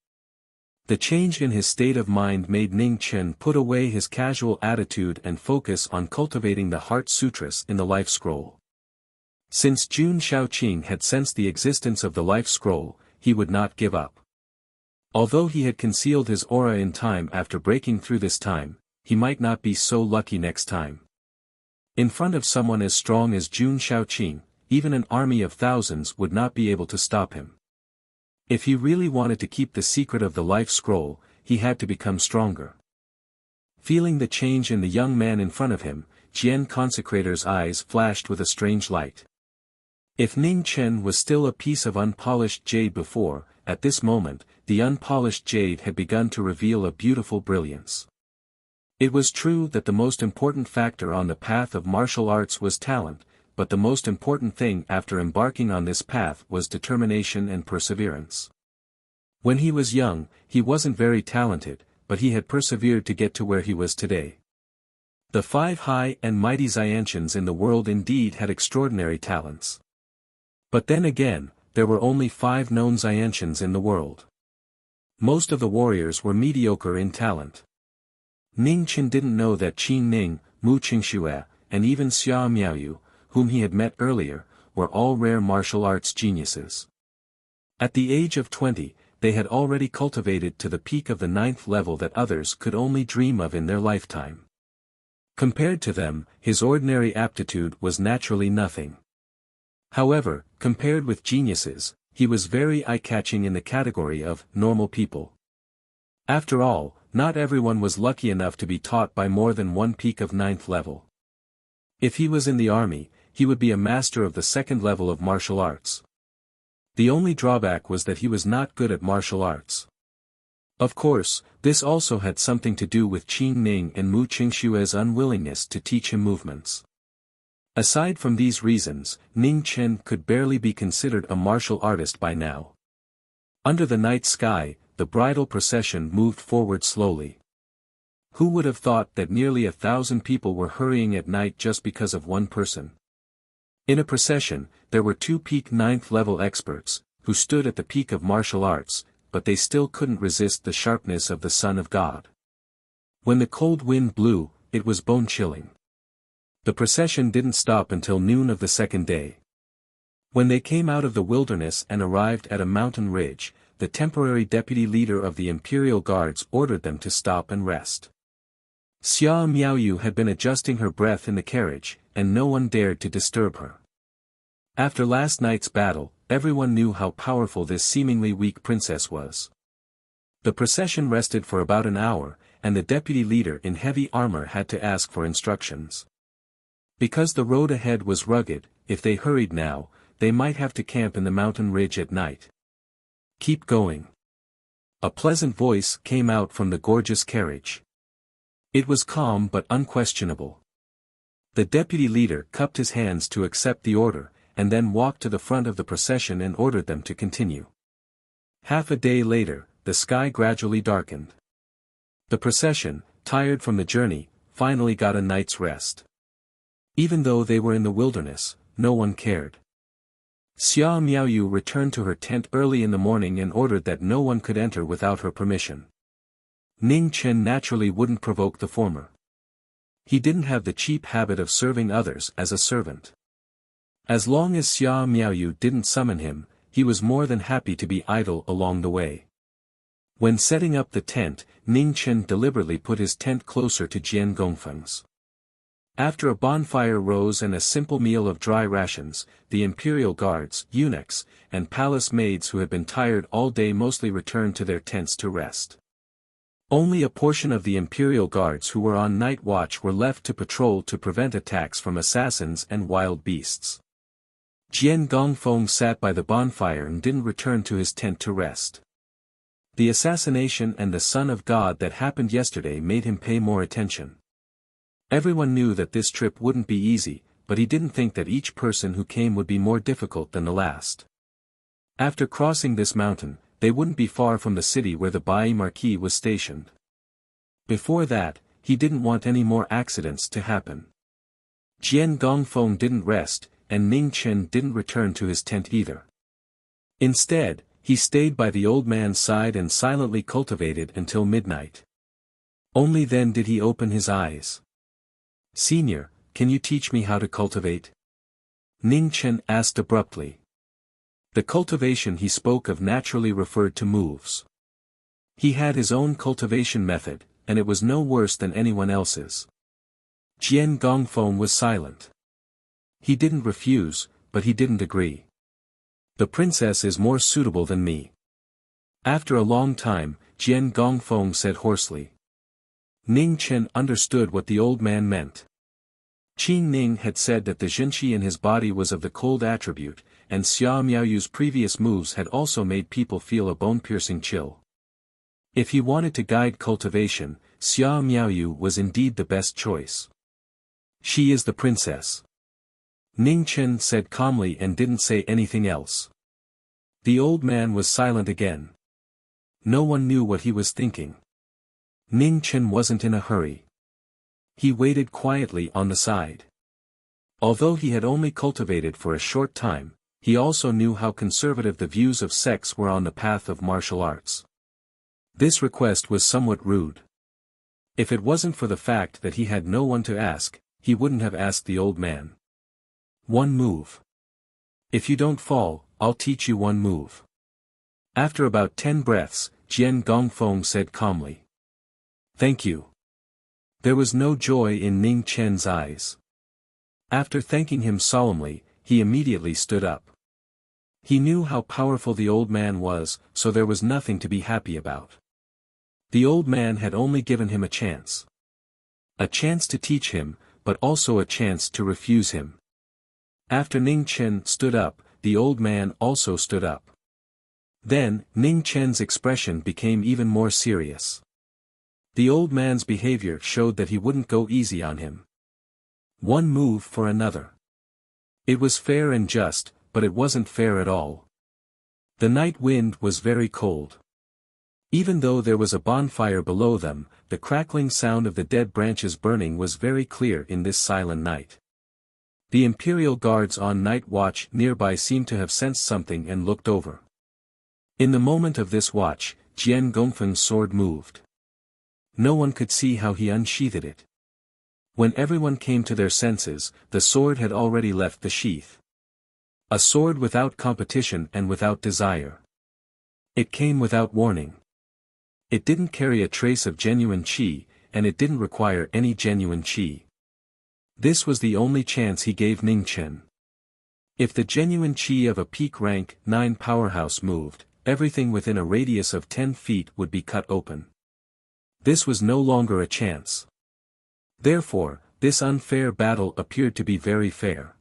The change in his state of mind made Ning Chen put away his casual attitude and focus on cultivating the Heart Sutras in the Life Scroll. Since Jun Shaoqing had sensed the existence of the Life Scroll, he would not give up. Although he had concealed his aura in time after breaking through this time, he might not be so lucky next time. In front of someone as strong as Jun Shaoqing, even an army of thousands would not be able to stop him. If he really wanted to keep the secret of the Life Scroll, he had to become stronger. Feeling the change in the young man in front of him, Jian Consecrator's eyes flashed with a strange light. If Ning Chen was still a piece of unpolished jade before, at this moment, the unpolished jade had begun to reveal a beautiful brilliance. It was true that the most important factor on the path of martial arts was talent, but the most important thing after embarking on this path was determination and perseverance. When he was young, he wasn't very talented, but he had persevered to get to where he was today. The 5 high and mighty Xiantians in the world indeed had extraordinary talents. But then again, there were only 5 known Xiantians in the world. Most of the warriors were mediocre in talent. Ning Chen didn't know that Qin Ning, Mu Qingxue, and even Xia Miaoyu, whom he had met earlier, were all rare martial arts geniuses. At the age of 20, they had already cultivated to the peak of the 9th level that others could only dream of in their lifetime. Compared to them, his ordinary aptitude was naturally nothing. However, compared with geniuses, he was very eye-catching in the category of normal people. After all, not everyone was lucky enough to be taught by more than one peak of 9th level. If he was in the army, he would be a master of the 2nd level of martial arts. The only drawback was that he was not good at martial arts. Of course, this also had something to do with Qin Ning and Mu Qingshue's unwillingness to teach him movements. Aside from these reasons, Ning Chen could barely be considered a martial artist by now. Under the night sky, the bridal procession moved forward slowly. Who would have thought that nearly 1,000 people were hurrying at night just because of one person? In a procession, there were 2 peak 9th level experts, who stood at the peak of martial arts, but they still couldn't resist the sharpness of the Son of God. When the cold wind blew, it was bone-chilling. The procession didn't stop until noon of the 2nd day. When they came out of the wilderness and arrived at a mountain ridge, the temporary deputy leader of the Imperial Guards ordered them to stop and rest. Xia Miaoyu had been adjusting her breath in the carriage, and no one dared to disturb her. After last night's battle, everyone knew how powerful this seemingly weak princess was. The procession rested for about an hour, and the deputy leader in heavy armor had to ask for instructions. Because the road ahead was rugged, if they hurried now, they might have to camp in the mountain ridge at night. "Keep going." A pleasant voice came out from the gorgeous carriage. It was calm but unquestionable. The deputy leader cupped his hands to accept the order, and then walked to the front of the procession and ordered them to continue. Half a day later, the sky gradually darkened. The procession, tired from the journey, finally got a night's rest. Even though they were in the wilderness, no one cared. Xia Miaoyu returned to her tent early in the morning and ordered that no one could enter without her permission. Ning Chen naturally wouldn't provoke the former. He didn't have the cheap habit of serving others as a servant. As long as Xia Miaoyu didn't summon him, he was more than happy to be idle along the way. When setting up the tent, Ning Chen deliberately put his tent closer to Jian Gongfeng's. After a bonfire rose and a simple meal of dry rations, the imperial guards, eunuchs, and palace maids who had been tired all day mostly returned to their tents to rest. Only a portion of the imperial guards who were on night watch were left to patrol to prevent attacks from assassins and wild beasts. Jian Gongfeng sat by the bonfire and didn't return to his tent to rest. The assassination and the Son of God that happened yesterday made him pay more attention. Everyone knew that this trip wouldn't be easy, but he didn't think that each person who came would be more difficult than the last. After crossing this mountain, they wouldn't be far from the city where the Marquis was stationed. Before that, he didn't want any more accidents to happen. Jian Gongfeng didn't rest, and Ning Chen didn't return to his tent either. Instead, he stayed by the old man's side and silently cultivated until midnight. Only then did he open his eyes. "Senior, can you teach me how to cultivate?" Ning Chen asked abruptly. The cultivation he spoke of naturally referred to moves. He had his own cultivation method, and it was no worse than anyone else's. Jian Gongfeng was silent. He didn't refuse, but he didn't agree. "The princess is more suitable than me." After a long time, Jian Gongfeng said hoarsely. Ning Chen understood what the old man meant. Qin Ning had said that the Jinqi in his body was of the cold attribute, and Xia Miaoyu's previous moves had also made people feel a bone-piercing chill. If he wanted to guide cultivation, Xia Miaoyu was indeed the best choice. "She is the princess." Ning Chen said calmly and didn't say anything else. The old man was silent again. No one knew what he was thinking. Ning Chen wasn't in a hurry. He waited quietly on the side. Although he had only cultivated for a short time, he also knew how conservative the views of sects were on the path of martial arts. This request was somewhat rude. If it wasn't for the fact that he had no one to ask, he wouldn't have asked the old man. One move. If you don't fall, I'll teach you one move. After about 10 breaths, Jian Gongfeng said calmly. Thank you. There was no joy in Ning Chen's eyes. After thanking him solemnly, he immediately stood up. He knew how powerful the old man was, so there was nothing to be happy about. The old man had only given him a chance. A chance to teach him, but also a chance to refuse him. After Ning Chen stood up, the old man also stood up. Then, Ning Chen's expression became even more serious. The old man's behavior showed that he wouldn't go easy on him. One move for another. It was fair and just, but it wasn't fair at all. The night wind was very cold. Even though there was a bonfire below them, the crackling sound of the dead branches burning was very clear in this silent night. The imperial guards on night watch nearby seemed to have sensed something and looked over. In the moment of this watch, Jian Gongfeng's sword moved. No one could see how he unsheathed it. When everyone came to their senses, the sword had already left the sheath. A sword without competition and without desire. It came without warning. It didn't carry a trace of genuine qi, and it didn't require any genuine qi. This was the only chance he gave Ning Chen. If the genuine qi of a peak rank 9 powerhouse moved, everything within a radius of 10 feet would be cut open. This was no longer a chance. Therefore, this unfair battle appeared to be very fair.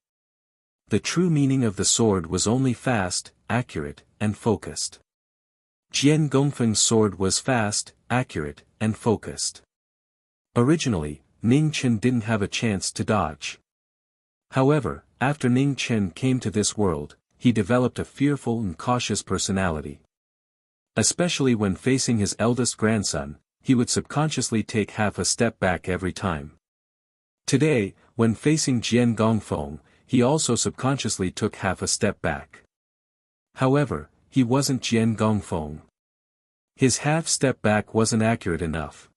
The true meaning of the sword was only fast, accurate, and focused. Jian Gongfeng's sword was fast, accurate, and focused. Originally, Ning Chen didn't have a chance to dodge. However, after Ning Chen came to this world, he developed a fearful and cautious personality. Especially when facing his eldest grandson, he would subconsciously take half a step back every time. Today, when facing Jian Gongfeng, he also subconsciously took half a step back. However, he wasn't Jian Gongfeng. His half step back wasn't accurate enough.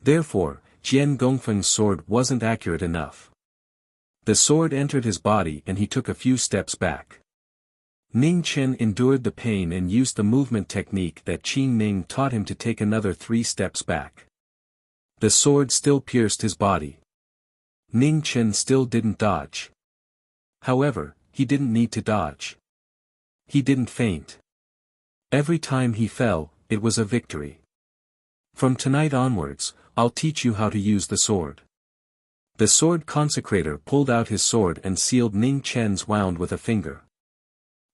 Therefore, Jian Gongfeng's sword wasn't accurate enough. The sword entered his body and he took a few steps back. Ning Chen endured the pain and used the movement technique that Qin Ning taught him to take another 3 steps back. The sword still pierced his body. Ning Chen still didn't dodge. However, he didn't need to dodge. He didn't faint. Every time he fell, it was a victory. From tonight onwards, I'll teach you how to use the sword. The sword consecrator pulled out his sword and sealed Ning Chen's wound with a finger.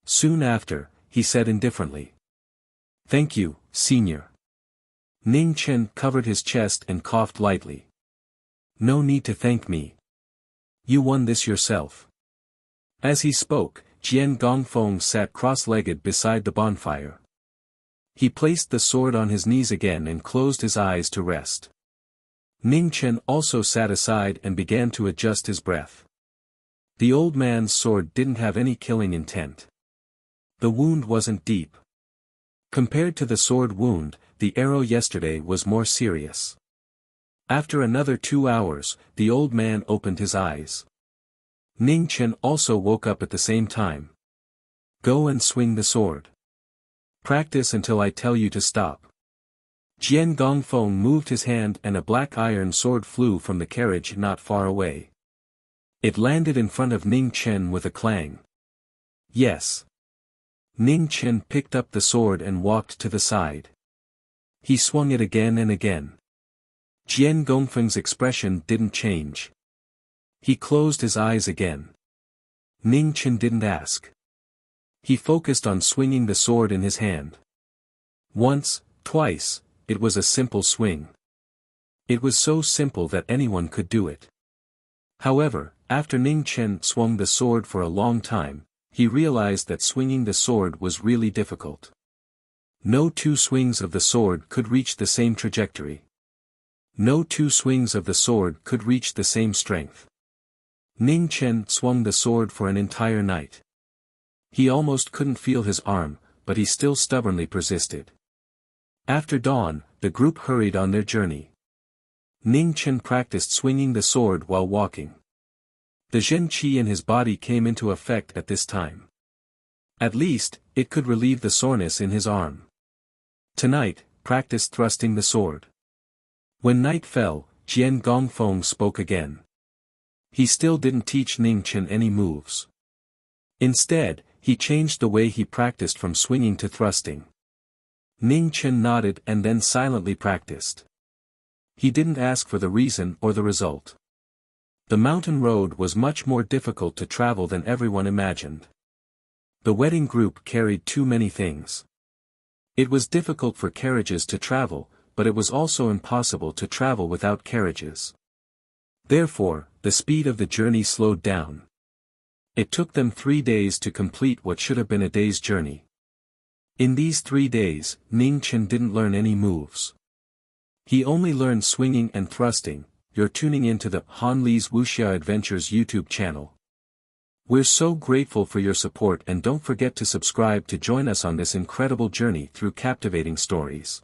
Soon after, he said indifferently. Thank you, senior. Ning Chen covered his chest and coughed lightly. No need to thank me. You won this yourself. As he spoke, Jian Gongfeng sat cross-legged beside the bonfire. He placed the sword on his knees again and closed his eyes to rest. Ning Chen also sat aside and began to adjust his breath. The old man's sword didn't have any killing intent. The wound wasn't deep. Compared to the sword wound, the arrow yesterday was more serious. After another 2 hours, the old man opened his eyes. Ning Chen also woke up at the same time. Go and swing the sword. Practice until I tell you to stop. Jian Gongfeng moved his hand and a black iron sword flew from the carriage not far away. It landed in front of Ning Chen with a clang. Yes. Ning Chen picked up the sword and walked to the side. He swung it again and again. Jian Gongfeng's expression didn't change. He closed his eyes again. Ning Chen didn't ask. He focused on swinging the sword in his hand. Once, twice, it was a simple swing. It was so simple that anyone could do it. However, after Ning Chen swung the sword for a long time, he realized that swinging the sword was really difficult. No 2 swings of the sword could reach the same trajectory. No 2 swings of the sword could reach the same strength. Ning Chen swung the sword for an entire night. He almost couldn't feel his arm, but he still stubbornly persisted. After dawn, the group hurried on their journey. Ning Chen practiced swinging the sword while walking. The Zhen Qi in his body came into effect at this time. At least, it could relieve the soreness in his arm. Tonight, practice thrusting the sword. When night fell, Jian Gongfeng spoke again. He still didn't teach Ning Chen any moves. Instead, he changed the way he practiced from swinging to thrusting. Ning Chen nodded and then silently practiced. He didn't ask for the reason or the result. The mountain road was much more difficult to travel than everyone imagined. The wedding group carried too many things. It was difficult for carriages to travel, but it was also impossible to travel without carriages. Therefore, the speed of the journey slowed down. It took them 3 days to complete what should have been a day's journey. In these 3 days, Ning Chen didn't learn any moves. He only learned swinging and thrusting. You're tuning into the Han Li's Wuxia Adventures YouTube channel. We're so grateful for your support, and don't forget to subscribe to join us on this incredible journey through captivating stories.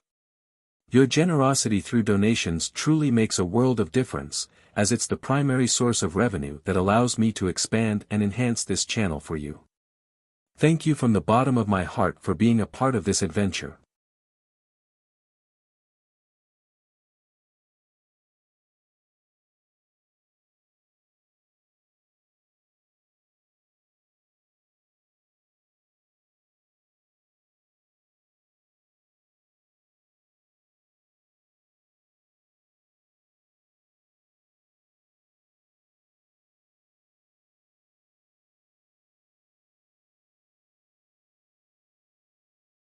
Your generosity through donations truly makes a world of difference, as it's the primary source of revenue that allows me to expand and enhance this channel for you. Thank you from the bottom of my heart for being a part of this adventure.